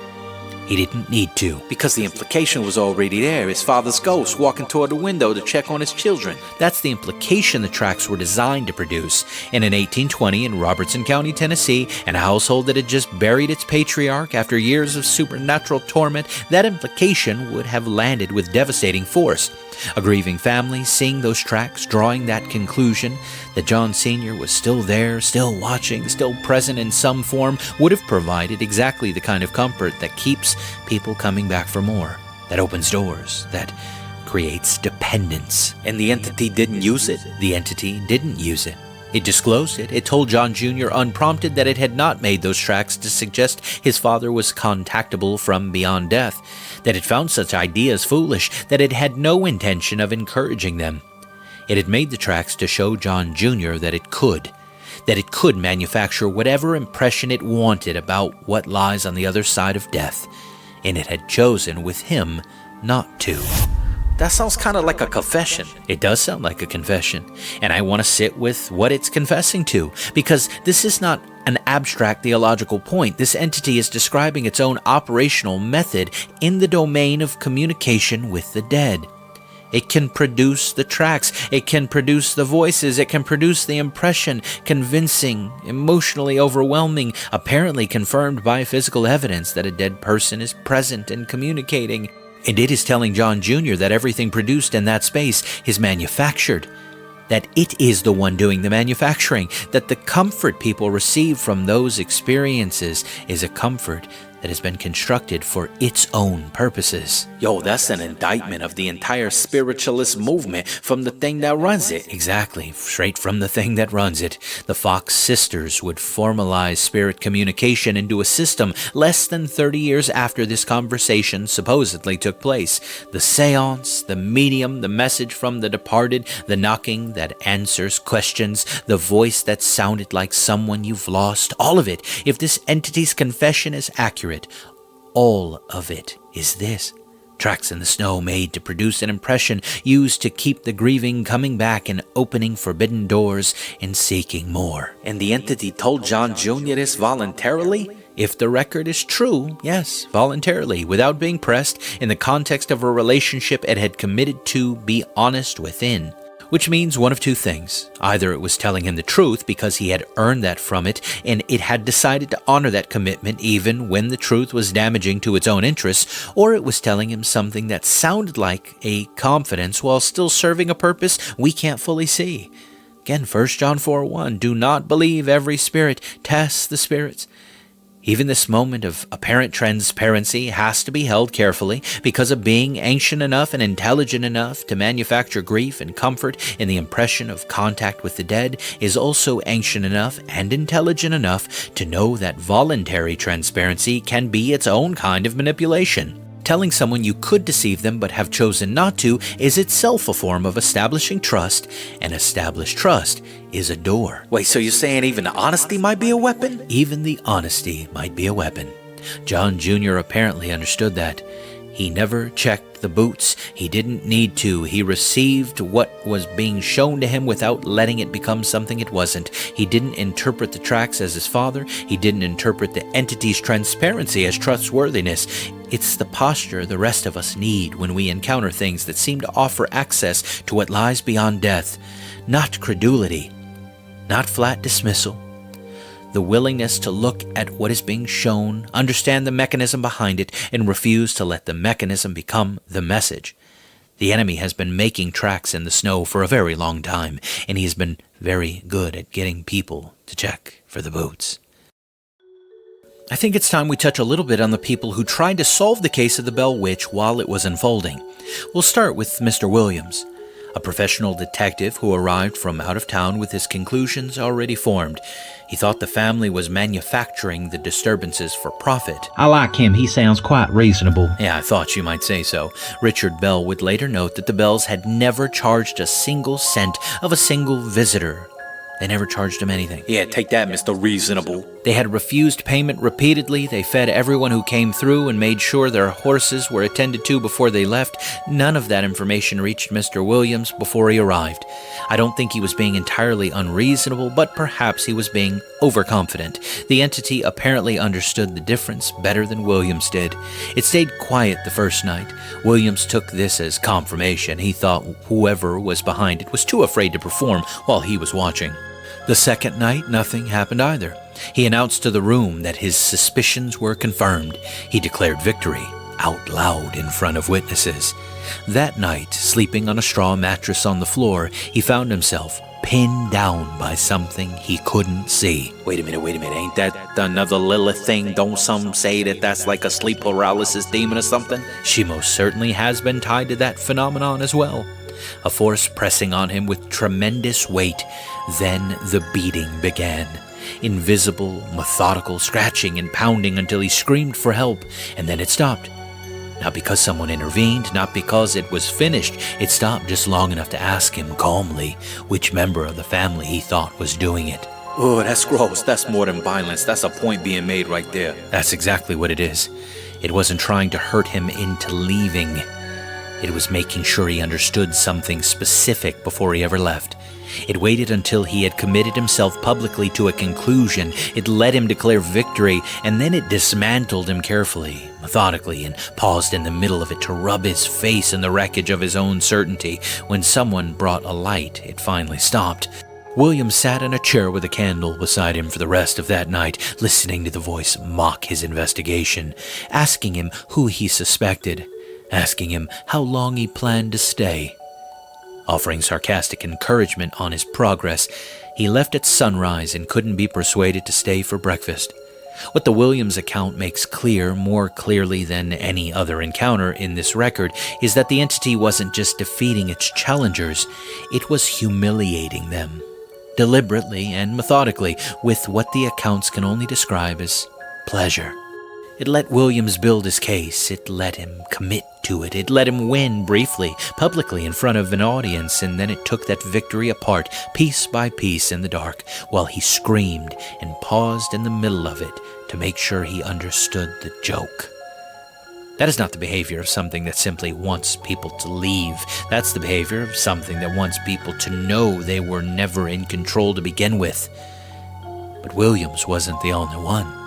He didn't need to. Because the implication was already there. His father's ghost walking toward the window to check on his children. That's the implication the tracks were designed to produce. And in 1820 in Robertson County, Tennessee, in a household that had just buried its patriarch after years of supernatural torment, that implication would have landed with devastating force. A grieving family, seeing those tracks, drawing that conclusion that John Sr. was still there, still watching, still present in some form, would have provided exactly the kind of comfort that keeps people coming back for more, that opens doors, that creates dependence. And the entity didn't use it? The entity didn't use it. It disclosed it. It told John Jr. unprompted that it had not made those tracks to suggest his father was contactable from beyond death, that it found such ideas foolish, that it had no intention of encouraging them. It had made the tracks to show John Jr. that it could manufacture whatever impression it wanted about what lies on the other side of death, and it had chosen with him not to. That sounds kind of like a confession. It does sound like a confession, and I want to sit with what it's confessing to, because this is not an abstract theological point. This entity is describing its own operational method in the domain of communication with the dead. It can produce the tracks, it can produce the voices, it can produce the impression, convincing, emotionally overwhelming, apparently confirmed by physical evidence that a dead person is present and communicating. And it is telling John Jr. that everything produced in that space is manufactured, that it is the one doing the manufacturing, that the comfort people receive from those experiences is a comfort that has been constructed for its own purposes. Yo, that's an indictment of the entire spiritualist movement from the thing that runs it. Exactly, straight from the thing that runs it. The Fox sisters would formalize spirit communication into a system less than 30 years after this conversation supposedly took place. The seance, the medium, the message from the departed, the knocking that answers questions, the voice that sounded like someone you've lost, all of it, if this entity's confession is accurate, all of it is this. Tracks in the snow made to produce an impression, used to keep the grieving coming back and opening forbidden doors and seeking more. And the entity told John Jr. this voluntarily? If the record is true, yes, voluntarily, without being pressed, in the context of a relationship it had committed to be honest within. Which means one of two things. Either it was telling him the truth because he had earned that from it, and it had decided to honor that commitment even when the truth was damaging to its own interests, or it was telling him something that sounded like a confidence while still serving a purpose we can't fully see. Again, 1 John 4:1, do not believe every spirit, test the spirits. Even this moment of apparent transparency has to be held carefully because a being ancient enough and intelligent enough to manufacture grief and comfort in the impression of contact with the dead is also ancient enough and intelligent enough to know that voluntary transparency can be its own kind of manipulation. Telling someone you could deceive them but have chosen not to is itself a form of establishing trust, and established trust is a door. Wait, so you're saying even the honesty might be a weapon? Even the honesty might be a weapon. John Jr. apparently understood that. He never checked the boots. He didn't need to. He received what was being shown to him without letting it become something it wasn't. He didn't interpret the tracks as his father. He didn't interpret the entity's transparency as trustworthiness. It's the posture the rest of us need when we encounter things that seem to offer access to what lies beyond death. Not credulity, not flat dismissal. The willingness to look at what is being shown, understand the mechanism behind it, and refuse to let the mechanism become the message. The enemy has been making tracks in the snow for a very long time, and he's been very good at getting people to check for the boots. I think it's time we touch a little bit on the people who tried to solve the case of the Bell Witch while it was unfolding. We'll start with Mr. Williams, a professional detective who arrived from out of town with his conclusions already formed. He thought the family was manufacturing the disturbances for profit. I like him. He sounds quite reasonable. Yeah, I thought you might say so. Richard Bell would later note that the Bells had never charged a single cent of a single visitor. They never charged him anything. Yeah, take that, Mr. Reasonable. They had refused payment repeatedly. They fed everyone who came through and made sure their horses were attended to before they left. None of that information reached Mr. Williams before he arrived. I don't think he was being entirely unreasonable, but perhaps he was being overconfident. The entity apparently understood the difference better than Williams did. It stayed quiet the first night. Williams took this as confirmation. He thought whoever was behind it was too afraid to perform while he was watching. The second night, nothing happened either. He announced to the room that his suspicions were confirmed. He declared victory out loud in front of witnesses. That night, sleeping on a straw mattress on the floor, he found himself pinned down by something he couldn't see. Wait a minute. Ain't that another Lilith thing? Don't some say that that's like a sleep paralysis demon or something? She most certainly has been tied to that phenomenon as well. A force pressing on him with tremendous weight. Then the beating began. Invisible, methodical scratching and pounding until he screamed for help, and then it stopped. Not because someone intervened, not because it was finished. It stopped just long enough to ask him calmly which member of the family he thought was doing it. Oh, that's gross. That's more than violence. That's a point being made right there. That's exactly what it is. It wasn't trying to hurt him into leaving. It was making sure he understood something specific before he ever left. It waited until he had committed himself publicly to a conclusion. It let him declare victory, and then it dismantled him carefully, methodically, and paused in the middle of it to rub his face in the wreckage of his own certainty. When someone brought a light, it finally stopped. William sat in a chair with a candle beside him for the rest of that night, listening to the voice mock his investigation, asking him who he suspected, asking him how long he planned to stay. Offering sarcastic encouragement on his progress, he left at sunrise and couldn't be persuaded to stay for breakfast. What the Williams account makes clear, more clearly than any other encounter in this record, is that the entity wasn't just defeating its challengers, it was humiliating them, deliberately and methodically, with what the accounts can only describe as pleasure. It let Williams build his case. It let him commit to it. It let him win briefly, publicly in front of an audience, and then it took that victory apart, piece by piece in the dark, while he screamed and paused in the middle of it to make sure he understood the joke. That is not the behavior of something that simply wants people to leave. That's the behavior of something that wants people to know they were never in control to begin with. But Williams wasn't the only one.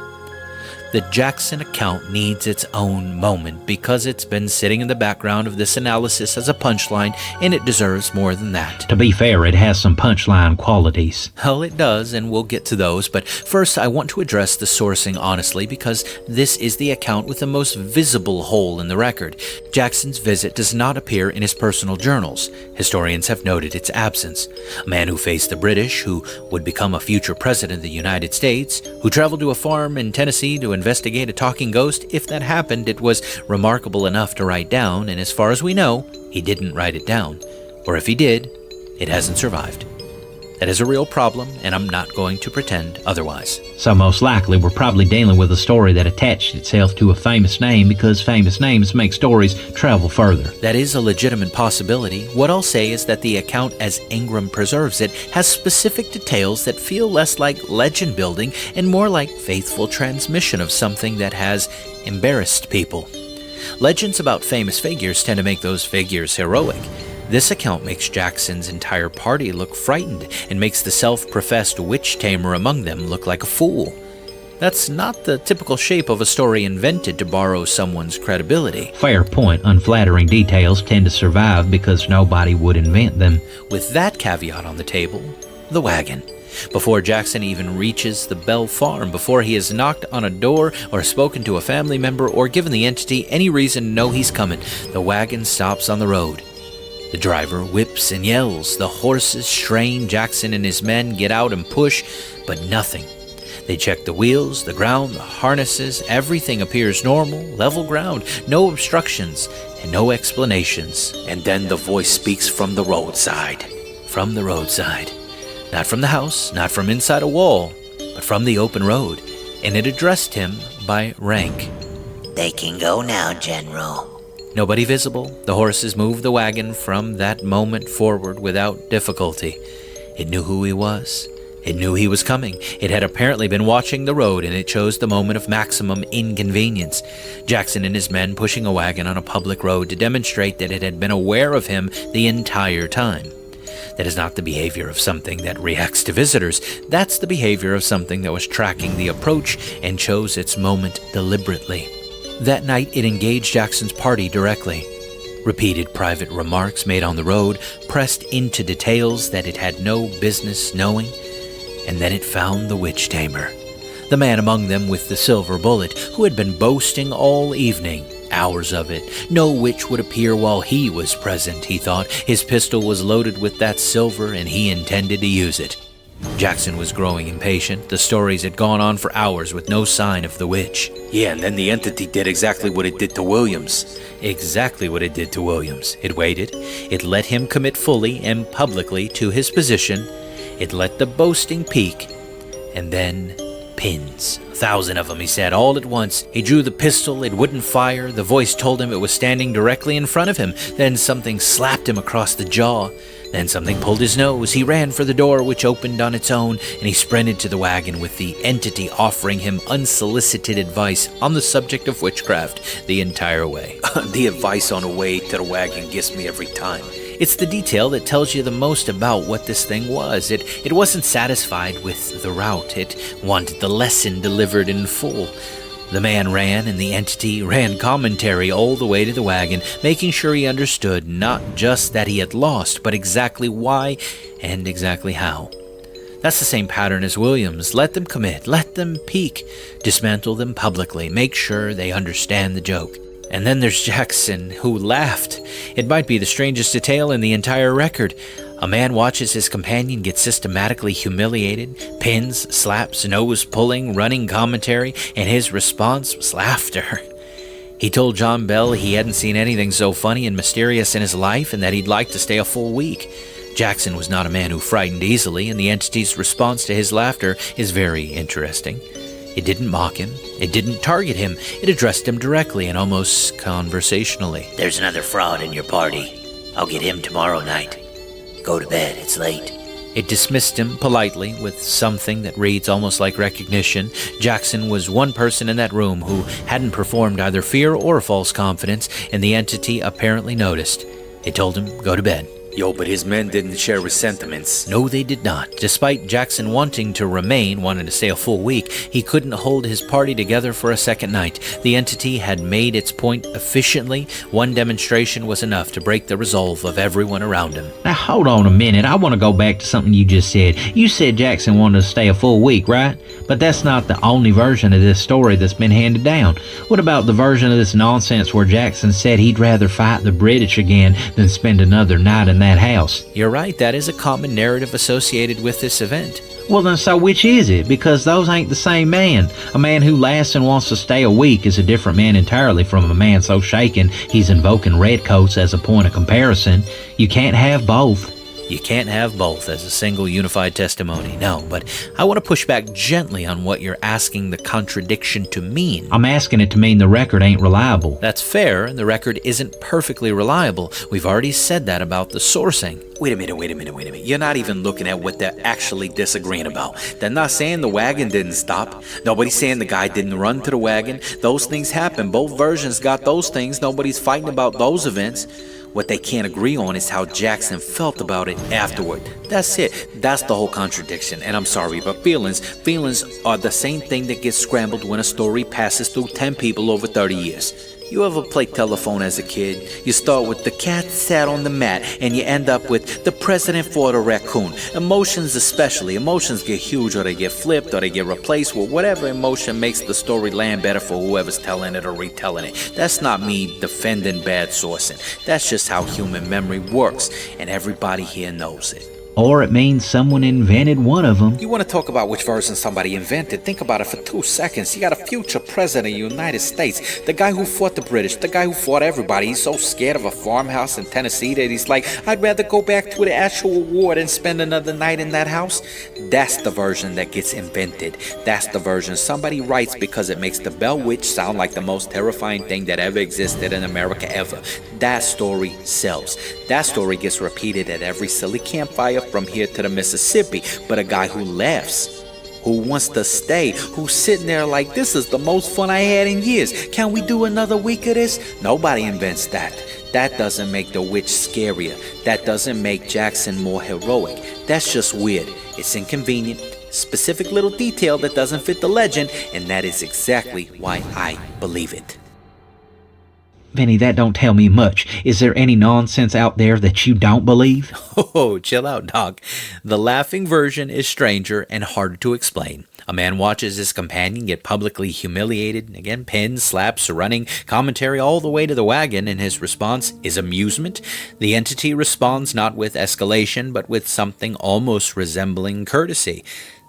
The Jackson account needs its own moment because it's been sitting in the background of this analysis as a punchline, and it deserves more than that. To be fair, it has some punchline qualities. Well, it does, and we'll get to those, but first I want to address the sourcing honestly because this is the account with the most visible hole in the record. Jackson's visit does not appear in his personal journals. Historians have noted its absence. A man who faced the British, who would become a future president of the United States, who traveled to a farm in Tennessee to investigate a talking ghost. If that happened, it was remarkable enough to write down, and as far as we know, he didn't write it down. Or if he did, it hasn't survived. That is a real problem, and I'm not going to pretend otherwise. So most likely we're probably dealing with a story that attached itself to a famous name because famous names make stories travel further. That is a legitimate possibility. What I'll say is that the account as Ingram preserves it has specific details that feel less like legend building and more like faithful transmission of something that has embarrassed people. Legends about famous figures tend to make those figures heroic. This account makes Jackson's entire party look frightened and makes the self-professed witch tamer among them look like a fool. That's not the typical shape of a story invented to borrow someone's credibility. Fair point. Unflattering details tend to survive because nobody would invent them. With that caveat on the table, the wagon. Before Jackson even reaches the Bell Farm, before he has knocked on a door or spoken to a family member or given the entity any reason to know he's coming, the wagon stops on the road. The driver whips and yells. The horses strain. Jackson and his men get out and push, but nothing. They check the wheels, the ground, the harnesses. Everything appears normal, level ground, no obstructions, and no explanations. And then the voice speaks from the roadside. From the roadside. Not from the house, not from inside a wall, but from the open road. And it addressed him by rank. They can go now, General. Nobody visible. The horses moved the wagon from that moment forward without difficulty. It knew who he was. It knew he was coming. It had apparently been watching the road, and it chose the moment of maximum inconvenience. Jackson and his men pushing a wagon on a public road to demonstrate that it had been aware of him the entire time. That is not the behavior of something that reacts to visitors. That's the behavior of something that was tracking the approach and chose its moment deliberately. That night, it engaged Jackson's party directly. Repeated private remarks made on the road pressed into details that it had no business knowing, and then it found the witch tamer. The man among them with the silver bullet, who had been boasting all evening, hours of it. No witch would appear while he was present, he thought. His pistol was loaded with that silver, and he intended to use it. Jackson was growing impatient. The stories had gone on for hours with no sign of the witch. Yeah, and then the entity did exactly what it did to Williams. Exactly what it did to Williams. It waited. It let him commit fully and publicly to his position. It let the boasting peak. And then pins. 1,000 of them, he said, all at once. He drew the pistol. It wouldn't fire. The voice told him it was standing directly in front of him. Then something slapped him across the jaw. Then something pulled his nose. He ran for the door, which opened on its own, and he sprinted to the wagon with the entity offering him unsolicited advice on the subject of witchcraft the entire way. The advice on the way to the wagon gets me every time. It's the detail that tells you the most about what this thing was. It wasn't satisfied with the route. It wanted the lesson delivered in full. The man ran, and the entity ran commentary all the way to the wagon, making sure he understood not just that he had lost, but exactly why and exactly how. That's the same pattern as Williams. Let them commit, let them peek, dismantle them publicly, make sure they understand the joke. And then there's Jackson, who laughed. It might be the strangest detail in the entire record. A man watches his companion get systematically humiliated, pins, slaps, nose pulling, running commentary, and his response was laughter. He told John Bell he hadn't seen anything so funny and mysterious in his life and that he'd like to stay a full week. Jackson was not a man who frightened easily, and the entity's response to his laughter is very interesting. It didn't mock him. It didn't target him. It addressed him directly and almost conversationally. There's another fraud in your party. I'll get him tomorrow night. Go to bed, it's late. It dismissed him politely with something that reads almost like recognition. Jackson was one person in that room who hadn't performed either fear or false confidence, and the entity apparently noticed. It told him, go to bed. Yo, but his men didn't share his sentiments. No, they did not. Despite Jackson wanting to stay a full week, he couldn't hold his party together for a second night. The entity had made its point efficiently. One demonstration was enough to break the resolve of everyone around him. Now, hold on a minute. I want to go back to something you just said. You said Jackson wanted to stay a full week, right? But that's not the only version of this story that's been handed down. What about the version of this nonsense where Jackson said he'd rather fight the British again than spend another night in that house? You're right, that is a common narrative associated with this event. Well then, so which is it? Because those ain't the same man. A man who lasts and wants to stay a week is a different man entirely from a man so shaken he's invoking redcoats as a point of comparison. You can't have both. You can't have both as a single unified testimony, no, but I want to push back gently on what you're asking the contradiction to mean. I'm asking it to mean the record ain't reliable. That's fair, and the record isn't perfectly reliable. We've already said that about the sourcing. Wait a minute. You're not even looking at what they're actually disagreeing about. They're not saying the wagon didn't stop. Nobody's saying the guy didn't run to the wagon. Those things happen. Both versions got those things. Nobody's fighting about those events. What they can't agree on is how Jackson felt about it afterward. That's it. That's the whole contradiction. And I'm sorry, but feelings are the same thing that gets scrambled when a story passes through 10 people over 30 years. You ever play telephone as a kid? You start with the cat sat on the mat, and you end up with the president fought a raccoon. Emotions especially. Emotions get huge, or they get flipped, or they get replaced with whatever emotion makes the story land better for whoever's telling it or retelling it. That's not me defending bad sourcing. That's just how human memory works, and everybody here knows it. Or it means someone invented one of them. You want to talk about which version somebody invented? Think about it for 2 seconds. You got a future president of the United States, the guy who fought the British, the guy who fought everybody. He's so scared of a farmhouse in Tennessee that he's like, I'd rather go back to the actual war than spend another night in that house. That's the version that gets invented. That's the version somebody writes because it makes the Bell Witch sound like the most terrifying thing that ever existed in America ever. That story sells. That story gets repeated at every silly campfire from here to the Mississippi. But a guy who laughs, who wants to stay, who's sitting there like, this is the most fun I had in years. Can we do another week of this? Nobody invents that. That doesn't make the witch scarier. That doesn't make Jackson more heroic. That's just weird. It's inconvenient. Specific little detail that doesn't fit the legend, and that is exactly why I believe it. Vinny, that don't tell me much. Is there any nonsense out there that you don't believe? Oh, chill out, Doc. The laughing version is stranger and harder to explain. A man watches his companion get publicly humiliated, again, pinned, slaps, running, commentary all the way to the wagon, and his response is amusement. The entity responds not with escalation, but with something almost resembling courtesy.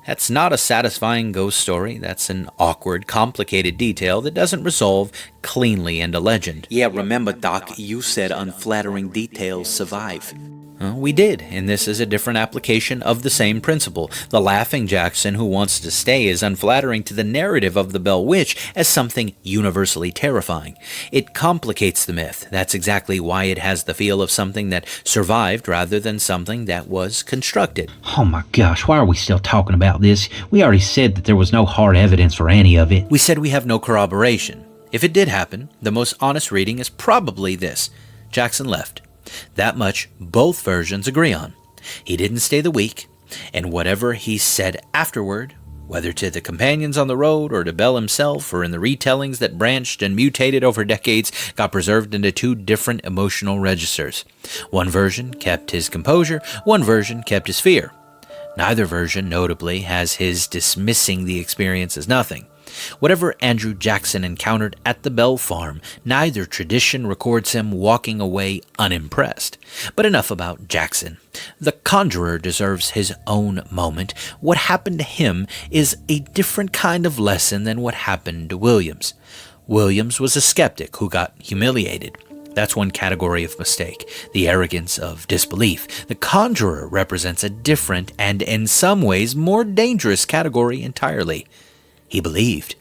That's not a satisfying ghost story. That's an awkward, complicated detail that doesn't resolve cleanly into legend. Yeah, remember, Doc, you said unflattering details survive. We did, and this is a different application of the same principle. The laughing Jackson who wants to stay is unflattering to the narrative of the Bell Witch as something universally terrifying. It complicates the myth. That's exactly why it has the feel of something that survived rather than something that was constructed. Oh my gosh, why are we still talking about this? We already said that there was no hard evidence for any of it. We said we have no corroboration. If it did happen, the most honest reading is probably this. Jackson left. That much both versions agree on. He didn't stay the week, and whatever he said afterward, whether to the companions on the road or to Bell himself or in the retellings that branched and mutated over decades, got preserved into 2 different emotional registers. One version kept his composure, one version kept his fear. Neither version, notably, has his dismissing the experience as nothing. Whatever Andrew Jackson encountered at the Bell Farm, neither tradition records him walking away unimpressed. But enough about Jackson. The conjurer deserves his own moment. What happened to him is a different kind of lesson than what happened to Williams. Williams was a skeptic who got humiliated. That's one category of mistake, the arrogance of disbelief. The conjurer represents a different and in some ways more dangerous category entirely. He believed.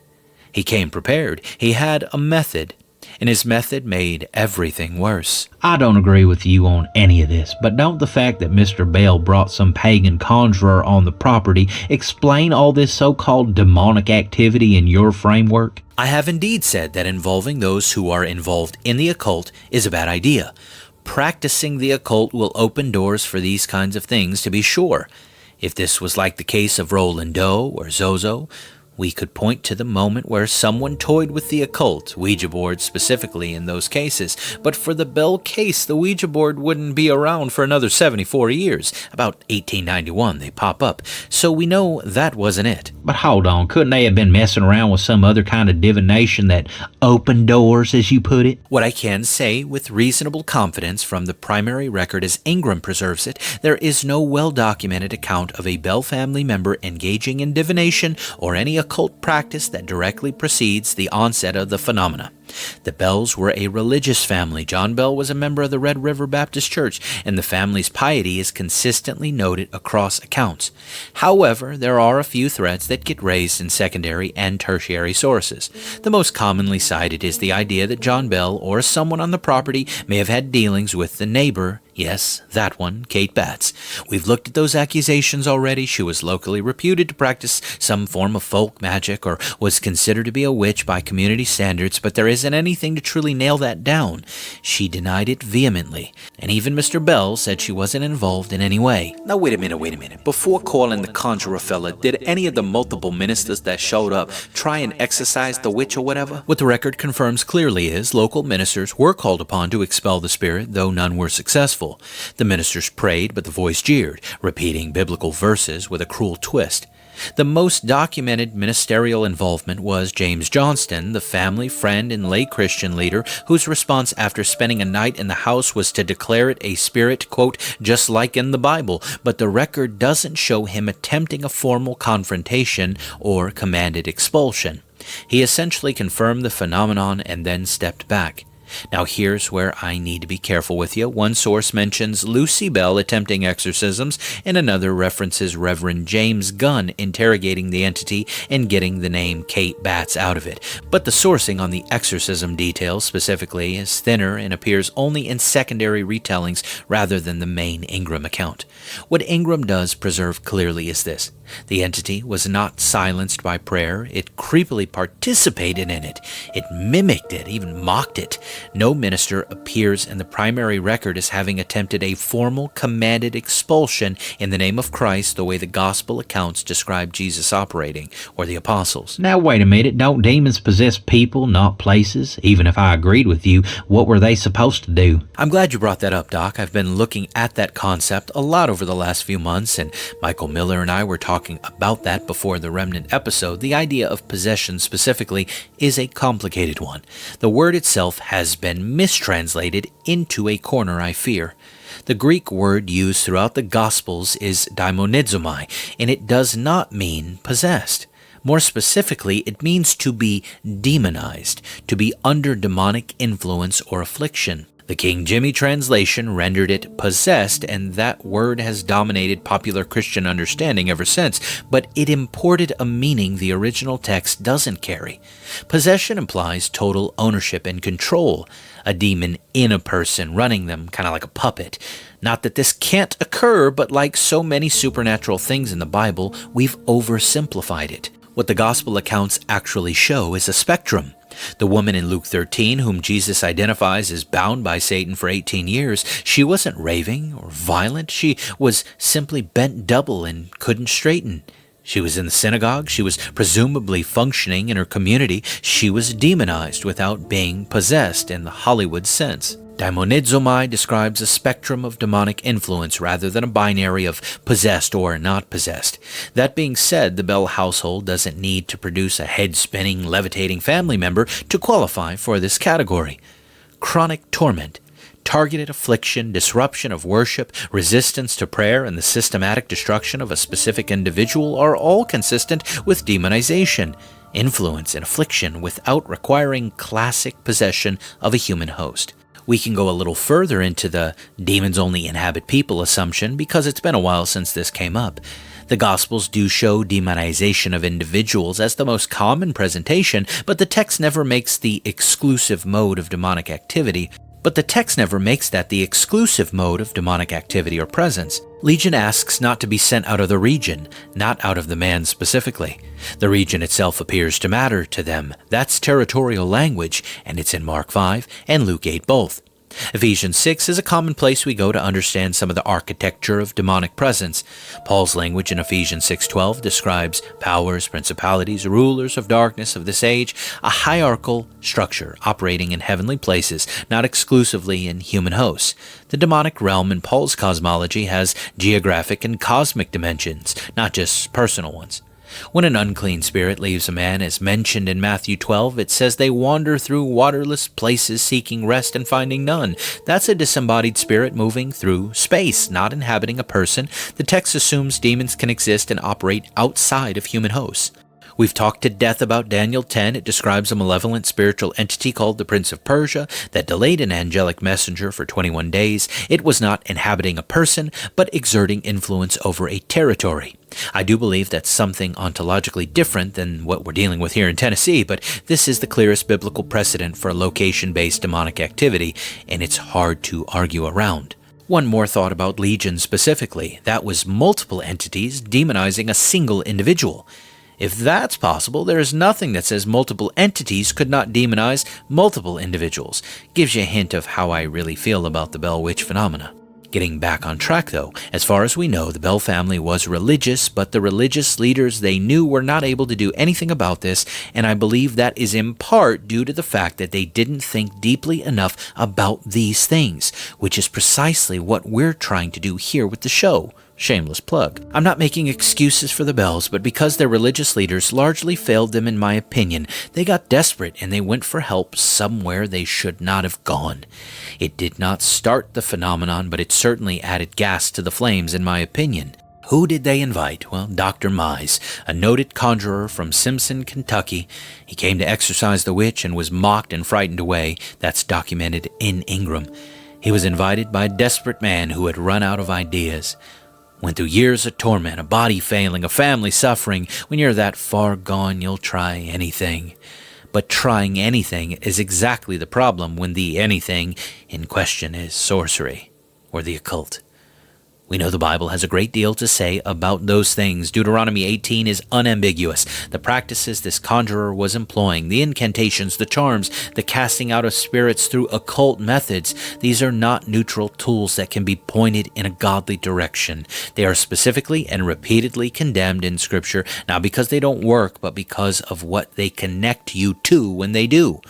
He came prepared. He had a method, and his method made everything worse. I don't agree with you on any of this, but don't the fact that Mr. Bell brought some pagan conjurer on the property explain all this so-called demonic activity in your framework? I have indeed said that involving those who are involved in the occult is a bad idea. Practicing the occult will open doors for these kinds of things, to be sure. If this was like the case of Roland Doe or Zozo, we could point to the moment where someone toyed with the occult, Ouija boards specifically in those cases. But for the Bell case, the Ouija board wouldn't be around for another 74 years. About 1891 they pop up, so we know that wasn't it. But hold on, couldn't they have been messing around with some other kind of divination that opened doors, as you put it? What I can say with reasonable confidence from the primary record as Ingram preserves it, there is no well-documented account of a Bell family member engaging in divination or any occult practice that directly precedes the onset of the phenomena. The Bells were a religious family. John Bell was a member of the Red River Baptist Church, and the family's piety is consistently noted across accounts. However, there are a few threads that get raised in secondary and tertiary sources. The most commonly cited is the idea that John Bell or someone on the property may have had dealings with the neighbor. Yes, that one, Kate Batts. We've looked at those accusations already. She was locally reputed to practice some form of folk magic or was considered to be a witch by community standards, but there isn't anything to truly nail that down. She denied it vehemently, and even Mr. Bell said she wasn't involved in any way. Now wait a minute. Before calling the conjurer fella, did any of the multiple ministers that showed up try and exorcise the witch or whatever? What the record confirms clearly is local ministers were called upon to expel the spirit, though none were successful. The ministers prayed, but the voice jeered, repeating biblical verses with a cruel twist. The most documented ministerial involvement was James Johnston, the family friend and lay Christian leader, whose response after spending a night in the house was to declare it a spirit, quote, just like in the Bible, but the record doesn't show him attempting a formal confrontation or commanded expulsion. He essentially confirmed the phenomenon and then stepped back. Now here's where I need to be careful with you. One source mentions Lucy Bell attempting exorcisms, and another references Reverend James Gunn interrogating the entity and getting the name Kate Batts out of it. But the sourcing on the exorcism details specifically is thinner and appears only in secondary retellings rather than the main Ingram account. What Ingram does preserve clearly is this. The entity was not silenced by prayer. It creepily participated in it. It mimicked it, even mocked it. No minister appears in the primary record as having attempted a formal commanded expulsion in the name of Christ the way the gospel accounts describe Jesus operating, or the apostles. Now wait a minute, don't demons possess people, not places? Even if I agreed with you, what were they supposed to do? I'm glad you brought that up, Doc. I've been looking at that concept a lot over the last few months, and Michael Miller and I were talking about that before the Remnant episode. The idea of possession specifically is a complicated one. The word itself has been mistranslated into a corner, I fear. The Greek word used throughout the Gospels is daimonizomai, and it does not mean possessed. More specifically, it means to be demonized, to be under demonic influence or affliction. The King Jimmy translation rendered it possessed, and that word has dominated popular Christian understanding ever since, but it imported a meaning the original text doesn't carry. Possession implies total ownership and control, a demon in a person running them, kind of like a puppet. Not that this can't occur, but like so many supernatural things in the Bible, we've oversimplified it. What the gospel accounts actually show is a spectrum. The woman in Luke 13, whom Jesus identifies as bound by Satan for 18 years, she wasn't raving or violent. She was simply bent double and couldn't straighten. She was in the synagogue. She was presumably functioning in her community. She was demonized without being possessed in the Hollywood sense. Daimonizomai describes a spectrum of demonic influence rather than a binary of possessed or not possessed. That being said, the Bell household doesn't need to produce a head-spinning, levitating family member to qualify for this category. Chronic torment, targeted affliction, disruption of worship, resistance to prayer, and the systematic destruction of a specific individual are all consistent with demonization, influence, and affliction without requiring classic possession of a human host. We can go a little further into the demons only inhabit people assumption because it's been a while since this came up. The Gospels do show demonization of individuals as the most common presentation, but the text never makes the exclusive mode of demonic activity. But the text never makes that the exclusive mode of demonic activity or presence. Legion asks not to be sent out of the region, not out of the man specifically. The region itself appears to matter to them. That's territorial language, and it's in Mark 5 and Luke 8 both. Ephesians 6 is a common place we go to understand some of the architecture of demonic presence. Paul's language in Ephesians 6:12 describes powers, principalities, rulers of darkness of this age, a hierarchical structure operating in heavenly places, not exclusively in human hosts. The demonic realm in Paul's cosmology has geographic and cosmic dimensions, not just personal ones. When an unclean spirit leaves a man, as mentioned in Matthew 12, it says they wander through waterless places seeking rest and finding none. That's a disembodied spirit moving through space, not inhabiting a person. The text assumes demons can exist and operate outside of human hosts. We've talked to death about Daniel 10. It describes a malevolent spiritual entity called the Prince of Persia that delayed an angelic messenger for 21 days. It was not inhabiting a person, but exerting influence over a territory. I do believe that's something ontologically different than what we're dealing with here in Tennessee, but this is the clearest biblical precedent for location-based demonic activity, and it's hard to argue around. One more thought about Legion specifically. That was multiple entities demonizing a single individual. If that's possible, there is nothing that says multiple entities could not demonize multiple individuals. Gives you a hint of how I really feel about the Bell Witch phenomena. Getting back on track though, as far as we know, the Bell family was religious, but the religious leaders they knew were not able to do anything about this, and I believe that is in part due to the fact that they didn't think deeply enough about these things, which is precisely what we're trying to do here with the show. Shameless plug. I'm not making excuses for the Bells, but because their religious leaders largely failed them in my opinion, they got desperate and they went for help somewhere they should not have gone. It did not start the phenomenon, but it certainly added gas to the flames in my opinion. Who did they invite? Well, Dr. Mize, a noted conjurer from Simpson, Kentucky. He came to exorcise the witch and was mocked and frightened away. That's documented in Ingram. He was invited by a desperate man who had run out of ideas. Went through years of torment, a body failing, a family suffering. When you're that far gone, you'll try anything. But trying anything is exactly the problem when the anything in question is sorcery or the occult. We know the Bible has a great deal to say about those things. Deuteronomy 18 is unambiguous. The practices this conjurer was employing, the incantations, the charms, the casting out of spirits through occult methods, these are not neutral tools that can be pointed in a godly direction. They are specifically and repeatedly condemned in Scripture, not because they don't work, but because of what they connect you to when they do.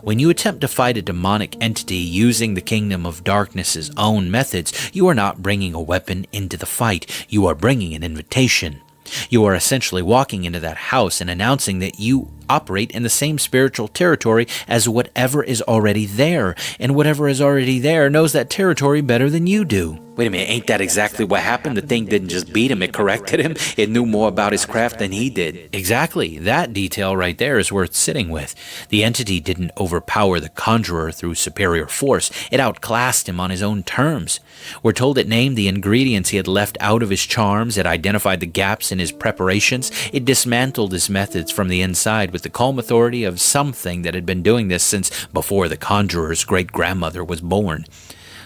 When you attempt to fight a demonic entity using the kingdom of darkness's own methods, you are not bringing a weapon into the fight. You are bringing an invitation. You are essentially walking into that house and announcing that you operate in the same spiritual territory as whatever is already there, and whatever is already there knows that territory better than you do. Wait a minute, ain't that exactly what happened? The thing didn't just beat him, it corrected him. It knew more about his craft than he did. Exactly. That detail right there is worth sitting with. The entity didn't overpower the conjurer through superior force. It outclassed him on his own terms. We're told it named the ingredients he had left out of his charms. It identified the gaps in his preparations. It dismantled his methods from the inside with the calm authority of something that had been doing this since before the conjurer's great-grandmother was born.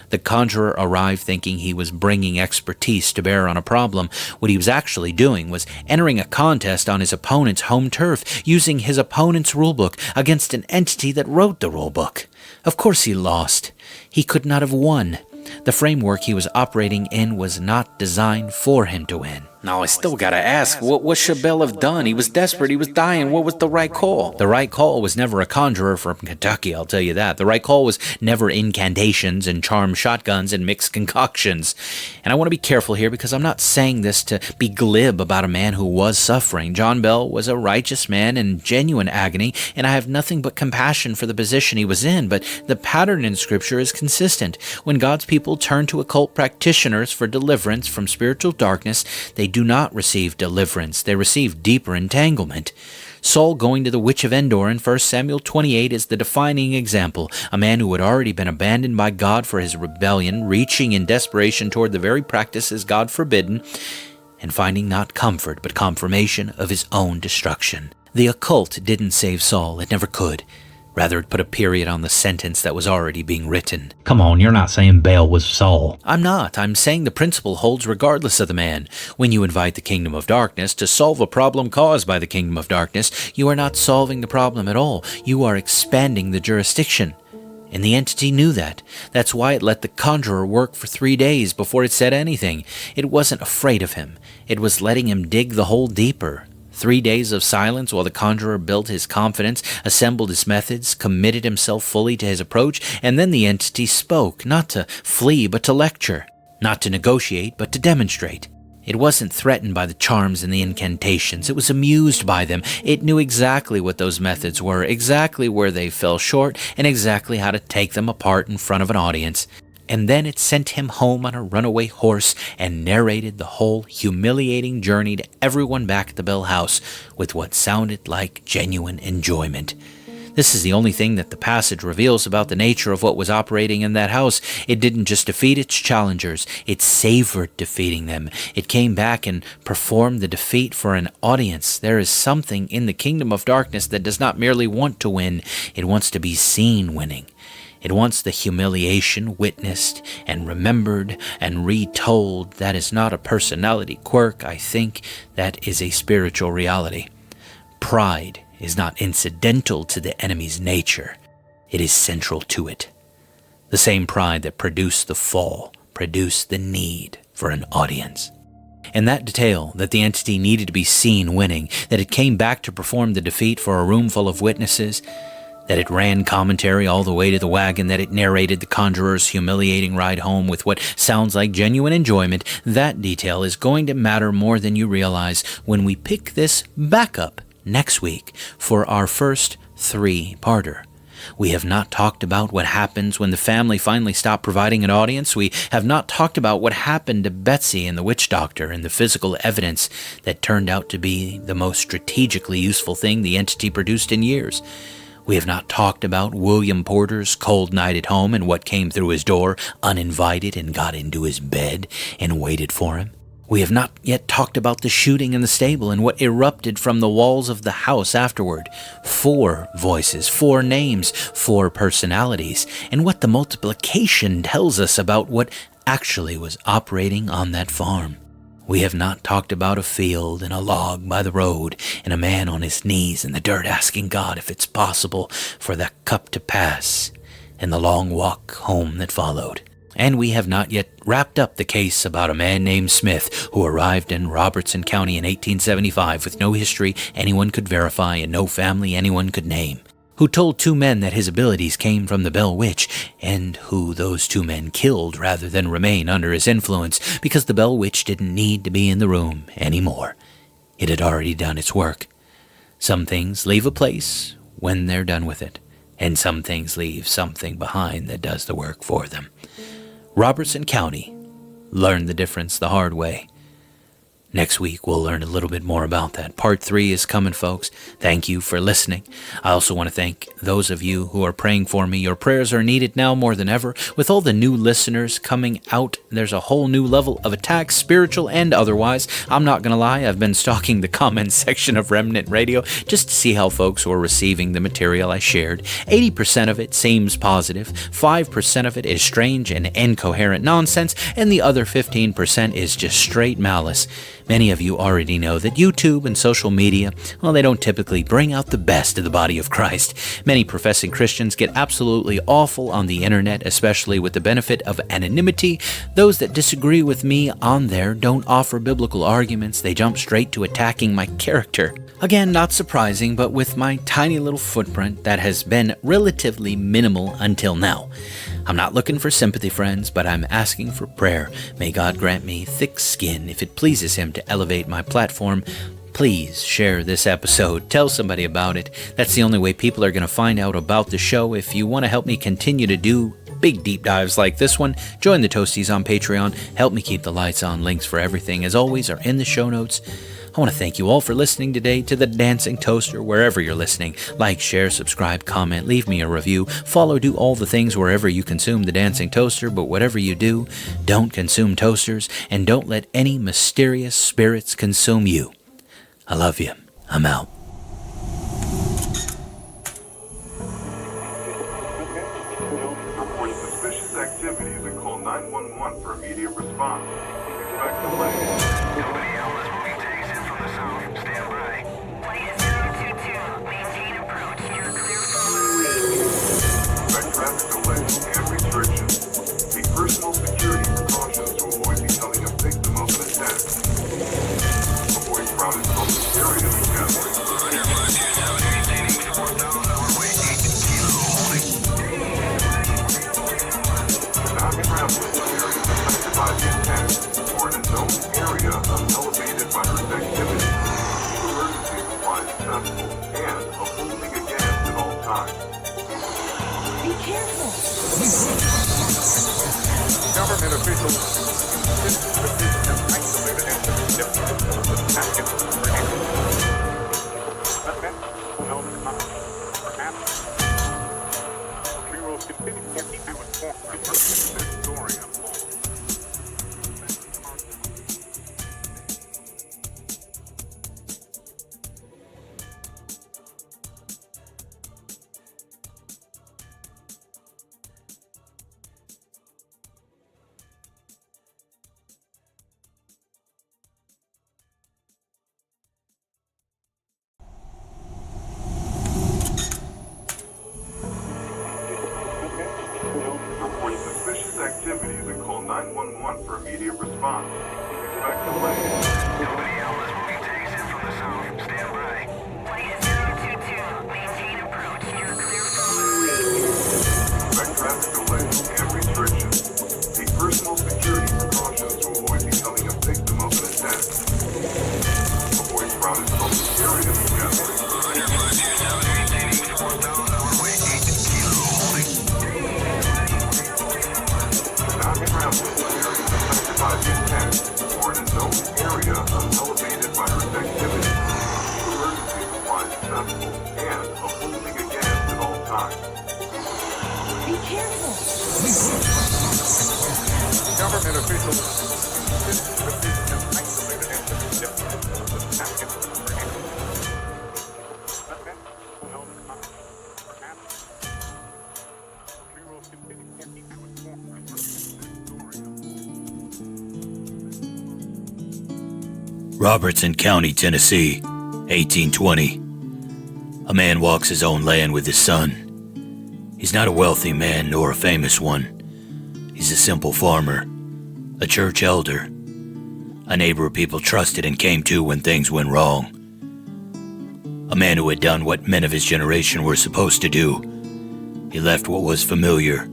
The conjurer arrived thinking he was bringing expertise to bear on a problem. What he was actually doing was entering a contest on his opponent's home turf, using his opponent's rulebook against an entity that wrote the rulebook. Of course he lost. He could not have won. The framework he was operating in was not designed for him to win. Now, I still gotta ask, what should Bell have done? He was desperate, he was dying. What was the right call? The right call was never a conjurer from Kentucky, I'll tell you that. The right call was never incantations and charmed shotguns and mixed concoctions. And I want to be careful here because I'm not saying this to be glib about a man who was suffering. John Bell was a righteous man in genuine agony, and I have nothing but compassion for the position he was in, but the pattern in Scripture is consistent. When God's people turn to occult practitioners for deliverance from spiritual darkness, they do not receive deliverance, they receive deeper entanglement. Saul going to the witch of Endor in 1 Samuel 28 is the defining example. A man who had already been abandoned by God for his rebellion, reaching in desperation toward the very practices God forbidden, and finding not comfort but confirmation of his own destruction. The occult didn't save Saul, it never could. Rather, it put a period on the sentence that was already being written. Come on, you're not saying Bell was Saul. I'm not. I'm saying the principle holds regardless of the man. When you invite the kingdom of darkness to solve a problem caused by the kingdom of darkness, you are not solving the problem at all. You are expanding the jurisdiction. And the entity knew that. That's why it let the conjurer work for 3 days before it said anything. It wasn't afraid of him. It was letting him dig the hole deeper. 3 days of silence while the conjurer built his confidence, assembled his methods, committed himself fully to his approach, and then the entity spoke, not to flee but to lecture, not to negotiate but to demonstrate. It wasn't threatened by the charms and the incantations. It was amused by them. It knew exactly what those methods were, exactly where they fell short, and exactly how to take them apart in front of an audience. and then it sent him home on a runaway horse and narrated the whole humiliating journey to everyone back at the Bell House with what sounded like genuine enjoyment. This is the only thing that the passage reveals about the nature of what was operating in that house. It didn't just defeat its challengers, it savored defeating them. It came back and performed the defeat for an audience. There is something in the kingdom of darkness that does not merely want to win, it wants to be seen winning. It wants the humiliation witnessed and remembered and retold. That is not a personality quirk. I think that is a spiritual reality. Pride is not incidental to the enemy's nature. It is central to it. The same pride that produced the fall produced the need for an audience. And that detail that the entity needed to be seen winning, that it came back to perform the defeat for a room full of witnesses, that it ran commentary all the way to the wagon, that it narrated the conjurer's humiliating ride home with what sounds like genuine enjoyment, that detail is going to matter more than you realize when we pick this back up next week for our first 3-parter. We have not talked about what happens when the family finally stop providing an audience. We have not talked about what happened to Betsy and the witch doctor and the physical evidence that turned out to be the most strategically useful thing the entity produced in years. We have not talked about William Porter's cold night at home and what came through his door uninvited and got into his bed and waited for him. We have not yet talked about the shooting in the stable and what erupted from the walls of the house afterward. 4 voices, 4 names, 4 personalities, and what the multiplication tells us about what actually was operating on that farm. We have not talked about a field and a log by the road and a man on his knees in the dirt asking God if it's possible for that cup to pass and the long walk home that followed. And we have not yet wrapped up the case about a man named Smith who arrived in Robertson County in 1875 with no history anyone could verify and no family anyone could name, who told 2 men that his abilities came from the Bell Witch, and who those 2 men killed rather than remain under his influence because the Bell Witch didn't need to be in the room anymore. It had already done its work. Some things leave a place when they're done with it, and some things leave something behind that does the work for them. Robertson County learned the difference the hard way. Next week, we'll learn a little bit more about that. Part 3 is coming, folks. Thank you for listening. I also want to thank those of you who are praying for me. Your prayers are needed now more than ever. With all the new listeners coming out, there's a whole new level of attack, spiritual and otherwise. I'm not going to lie, I've been stalking the comments section of Remnant Radio just to see how folks were receiving the material I shared. 80% of it seems positive, 5% of it is strange and incoherent nonsense, and the other 15% is just straight malice. Many of you already know that YouTube and social media, well, they don't typically bring out the best of the body of Christ. Many professing Christians get absolutely awful on the internet, especially with the benefit of anonymity. Those that disagree with me on there don't offer biblical arguments. They jump straight to attacking my character. Again, not surprising, but with my tiny little footprint that has been relatively minimal until now. I'm not looking for sympathy, friends, but I'm asking for prayer. May God grant me thick skin if it pleases Him to elevate my platform. Please share this episode. Tell somebody about it. That's the only way people are going to find out about the show. If you want to help me continue to do big deep dives like this one, join the Toasties on Patreon. Help me keep the lights on. Links for everything, as always, are in the show notes. I want to thank you all for listening today to The Dancing Toaster, wherever you're listening. Like, share, subscribe, comment, leave me a review, follow, do all the things wherever you consume The Dancing Toaster, but whatever you do, don't consume toasters, and don't let any mysterious spirits consume you. I love you. I'm out. Report suspicious activities and call 911 for immediate response. Expect delay. Nobody else will be days in from the south. Stand by. Flight 022. Maintain approach. You're clear for Expect traffic delays and restrictions. Take personal security precautions to avoid becoming a victim of an attack. Avoid crowded public areas and gatherings. Report suspicious activities and call 911 for immediate response. Expect delay. Nobody else moving tags in from the south. Stand by. Flight 022. Maintain approach. You're clear for Expect traffic delays and restrictions. Take personal security precautions to avoid becoming a victim of an attack. Avoid crowded public areas and gatherings. maintaining 4,000 runway 8 kilo holding. Not travel in areas affected by the attack or in a known area of elevated virus activity. Emergency supplies accessible and a holding against at all times. Be careful. Government officials. Robertson County, Tennessee, 1820. A man walks his own land with his son. He's not a wealthy man nor a famous one. He's a simple farmer, a church elder, a neighbor people trusted and came to when things went wrong. A man who had done what men of his generation were supposed to do. He left what was familiar.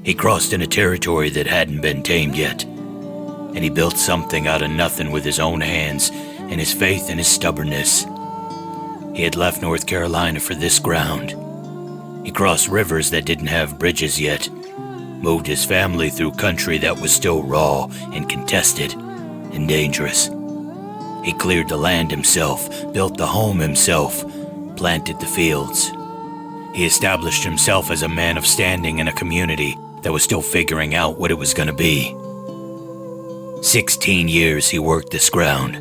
He crossed into territory that hadn't been tamed yet. And he built something out of nothing with his own hands and his faith and his stubbornness. He had left North Carolina for this ground. He crossed rivers that didn't have bridges yet, moved his family through country that was still raw and contested and dangerous. He cleared the land himself, built the home himself, planted the fields. He established himself as a man of standing in a community that was still figuring out what it was going to be. 16 years he worked this ground,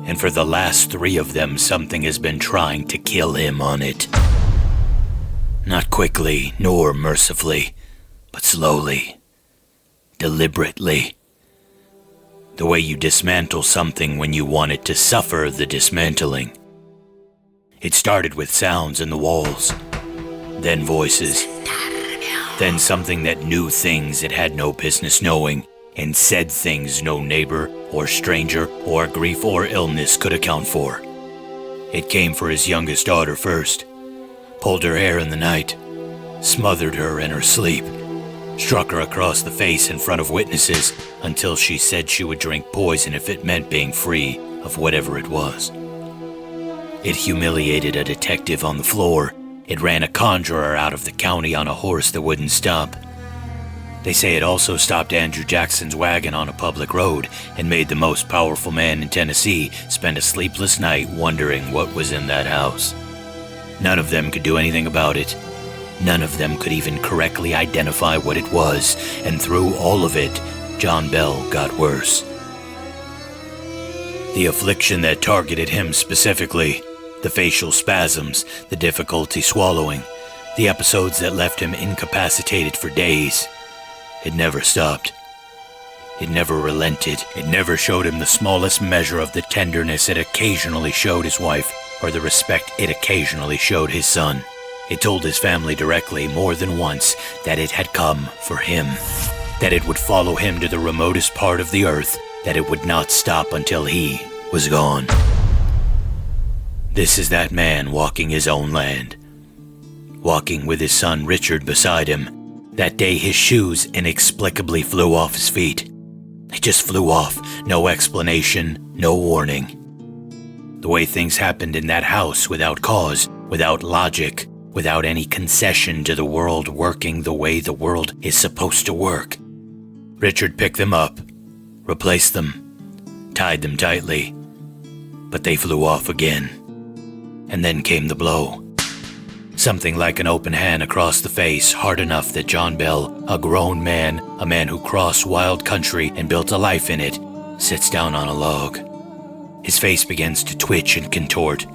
and for the last 3 of them something has been trying to kill him on it. Not quickly nor mercifully, but slowly, deliberately. The way you dismantle something when you want it to suffer the dismantling. It started with sounds in the walls, then voices, then something that knew things it had no business knowing, and said things no neighbor or stranger or grief or illness could account for. It came for his youngest daughter first, pulled her hair in the night, smothered her in her sleep, struck her across the face in front of witnesses until she said she would drink poison if it meant being free of whatever it was. It humiliated a detective on the floor. It ran a conjurer out of the county on a horse that wouldn't stop. They say it also stopped Andrew Jackson's wagon on a public road and made the most powerful man in Tennessee spend a sleepless night wondering what was in that house. None of them could do anything about it. None of them could even correctly identify what it was, and through all of it, John Bell got worse. The affliction that targeted him specifically, the facial spasms, the difficulty swallowing, the episodes that left him incapacitated for days. It never stopped. It never relented. It never showed him the smallest measure of the tenderness it occasionally showed his wife, or the respect it occasionally showed his son. It told his family directly more than once that it had come for him, that it would follow him to the remotest part of the earth, that it would not stop until he was gone. This is that man walking his own land, walking with his son Richard beside him. That day his shoes inexplicably flew off his feet. They just flew off, no explanation, no warning. The way things happened in that house without cause, without logic, without any concession to the world working the way the world is supposed to work. Richard picked them up, replaced them, tied them tightly, but they flew off again. And then came the blow. Something like an open hand across the face, hard enough that John Bell, a grown man, a man who crossed wild country and built a life in it, sits down on a log. His face begins to twitch and contort.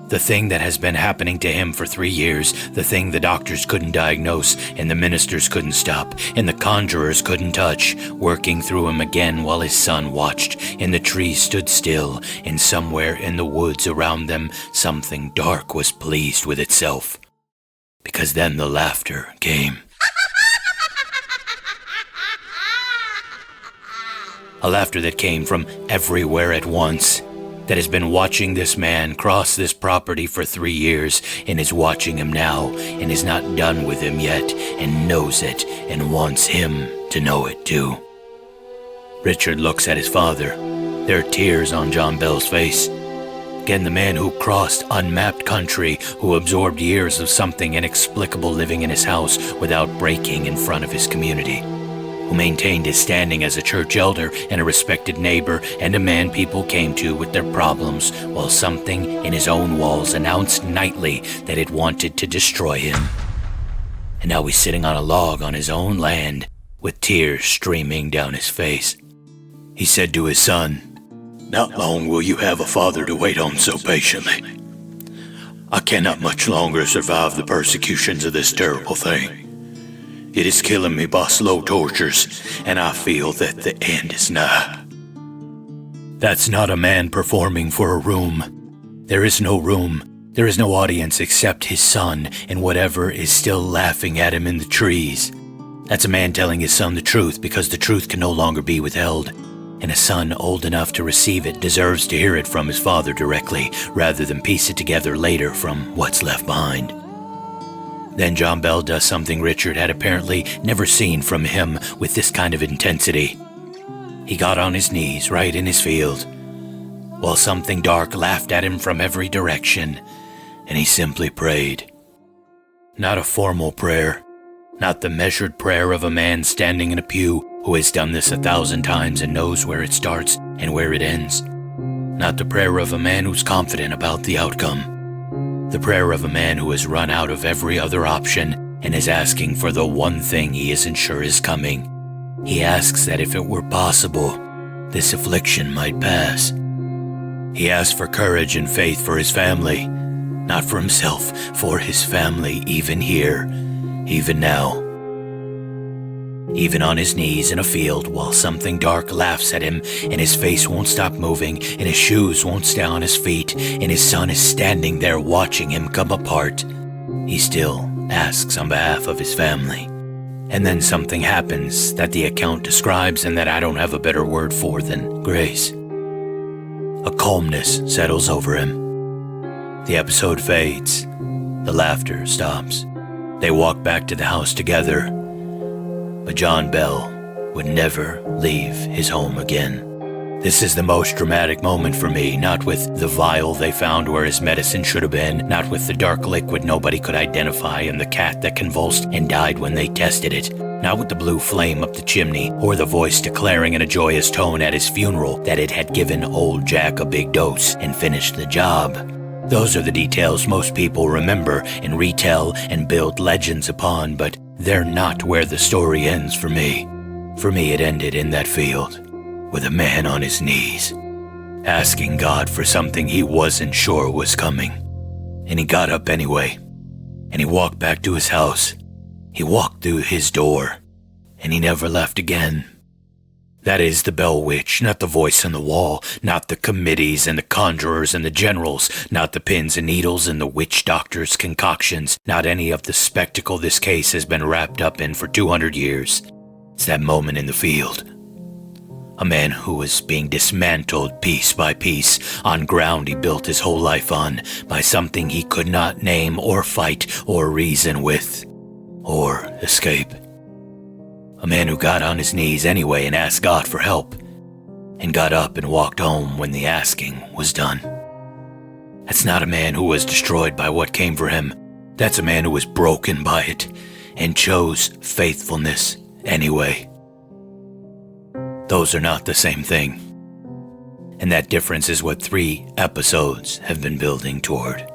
The thing that has been happening to him for 3 years, the thing the doctors couldn't diagnose, and the ministers couldn't stop, and the conjurers couldn't touch, working through him again while his son watched, and the trees stood still, and somewhere in the woods around them, something dark was pleased with itself. Because then the laughter came. A laughter that came from everywhere at once, that has been watching this man cross this property for 3 years, and is watching him now, and is not done with him yet, and knows it, and wants him to know it too. Richard looks at his father. There are tears on John Bell's face. Again, the man who crossed unmapped country, who absorbed years of something inexplicable living in his house without breaking in front of his community, who maintained his standing as a church elder and a respected neighbor and a man people came to with their problems, while something in his own walls announced nightly that it wanted to destroy him. And now he's sitting on a log on his own land with tears streaming down his face. He said to his son, "Not long will you have a father to wait on so patiently. I cannot much longer survive the persecutions of this terrible thing. It is killing me by slow tortures, and I feel that the end is nigh." That's not a man performing for a room. There is no room. There is no audience except his son and whatever is still laughing at him in the trees. That's a man telling his son the truth because the truth can no longer be withheld. And a son old enough to receive it deserves to hear it from his father directly, rather than piece it together later from what's left behind. Then John Bell does something Richard had apparently never seen from him with this kind of intensity. He got on his knees right in his field, while something dark laughed at him from every direction, and he simply prayed. Not a formal prayer, not the measured prayer of a man standing in a pew who has done this 1,000 times and knows where it starts and where it ends. Not the prayer of a man who's confident about the outcome. The prayer of a man who has run out of every other option and is asking for the one thing he isn't sure is coming. He asks that if it were possible, this affliction might pass. He asks for courage and faith for his family, not for himself, for his family, even here, even now. Even on his knees in a field while something dark laughs at him and his face won't stop moving and his shoes won't stay on his feet and his son is standing there watching him come apart, he still asks on behalf of his family. And then something happens that the account describes and that I don't have a better word for than grace. A calmness settles over him. The episode fades. The laughter stops. They walk back to the house together. But John Bell would never leave his home again. This is the most dramatic moment for me, not with the vial they found where his medicine should have been, not with the dark liquid nobody could identify and the cat that convulsed and died when they tested it, not with the blue flame up the chimney or the voice declaring in a joyous tone at his funeral that it had given old Jack a big dose and finished the job. Those are the details most people remember and retell and build legends upon, but they're not where the story ends for me. For me, it ended in that field, with a man on his knees, asking God for something he wasn't sure was coming. And he got up anyway, and he walked back to his house. He walked through his door, and he never left again. That is the Bell Witch, not the voice on the wall, not the committees and the conjurers and the generals, not the pins and needles and the witch doctors' concoctions, not any of the spectacle this case has been wrapped up in for 200 years. It's that moment in the field. A man who was being dismantled piece by piece on ground he built his whole life on by something he could not name or fight or reason with or escape. A man who got on his knees anyway and asked God for help, and got up and walked home when the asking was done. That's not a man who was destroyed by what came for him. That's a man who was broken by it and chose faithfulness anyway. those are not the same thing. And that difference is what 3 episodes have been building toward.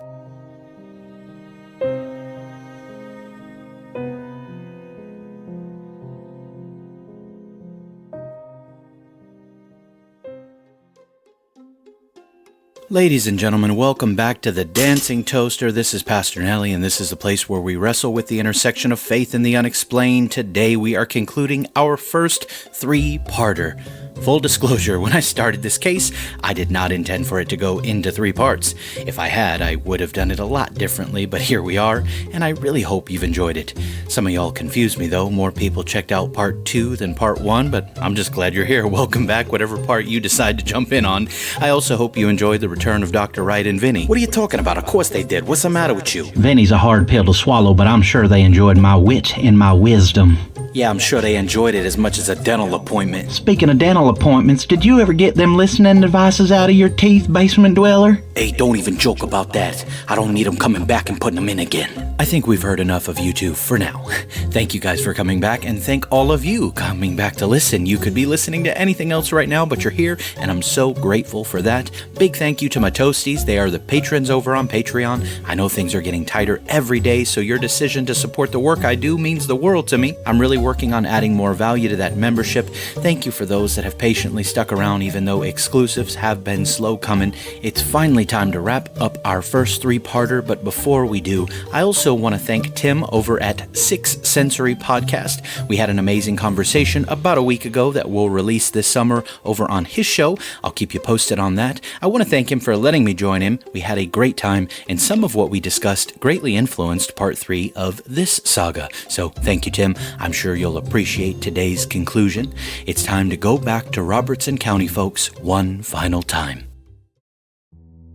Ladies and gentlemen, welcome back to the Dancing Toaster. This is Pastor Nelly, and this is the place where we wrestle with the intersection of faith and the unexplained. Today we are concluding our first 3-parter. Full disclosure, when I started this case, I did not intend for it to go into 3 parts. If I had, I would have done it a lot differently, but here we are, and I really hope you've enjoyed it. Some of y'all confused me though. More people checked out part 2 than part 1, but I'm just glad you're here. Welcome back, whatever part you decide to jump in on. I also hope you enjoyed the return of Dr. Wright and Vinny. What are you talking about? Of course they did. What's the matter with you? Vinny's a hard pill to swallow, but I'm sure they enjoyed my wit and my wisdom. Yeah, I'm sure they enjoyed it as much as a dental appointment. Speaking of dental appointments, did you ever get them listening devices out of your teeth, basement dweller? Hey, don't even joke about that. I don't need them coming back and putting them in again. I think we've heard enough of you two for now. Thank you guys for coming back, and thank all of you coming back to listen. You could be listening to anything else right now, but you're here, and I'm so grateful for that. Big thank you to my toasties. They are the patrons over on Patreon. I know things are getting tighter every day, so your decision to support the work I do means the world to me. I'm really working on adding more value to that membership. Thank you for those that have patiently stuck around, even though exclusives have been slow coming. It's finally time to wrap up our first 3-parter, but before we do, I also want to thank Tim over at Six Sensory Podcast. We had an amazing conversation about a week ago that we'll release this summer over on his show. I'll keep you posted on that. I want to thank him for letting me join him. We had a great time, and some of what we discussed greatly influenced part 3 of this saga. So thank you, Tim. I'm sure you'll appreciate today's conclusion. It's time to go back to Robertson County, folks, one final time.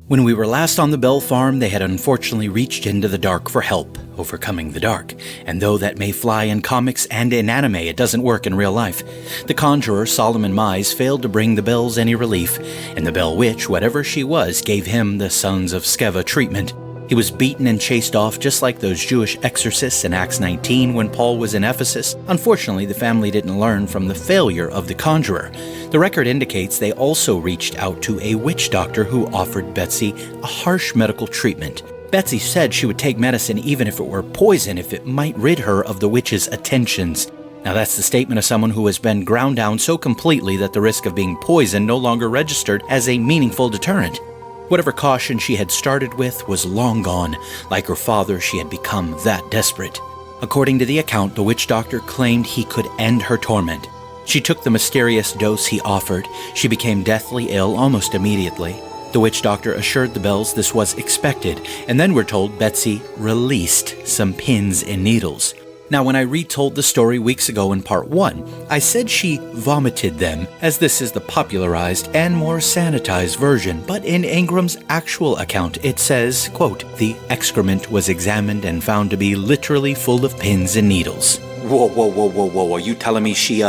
When we were last on the Bell Farm, they had unfortunately reached into the dark for help, overcoming the dark. And though that may fly in comics and in anime, it doesn't work in real life. The conjurer, Solomon Mize, failed to bring the Bells any relief, and the Bell Witch, whatever she was, gave him the Sons of Sceva treatment. He was beaten and chased off just like those Jewish exorcists in Acts 19 when Paul was in Ephesus. Unfortunately, the family didn't learn from the failure of the conjurer. The record indicates they also reached out to a witch doctor who offered Betsy a harsh medical treatment. Betsy said she would take medicine even if it were poison if it might rid her of the witch's attentions. Now that's the statement of someone who has been ground down so completely that the risk of being poisoned no longer registered as a meaningful deterrent. Whatever caution she had started with was long gone. Like her father, she had become that desperate. According to the account, the witch doctor claimed he could end her torment. She took the mysterious dose he offered. She became deathly ill almost immediately. The witch doctor assured the Bells this was expected, and then we're told Betsy released some pins and needles. Now, when I retold the story weeks ago in part 1, I said she vomited them, as this is the popularized and more sanitized version, but in Ingram's actual account it says, quote, "The excrement was examined and found to be literally full of pins and needles." Whoa. Are you telling me she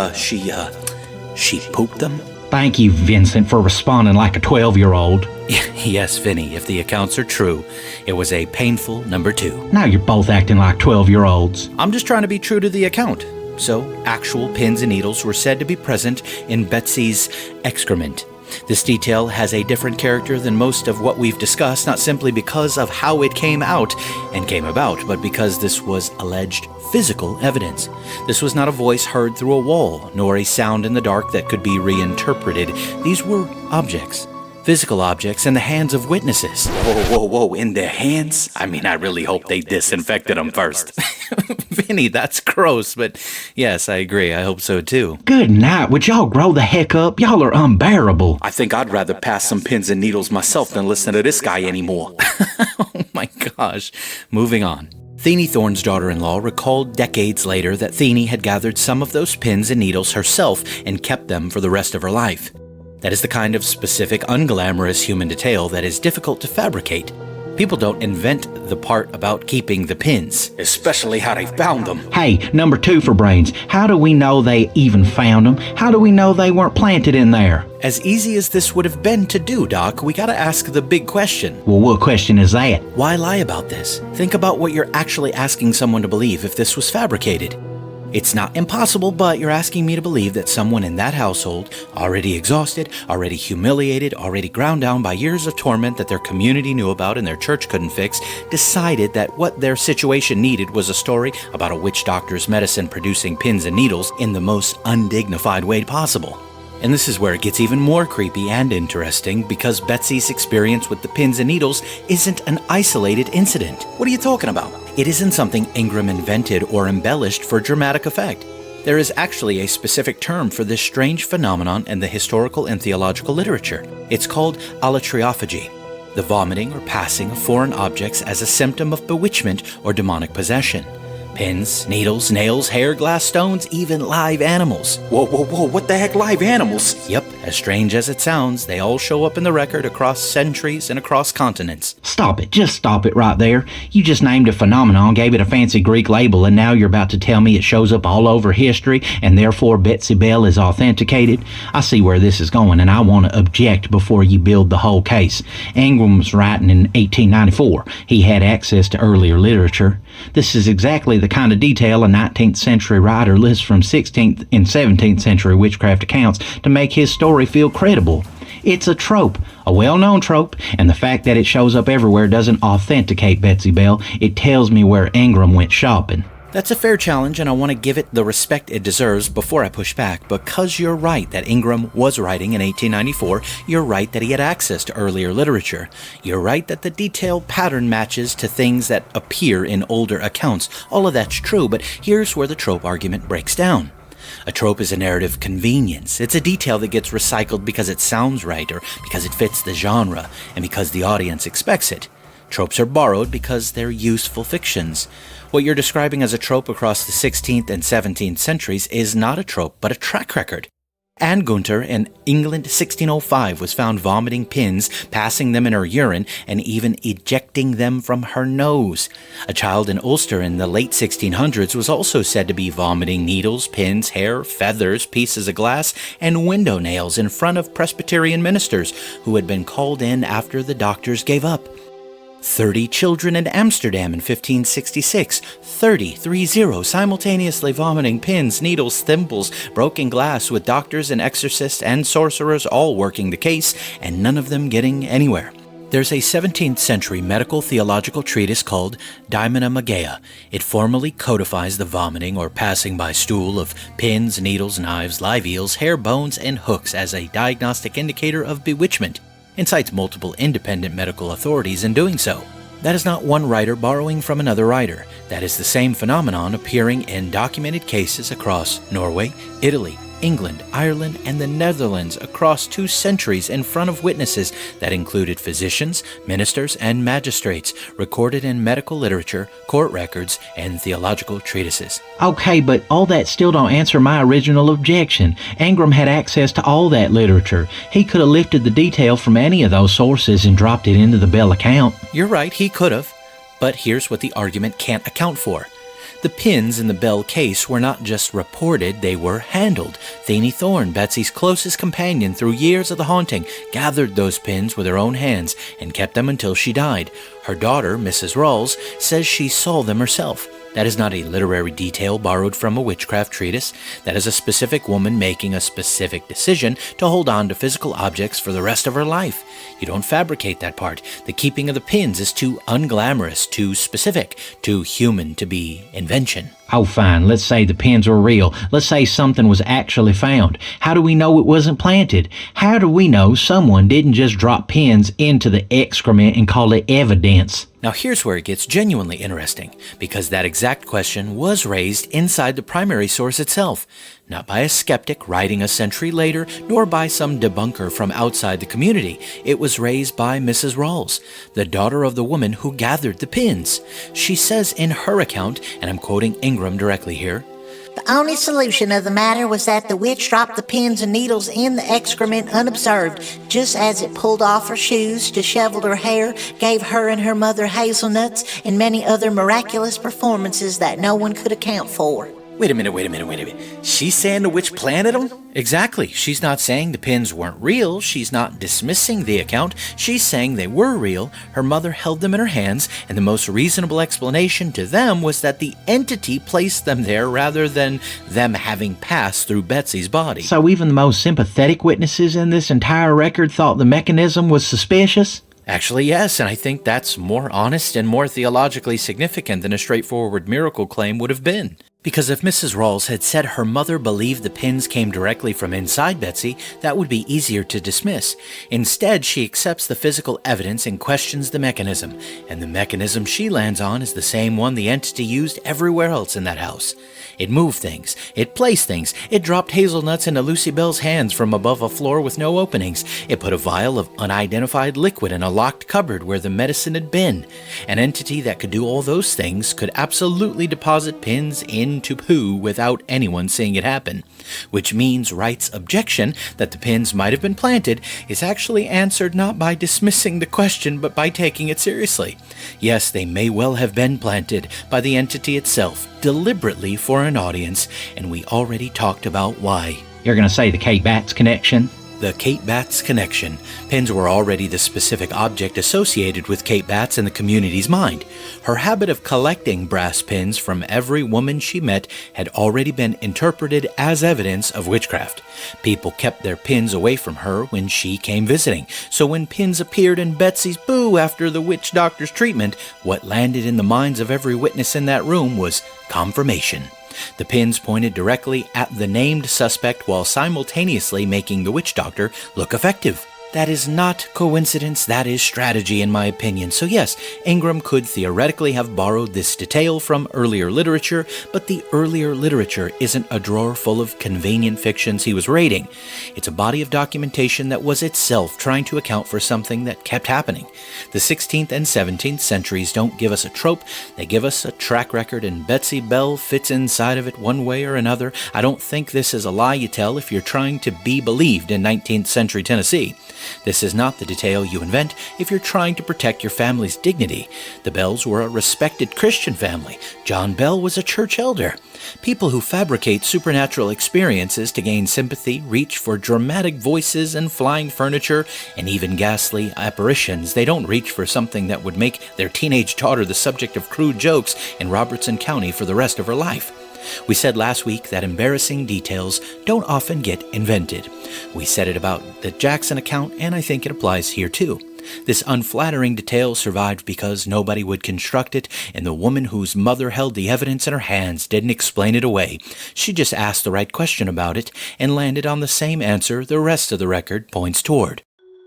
pooped them? Thank you, Vincent, for responding like a 12-year-old. Yes, Vinny, if the accounts are true, it was a painful number 2. Now you're both acting like 12-year-olds. I'm just trying to be true to the account. So, actual pins and needles were said to be present in Betsy's excrement. This detail has a different character than most of what we've discussed, not simply because of how it came out and came about, but because this was alleged physical evidence. This was not a voice heard through a wall, nor a sound in the dark that could be reinterpreted. These were objects. Physical objects in the hands of witnesses. Whoa, in their hands? I mean, I really hope they disinfected them first. Vinny, that's gross, but yes, I agree. I hope so too. Good night. Would y'all grow the heck up? Y'all are unbearable. I think I'd rather pass some pins and needles myself than listen to this guy anymore. Oh my gosh. Moving on. Thenie Thorne's daughter-in-law recalled decades later that Thenie had gathered some of those pins and needles herself and kept them for the rest of her life. That is the kind of specific, unglamorous human detail that is difficult to fabricate. People don't invent the part about keeping the pins. Especially how they found them. Hey, number 2 for brains. How do we know they even found them? How do we know they weren't planted in there? As easy as this would have been to do, Doc, we gotta ask the big question. Well, what question is that? Why lie about this? Think about what you're actually asking someone to believe if this was fabricated. It's not impossible, but you're asking me to believe that someone in that household, already exhausted, already humiliated, already ground down by years of torment that their community knew about and their church couldn't fix, decided that what their situation needed was a story about a witch doctor's medicine producing pins and needles in the most undignified way possible. And this is where it gets even more creepy and interesting, because Betsy's experience with the pins and needles isn't an isolated incident. What are you talking about? It isn't something Ingram invented or embellished for dramatic effect. There is actually a specific term for this strange phenomenon in the historical and theological literature. It's called alatriophagy, the vomiting or passing of foreign objects as a symptom of bewitchment or demonic possession. Pins, needles, nails, hair, glass stones, even live animals. Whoa, what the heck, live animals? Yep, as strange as it sounds, they all show up in the record across centuries and across continents. Stop it. Just stop it right there. You just named a phenomenon, gave it a fancy Greek label, and now you're about to tell me it shows up all over history, and therefore Betsy Bell is authenticated? I see where this is going, and I want to object before you build the whole case. Ingram was writing in 1894. He had access to earlier literature. This is exactly the kind of detail a 19th century writer lists from 16th and 17th century witchcraft accounts to make his story feel credible. It's a trope, a well-known trope, and the fact that it shows up everywhere doesn't authenticate Betsy Bell. It tells me where Ingram went shopping. That's a fair challenge, and I want to give it the respect it deserves before I push back, because you're right that Ingram was writing in 1894. You're right that he had access to earlier literature. You're right that the detailed pattern matches to things that appear in older accounts. All of that's true, but here's where the trope argument breaks down. A trope is a narrative convenience. It's a detail that gets recycled because it sounds right, or because it fits the genre, and because the audience expects it. Tropes are borrowed because they're useful fictions. What you're describing as a trope across the 16th and 17th centuries is not a trope, but a track record. Anne Gunter in England 1605 was found vomiting pins, passing them in her urine, and even ejecting them from her nose. A child in Ulster in the late 1600s was also said to be vomiting needles, pins, hair, feathers, pieces of glass, and window nails in front of Presbyterian ministers who had been called in after the doctors gave up. 30 children in Amsterdam in 1566, 30 simultaneously vomiting pins, needles, thimbles, broken glass, with doctors and exorcists and sorcerers all working the case, and none of them getting anywhere. There's a 17th century medical theological treatise called Daimona Magea. It formally codifies the vomiting or passing by stool of pins, needles, knives, live eels, hair, bones, and hooks as a diagnostic indicator of bewitchment, and cites multiple independent medical authorities in doing so. That is not one writer borrowing from another writer. That is the same phenomenon appearing in documented cases across Norway, Italy, England, Ireland, and the Netherlands across 2 centuries in front of witnesses that included physicians, ministers, and magistrates, recorded in medical literature, court records, and theological treatises. Okay, but all that still don't answer my original objection. Ingram had access to all that literature. He could have lifted the detail from any of those sources and dropped it into the Bell account. You're right, he could have. But here's what the argument can't account for. The pins in the Bell case were not just reported, they were handled. Thany Thorne, Betsy's closest companion through years of the haunting, gathered those pins with her own hands and kept them until she died. Her daughter, Mrs. Rawls, says she saw them herself. That is not a literary detail borrowed from a witchcraft treatise. That is a specific woman making a specific decision to hold on to physical objects for the rest of her life. You don't fabricate that part. The keeping of the pins is too unglamorous, too specific, too human to be invention. Oh, fine. Let's say the pins were real. Let's say something was actually found. How do we know it wasn't planted? How do we know someone didn't just drop pins into the excrement and call it evidence? Now here's where it gets genuinely interesting, because that exact question was raised inside the primary source itself, not by a skeptic writing a century later, nor by some debunker from outside the community. It was raised by Mrs. Rawls, the daughter of the woman who gathered the pins. She says in her account, and I'm quoting Ingram directly here, The only solution of the matter was that the witch dropped the pins and needles in the excrement unobserved, just as it pulled off her shoes, disheveled her hair, gave her and her mother hazelnuts, and many other miraculous performances that no one could account for. Wait a minute. She's saying the witch planted them? Exactly. She's not saying the pins weren't real. She's not dismissing the account. She's saying they were real. Her mother held them in her hands, and the most reasonable explanation to them was that the entity placed them there rather than them having passed through Betsy's body. So even the most sympathetic witnesses in this entire record thought the mechanism was suspicious? Actually, yes, and I think that's more honest and more theologically significant than a straightforward miracle claim would have been. Because if Mrs. Rawls had said her mother believed the pins came directly from inside Betsy, that would be easier to dismiss. Instead, she accepts the physical evidence and questions the mechanism, and the mechanism she lands on is the same one the entity used everywhere else in that house. It moved things, it placed things, it dropped hazelnuts into Lucy Bell's hands from above a floor with no openings, it put a vial of unidentified liquid in a locked cupboard where the medicine had been. An entity that could do all those things could absolutely deposit pins into poo without anyone seeing it happen. Which means Wright's objection that the pins might have been planted is actually answered not by dismissing the question but by taking it seriously. Yes, they may well have been planted by the entity itself, deliberately for an audience, and we already talked about why. You're going to say the Kate Batts connection? The Kate Batts connection. Pins were already the specific object associated with Kate Batts in the community's mind. Her habit of collecting brass pins from every woman she met had already been interpreted as evidence of witchcraft. People kept their pins away from her when she came visiting, so when pins appeared in Betsy's boo after the witch doctor's treatment, what landed in the minds of every witness in that room was confirmation. The pins pointed directly at the named suspect while simultaneously making the witch doctor look effective. That is not coincidence, that is strategy in my opinion. So yes, Ingram could theoretically have borrowed this detail from earlier literature, but the earlier literature isn't a drawer full of convenient fictions he was raiding. It's a body of documentation that was itself trying to account for something that kept happening. The 16th and 17th centuries don't give us a trope, they give us a track record, and Betsy Bell fits inside of it one way or another. I don't think this is a lie you tell if you're trying to be believed in 19th century Tennessee. This is not the detail you invent if you're trying to protect your family's dignity. The Bells were a respected Christian family. John Bell was a church elder. People who fabricate supernatural experiences to gain sympathy reach for dramatic voices and flying furniture and even ghastly apparitions. They don't reach for something that would make their teenage daughter the subject of crude jokes in Robertson County for the rest of her life. We said last week that embarrassing details don't often get invented. We said it about the Jackson account, and I think it applies here too. This unflattering detail survived because nobody would construct it, and the woman whose mother held the evidence in her hands didn't explain it away. She just asked the right question about it and landed on the same answer the rest of the record points toward.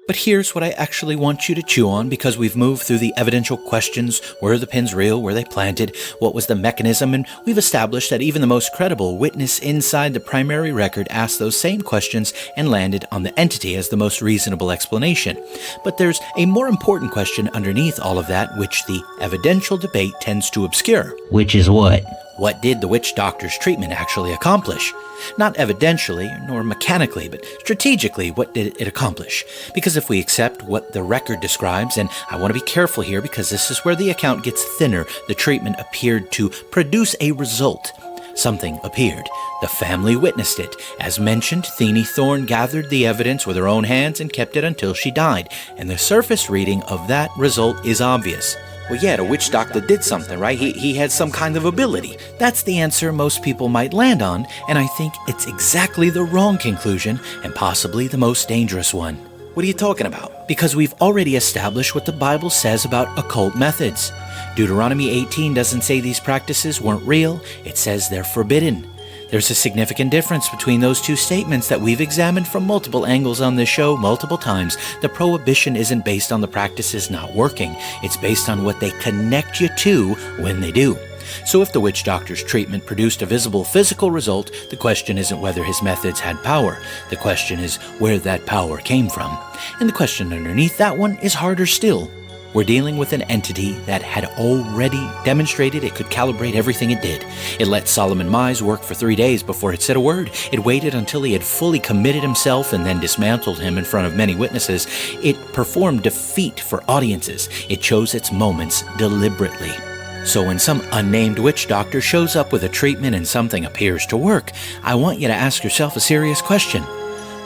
But here's what I actually want you to chew on, because we've moved through the evidential questions. Were the pins real? Were they planted? What was the mechanism? And we've established that even the most credible witness inside the primary record asked those same questions and landed on the entity as the most reasonable explanation. But there's a more important question underneath all of that, which the evidential debate tends to obscure. Which is what? What did the witch doctor's treatment actually accomplish? Not evidentially nor mechanically, but strategically, what did it accomplish? Because if we accept what the record describes, and I want to be careful here because this is where the account gets thinner, the treatment appeared to produce a result. Something appeared. The family witnessed it. As mentioned, Thenie Thorne gathered the evidence with her own hands and kept it until she died, and the surface reading of that result is obvious. Well, yeah, the witch doctor did something, right? He had some kind of ability. That's the answer most people might land on, and I think it's exactly the wrong conclusion and possibly the most dangerous one. What are you talking about? Because we've already established what the Bible says about occult methods. Deuteronomy 18 doesn't say these practices weren't real, it says they're forbidden. There's a significant difference between those two statements that we've examined from multiple angles on this show multiple times. The prohibition isn't based on the practices not working. It's based on what they connect you to when they do. So if the witch doctor's treatment produced a visible physical result, the question isn't whether his methods had power. The question is where that power came from. And the question underneath that one is harder still. We're dealing with an entity that had already demonstrated it could calibrate everything it did. It let Solomon Mize work for 3 days before it said a word. It waited until he had fully committed himself and then dismantled him in front of many witnesses. It performed defeat for audiences. It chose its moments deliberately. So when some unnamed witch doctor shows up with a treatment and something appears to work, I want you to ask yourself a serious question.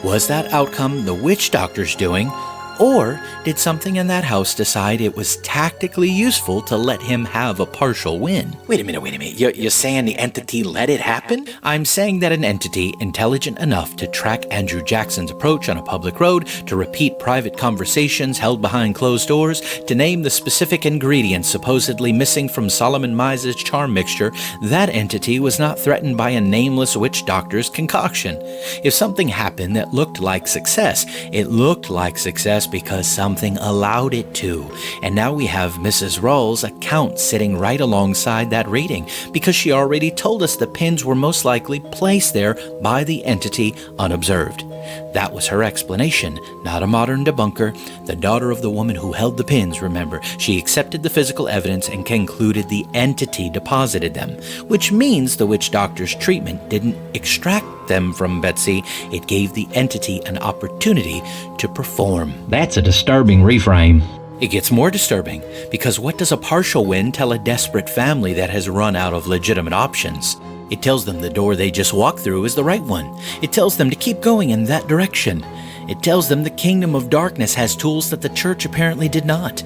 Was that outcome the witch doctor's doing, or did something in that house decide it was tactically useful to let him have a partial win? Wait a minute. You're saying the entity let it happen? I'm saying that an entity intelligent enough to track Andrew Jackson's approach on a public road, to repeat private conversations held behind closed doors, to name the specific ingredients supposedly missing from Solomon Mize's charm mixture, that entity was not threatened by a nameless witch doctor's concoction. If something happened that looked like success, it looked like success because something allowed it to. And now we have Mrs. Rawls' account sitting right alongside that reading, because she already told us the pins were most likely placed there by the entity unobserved. That was her explanation, not a modern debunker. The daughter of the woman who held the pins, remember, she accepted the physical evidence and concluded the entity deposited them, which means the witch doctor's treatment didn't extract them from Betsy, it gave the entity an opportunity to perform. That's a disturbing reframe. It gets more disturbing, because what does a partial win tell a desperate family that has run out of legitimate options? It tells them the door they just walked through is the right one. It tells them to keep going in that direction. It tells them the kingdom of darkness has tools that the church apparently did not.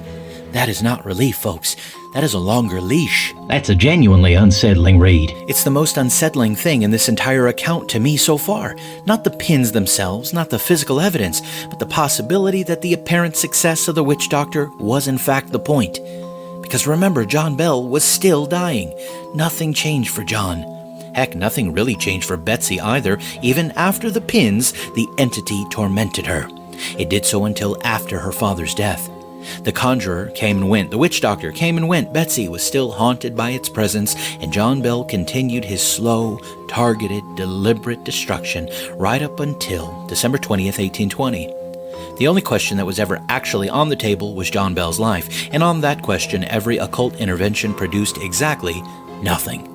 That is not relief, folks. That is a longer leash. That's a genuinely unsettling read. It's the most unsettling thing in this entire account to me so far. Not the pins themselves, not the physical evidence, but the possibility that the apparent success of the witch doctor was in fact the point. Because remember, John Bell was still dying. Nothing changed for John. Heck, nothing really changed for Betsy either. Even after the pins, the entity tormented her. It did so until after her father's death. The conjurer came and went, the witch doctor came and went, Betsy was still haunted by its presence, and John Bell continued his slow, targeted, deliberate destruction right up until December 20th, 1820. The only question that was ever actually on the table was John Bell's life, and on that question, every occult intervention produced exactly nothing.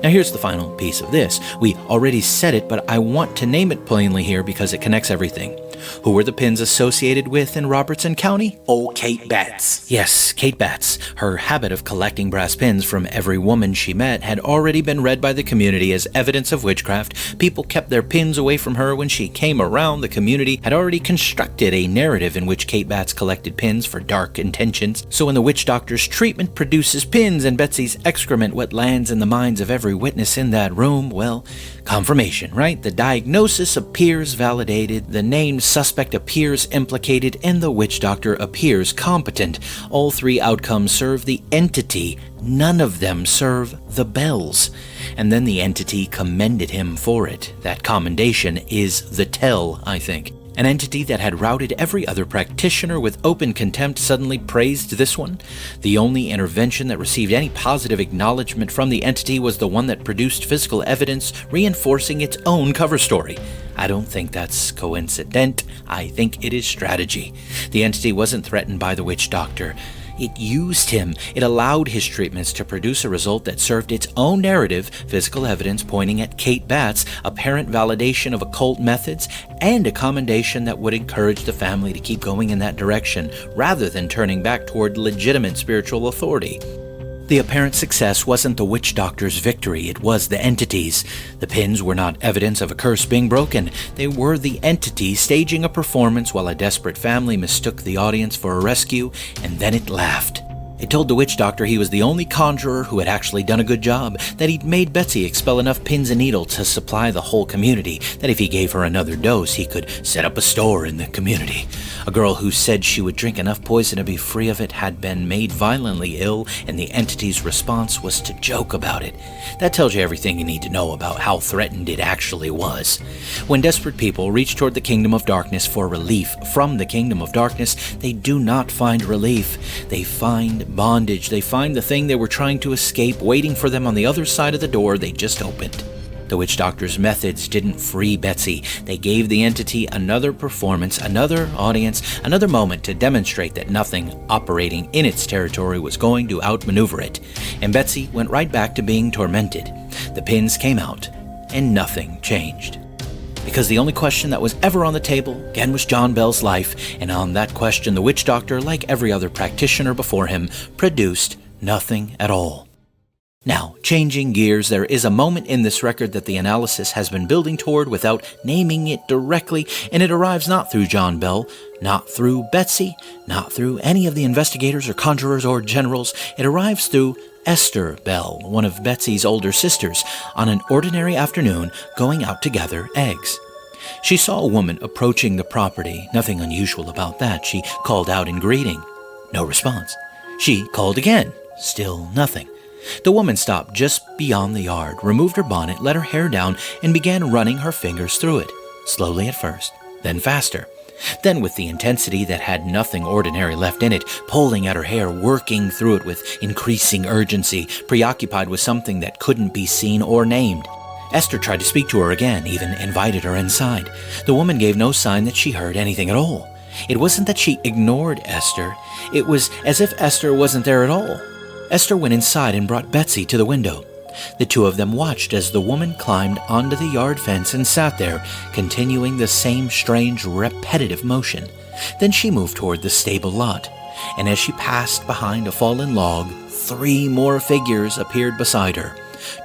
Now here's the final piece of this. We already said it, but I want to name it plainly here because it connects everything. Who were the pins associated with in Robertson County? Oh, Kate Batts. Yes, Kate Batts. Her habit of collecting brass pins from every woman she met had already been read by the community as evidence of witchcraft. People kept their pins away from her when she came around. The community had already constructed a narrative in which Kate Batts collected pins for dark intentions. So when the witch doctor's treatment produces pins and Betsy's excrement, what lands in the minds of every witness in that room? Well, confirmation, right? The diagnosis appears validated, the named suspect appears implicated, and the witch doctor appears competent. All three outcomes serve the entity. None of them serve the Bells. And then the entity commended him for it. That commendation is the tell, I think. An entity that had routed every other practitioner with open contempt suddenly praised this one. The only intervention that received any positive acknowledgement from the entity was the one that produced physical evidence reinforcing its own cover story. I don't think that's coincident. I think it is strategy. The entity wasn't threatened by the witch doctor. It used him. It allowed his treatments to produce a result that served its own narrative, physical evidence pointing at Kate Batts, apparent validation of occult methods, and a commendation that would encourage the family to keep going in that direction, rather than turning back toward legitimate spiritual authority. The apparent success wasn't the witch doctor's victory, it was the entity's. The pins were not evidence of a curse being broken. They were the entity staging a performance while a desperate family mistook the audience for a rescue, and then it laughed. It told the witch doctor he was the only conjurer who had actually done a good job, that he'd made Betsy expel enough pins and needles to supply the whole community, that if he gave her another dose, he could set up a store in the community. A girl who said she would drink enough poison to be free of it had been made violently ill, and the entity's response was to joke about it. That tells you everything you need to know about how threatened it actually was. When desperate people reach toward the kingdom of darkness for relief from the kingdom of darkness, they do not find relief. They find bondage. They find the thing they were trying to escape waiting for them on the other side of the door they just opened. The witch doctor's methods didn't free Betsy. They gave the entity another performance, another audience, another moment to demonstrate that nothing operating in its territory was going to outmaneuver it. And Betsy went right back to being tormented. The pins came out, and nothing changed. Because the only question that was ever on the table, again, was John Bell's life, and on that question, the witch doctor, like every other practitioner before him, produced nothing at all. Now, changing gears, there is a moment in this record that the analysis has been building toward without naming it directly, and it arrives not through John Bell, not through Betsy, not through any of the investigators or conjurers or generals. It arrives through Esther Bell, one of Betsy's older sisters, on an ordinary afternoon going out to gather eggs. She saw a woman approaching the property. Nothing unusual about that. She called out in greeting. No response. She called again. Still nothing. The woman stopped just beyond the yard, removed her bonnet, let her hair down, and began running her fingers through it. Slowly at first, then faster. Then with the intensity that had nothing ordinary left in it, pulling at her hair, working through it with increasing urgency, preoccupied with something that couldn't be seen or named. Esther tried to speak to her again, even invited her inside. The woman gave no sign that she heard anything at all. It wasn't that she ignored Esther. It was as if Esther wasn't there at all. Esther went inside and brought Betsy to the window. The two of them watched as the woman climbed onto the yard fence and sat there, continuing the same strange, repetitive motion. Then she moved toward the stable lot, and as she passed behind a fallen log, 3 more figures appeared beside her,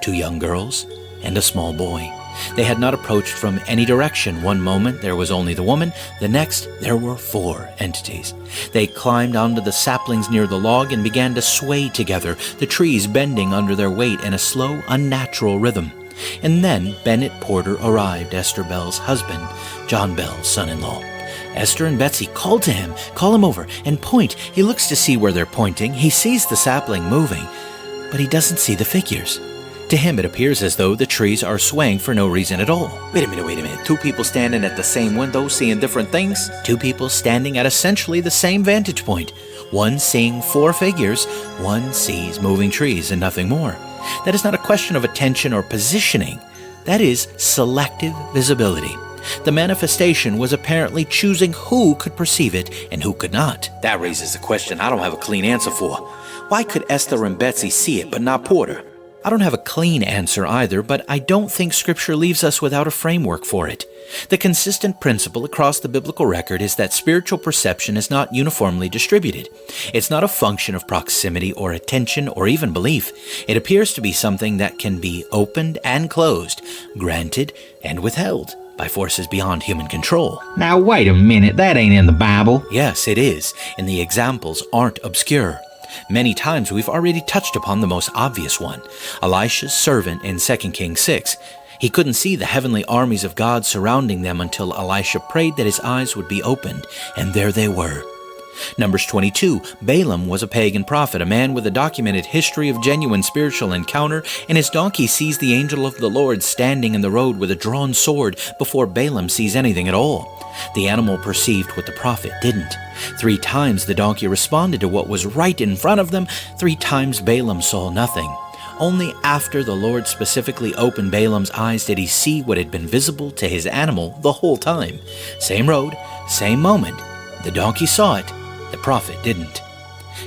2 young girls and a small boy. They had not approached from any direction. One moment there was only the woman, the next there were 4 entities. They climbed onto the saplings near the log and began to sway together, the trees bending under their weight in a slow, unnatural rhythm. And then Bennett Porter arrived, Esther Bell's husband, John Bell's son-in-law. Esther and Betsy called to him, "Call him over and point." He looks to see where they're pointing. He sees the sapling moving, but he doesn't see the figures. To him, it appears as though the trees are swaying for no reason at all. Wait a minute. 2 people standing at the same window seeing different things? 2 people standing at essentially the same vantage point. One seeing 4 figures, one sees moving trees and nothing more. That is not a question of attention or positioning. That is selective visibility. The manifestation was apparently choosing who could perceive it and who could not. That raises a question I don't have a clean answer for. Why could Esther and Betsy see it but not Porter? I don't have a clean answer either, but I don't think Scripture leaves us without a framework for it. The consistent principle across the biblical record is that spiritual perception is not uniformly distributed. It's not a function of proximity or attention or even belief. It appears to be something that can be opened and closed, granted and withheld by forces beyond human control. Now wait a minute, that ain't in the Bible. Yes, it is, and the examples aren't obscure. Many times we've already touched upon the most obvious one, Elisha's servant in 2 Kings 6. He couldn't see the heavenly armies of God surrounding them until Elisha prayed that his eyes would be opened, and there they were. Numbers 22, Balaam was a pagan prophet, a man with a documented history of genuine spiritual encounter, and his donkey sees the angel of the Lord standing in the road with a drawn sword before Balaam sees anything at all. The animal perceived what the prophet didn't. 3 times the donkey responded to what was right in front of them. 3 times Balaam saw nothing. Only after the Lord specifically opened Balaam's eyes did he see what had been visible to his animal the whole time. Same road, same moment. The donkey saw it. The prophet didn't.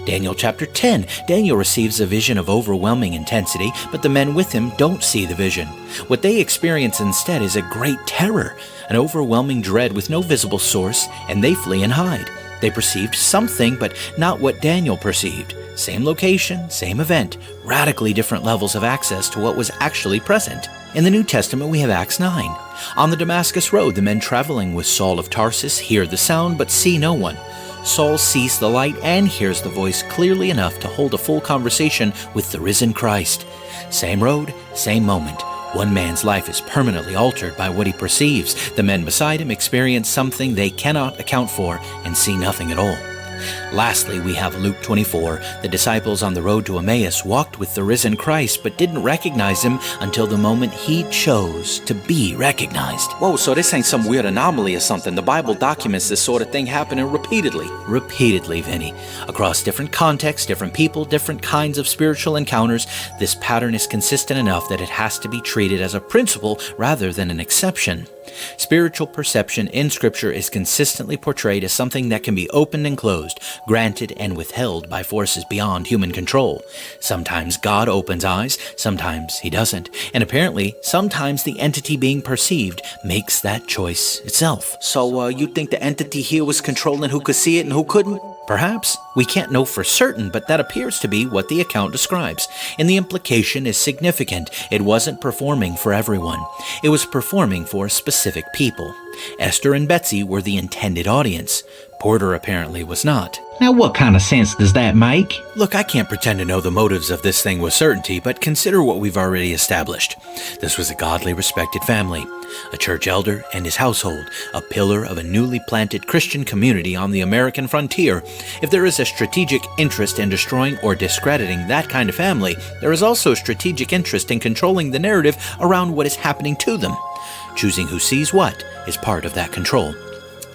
Daniel chapter 10. Daniel receives a vision of overwhelming intensity, but the men with him don't see the vision. What they experience instead is a great terror, an overwhelming dread with no visible source, and they flee and hide. They perceived something, but not what Daniel perceived. Same location, same event, radically different levels of access to what was actually present. In the New Testament, we have Acts 9. On the Damascus road, the men traveling with Saul of Tarsus hear the sound but see no one. Saul sees the light and hears the voice clearly enough to hold a full conversation with the risen Christ. Same road, same moment. One man's life is permanently altered by what he perceives. The men beside him experience something they cannot account for and see nothing at all. Lastly, we have Luke 24. The disciples on the road to Emmaus walked with the risen Christ but didn't recognize him until the moment he chose to be recognized. Whoa, so this ain't some weird anomaly or something. The Bible documents this sort of thing happening repeatedly. Repeatedly, Vinny. Across different contexts, different people, different kinds of spiritual encounters, this pattern is consistent enough that it has to be treated as a principle rather than an exception. Spiritual perception in Scripture is consistently portrayed as something that can be opened and closed, granted and withheld by forces beyond human control. Sometimes God opens eyes, sometimes he doesn't, and apparently sometimes the entity being perceived makes that choice itself. So you think the entity here was controlling who could see it and who couldn't? Perhaps. We can't know for certain, but that appears to be what the account describes. And the implication is significant. It wasn't performing for everyone. It was performing for specific people. Esther and Betsy were the intended audience. Porter apparently was not. Now what kind of sense does that make? Look, I can't pretend to know the motives of this thing with certainty, but consider what we've already established. This was a godly, respected family, a church elder and his household, a pillar of a newly planted Christian community on the American frontier. If there is a strategic interest in destroying or discrediting that kind of family, there is also a strategic interest in controlling the narrative around what is happening to them. Choosing who sees what is part of that control.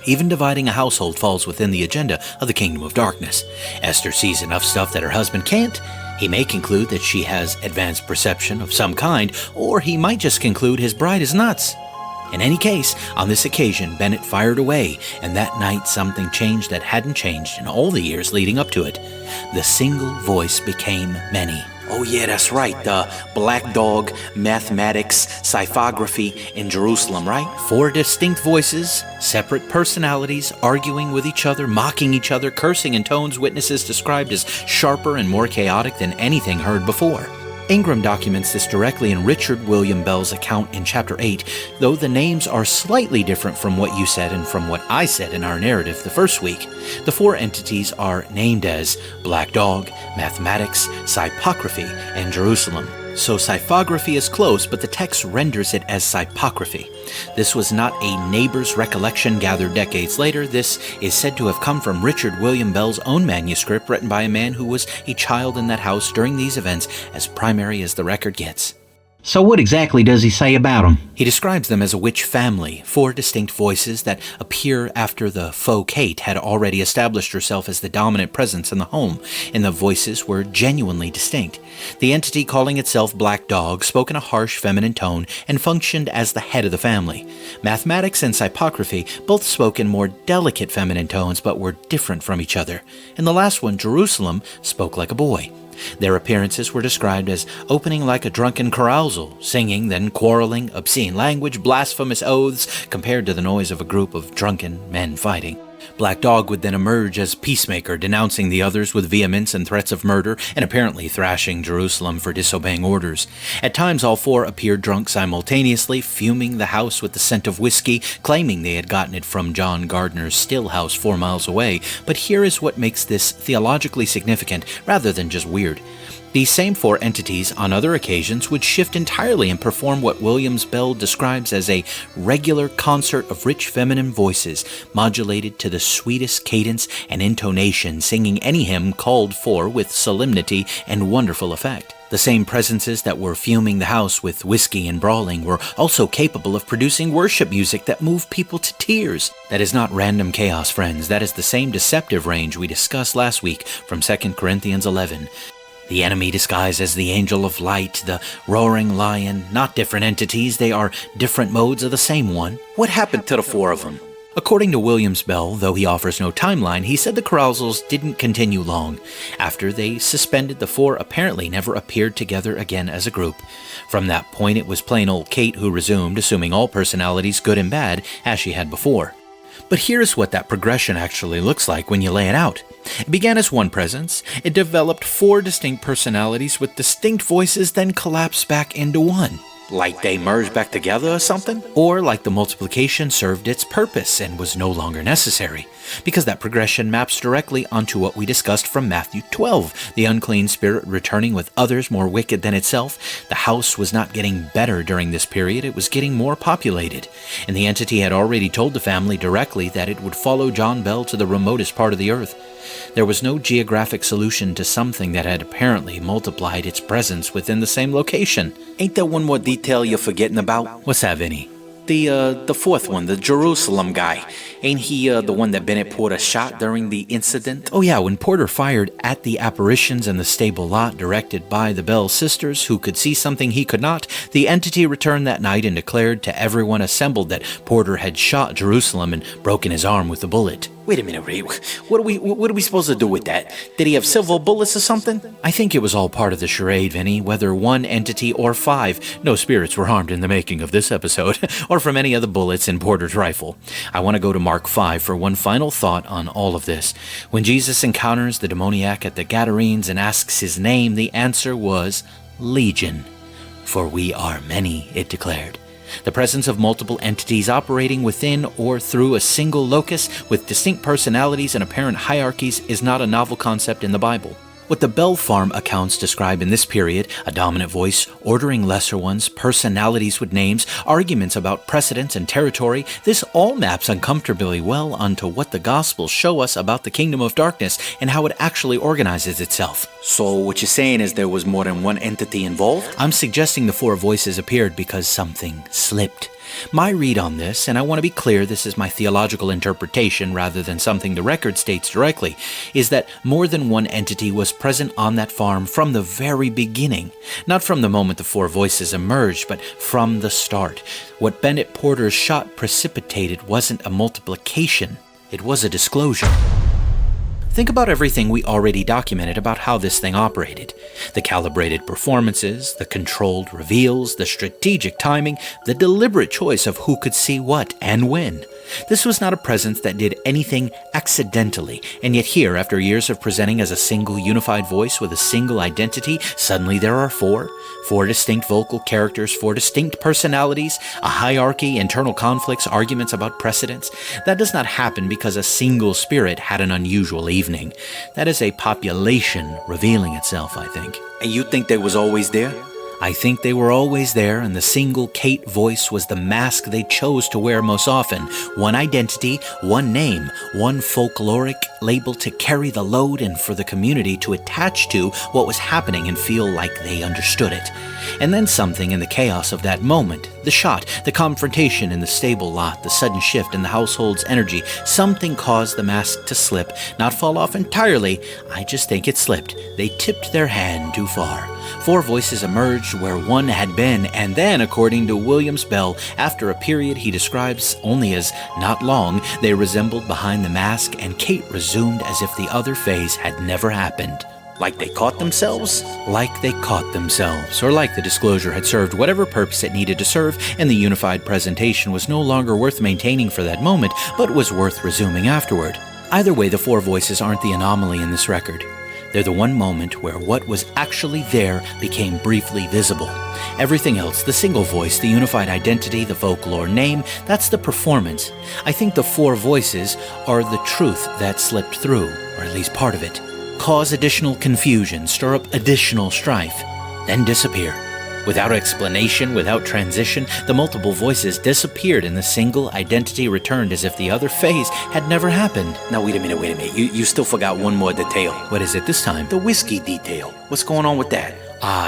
Even dividing a household falls within the agenda of the Kingdom of Darkness. Esther sees enough stuff that her husband can't. He may conclude that she has advanced perception of some kind, or he might just conclude his bride is nuts. In any case, on this occasion, Bennett fired away, and that night something changed that hadn't changed in all the years leading up to it. The single voice became many. Oh yeah, that's right. The black dog, mathematics, psychography in Jerusalem, right? 4 distinct voices, separate personalities, arguing with each other, mocking each other, cursing in tones witnesses described as sharper and more chaotic than anything heard before. Ingram documents this directly in Richard William Bell's account in Chapter 8, though the names are slightly different from what you said and from what I said in our narrative the first week. The 4 entities are named as Black Dog, Mathematics, Psychography, and Jerusalem. So psychography is close, but the text renders it as psychography. This was not a neighbor's recollection gathered decades later. This is said to have come from Richard William Bell's own manuscript written by a man who was a child in that house during these events, as primary as the record gets. So what exactly does he say about them? He describes them as a witch family, 4 distinct voices that appear after the faux Kate had already established herself as the dominant presence in the home, and the voices were genuinely distinct. The entity calling itself Black Dog spoke in a harsh feminine tone and functioned as the head of the family. Mathematics and Psychography both spoke in more delicate feminine tones but were different from each other. And the last one, Jerusalem, spoke like a boy. Their appearances were described as opening like a drunken carousal, singing, then quarreling, obscene language, blasphemous oaths, compared to the noise of a group of drunken men fighting. Black Dog would then emerge as peacemaker, denouncing the others with vehemence and threats of murder, and apparently thrashing Jerusalem for disobeying orders. At times, all 4 appeared drunk simultaneously, fuming the house with the scent of whiskey, claiming they had gotten it from John Gardner's still house 4 miles away. But here is what makes this theologically significant, rather than just weird. These same 4 entities, on other occasions, would shift entirely and perform what Williams Bell describes as a regular concert of rich feminine voices, modulated to the sweetest cadence and intonation, singing any hymn called for with solemnity and wonderful effect. The same presences that were fuming the house with whiskey and brawling were also capable of producing worship music that moved people to tears. That is not random chaos, friends. That is the same deceptive range we discussed last week from 2 Corinthians 11. The enemy disguised as the angel of light, the roaring lion, not different entities, they are different modes of the same one. What happened to the 4 of them? According to Williams Bell, though he offers no timeline, he said the carousals didn't continue long. After they suspended, the 4 apparently never appeared together again as a group. From that point, it was plain old Kate who resumed, assuming all personalities, good and bad, as she had before. But here's what that progression actually looks like when you lay it out. It began as one presence, it developed 4 distinct personalities with distinct voices, then collapsed back into one. Like they merged back together or something? Or like the multiplication served its purpose and was no longer necessary, because that progression maps directly onto what we discussed from Matthew 12, the unclean spirit returning with others more wicked than itself. The house was not getting better during this period, it was getting more populated, and the entity had already told the family directly that it would follow John Bell to the remotest part of the earth. There was no geographic solution to something that had apparently multiplied its presence within the same location. Ain't there one more detail you're forgetting about? What's that, Vinny? The 4th one, the Jerusalem guy. Ain't he the one that Bennett Porter shot during the incident? Oh yeah, when Porter fired at the apparitions in the stable lot directed by the Bell sisters, who could see something he could not, the entity returned that night and declared to everyone assembled that Porter had shot Jerusalem and broken his arm with the bullet. Wait a minute, Ray. What are we supposed to do with that? Did he have silver bullets or something? I think it was all part of the charade, Vinny, whether one entity or 5. No spirits were harmed in the making of this episode, or from any of the bullets in Porter's rifle. I want to go to Mark 5 for one final thought on all of this. When Jesus encounters the demoniac at the Gadarenes and asks his name, the answer was Legion. For we are many, it declared. The presence of multiple entities operating within or through a single locus with distinct personalities and apparent hierarchies is not a novel concept in the Bible. What the Bell Farm accounts describe in this period, a dominant voice, ordering lesser ones, personalities with names, arguments about precedence and territory, this all maps uncomfortably well onto what the Gospels show us about the kingdom of darkness and how it actually organizes itself. So what you're saying is there was more than one entity involved? I'm suggesting the 4 voices appeared because something slipped. My read on this, and I want to be clear, this is my theological interpretation rather than something the record states directly, is that more than one entity was present on that farm from the very beginning. Not from the moment the 4 voices emerged, but from the start. What Bennett Porter's shot precipitated wasn't a multiplication, it was a disclosure. Think about everything we already documented about how this thing operated. The calibrated performances, the controlled reveals, the strategic timing, the deliberate choice of who could see what and when. This was not a presence that did anything accidentally, and yet here, after years of presenting as a single unified voice with a single identity, suddenly there are 4 distinct vocal characters, 4 distinct personalities, a hierarchy, internal conflicts, arguments about precedence. That does not happen because a single spirit had an unusual evening. That is a population revealing itself, I think. And you think they was always there? I think they were always there, and the single Kate voice was the mask they chose to wear most often. One identity, one name, one folkloric label to carry the load and for the community to attach to what was happening and feel like they understood it. And then something in the chaos of that moment, the shot, the confrontation in the stable lot, the sudden shift in the household's energy, something caused the mask to slip, not fall off entirely. I just think it slipped. They tipped their hand too far. 4 voices emerged where one had been, and then, according to Williams Bell, after a period he describes only as not long, they resembled behind the mask, and Kate resumed as if the other phase had never happened. Like they caught themselves? Like they caught themselves, or like the disclosure had served whatever purpose it needed to serve, and the unified presentation was no longer worth maintaining for that moment, but was worth resuming afterward. Either way, the 4 voices aren't the anomaly in this record. They're the one moment where what was actually there became briefly visible. Everything else, the single voice, the unified identity, the folklore name, that's the performance. I think the 4 voices are the truth that slipped through, or at least part of it. Cause additional confusion, stir up additional strife, then disappear. Without explanation, without transition, the multiple voices disappeared and the single identity returned as if the other phase had never happened. Now wait a minute. You still forgot one more detail. What is it this time? The whiskey detail. What's going on with that?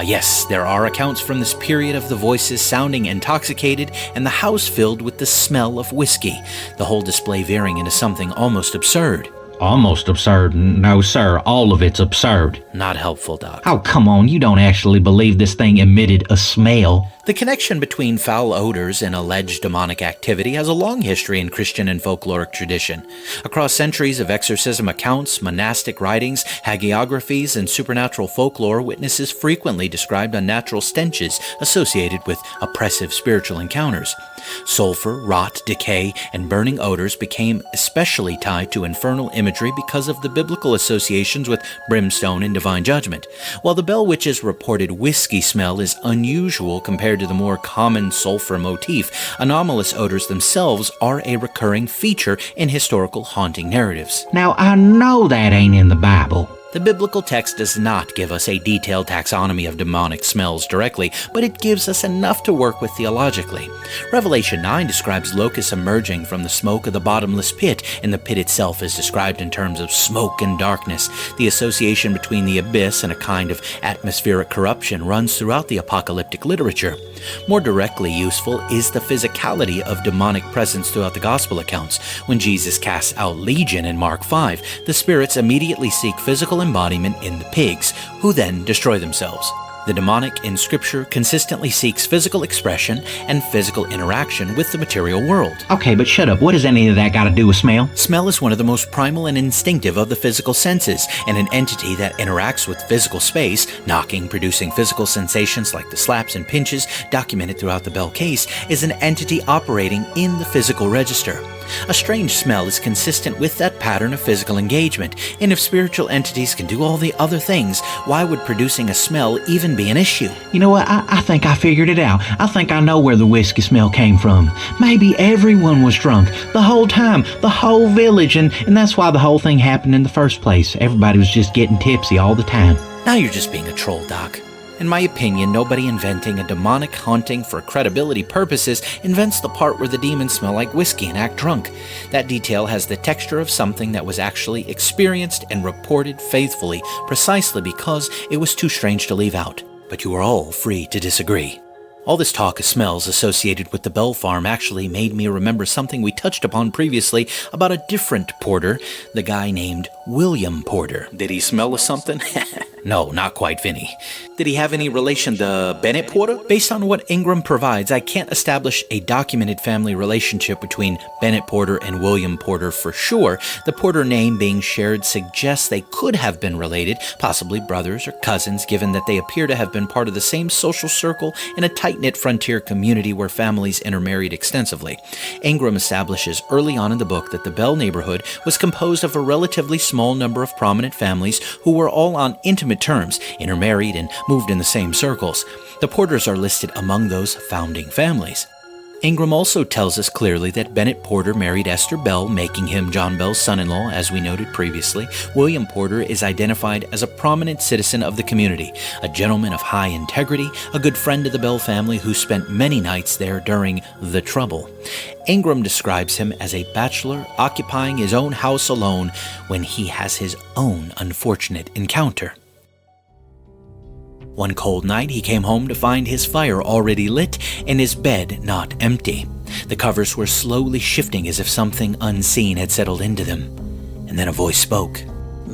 Yes, there are accounts from this period of the voices sounding intoxicated and the house filled with the smell of whiskey, the whole display veering into something almost absurd. Almost absurd. No, sir, all of it's absurd. Not helpful, Doc. Oh, come on, you don't actually believe this thing emitted a smell. The connection between foul odors and alleged demonic activity has a long history in Christian and folkloric tradition. Across centuries of exorcism accounts, monastic writings, hagiographies, and supernatural folklore, witnesses frequently described unnatural stenches associated with oppressive spiritual encounters. Sulfur, rot, decay, and burning odors became especially tied to infernal imagery because of the biblical associations with brimstone and divine judgment. While the Bell Witches' reported whiskey smell is unusual compared to the more common sulfur motif, anomalous odors themselves are a recurring feature in historical haunting narratives. Now, I know that ain't in the Bible. The biblical text does not give us a detailed taxonomy of demonic smells directly, but it gives us enough to work with theologically. Revelation 9 describes locusts emerging from the smoke of the bottomless pit, and the pit itself is described in terms of smoke and darkness. The association between the abyss and a kind of atmospheric corruption runs throughout the apocalyptic literature. More directly useful is the physicality of demonic presence throughout the gospel accounts. When Jesus casts out Legion in Mark 5, the spirits immediately seek physical embodiment in the pigs, who then destroy themselves. The demonic in Scripture consistently seeks physical expression and physical interaction with the material world. Okay, but shut up. What does any of that got to do with smell? Smell is one of the most primal and instinctive of the physical senses, and an entity that interacts with physical space, knocking, producing physical sensations like the slaps and pinches documented throughout the bell case, is an entity operating in the physical register. A strange smell is consistent with that pattern of physical engagement, and if spiritual entities can do all the other things, why would producing a smell even be an issue? You know what? I think I figured it out. I think I know where the whiskey smell came from. Maybe everyone was drunk the whole time, the whole village, and that's why the whole thing happened in the first place. Everybody was just getting tipsy all the time. Now you're just being a troll, Doc. In my opinion, nobody inventing a demonic haunting for credibility purposes invents the part where the demons smell like whiskey and act drunk. That detail has the texture of something that was actually experienced and reported faithfully, precisely because it was too strange to leave out. But you are all free to disagree. All this talk of smells associated with the Bell Farm actually made me remember something we touched upon previously about a different Porter, the guy named William Porter. Did he smell of something? No, not quite, Vinny. Did he have any relation to Bennett Porter? Based on what Ingram provides, I can't establish a documented family relationship between Bennett Porter and William Porter for sure. The Porter name being shared suggests they could have been related, possibly brothers or cousins, given that they appear to have been part of the same social circle in a tight-knit frontier community where families intermarried extensively. Ingram establishes early on in the book that the Bell neighborhood was composed of a relatively small number of prominent families who were all on intimate terms, intermarried, and moved in the same circles. The Porters are listed among those founding families. Ingram also tells us clearly that Bennett Porter married Esther Bell, making him John Bell's son-in-law, as we noted previously. William Porter is identified as a prominent citizen of the community, a gentleman of high integrity, a good friend of the Bell family who spent many nights there during the Trouble. Ingram describes him as a bachelor occupying his own house alone when he has his own unfortunate encounter. One cold night, he came home to find his fire already lit and his bed not empty. The covers were slowly shifting as if something unseen had settled into them. And then a voice spoke.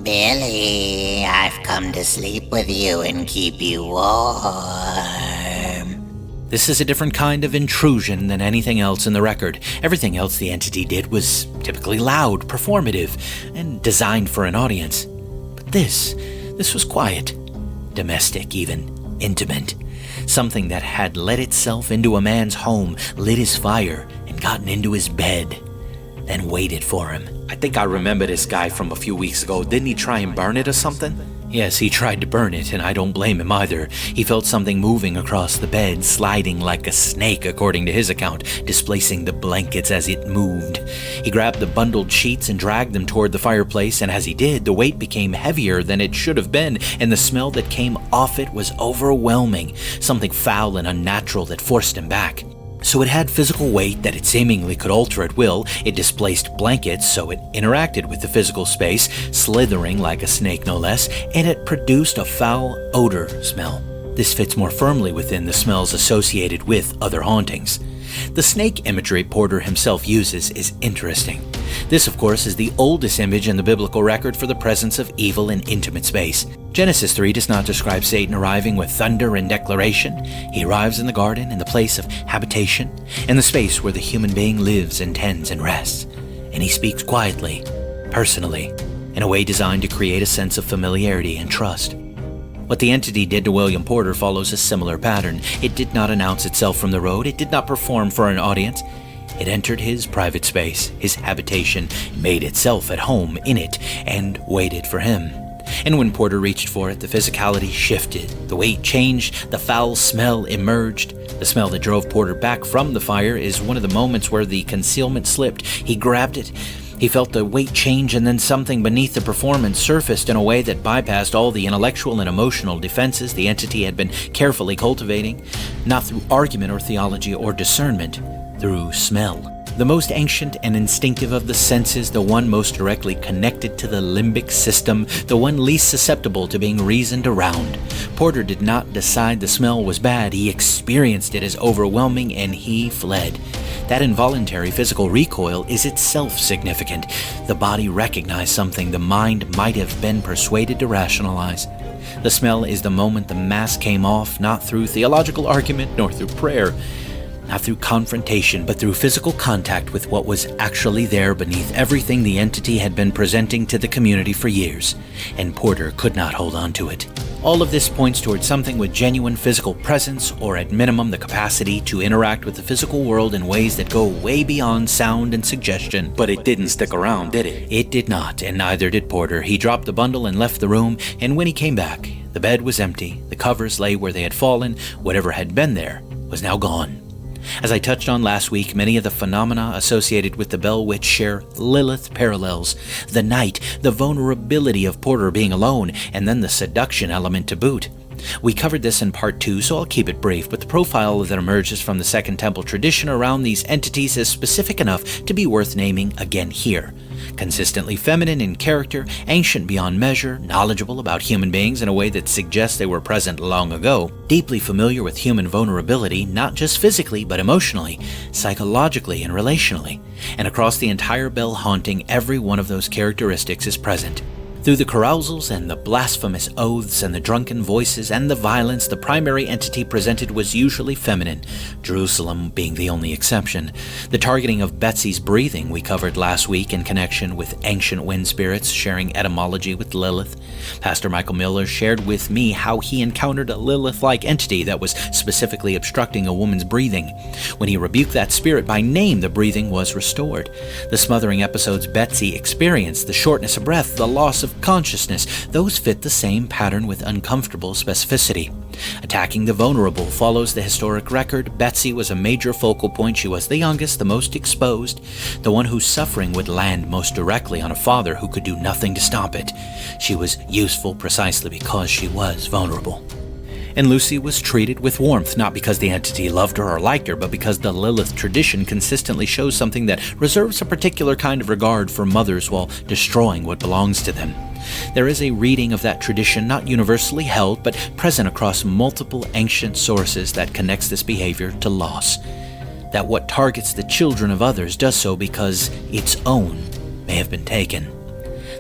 Billy, I've come to sleep with you and keep you warm. This is a different kind of intrusion than anything else in the record. Everything else the entity did was typically loud, performative, and designed for an audience. But this was quiet. Domestic, even intimate. Something that had let itself into a man's home, lit his fire, and gotten into his bed, then waited for him. I think I remember this guy from a few weeks ago. Didn't he try and burn it or something? Yes, he tried to burn it, and I don't blame him either. He felt something moving across the bed, sliding like a snake, according to his account, displacing the blankets as it moved. He grabbed the bundled sheets and dragged them toward the fireplace, and as he did, the weight became heavier than it should have been, and the smell that came off it was overwhelming, something foul and unnatural that forced him back. So it had physical weight that it seemingly could alter at will. It displaced blankets, so it interacted with the physical space, slithering like a snake no less, and it produced a foul odor smell. This fits more firmly within the smells associated with other hauntings. The snake imagery Porter himself uses is interesting. This, of course, is the oldest image in the biblical record for the presence of evil in intimate space. Genesis 3 does not describe Satan arriving with thunder and declaration. He arrives in the garden, in the place of habitation, in the space where the human being lives and tends and rests. And he speaks quietly, personally, in a way designed to create a sense of familiarity and trust. What the entity did to William Porter follows a similar pattern. It did not announce itself from the road. It did not perform for an audience. It entered his private space, his habitation, made itself at home in it, and waited for him. And when Porter reached for it, the physicality shifted, the weight changed, the foul smell emerged. The smell that drove Porter back from the fire is one of the moments where the concealment slipped. He grabbed it. He felt the weight change, and then something beneath the performance surfaced in a way that bypassed all the intellectual and emotional defenses the entity had been carefully cultivating, not through argument or theology or discernment, through smell. The most ancient and instinctive of the senses, the one most directly connected to the limbic system, the one least susceptible to being reasoned around. Porter did not decide the smell was bad. He experienced it as overwhelming, and he fled. That involuntary physical recoil is itself significant. The body recognized something the mind might have been persuaded to rationalize. The smell is the moment the mask came off, not through theological argument nor through prayer, not through confrontation, but through physical contact with what was actually there beneath everything the entity had been presenting to the community for years, and Porter could not hold on to it. All of this points towards something with genuine physical presence, or at minimum the capacity to interact with the physical world in ways that go way beyond sound and suggestion. But it didn't stick around, did it? It did not, and neither did Porter. He dropped the bundle and left the room, and when he came back, the bed was empty, the covers lay where they had fallen, whatever had been there was now gone. As I touched on last week, many of the phenomena associated with the Bell Witch share Lilith parallels. The night, the vulnerability of Porter being alone, and then the seduction element to boot. We covered this in part 2, so I'll keep it brief, but the profile that emerges from the Second Temple tradition around these entities is specific enough to be worth naming again here. Consistently feminine in character, ancient beyond measure, knowledgeable about human beings in a way that suggests they were present long ago, deeply familiar with human vulnerability, not just physically but emotionally, psychologically and relationally. And across the entire Bell haunting, every one of those characteristics is present. Through the carousals and the blasphemous oaths and the drunken voices and the violence, the primary entity presented was usually feminine, Jerusalem being the only exception. The targeting of Betsy's breathing we covered last week in connection with ancient wind spirits sharing etymology with Lilith. Pastor Michael Miller shared with me how he encountered a Lilith-like entity that was specifically obstructing a woman's breathing. When he rebuked that spirit by name, the breathing was restored. The smothering episodes Betsy experienced, the shortness of breath, the loss of consciousness, those fit the same pattern with uncomfortable specificity. Attacking the vulnerable follows the historic record. Betsy was a major focal point. She was the youngest, the most exposed, the one whose suffering would land most directly on a father who could do nothing to stop it. She was useful precisely because she was vulnerable. And Lucy was treated with warmth, not because the entity loved her or liked her, but because the Lilith tradition consistently shows something that reserves a particular kind of regard for mothers while destroying what belongs to them. There is a reading of that tradition not universally held, but present across multiple ancient sources that connects this behavior to loss. That what targets the children of others does so because its own may have been taken.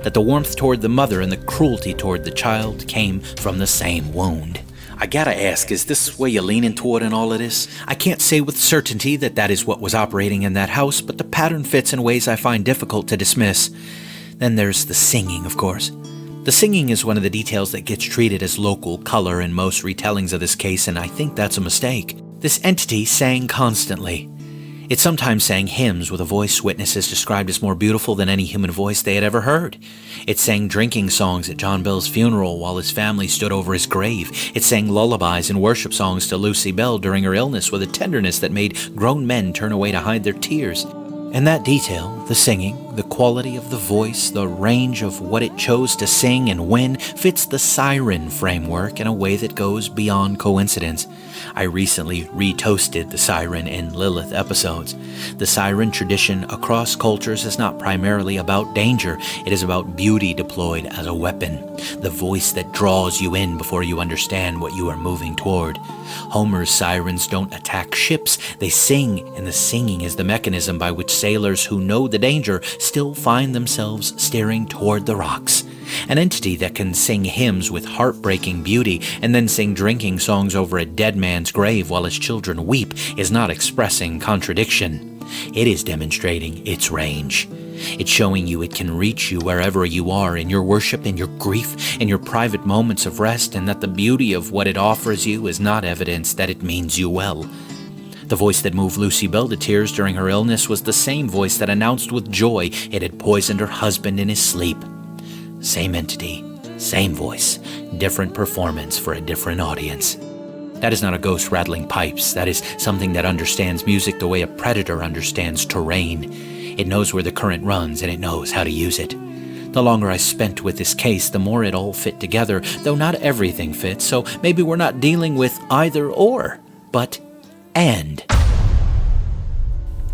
That the warmth toward the mother and the cruelty toward the child came from the same wound. I gotta ask, is this where you're leaning toward in all of this? I can't say with certainty that that is what was operating in that house, but the pattern fits in ways I find difficult to dismiss. Then there's the singing, of course. The singing is one of the details that gets treated as local color in most retellings of this case, and I think that's a mistake. This entity sang constantly. It sometimes sang hymns with a voice witnesses described as more beautiful than any human voice they had ever heard. It sang drinking songs at John Bell's funeral while his family stood over his grave. It sang lullabies and worship songs to Lucy Bell during her illness with a tenderness that made grown men turn away to hide their tears. And that detail, the singing, the quality of the voice, the range of what it chose to sing and when, fits the siren framework in a way that goes beyond coincidence. I recently retoasted the siren in Lilith episodes. The siren tradition across cultures is not primarily about danger. It is about beauty deployed as a weapon. The voice that draws you in before you understand what you are moving toward. Homer's sirens don't attack ships. They sing, and the singing is the mechanism by which sailors who know the danger still find themselves staring toward the rocks. An entity that can sing hymns with heartbreaking beauty and then sing drinking songs over a dead man's grave while his children weep is not expressing contradiction. It is demonstrating its range. It's showing you it can reach you wherever you are in your worship, in your grief, in your private moments of rest, and that the beauty of what it offers you is not evidence that it means you well. The voice that moved Lucy Bell to tears during her illness was the same voice that announced with joy it had poisoned her husband in his sleep. Same entity, same voice, different performance for a different audience. That is not a ghost rattling pipes. That is something that understands music the way a predator understands terrain. It knows where the current runs and it knows how to use it. The longer I spent with this case, the more it all fit together, though not everything fits, so maybe we're not dealing with either or, but and.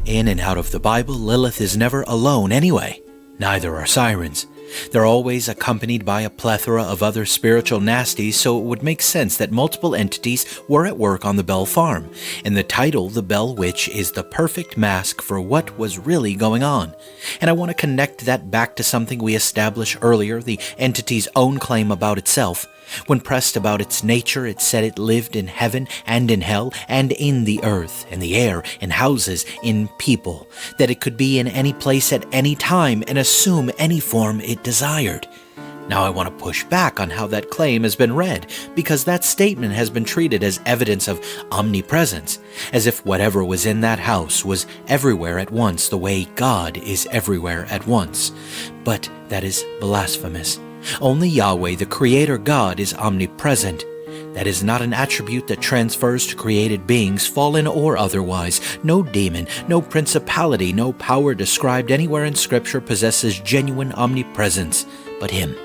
In and out of the Bible, Lilith is never alone anyway. Neither are sirens. They're always accompanied by a plethora of other spiritual nasties, so it would make sense that multiple entities were at work on the Bell farm. And the title, The Bell Witch, is the perfect mask for what was really going on. And I want to connect that back to something we established earlier, the entity's own claim about itself. When pressed about its nature, it said it lived in heaven and in hell and in the earth, in the air, in houses, in people, that it could be in any place at any time and assume any form it desired. Now I want to push back on how that claim has been read, because that statement has been treated as evidence of omnipresence, as if whatever was in that house was everywhere at once the way God is everywhere at once. But that is blasphemous. Only Yahweh, the Creator God, is omnipresent. That is not an attribute that transfers to created beings, fallen or otherwise. No demon, no principality, no power described anywhere in Scripture possesses genuine omnipresence but Him.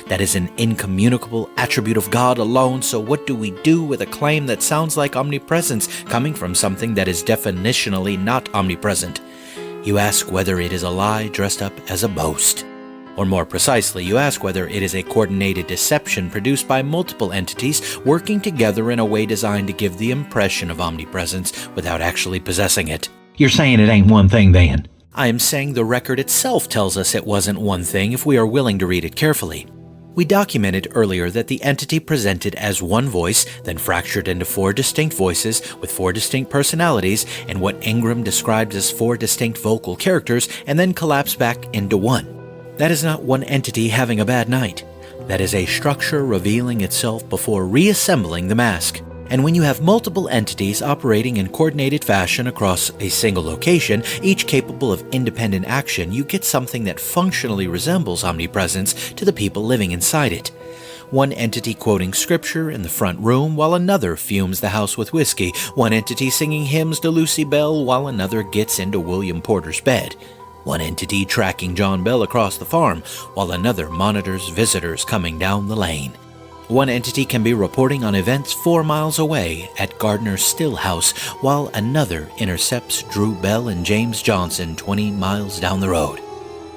That is an incommunicable attribute of God alone, so what do we do with a claim that sounds like omnipresence coming from something that is definitionally not omnipresent? You ask whether it is a lie dressed up as a boast. Or more precisely, you ask whether it is a coordinated deception produced by multiple entities working together in a way designed to give the impression of omnipresence without actually possessing it. You're saying it ain't one thing then? I am saying the record itself tells us it wasn't one thing if we are willing to read it carefully. We documented earlier that the entity presented as one voice, then fractured into 4 distinct voices with 4 distinct personalities and what Ingram described as 4 distinct vocal characters, and then collapsed back into one. That is not one entity having a bad night. That is a structure revealing itself before reassembling the mask. And when you have multiple entities operating in coordinated fashion across a single location, each capable of independent action, you get something that functionally resembles omnipresence to the people living inside it. One entity quoting scripture in the front room while another fumes the house with whiskey. One entity singing hymns to Lucy Bell while another gets into William Porter's bed. One entity tracking John Bell across the farm while another monitors visitors coming down the lane. One entity can be reporting on events 4 miles away at Gardner's Still House, while another intercepts Drew Bell and James Johnson 20 miles down the road.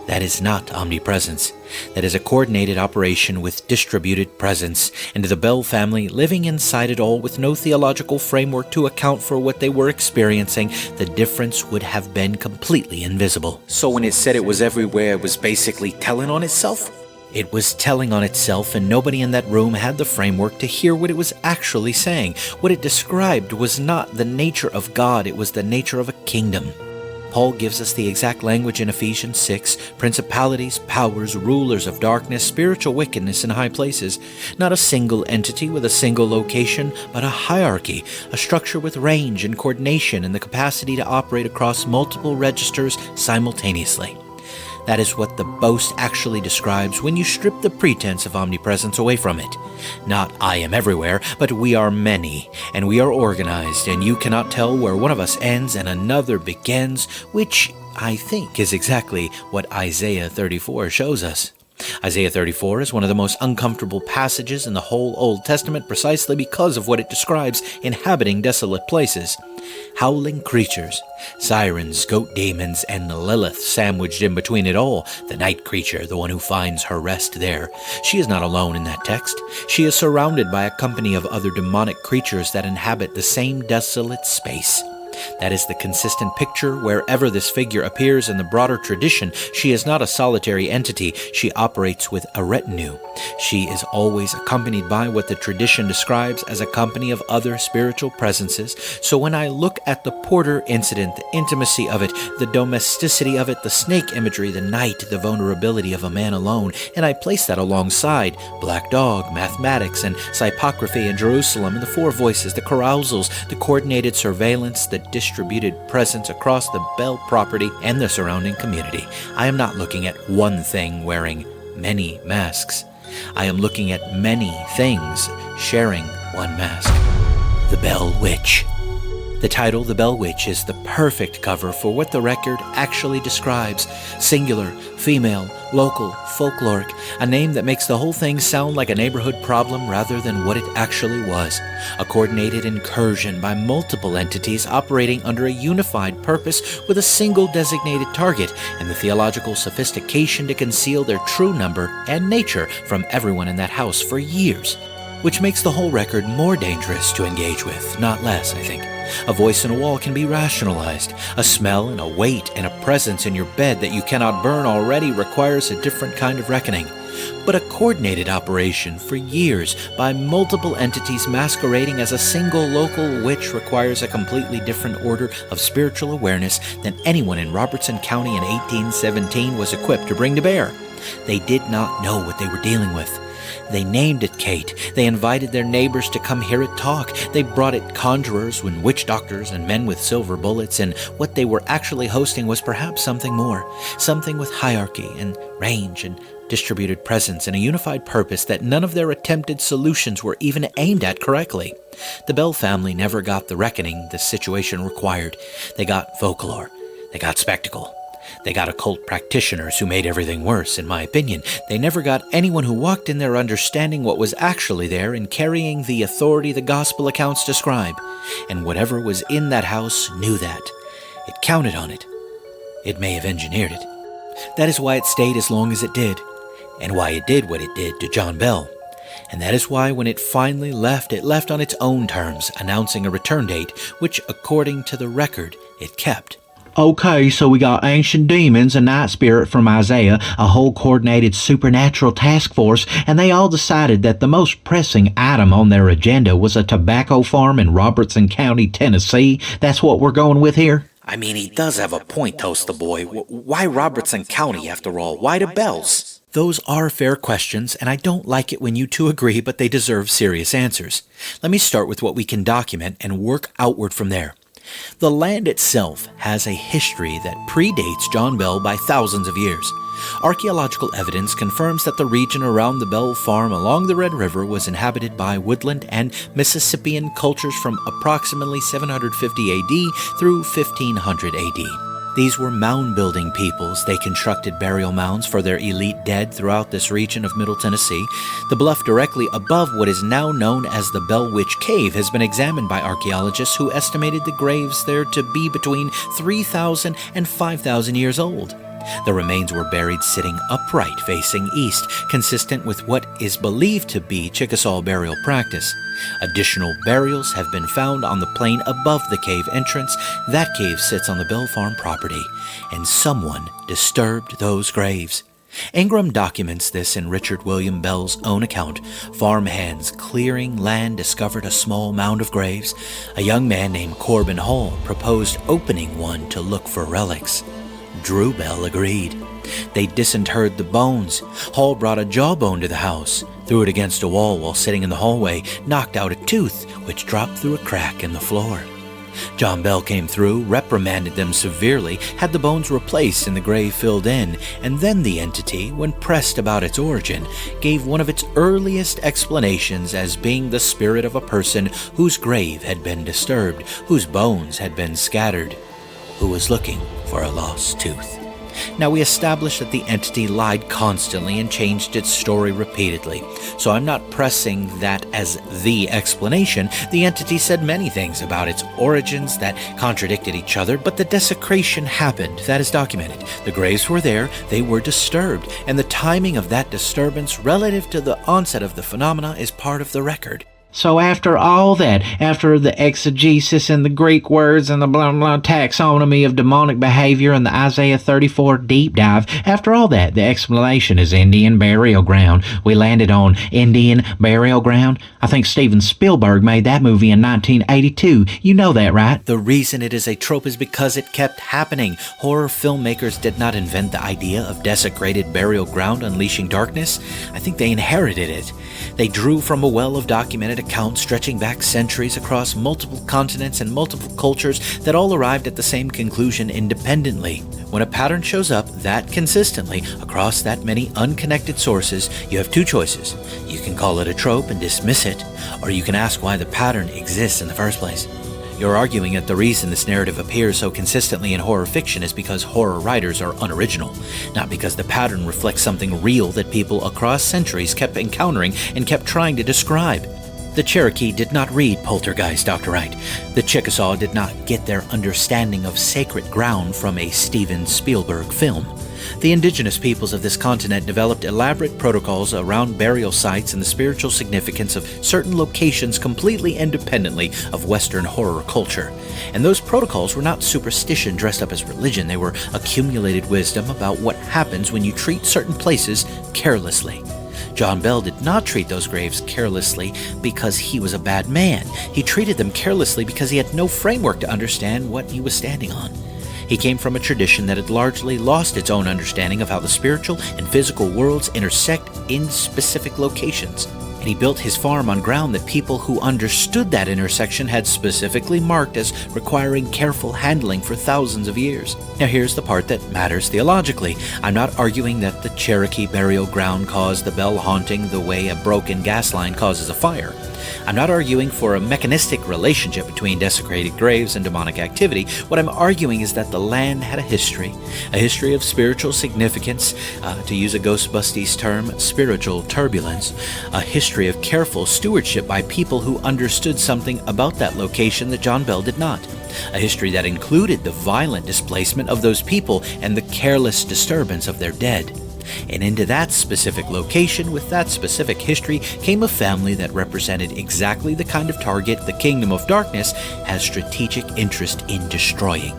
That is not omnipresence. That is a coordinated operation with distributed presence, and the Bell family living inside it all with no theological framework to account for what they were experiencing, the difference would have been completely invisible. So when it said it was everywhere, it was basically telling on itself? It was telling on itself, and nobody in that room had the framework to hear what it was actually saying. What it described was not the nature of God, it was the nature of a kingdom. Paul gives us the exact language in Ephesians 6, principalities, powers, rulers of darkness, spiritual wickedness in high places. Not a single entity with a single location, but a hierarchy, a structure with range and coordination and the capacity to operate across multiple registers simultaneously. That is what the boast actually describes when you strip the pretense of omnipresence away from it. Not I am everywhere, but we are many, and we are organized, and you cannot tell where one of us ends and another begins, which I think is exactly what Isaiah 34 shows us. Isaiah 34 is one of the most uncomfortable passages in the whole Old Testament precisely because of what it describes inhabiting desolate places. Howling creatures, sirens, goat demons, and Lilith sandwiched in between it all, the night creature, the one who finds her rest there. She is not alone in that text. She is surrounded by a company of other demonic creatures that inhabit the same desolate space. That is the consistent picture wherever this figure appears in the broader tradition. She is not a solitary entity. She operates with a retinue. She is always accompanied by what the tradition describes as a company of other spiritual presences. So when I look at the Porter incident, the intimacy of it, the domesticity of it, the snake imagery, the night, the vulnerability of a man alone, and I place that alongside Black Dog, mathematics, and psychopography in Jerusalem, and the 4 voices, the carousals, the coordinated surveillance, the distributed presence across the Bell property and the surrounding community, I am not looking at one thing wearing many masks. I am looking at many things sharing one mask. The Bell Witch. The title, The Bell Witch, is the perfect cover for what the record actually describes. Singular, female, local, folkloric, a name that makes the whole thing sound like a neighborhood problem rather than what it actually was. A coordinated incursion by multiple entities operating under a unified purpose with a single designated target and the theological sophistication to conceal their true number and nature from everyone in that house for years. Which makes the whole record more dangerous to engage with, not less, I think. A voice in a wall can be rationalized. A smell and a weight and a presence in your bed that you cannot burn already requires a different kind of reckoning. but a coordinated operation for years by multiple entities masquerading as a single local witch requires a completely different order of spiritual awareness than anyone in Robertson County in 1817 was equipped to bring to bear. They did not know what they were dealing with. They named it Kate. They invited their neighbors to come hear it talk. They brought it conjurers and witch doctors and men with silver bullets, and what they were actually hosting was perhaps something more, something with hierarchy and range and distributed presence and a unified purpose that none of their attempted solutions were even aimed at correctly. The Bell family never got the reckoning the situation required. They got folklore. They got spectacle. They got occult practitioners who made everything worse, in my opinion. They never got anyone who walked in there understanding what was actually there and carrying the authority the gospel accounts describe. And whatever was in that house knew that. It counted on it. It may have engineered it. That is why it stayed as long as it did, and why it did what it did to John Bell. And that is why when it finally left, it left on its own terms, announcing a return date, which, according to the record, it kept. Okay, so we got ancient demons, a night spirit from Isaiah, a whole coordinated supernatural task force, and they all decided that the most pressing item on their agenda was a tobacco farm in Robertson County, Tennessee. That's what we're going with here? I mean, he does have a point, Toaster Boy. Why Robertson County, after all? Why the Bells? Those are fair questions, and I don't like it when you two agree, but they deserve serious answers. Let me start with what we can document and work outward from there. The land itself has a history that predates John Bell by thousands of years. Archaeological evidence confirms that the region around the Bell Farm along the Red River was inhabited by woodland and Mississippian cultures from approximately 750 AD through 1500 AD. These were mound-building peoples. They constructed burial mounds for their elite dead throughout this region of Middle Tennessee. The bluff directly above what is now known as the Bell Witch Cave has been examined by archaeologists who estimated the graves there to be between 3,000 and 5,000 years old. The remains were buried sitting upright facing east, consistent with what is believed to be Chickasaw burial practice. Additional burials have been found on the plain above the cave entrance. That cave sits on the Bell Farm property, and someone disturbed those graves. Ingram documents this in Richard William Bell's own account. Farmhands clearing land discovered a small mound of graves. A young man named Corbin Hall proposed opening one to look for relics. Drew Bell agreed. They disinterred the bones. Hall brought a jawbone to the house, threw it against a wall while sitting in the hallway, knocked out a tooth, which dropped through a crack in the floor. John Bell came through, reprimanded them severely, had the bones replaced and the grave filled in, and then the entity, when pressed about its origin, gave one of its earliest explanations as being the spirit of a person whose grave had been disturbed, whose bones had been scattered, who was looking for a lost tooth. Now, we established that the entity lied constantly and changed its story repeatedly, so I'm not pressing that as the explanation. The entity said many things about its origins that contradicted each other, but the desecration happened. That is documented. The graves were there, they were disturbed, and the timing of that disturbance relative to the onset of the phenomena is part of the record. So after all that, after the exegesis and the Greek words and the blah blah taxonomy of demonic behavior and the Isaiah 34 deep dive, after all that, the explanation is Indian burial ground. We landed on Indian burial ground. I think Steven Spielberg made that movie in 1982. You know that, right? The reason it is a trope is because it kept happening. Horror filmmakers did not invent the idea of desecrated burial ground unleashing darkness. I think they inherited it. They drew from a well of documented accounts stretching back centuries across multiple continents and multiple cultures that all arrived at the same conclusion independently. When a pattern shows up that consistently across that many unconnected sources, you have two choices. You can call it a trope and dismiss it, or you can ask why the pattern exists in the first place. You're arguing that the reason this narrative appears so consistently in horror fiction is because horror writers are unoriginal, not because the pattern reflects something real that people across centuries kept encountering and kept trying to describe. The Cherokee did not read Poltergeist, Dr. Wright. The Chickasaw did not get their understanding of sacred ground from a Steven Spielberg film. The indigenous peoples of this continent developed elaborate protocols around burial sites and the spiritual significance of certain locations completely independently of Western horror culture. And those protocols were not superstition dressed up as religion. They were accumulated wisdom about what happens when you treat certain places carelessly. John Bell did not treat those graves carelessly because he was a bad man. He treated them carelessly because he had no framework to understand what he was standing on. He came from a tradition that had largely lost its own understanding of how the spiritual and physical worlds intersect in specific locations. And he built his farm on ground that people who understood that intersection had specifically marked as requiring careful handling for thousands of years. Now here's the part that matters theologically. I'm not arguing that the Cherokee burial ground caused the Bell haunting the way a broken gas line causes a fire. I'm not arguing for a mechanistic relationship between desecrated graves and demonic activity. What I'm arguing is that the land had a history of spiritual significance, to use a Ghostbusties term, spiritual turbulence, a history of careful stewardship by people who understood something about that location that John Bell did not. A history that included the violent displacement of those people and the careless disturbance of their dead. And into that specific location, with that specific history, came a family that represented exactly the kind of target the Kingdom of Darkness has strategic interest in destroying.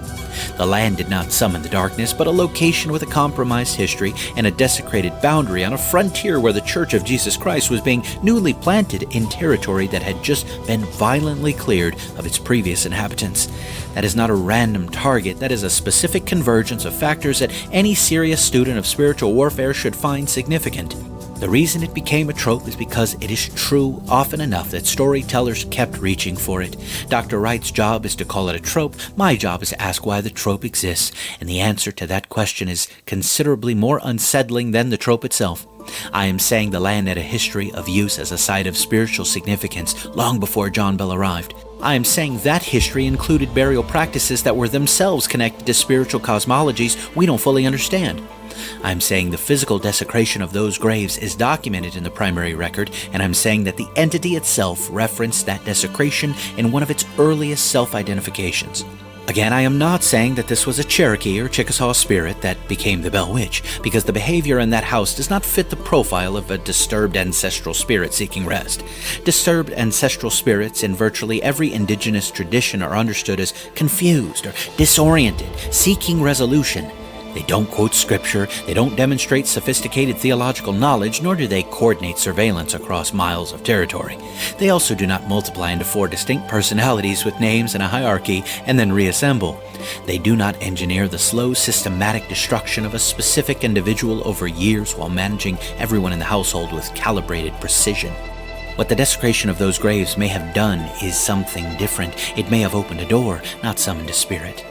The land did not summon the darkness, but a location with a compromised history and a desecrated boundary on a frontier where the Church of Jesus Christ was being newly planted in territory that had just been violently cleared of its previous inhabitants. That is not a random target. That is a specific convergence of factors that any serious student of spiritual warfare should find significant. The reason it became a trope is because it is true often enough that storytellers kept reaching for it. Dr. Wright's job is to call it a trope. My job is to ask why the trope exists, and the answer to that question is considerably more unsettling than the trope itself. I am saying the land had a history of use as a site of spiritual significance long before John Bell arrived. I am saying that history included burial practices that were themselves connected to spiritual cosmologies we don't fully understand. I'm saying the physical desecration of those graves is documented in the primary record, and I'm saying that the entity itself referenced that desecration in one of its earliest self-identifications. Again, I am not saying that this was a Cherokee or Chickasaw spirit that became the Bell Witch, because the behavior in that house does not fit the profile of a disturbed ancestral spirit seeking rest. Disturbed ancestral spirits in virtually every indigenous tradition are understood as confused or disoriented, seeking resolution. They don't quote scripture, they don't demonstrate sophisticated theological knowledge, nor do they coordinate surveillance across miles of territory. They also do not multiply into 4 distinct personalities with names and a hierarchy and then reassemble. They do not engineer the slow, systematic destruction of a specific individual over years while managing everyone in the household with calibrated precision. What the desecration of those graves may have done is something different. It may have opened a door, not summoned a spirit.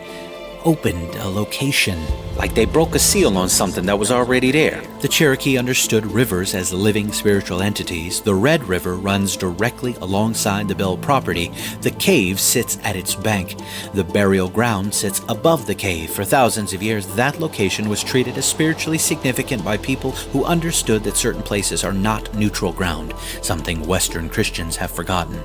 Opened a location. Like they broke a seal on something that was already there. The Cherokee understood rivers as living spiritual entities. The Red River runs directly alongside the Bell property. The cave sits at its bank. The burial ground sits above the cave. For thousands of years, that location was treated as spiritually significant by people who understood that certain places are not neutral ground, something Western Christians have forgotten.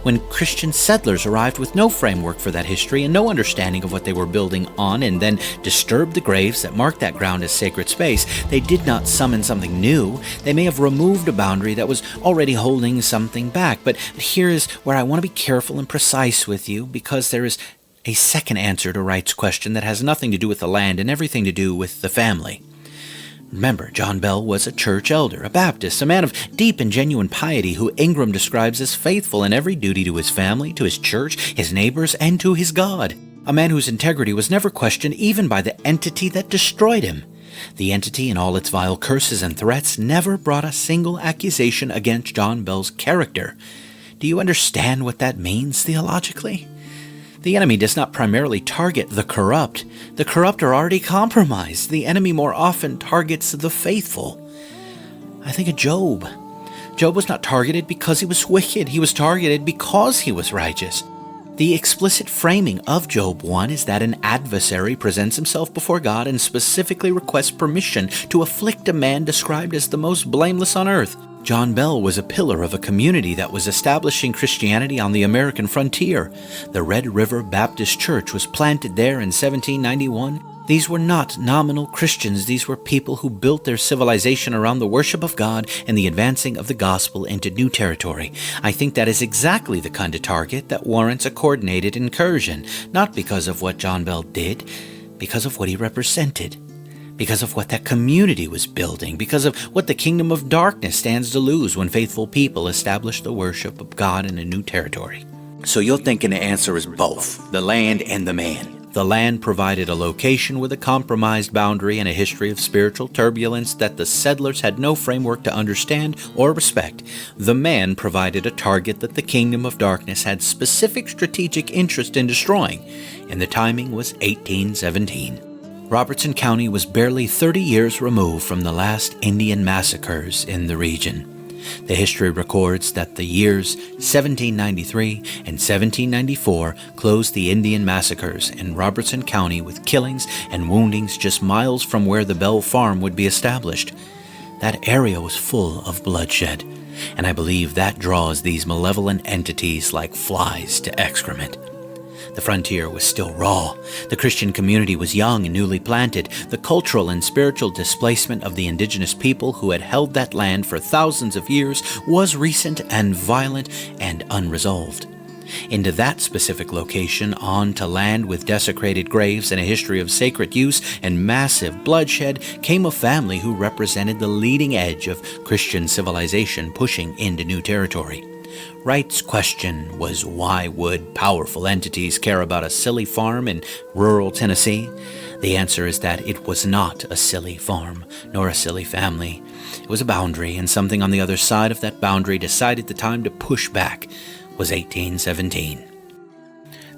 When Christian settlers arrived with no framework for that history and no understanding of what they were building on and then disturbed the graves that marked that ground as sacred space, they did not summon something new. They may have removed a boundary that was already holding something back. But here is where I want to be careful and precise with you, because there is a second answer to Wright's question that has nothing to do with the land and everything to do with the family. Remember, John Bell was a church elder, a Baptist, a man of deep and genuine piety who Ingram describes as faithful in every duty to his family, to his church, his neighbors, and to his God. A man whose integrity was never questioned even by the entity that destroyed him. The entity and all its vile curses and threats never brought a single accusation against John Bell's character. Do you understand what that means theologically? The enemy does not primarily target the corrupt. The corrupt are already compromised. The enemy more often targets the faithful. I think of Job. Job was not targeted because he was wicked. He was targeted because he was righteous. The explicit framing of Job 1 is that an adversary presents himself before God and specifically requests permission to afflict a man described as the most blameless on earth. John Bell was a pillar of a community that was establishing Christianity on the American frontier. The Red River Baptist Church was planted there in 1791. These were not nominal Christians. These were people who built their civilization around the worship of God and the advancing of the gospel into new territory. I think that is exactly the kind of target that warrants a coordinated incursion, not because of what John Bell did, because of what he represented, because of what that community was building, because of what the kingdom of darkness stands to lose when faithful people establish the worship of God in a new territory. So you're thinking the answer is both, the land and the man. The land provided a location with a compromised boundary and a history of spiritual turbulence that the settlers had no framework to understand or respect. The man provided a target that the kingdom of darkness had specific strategic interest in destroying, and the timing was 1817. Robertson County was barely 30 years removed from the last Indian massacres in the region. The history records that the years 1793 and 1794 closed the Indian massacres in Robertson County with killings and woundings just miles from where the Bell Farm would be established. That area was full of bloodshed, and I believe that draws these malevolent entities like flies to excrement. The frontier was still raw. The Christian community was young and newly planted. The cultural and spiritual displacement of the indigenous people who had held that land for thousands of years was recent and violent and unresolved. Into that specific location, on to land with desecrated graves and a history of sacred use and massive bloodshed, came a family who represented the leading edge of Christian civilization pushing into new territory. Wright's question was, why would powerful entities care about a silly farm in rural Tennessee? The answer is that it was not a silly farm, nor a silly family. It was a boundary, and something on the other side of that boundary decided the time to push back was 1817.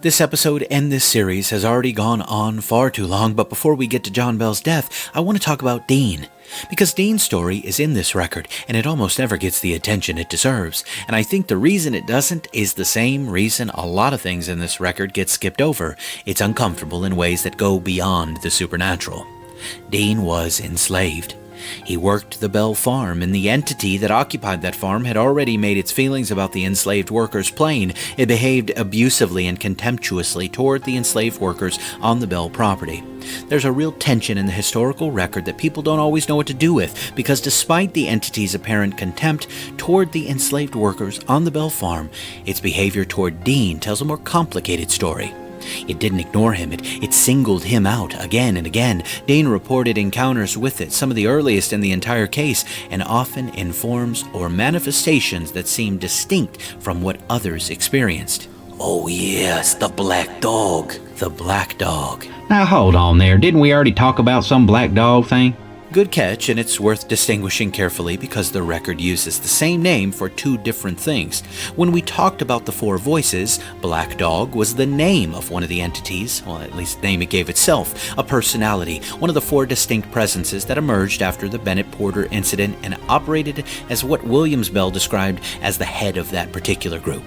This episode and this series has already gone on far too long, but before we get to John Bell's death, I want to talk about Dean. Because Dean's story is in this record, and it almost never gets the attention it deserves. And I think the reason it doesn't is the same reason a lot of things in this record get skipped over. It's uncomfortable in ways that go beyond the supernatural. Dean was enslaved. He worked the Bell Farm, and the entity that occupied that farm had already made its feelings about the enslaved workers plain. It behaved abusively and contemptuously toward the enslaved workers on the Bell property. There's a real tension in the historical record that people don't always know what to do with, because despite the entity's apparent contempt toward the enslaved workers on the Bell Farm, its behavior toward Dean tells a more complicated story. It didn't ignore him, it singled him out again and again. Dean reported encounters with it, some of the earliest in the entire case, and often in forms or manifestations that seemed distinct from what others experienced. Oh yes, the black dog. The black dog. Now hold on there, didn't we already talk about some black dog thing? Good catch, and it's worth distinguishing carefully because the record uses the same name for two different things. When we talked about the four voices, Black Dog was the name of one of the entities, well, at least the name it gave itself, a personality, one of the four distinct presences that emerged after the Bennett Porter incident and operated as what Williams Bell described as the head of that particular group.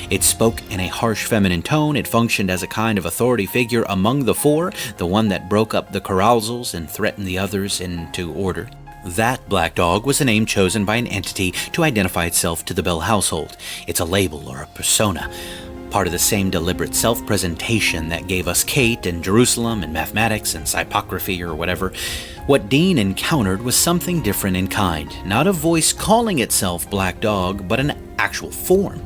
It spoke in a harsh feminine tone. It functioned as a kind of authority figure among the four, the one that broke up the carousals and threatened the others into order. That black dog was a name chosen by an entity to identify itself to the Bell household. It's a label or a persona, part of the same deliberate self-presentation that gave us Kate and Jerusalem and mathematics and psychography or whatever. What Dean encountered was something different in kind, not a voice calling itself Black Dog, but an actual form.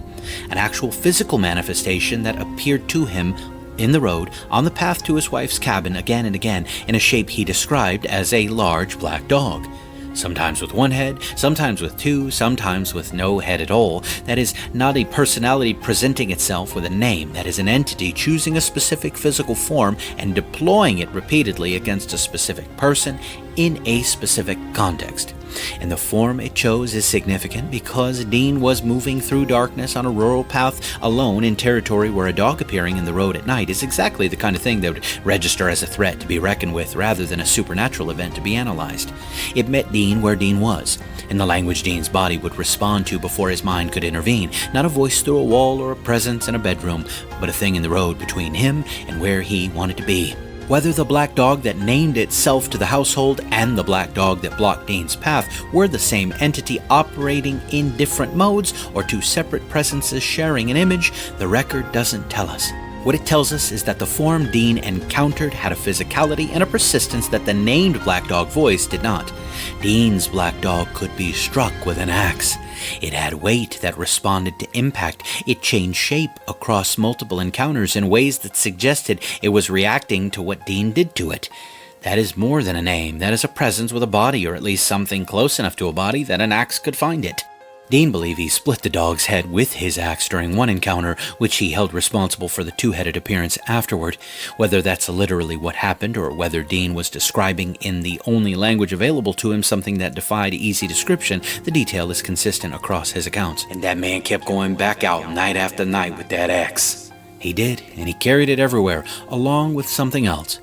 An actual physical manifestation that appeared to him in the road, on the path to his wife's cabin again and again, in a shape he described as a large black dog. Sometimes with one head, sometimes with two, sometimes with no head at all. That is not a personality presenting itself with a name. That is an entity choosing a specific physical form and deploying it repeatedly against a specific person in a specific context. And the form it chose is significant because Dean was moving through darkness on a rural path alone in territory where a dog appearing in the road at night is exactly the kind of thing that would register as a threat to be reckoned with rather than a supernatural event to be analyzed. It met Dean where Dean was, in the language Dean's body would respond to before his mind could intervene, not a voice through a wall or a presence in a bedroom, but a thing in the road between him and where he wanted to be. Whether the black dog that named itself to the household and the black dog that blocked Dean's path were the same entity operating in different modes or two separate presences sharing an image, the record doesn't tell us. What it tells us is that the form Dean encountered had a physicality and a persistence that the named black dog voice did not. Dean's black dog could be struck with an axe. It had weight that responded to impact. It changed shape across multiple encounters in ways that suggested it was reacting to what Dean did to it. That is more than a name. That is a presence with a body, or at least something close enough to a body that an axe could find it. Dean believed he split the dog's head with his axe during one encounter, which he held responsible for the two-headed appearance afterward. Whether that's literally what happened, or whether Dean was describing in the only language available to him something that defied easy description, the detail is consistent across his accounts. And that man kept going back out night after night with that axe. He did, and he carried it everywhere, along with something else.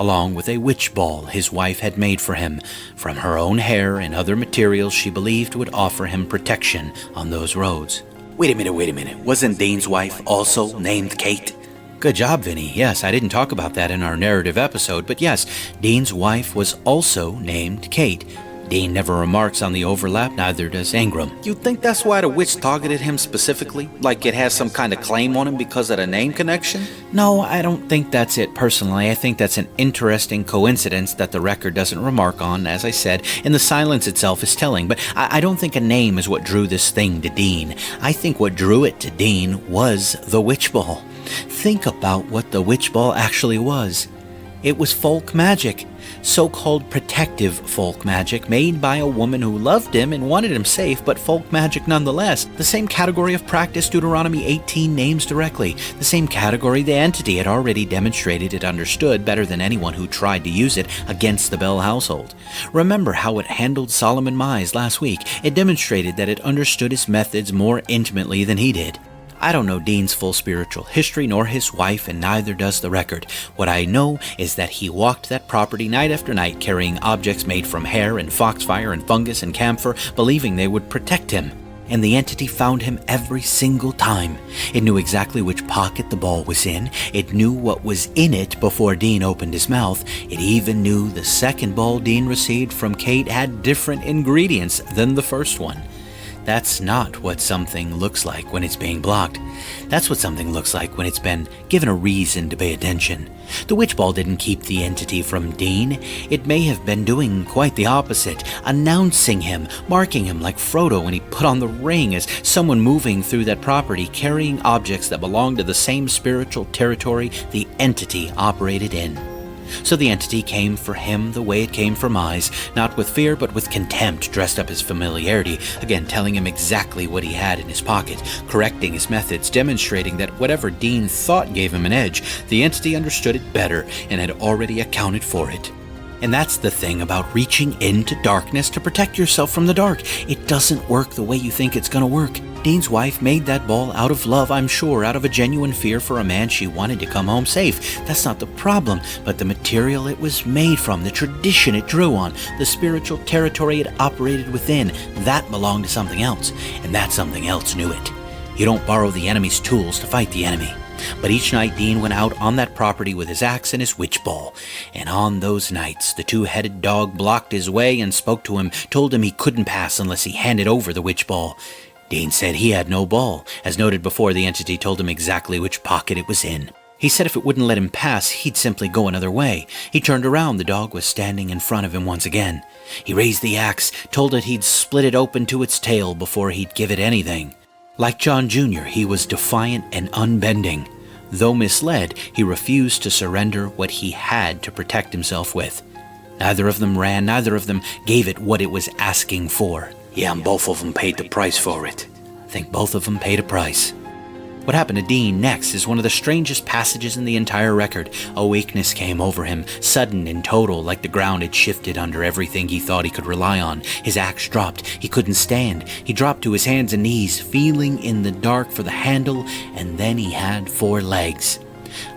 Along with a witch ball his wife had made for him from her own hair and other materials she believed would offer him protection on those roads. Wait a minute. Wasn't Dean's wife also named Kate? Good job, Vinny. Yes, I didn't talk about that in our narrative episode, but yes, Dean's wife was also named Kate. Dean never remarks on the overlap, neither does Ingram. You think that's why the witch targeted him specifically? Like it has some kind of claim on him because of the name connection? No, I don't think that's it personally. I think that's an interesting coincidence that the record doesn't remark on, as I said, and the silence itself is telling. But I don't think a name is what drew this thing to Dean. I think what drew it to Dean was the witch ball. Think about what the witch ball actually was. It was folk magic. So-called protective folk magic made by a woman who loved him and wanted him safe, but folk magic nonetheless. The same category of practice Deuteronomy 18 names directly. The same category the entity had already demonstrated it understood better than anyone who tried to use it against the Bell household. Remember how it handled Solomon Mize last week. It demonstrated that it understood his methods more intimately than he did. I don't know Dean's full spiritual history, nor his wife, and neither does the record. What I know is that he walked that property night after night carrying objects made from hair and foxfire and fungus and camphor, believing they would protect him. And the entity found him every single time. It knew exactly which pocket the ball was in. It knew what was in it before Dean opened his mouth. It even knew the second ball Dean received from Kate had different ingredients than the first one. That's not what something looks like when it's being blocked. That's what something looks like when it's been given a reason to pay attention. The witch ball didn't keep the entity from Dean. It may have been doing quite the opposite, announcing him, marking him like Frodo when he put on the ring as someone moving through that property carrying objects that belonged to the same spiritual territory the entity operated in. So the entity came for him the way it came for Mize, not with fear but with contempt dressed up as familiarity, again telling him exactly what he had in his pocket, correcting his methods, demonstrating that whatever Dean thought gave him an edge, the entity understood it better and had already accounted for it. And that's the thing about reaching into darkness to protect yourself from the dark. It doesn't work the way you think it's going to work. Dean's wife made that ball out of love, I'm sure, out of a genuine fear for a man she wanted to come home safe. That's not the problem, but the material it was made from, the tradition it drew on, the spiritual territory it operated within, that belonged to something else, and that something else knew it. You don't borrow the enemy's tools to fight the enemy. But each night Dean went out on that property with his axe and his witch ball. And on those nights, the two-headed dog blocked his way and spoke to him, told him he couldn't pass unless he handed over the witch ball. Dean said he had no ball. As noted before, the entity told him exactly which pocket it was in. He said if it wouldn't let him pass, he'd simply go another way. He turned around. The dog was standing in front of him once again. He raised the axe, told it he'd split it open to its tail before he'd give it anything. Like John Jr., he was defiant and unbending. Though misled, he refused to surrender what he had to protect himself with. Neither of them ran, neither of them gave it what it was asking for. Yeah, and both of them paid the price for it. I think both of them paid a price. What happened to Dean next is one of the strangest passages in the entire record. A weakness came over him, sudden and total, like the ground had shifted under everything he thought he could rely on. His axe dropped. He couldn't stand. He dropped to his hands and knees, feeling in the dark for the handle, and then he had 4 legs.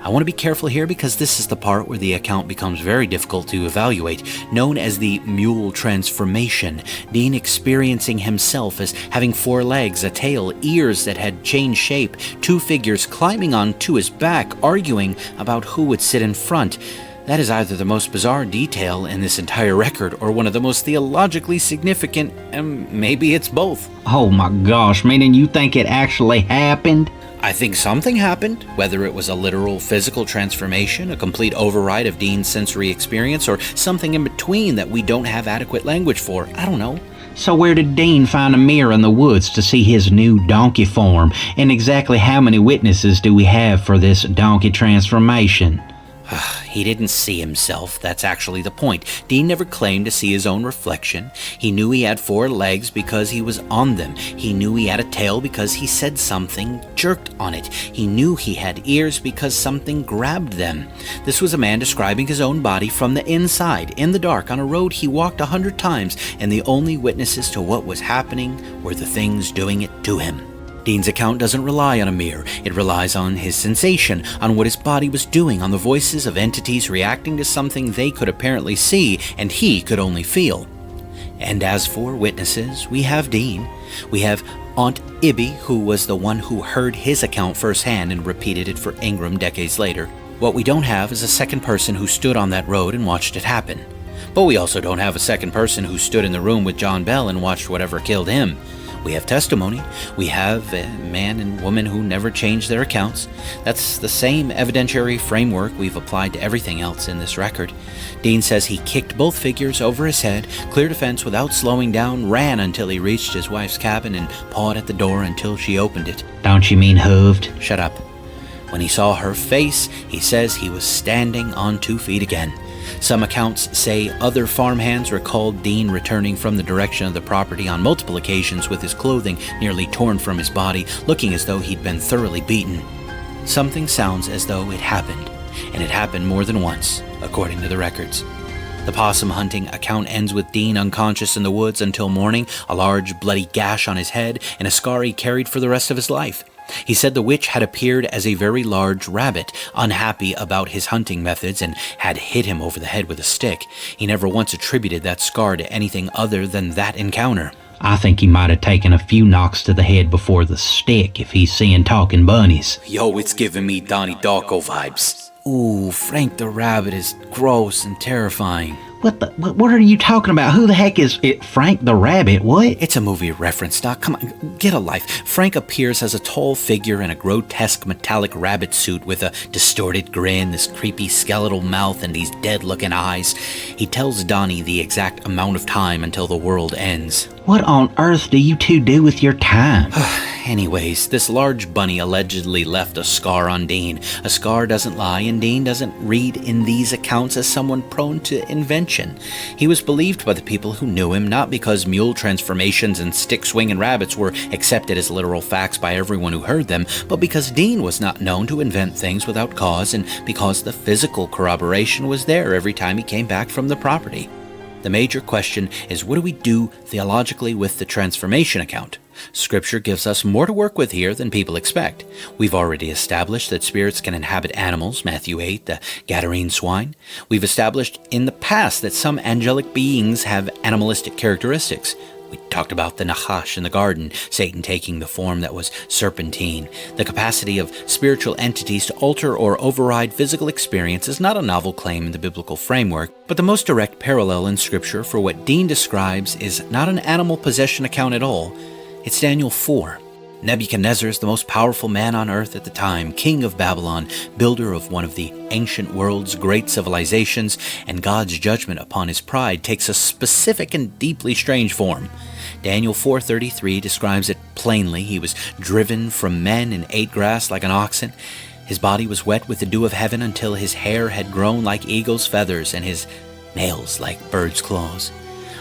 I want to be careful here because this is the part where the account becomes very difficult to evaluate. Known as the mule transformation, Dean experiencing himself as having 4 legs, a tail, ears that had changed shape, 2 figures climbing onto his back, arguing about who would sit in front. That is either the most bizarre detail in this entire record or one of the most theologically significant, and maybe it's both. Oh my gosh, meaning you think it actually happened? I think something happened, whether it was a literal physical transformation, a complete override of Dean's sensory experience, or something in between that we don't have adequate language for. I don't know. So where did Dean find a mirror in the woods to see his new donkey form? And exactly how many witnesses do we have for this donkey transformation? He didn't see himself. That's actually the point. Dean never claimed to see his own reflection. He knew he had 4 legs because he was on them. He knew he had a tail because he said something jerked on it. He knew he had ears because something grabbed them. This was a man describing his own body from the inside, in the dark, on a road he walked 100 times, and the only witnesses to what was happening were the things doing it to him. Dean's account doesn't rely on a mirror. It relies on his sensation, on what his body was doing, on the voices of entities reacting to something they could apparently see and he could only feel. And as for witnesses, we have Dean. We have Aunt Ibby, who was the one who heard his account firsthand and repeated it for Ingram decades later. What we don't have is a second person who stood on that road and watched it happen. But we also don't have a second person who stood in the room with John Bell and watched whatever killed him. We have testimony. We have a man and woman who never changed their accounts. That's the same evidentiary framework we've applied to everything else in this record. Dean says he kicked both figures over his head, cleared a fence without slowing down, ran until he reached his wife's cabin, and pawed at the door until she opened it. Don't you mean hooved? Shut up. When he saw her face, he says he was standing on 2 feet again. Some accounts say other farmhands recalled Dean returning from the direction of the property on multiple occasions with his clothing nearly torn from his body, looking as though he'd been thoroughly beaten. Something sounds as though it happened, and it happened more than once, according to the records. The possum hunting account ends with Dean unconscious in the woods until morning, a large bloody gash on his head, and a scar he carried for the rest of his life. He said the witch had appeared as a very large rabbit, unhappy about his hunting methods, and had hit him over the head with a stick. He never once attributed that scar to anything other than that encounter. I think he might have taken a few knocks to the head before the stick if he's seeing talking bunnies. Yo, it's giving me Donnie Darko vibes. Ooh, Frank the Rabbit is gross and terrifying. What are you talking about? Who the heck is it? Frank the Rabbit? What? It's a movie reference, Doc. Come on, get a life. Frank appears as a tall figure in a grotesque metallic rabbit suit with a distorted grin, this creepy skeletal mouth, and these dead-looking eyes. He tells Donnie the exact amount of time until the world ends. What on earth do you two do with your time? Anyways, this large bunny allegedly left a scar on Dean. A scar doesn't lie, and Dean doesn't read in these accounts as someone prone to invention. He was believed by the people who knew him, not because mule transformations and stick-swinging rabbits were accepted as literal facts by everyone who heard them, but because Dean was not known to invent things without cause, and because the physical corroboration was there every time he came back from the property. The major question is, what do we do theologically with the transformation account? Scripture gives us more to work with here than people expect. We've already established that spirits can inhabit animals, Matthew 8, the Gadarene swine. We've established in the past that some angelic beings have animalistic characteristics. We talked about the Nahash in the garden, Satan taking the form that was serpentine. The capacity of spiritual entities to alter or override physical experience is not a novel claim in the biblical framework, but the most direct parallel in Scripture for what Dean describes is not an animal possession account at all. It's Daniel 4. Nebuchadnezzar is the most powerful man on earth at the time, king of Babylon, builder of one of the ancient world's great civilizations, and God's judgment upon his pride takes a specific and deeply strange form. Daniel 4:33 describes it plainly. He was driven from men and ate grass like an oxen. His body was wet with the dew of heaven until his hair had grown like eagle's feathers and his nails like bird's claws.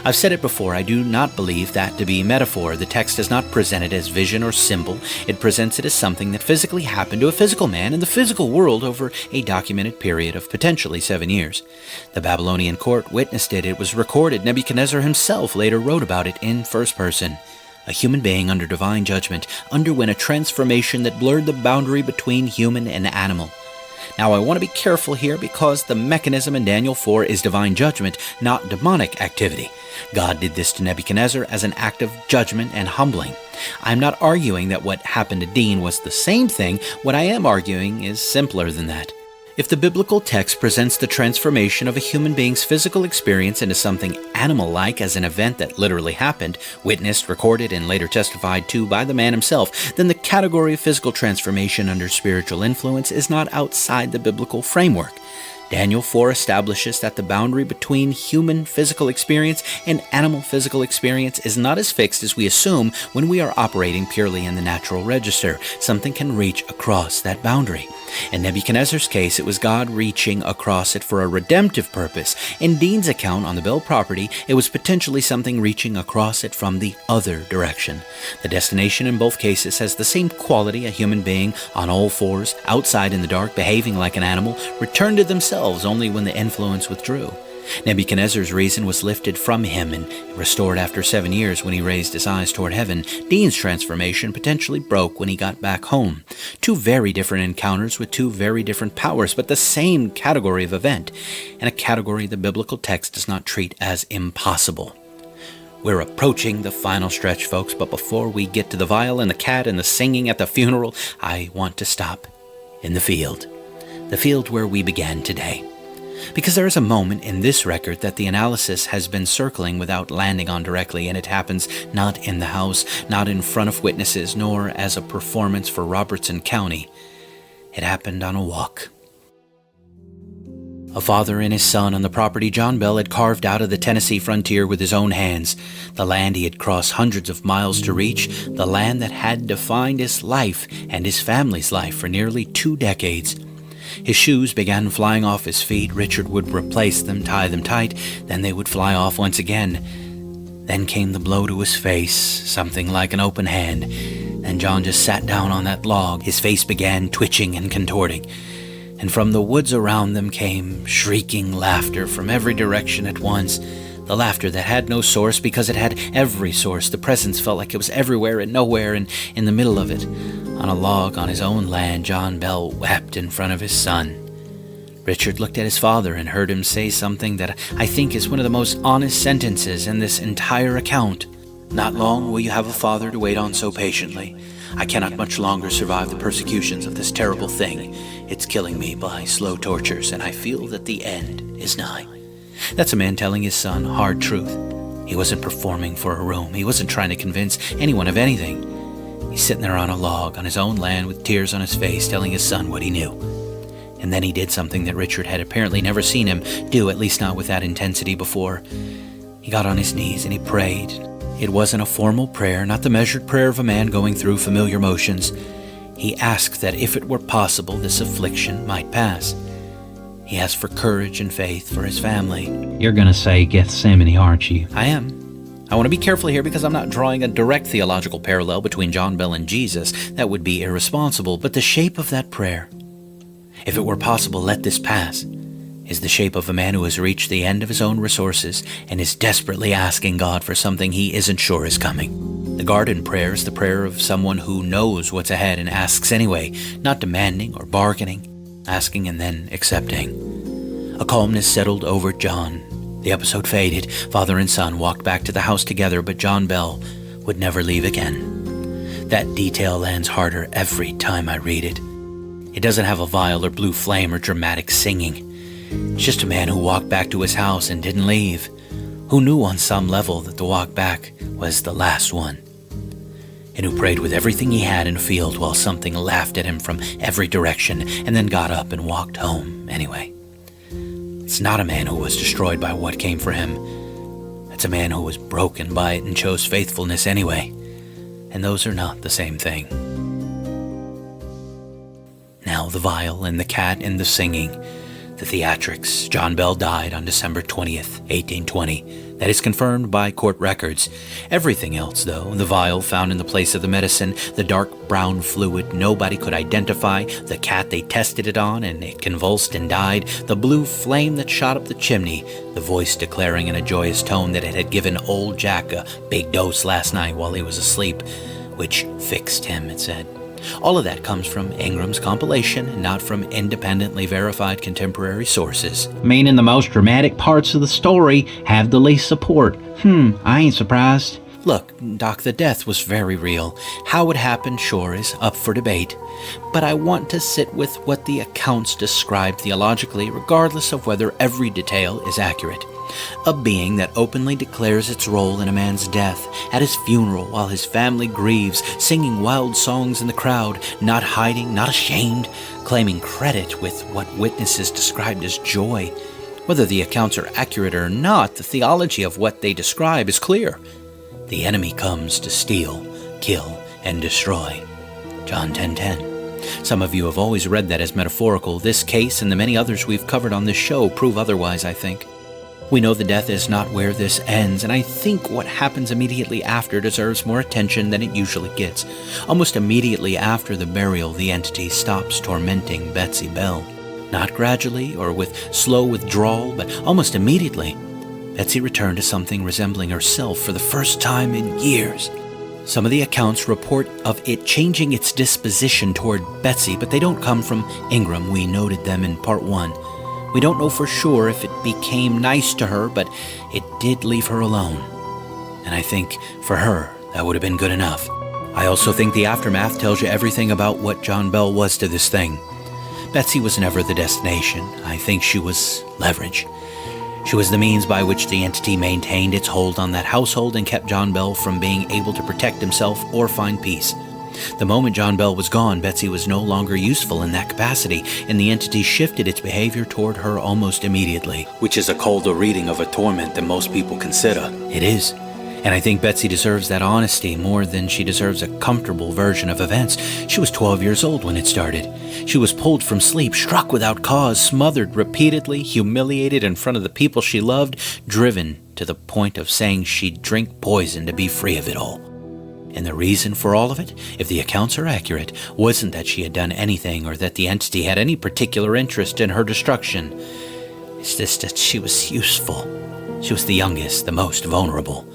I've said it before, I do not believe that to be metaphor. The text does not present it as vision or symbol. It presents it as something that physically happened to a physical man in the physical world over a documented period of potentially 7 years. The Babylonian court witnessed it. It was recorded. Nebuchadnezzar himself later wrote about it in first person. A human being under divine judgment underwent a transformation that blurred the boundary between human and animal. Now, I want to be careful here because the mechanism in Daniel 4 is divine judgment, not demonic activity. God did this to Nebuchadnezzar as an act of judgment and humbling. I'm not arguing that what happened to Dean was the same thing. What I am arguing is simpler than that. If the biblical text presents the transformation of a human being's physical experience into something animal-like as an event that literally happened, witnessed, recorded, and later testified to by the man himself, then the category of physical transformation under spiritual influence is not outside the biblical framework. Daniel 4 establishes that the boundary between human physical experience and animal physical experience is not as fixed as we assume when we are operating purely in the natural register. Something can reach across that boundary. In Nebuchadnezzar's case, it was God reaching across it for a redemptive purpose. In Dean's account on the Bell property, it was potentially something reaching across it from the other direction. The destination in both cases has the same quality: a human being on all fours, outside in the dark, behaving like an animal, returned to themselves only when the influence withdrew. Nebuchadnezzar's reason was lifted from him and restored after 7 years when he raised his eyes toward heaven. Dean's transformation potentially broke when he got back home. Two very different encounters with two very different powers, but the same category of event, and a category the biblical text does not treat as impossible. We're approaching the final stretch, folks, but before we get to the vial and the cat and the singing at the funeral, I want to stop in the field where we began today. Because there is a moment in this record that the analysis has been circling without landing on directly, and it happens not in the house, not in front of witnesses, nor as a performance for Robertson County. It happened on a walk. A father and his son on the property John Bell had carved out of the Tennessee frontier with his own hands, the land he had crossed hundreds of miles to reach, the land that had defined his life and his family's life for nearly 2 decades. His shoes began flying off his feet. Richard would replace them, tie them tight, then they would fly off once again. Then came the blow to his face, something like an open hand. Then John just sat down on that log. His face began twitching and contorting. And from the woods around them came shrieking laughter from every direction at once. The laughter that had no source because it had every source. The presence felt like it was everywhere and nowhere and in the middle of it. On a log on his own land, John Bell wept in front of his son. Richard looked at his father and heard him say something that I think is one of the most honest sentences in this entire account. "Not long will you have a father to wait on so patiently. I cannot much longer survive the persecutions of this terrible thing. It's killing me by slow tortures, and I feel that the end is nigh." That's a man telling his son hard truth. He wasn't performing for a room. He wasn't trying to convince anyone of anything. He's sitting there on a log on his own land with tears on his face, telling his son what he knew. And then he did something that Richard had apparently never seen him do, at least not with that intensity before. He got on his knees and he prayed. It wasn't a formal prayer, not the measured prayer of a man going through familiar motions. He asked that if it were possible, this affliction might pass. He asked for courage and faith for his family. You're gonna say Gethsemane, aren't you? I am. I want to be careful here because I'm not drawing a direct theological parallel between John Bell and Jesus. That would be irresponsible. But the shape of that prayer, "If it were possible, let this pass," is the shape of a man who has reached the end of his own resources and is desperately asking God for something he isn't sure is coming. The garden prayer is the prayer of someone who knows what's ahead and asks anyway, not demanding or bargaining, asking and then accepting. A calmness settled over John. The episode faded. Father and son walked back to the house together, but John Bell would never leave again. That detail lands harder every time I read it. It doesn't have a vial or blue flame or dramatic singing. It's just a man who walked back to his house and didn't leave, who knew on some level that the walk back was the last one, and who prayed with everything he had in a field while something laughed at him from every direction and then got up and walked home anyway. It's not a man who was destroyed by what came for him. It's a man who was broken by it and chose faithfulness anyway. And those are not the same thing. Now the vial and the cat and the singing. The theatrics. John Bell died on December 20th, 1820. That is confirmed by court records. Everything else, though, the vial found in the place of the medicine, the dark brown fluid nobody could identify, the cat they tested it on and it convulsed and died, the blue flame that shot up the chimney, the voice declaring in a joyous tone that it had given old Jack a big dose last night while he was asleep, which fixed him, it said. All of that comes from Ingram's compilation and not from independently verified contemporary sources. Meaning the most dramatic parts of the story have the least support. I ain't surprised. Look, Doc, the death was very real. How it happened, sure, is up for debate. But I want to sit with what the accounts describe theologically, regardless of whether every detail is accurate. A being that openly declares its role in a man's death, at his funeral while his family grieves, singing wild songs in the crowd, not hiding, not ashamed, claiming credit with what witnesses described as joy. Whether the accounts are accurate or not, the theology of what they describe is clear. The enemy comes to steal, kill, and destroy. John 10:10. Some of you have always read that as metaphorical. This case and the many others we've covered on this show prove otherwise, I think. We know the death is not where this ends, and I think what happens immediately after deserves more attention than it usually gets. Almost immediately after the burial, the entity stops tormenting Betsy Bell. Not gradually or with slow withdrawal, but almost immediately. Betsy returned to something resembling herself for the first time in years. Some of the accounts report of it changing its disposition toward Betsy, but they don't come from Ingram. We noted them in part 1. We don't know for sure if it became nice to her, but it did leave her alone. And I think, for her, that would have been good enough. I also think the aftermath tells you everything about what John Bell was to this thing. Betsy was never the destination. I think she was leverage. She was the means by which the entity maintained its hold on that household and kept John Bell from being able to protect himself or find peace. The moment John Bell was gone, Betsy was no longer useful in that capacity, and the entity shifted its behavior toward her almost immediately. Which is a colder reading of a torment than most people consider. It is. And I think Betsy deserves that honesty more than she deserves a comfortable version of events. She was 12 years old when it started. She was pulled from sleep, struck without cause, smothered repeatedly, humiliated in front of the people she loved, driven to the point of saying she'd drink poison to be free of it all. And the reason for all of it, if the accounts are accurate, wasn't that she had done anything or that the entity had any particular interest in her destruction. It's just that she was useful. She was the youngest, the most vulnerable.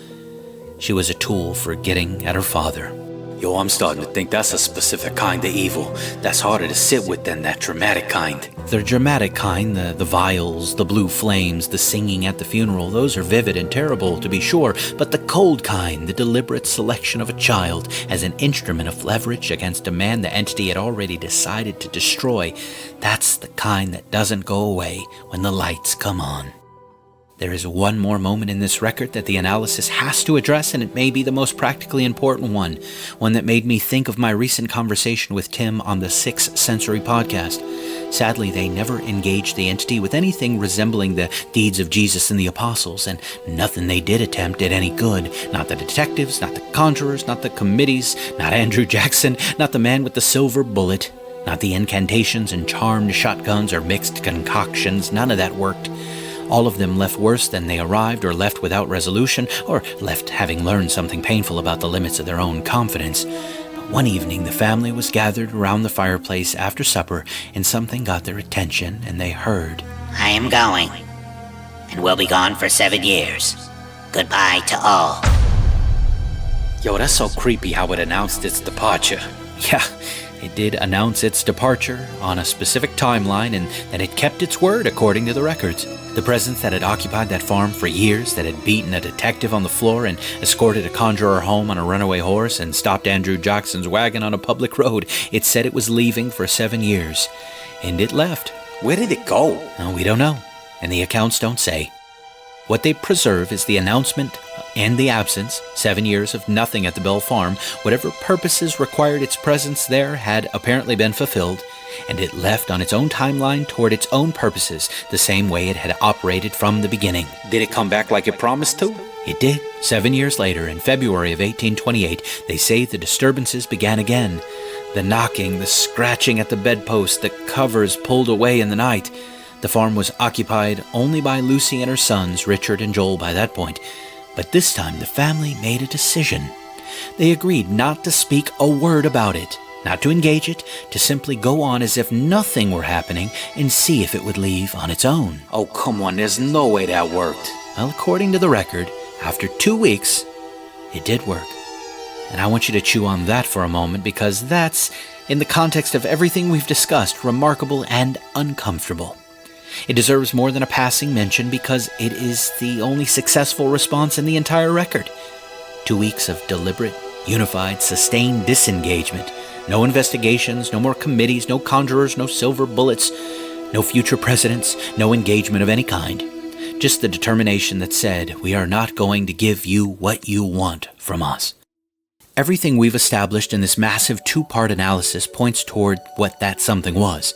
She was a tool for getting at her father. Yo, I'm starting to think that's a specific kind of evil that's harder to sit with than that dramatic kind. The dramatic kind, the vials, the blue flames, the singing at the funeral, those are vivid and terrible, to be sure, but the cold kind, the deliberate selection of a child as an instrument of leverage against a man the entity had already decided to destroy, that's the kind that doesn't go away when the lights come on. There is one more moment in this record that the analysis has to address, and it may be the most practically important one that made me think of my recent conversation with Tim on the Sixth Sensory podcast. Sadly, they never engaged the entity with anything resembling the deeds of Jesus and the apostles, and nothing they did attempt did any good. Not the detectives, not the conjurers, not the committees, not Andrew Jackson, not the man with the silver bullet, not the incantations and charmed shotguns or mixed concoctions. None of that worked. All of them left worse than they arrived, or left without resolution, or left having learned something painful about the limits of their own confidence. But one evening, the family was gathered around the fireplace after supper, and something got their attention, and they heard, I am going, and will be gone for 7 years. Goodbye to all. Yo, that's so creepy how it announced its departure. Yeah, it did announce its departure on a specific timeline, and that it kept its word according to the records. The presence that had occupied that farm for years, that had beaten a detective on the floor and escorted a conjurer home on a runaway horse and stopped Andrew Jackson's wagon on a public road, it said it was leaving for 7 years. And it left. Where did it go? No, we don't know, and the accounts don't say. What they preserve is the announcement and the absence, 7 years of nothing at the Bell Farm. Whatever purposes required its presence there had apparently been fulfilled, and it left on its own timeline toward its own purposes, the same way it had operated from the beginning. Did it come back like it promised to? It did. 7 years later, in February of 1828, they say the disturbances began again. The knocking, the scratching at the bedpost, the covers pulled away in the night. The farm was occupied only by Lucy and her sons, Richard and Joel, by that point. But this time the family made a decision. They agreed not to speak a word about it, not to engage it, to simply go on as if nothing were happening and see if it would leave on its own. Oh, come on, there's no way that worked. Well, according to the record, after 2 weeks, it did work. And I want you to chew on that for a moment, because that's, in the context of everything we've discussed, remarkable and uncomfortable. It deserves more than a passing mention because it is the only successful response in the entire record. 2 weeks of deliberate, unified, sustained disengagement. No investigations, no more committees, no conjurers, no silver bullets, no future presidents, no engagement of any kind. Just the determination that said, we are not going to give you what you want from us. Everything we've established in this massive 2-part analysis points toward what that something was.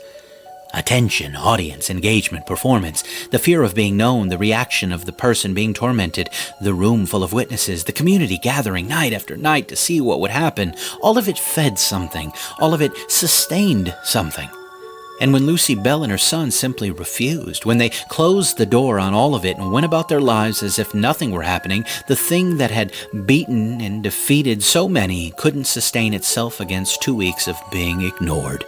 Attention, audience, engagement, performance, the fear of being known, the reaction of the person being tormented, the room full of witnesses, the community gathering night after night to see what would happen. All of it fed something. All of it sustained something. And when Lucy Bell and her son simply refused, when they closed the door on all of it and went about their lives as if nothing were happening, the thing that had beaten and defeated so many couldn't sustain itself against 2 weeks of being ignored.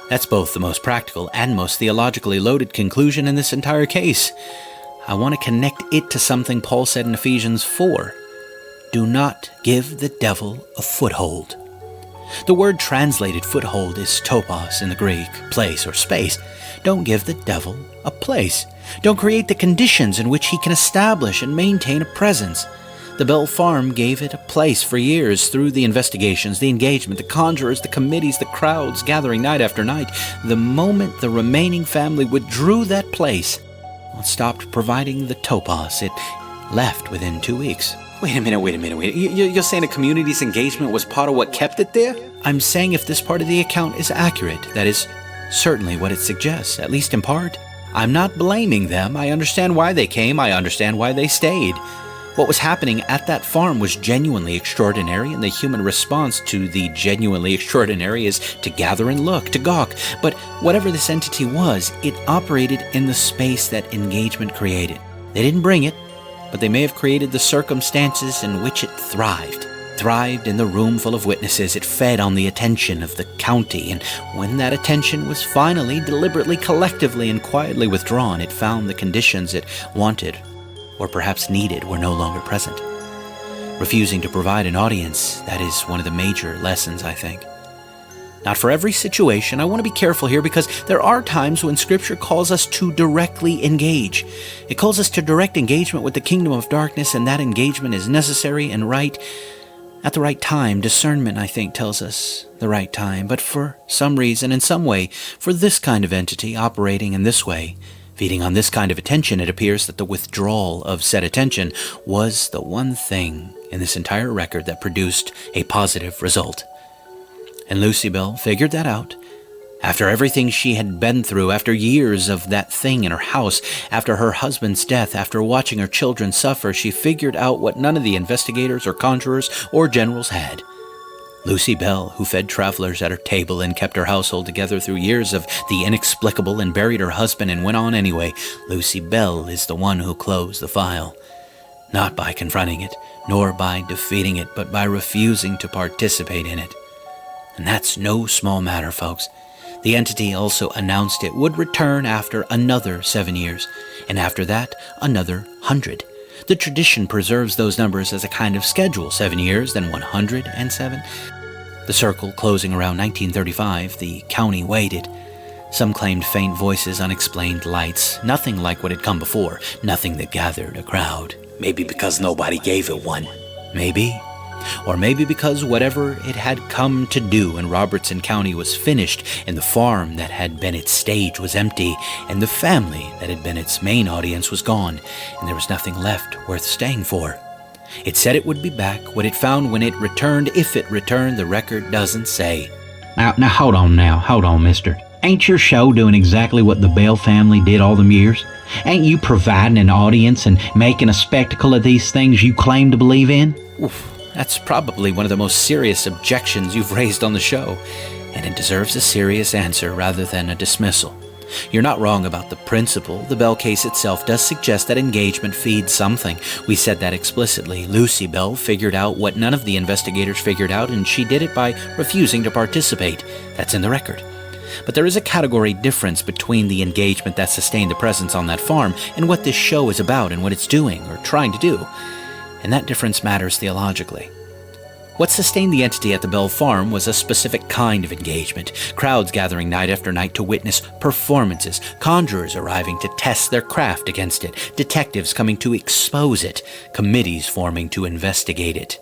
That's both the most practical and most theologically loaded conclusion in this entire case. I want to connect it to something Paul said in Ephesians 4. Do not give the devil a foothold. The word translated foothold is topos in the Greek, place or space. Don't give the devil a place. Don't create the conditions in which he can establish and maintain a presence. The Bell Farm gave it a place for years through the investigations, the engagement, the conjurers, the committees, the crowds gathering night after night. The moment the remaining family withdrew that place, it stopped providing the topos. It left within 2 weeks. Wait a minute. You're saying the community's engagement was part of what kept it there? I'm saying if this part of the account is accurate, that is certainly what it suggests, at least in part. I'm not blaming them. I understand why they came. I understand why they stayed. What was happening at that farm was genuinely extraordinary, and the human response to the genuinely extraordinary is to gather and look, to gawk. But whatever this entity was, it operated in the space that engagement created. They didn't bring it, but they may have created the circumstances in which it thrived. Thrived in the room full of witnesses. It fed on the attention of the county, and when that attention was finally, deliberately, collectively, and quietly withdrawn, it found the conditions it wanted, or perhaps needed, were no longer present. Refusing to provide an audience, that is one of the major lessons, I think. Not for every situation. I want to be careful here because there are times when Scripture calls us to directly engage. It calls us to direct engagement with the kingdom of darkness, and that engagement is necessary and right at the right time. Discernment, I think, tells us the right time. But for some reason, in some way, for this kind of entity operating in this way, feeding on this kind of attention, it appears that the withdrawal of said attention was the one thing in this entire record that produced a positive result. And Lucy Bell figured that out. After everything she had been through, after years of that thing in her house, after her husband's death, after watching her children suffer, she figured out what none of the investigators or conjurers or generals had. Lucy Bell, who fed travelers at her table and kept her household together through years of the inexplicable and buried her husband and went on anyway, Lucy Bell is the one who closed the file. Not by confronting it, nor by defeating it, but by refusing to participate in it. And that's no small matter, folks. The entity also announced it would return after another 7 years, and after that, another 100. The tradition preserves those numbers as a kind of schedule, 7 years, then 107. The circle closing around 1935, the county waited. Some claimed faint voices, unexplained lights, nothing like what had come before, nothing that gathered a crowd. Maybe because nobody gave it one. Maybe. Or maybe because whatever it had come to do in Robertson County was finished, and the farm that had been its stage was empty, and the family that had been its main audience was gone, and there was nothing left worth staying for. It said it would be back. What it found when it returned, if it returned, the record doesn't say. Now hold on, mister. Ain't your show doing exactly what the Bell family did all them years? Ain't you providing an audience and making a spectacle of these things you claim to believe in? Oof. That's probably one of the most serious objections you've raised on the show, and it deserves a serious answer rather than a dismissal. You're not wrong about the principle. The Bell case itself does suggest that engagement feeds something. We said that explicitly. Lucy Bell figured out what none of the investigators figured out, and she did it by refusing to participate. That's in the record. But there is a category difference between the engagement that sustained the presence on that farm and what this show is about and what it's doing or trying to do. And that difference matters theologically. What sustained the entity at the Bell Farm was a specific kind of engagement. Crowds gathering night after night to witness performances, conjurers arriving to test their craft against it, detectives coming to expose it, committees forming to investigate it.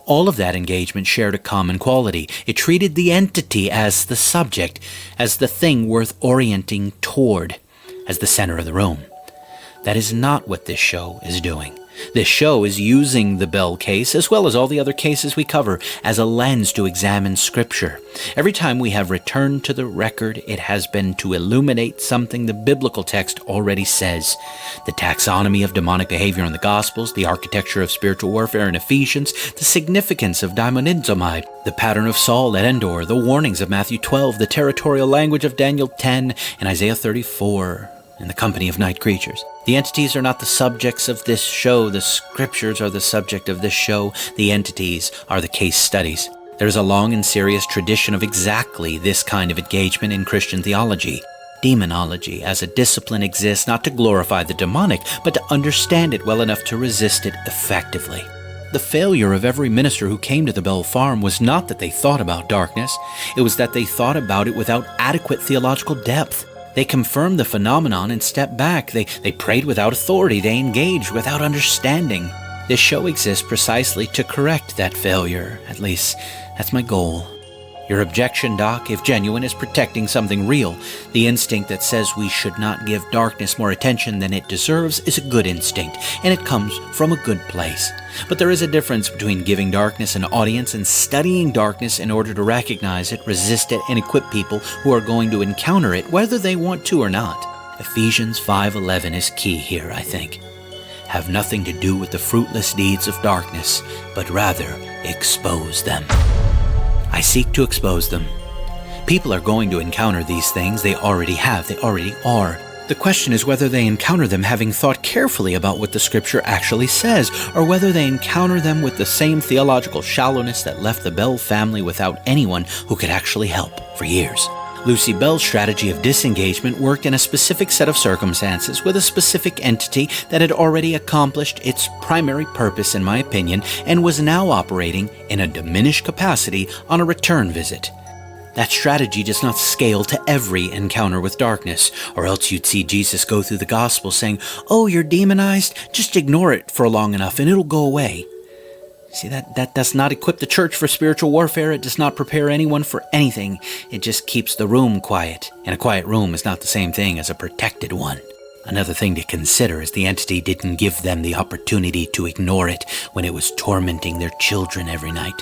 All of that engagement shared a common quality. It treated the entity as the subject, as the thing worth orienting toward, as the center of the room. That is not what this show is doing. This show is using the Bell case, as well as all the other cases we cover, as a lens to examine Scripture. Every time we have returned to the record, it has been to illuminate something the biblical text already says. The taxonomy of demonic behavior in the Gospels, the architecture of spiritual warfare in Ephesians, the significance of dimonizomai, the pattern of Saul at Endor, the warnings of Matthew 12, the territorial language of Daniel 10 and Isaiah 34. In the company of night creatures. The entities are not the subjects of this show. The scriptures are the subject of this show. The entities are the case studies. There is a long and serious tradition of exactly this kind of engagement in Christian theology. Demonology as a discipline exists not to glorify the demonic, but to understand it well enough to resist it effectively. The failure of every minister who came to the Bell Farm was not that they thought about darkness. It was that they thought about it without adequate theological depth. They confirmed the phenomenon and stepped back. They prayed without authority. They engaged without understanding. This show exists precisely to correct that failure. At least, that's my goal. Your objection, Doc, if genuine, is protecting something real. The instinct that says we should not give darkness more attention than it deserves is a good instinct, and it comes from a good place. But there is a difference between giving darkness an audience and studying darkness in order to recognize it, resist it, and equip people who are going to encounter it, whether they want to or not. Ephesians 5:11 is key here, I think. Have nothing to do with the fruitless deeds of darkness, but rather expose them. I seek to expose them. People are going to encounter these things. They already have. They already are. The question is whether they encounter them having thought carefully about what the Scripture actually says, or whether they encounter them with the same theological shallowness that left the Bell family without anyone who could actually help for years. Lucy Bell's strategy of disengagement worked in a specific set of circumstances with a specific entity that had already accomplished its primary purpose, in my opinion, and was now operating in a diminished capacity on a return visit. That strategy does not scale to every encounter with darkness, or else you'd see Jesus go through the gospel saying, "Oh, you're demonized? Just ignore it for long enough and it'll go away." See, that does not equip the church for spiritual warfare. It does not prepare anyone for anything. It just keeps the room quiet. And a quiet room is not the same thing as a protected one. Another thing to consider is the entity didn't give them the opportunity to ignore it when it was tormenting their children every night.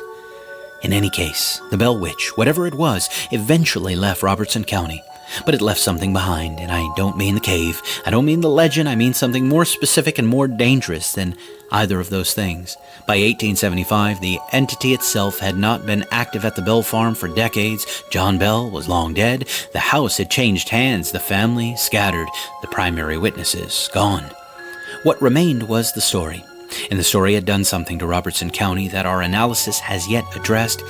In any case, the Bell Witch, whatever it was, eventually left Robertson County. But it left something behind, and I don't mean the cave. I don't mean the legend. I mean something more specific and more dangerous than either of those things. By 1875, the entity itself had not been active at the Bell Farm for decades. John Bell was long dead. The house had changed hands. The family scattered. The primary witnesses gone. What remained was the story. And the story had done something to Robertson County that our analysis has yet addressed.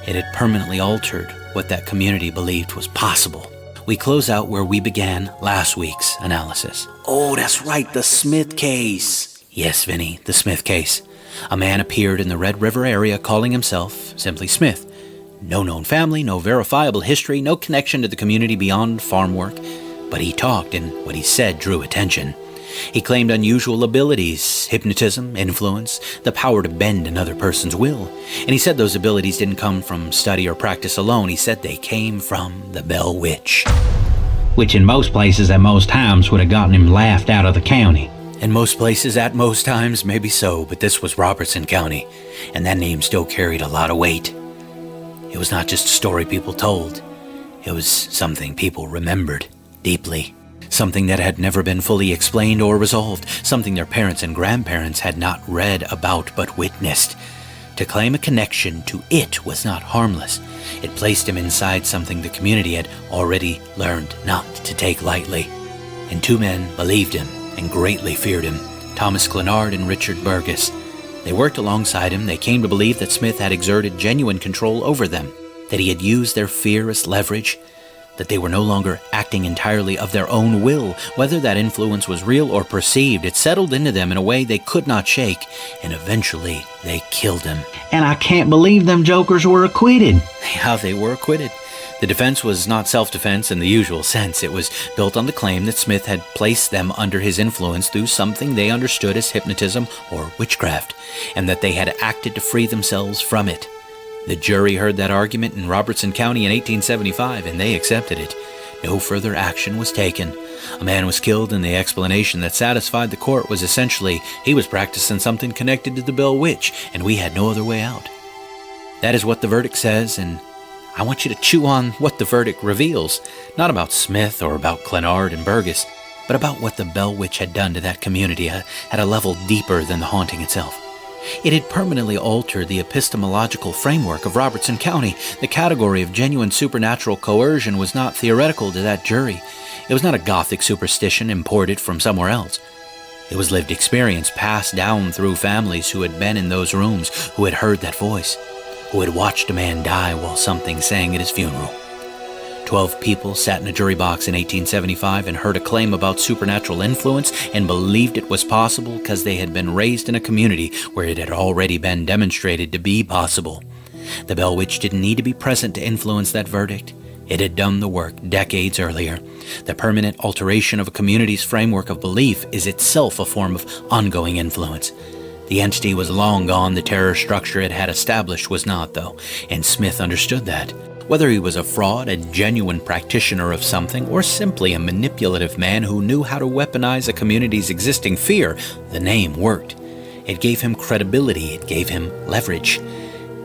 It had permanently altered what that community believed was possible. We close out where we began last week's analysis. Oh, that's right, the Smith case. Yes, Vinny, the Smith case. A man appeared in the Red River area calling himself simply Smith. No known family, no verifiable history, no connection to the community beyond farm work. But he talked, and what he said drew attention. He claimed unusual abilities, hypnotism, influence, the power to bend another person's will. And he said those abilities didn't come from study or practice alone. He said they came from the Bell Witch. Which in most places at most times would have gotten him laughed out of the county. In most places at most times, maybe so, but this was Robertson County, and that name still carried a lot of weight. It was not just a story people told. It was something people remembered deeply. Something that had never been fully explained or resolved. Something their parents and grandparents had not read about but witnessed. To claim a connection to it was not harmless. It placed him inside something the community had already learned not to take lightly. And two men believed him and greatly feared him, Thomas Clenard and Richard Burgess. They worked alongside him. They came to believe that Smith had exerted genuine control over them, that he had used their fear as leverage, that they were no longer acting entirely of their own will. Whether that influence was real or perceived, it settled into them in a way they could not shake, and eventually they killed him. And I can't believe them jokers were acquitted. Yeah, they were acquitted. The defense was not self-defense in the usual sense. It was built on the claim that Smith had placed them under his influence through something they understood as hypnotism or witchcraft, and that they had acted to free themselves from it. The jury heard that argument in Robertson County in 1875, and they accepted it. No further action was taken. A man was killed, and the explanation that satisfied the court was essentially he was practicing something connected to the Bell Witch, and we had no other way out. That is what the verdict says, and I want you to chew on what the verdict reveals. Not about Smith or about Clenard and Burgess, but about what the Bell Witch had done to that community at a level deeper than the haunting itself. It had permanently altered the epistemological framework of Robertson County. The category of genuine supernatural coercion was not theoretical to that jury. It was not a Gothic superstition imported from somewhere else. It was lived experience passed down through families who had been in those rooms, who had heard that voice, who had watched a man die while something sang at his funeral. 12 people sat in a jury box in 1875 and heard a claim about supernatural influence and believed it was possible because they had been raised in a community where it had already been demonstrated to be possible. The Bell Witch didn't need to be present to influence that verdict. It had done the work decades earlier. The permanent alteration of a community's framework of belief is itself a form of ongoing influence. The entity was long gone. The terror structure it had established was not, though, and Smith understood that. Whether he was a fraud, a genuine practitioner of something, or simply a manipulative man who knew how to weaponize a community's existing fear, the name worked. It gave him credibility. It gave him leverage.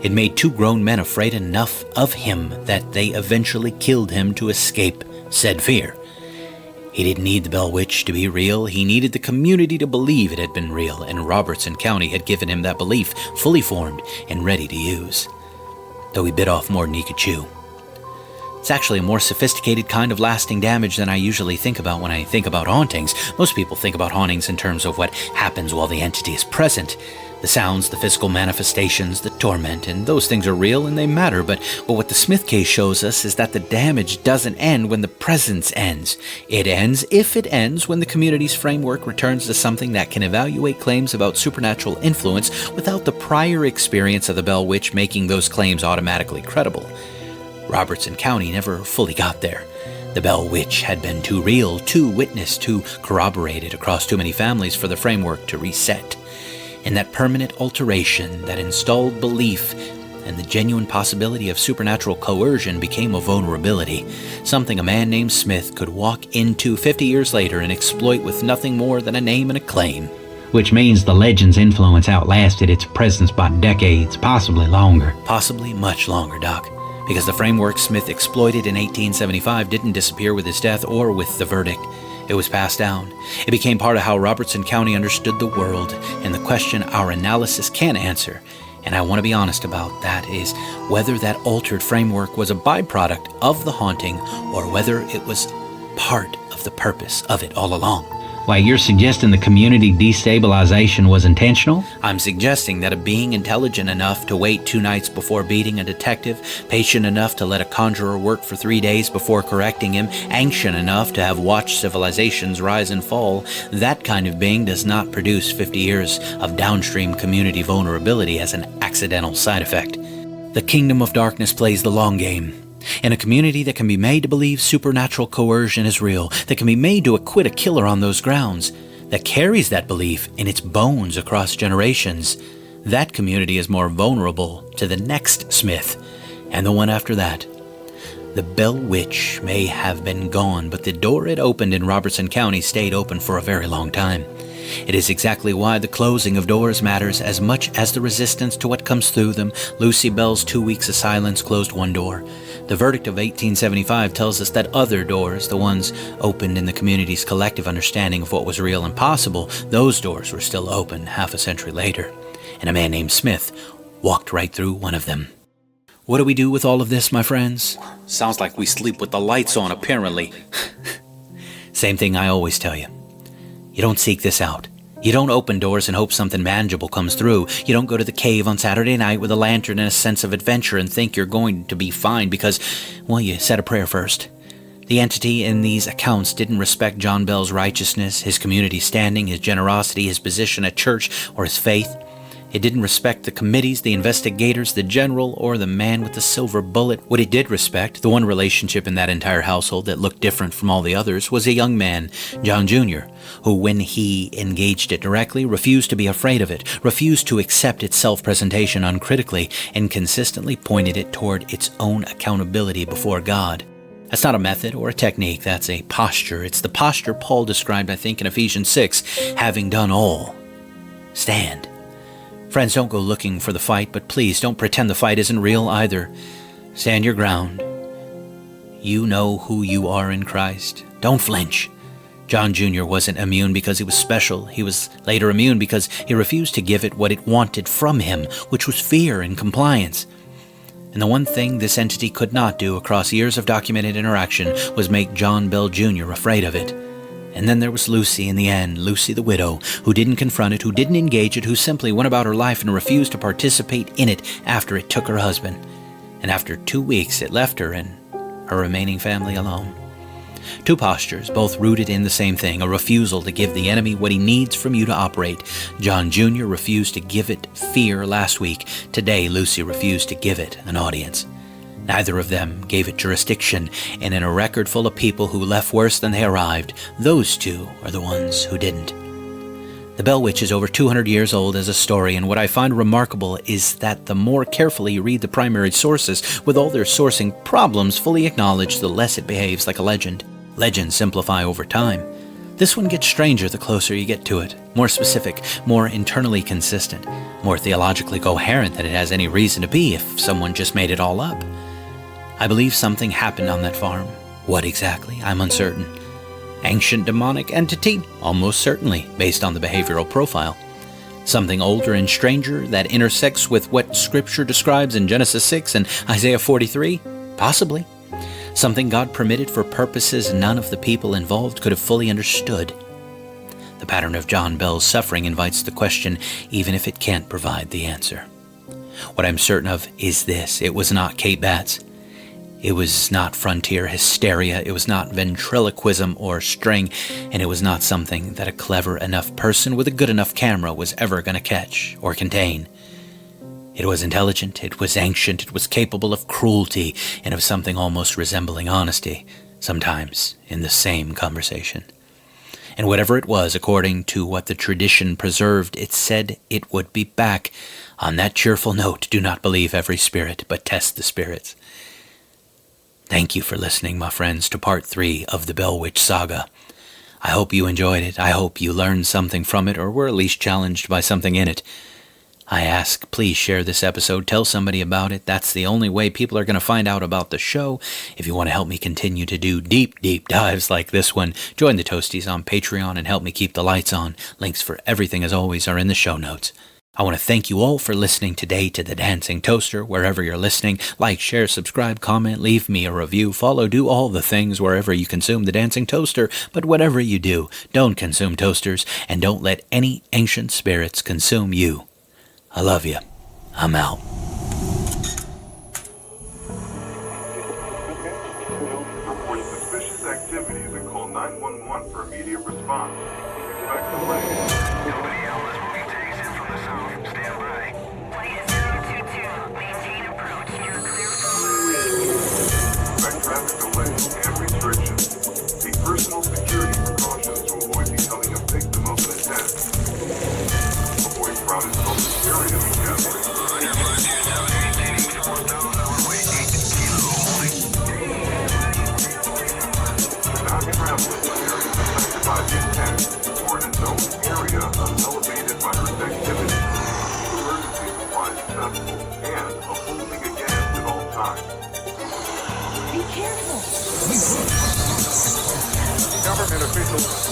It made two grown men afraid enough of him that they eventually killed him to escape said fear. He didn't need the Bell Witch to be real. He needed the community to believe it had been real, and Robertson County had given him that belief fully formed and ready to use. Though he bit off more than he could chew. It's actually a more sophisticated kind of lasting damage than I usually think about when I think about hauntings. Most people think about hauntings in terms of what happens while the entity is present. The sounds, the physical manifestations, the torment, and those things are real and they matter, but what the Smith case shows us is that the damage doesn't end when the presence ends. It ends, if it ends, when the community's framework returns to something that can evaluate claims about supernatural influence without the prior experience of the Bell Witch making those claims automatically credible. Robertson County never fully got there. The Bell Witch had been too real, too witnessed, too corroborated across too many families for the framework to reset. And that permanent alteration, that installed belief, and the genuine possibility of supernatural coercion became a vulnerability, something a man named Smith could walk into 50 years later and exploit with nothing more than a name and a claim. Which means the legend's influence outlasted its presence by decades, possibly longer. Possibly much longer, Doc. Because the framework Smith exploited in 1875 didn't disappear with his death or with the verdict. It was passed down. It became part of how Robertson County understood the world, and the question our analysis can answer, and I want to be honest about that, is whether that altered framework was a byproduct of the haunting or whether it was part of the purpose of it all along. Wait, you're suggesting the community destabilization was intentional? I'm suggesting that a being intelligent enough to wait 2 nights before beating a detective, patient enough to let a conjurer work for 3 days before correcting him, anxious enough to have watched civilizations rise and fall, that kind of being does not produce 50 years of downstream community vulnerability as an accidental side effect. The kingdom of darkness plays the long game. In a community that can be made to believe supernatural coercion is real, that can be made to acquit a killer on those grounds, that carries that belief in its bones across generations, that community is more vulnerable to the next Smith, and the one after that. The Bell Witch may have been gone, but the door it opened in Robertson County stayed open for a very long time. It is exactly why the closing of doors matters as much as the resistance to what comes through them. Lucy Bell's 2 weeks of silence closed one door. The verdict of 1875 tells us that other doors, the ones opened in the community's collective understanding of what was real and possible, those doors were still open half a century later. And a man named Smith walked right through one of them. What do we do with all of this, my friends? Sounds like we sleep with the lights on, apparently. Same thing I always tell you. You don't seek this out. You don't open doors and hope something manageable comes through. You don't go to the cave on Saturday night with a lantern and a sense of adventure and think you're going to be fine because, well, you said a prayer first. The entity in these accounts didn't respect John Bell's righteousness, his community standing, his generosity, his position at church, or his faith. It didn't respect the committees, the investigators, the general, or the man with the silver bullet. What it did respect, the one relationship in that entire household that looked different from all the others, was a young man, John Jr., who, when he engaged it directly, refused to be afraid of it, refused to accept its self-presentation uncritically, and consistently pointed it toward its own accountability before God. That's not a method or a technique, that's a posture. It's the posture Paul described, I think, in Ephesians 6, having done all, stand. Friends, don't go looking for the fight, but please don't pretend the fight isn't real either. Stand your ground. You know who you are in Christ. Don't flinch. John Jr. wasn't immune because he was special. He was later immune because he refused to give it what it wanted from him, which was fear and compliance. And the one thing this entity could not do across years of documented interaction was make John Bell Jr. afraid of it. And then there was Lucy in the end, Lucy the widow, who didn't confront it, who didn't engage it, who simply went about her life and refused to participate in it after it took her husband. And after 2 weeks, it left her and her remaining family alone. Two postures, both rooted in the same thing, a refusal to give the enemy what he needs from you to operate. John Jr. refused to give it fear last week. Today, Lucy refused to give it an audience. Neither of them gave it jurisdiction, and in a record full of people who left worse than they arrived, those two are the ones who didn't. The Bell Witch is over 200 years old as a story, and what I find remarkable is that the more carefully you read the primary sources, with all their sourcing problems fully acknowledged, the less it behaves like a legend. Legends simplify over time. This one gets stranger the closer you get to it, more specific, more internally consistent, more theologically coherent than it has any reason to be if someone just made it all up. I believe something happened on that farm. What exactly? I'm uncertain. Ancient demonic entity? Almost certainly, based on the behavioral profile. Something older and stranger that intersects with what Scripture describes in Genesis 6 and Isaiah 43? Possibly. Something God permitted for purposes none of the people involved could have fully understood. The pattern of John Bell's suffering invites the question, even if it can't provide the answer. What I'm certain of is this: it was not Kate Batts. It was not frontier hysteria, it was not ventriloquism or string, and it was not something that a clever enough person with a good enough camera was ever going to catch or contain. It was intelligent, it was ancient, it was capable of cruelty, and of something almost resembling honesty, sometimes in the same conversation. And whatever it was, according to what the tradition preserved, it said it would be back. On that cheerful note, do not believe every spirit, but test the spirits. Thank you for listening, my friends, to part 3 of the Bell Witch Saga. I hope you enjoyed it. I hope you learned something from it, or were at least challenged by something in it. I ask, please share this episode. Tell somebody about it. That's the only way people are going to find out about the show. If you want to help me continue to do deep dives like this one, join the Toasties on Patreon and help me keep the lights on. Links for everything, as always, are in the show notes. I want to thank you all for listening today to The Dancing Toaster, wherever you're listening. Like, share, subscribe, comment, leave me a review, follow, do all the things wherever you consume The Dancing Toaster. But whatever you do, don't consume toasters, and don't let any ancient spirits consume you. I love you. I'm out. Report suspicious activities and call 911 for immediate response. Expect delay. Nobody else will be taken in from the south. Stand by. Flight 022. Maintain approach. You're clear for runway. Expect traffic delays and restrictions. Take personal security precautions to avoid becoming a victim of an attack. Avoid crowded public areas and gatherings. Not travel in areas affected by the attack or in a known area of elevated virus activity. Emergency supplies accessible and a holding against at all times. Be careful. Government officials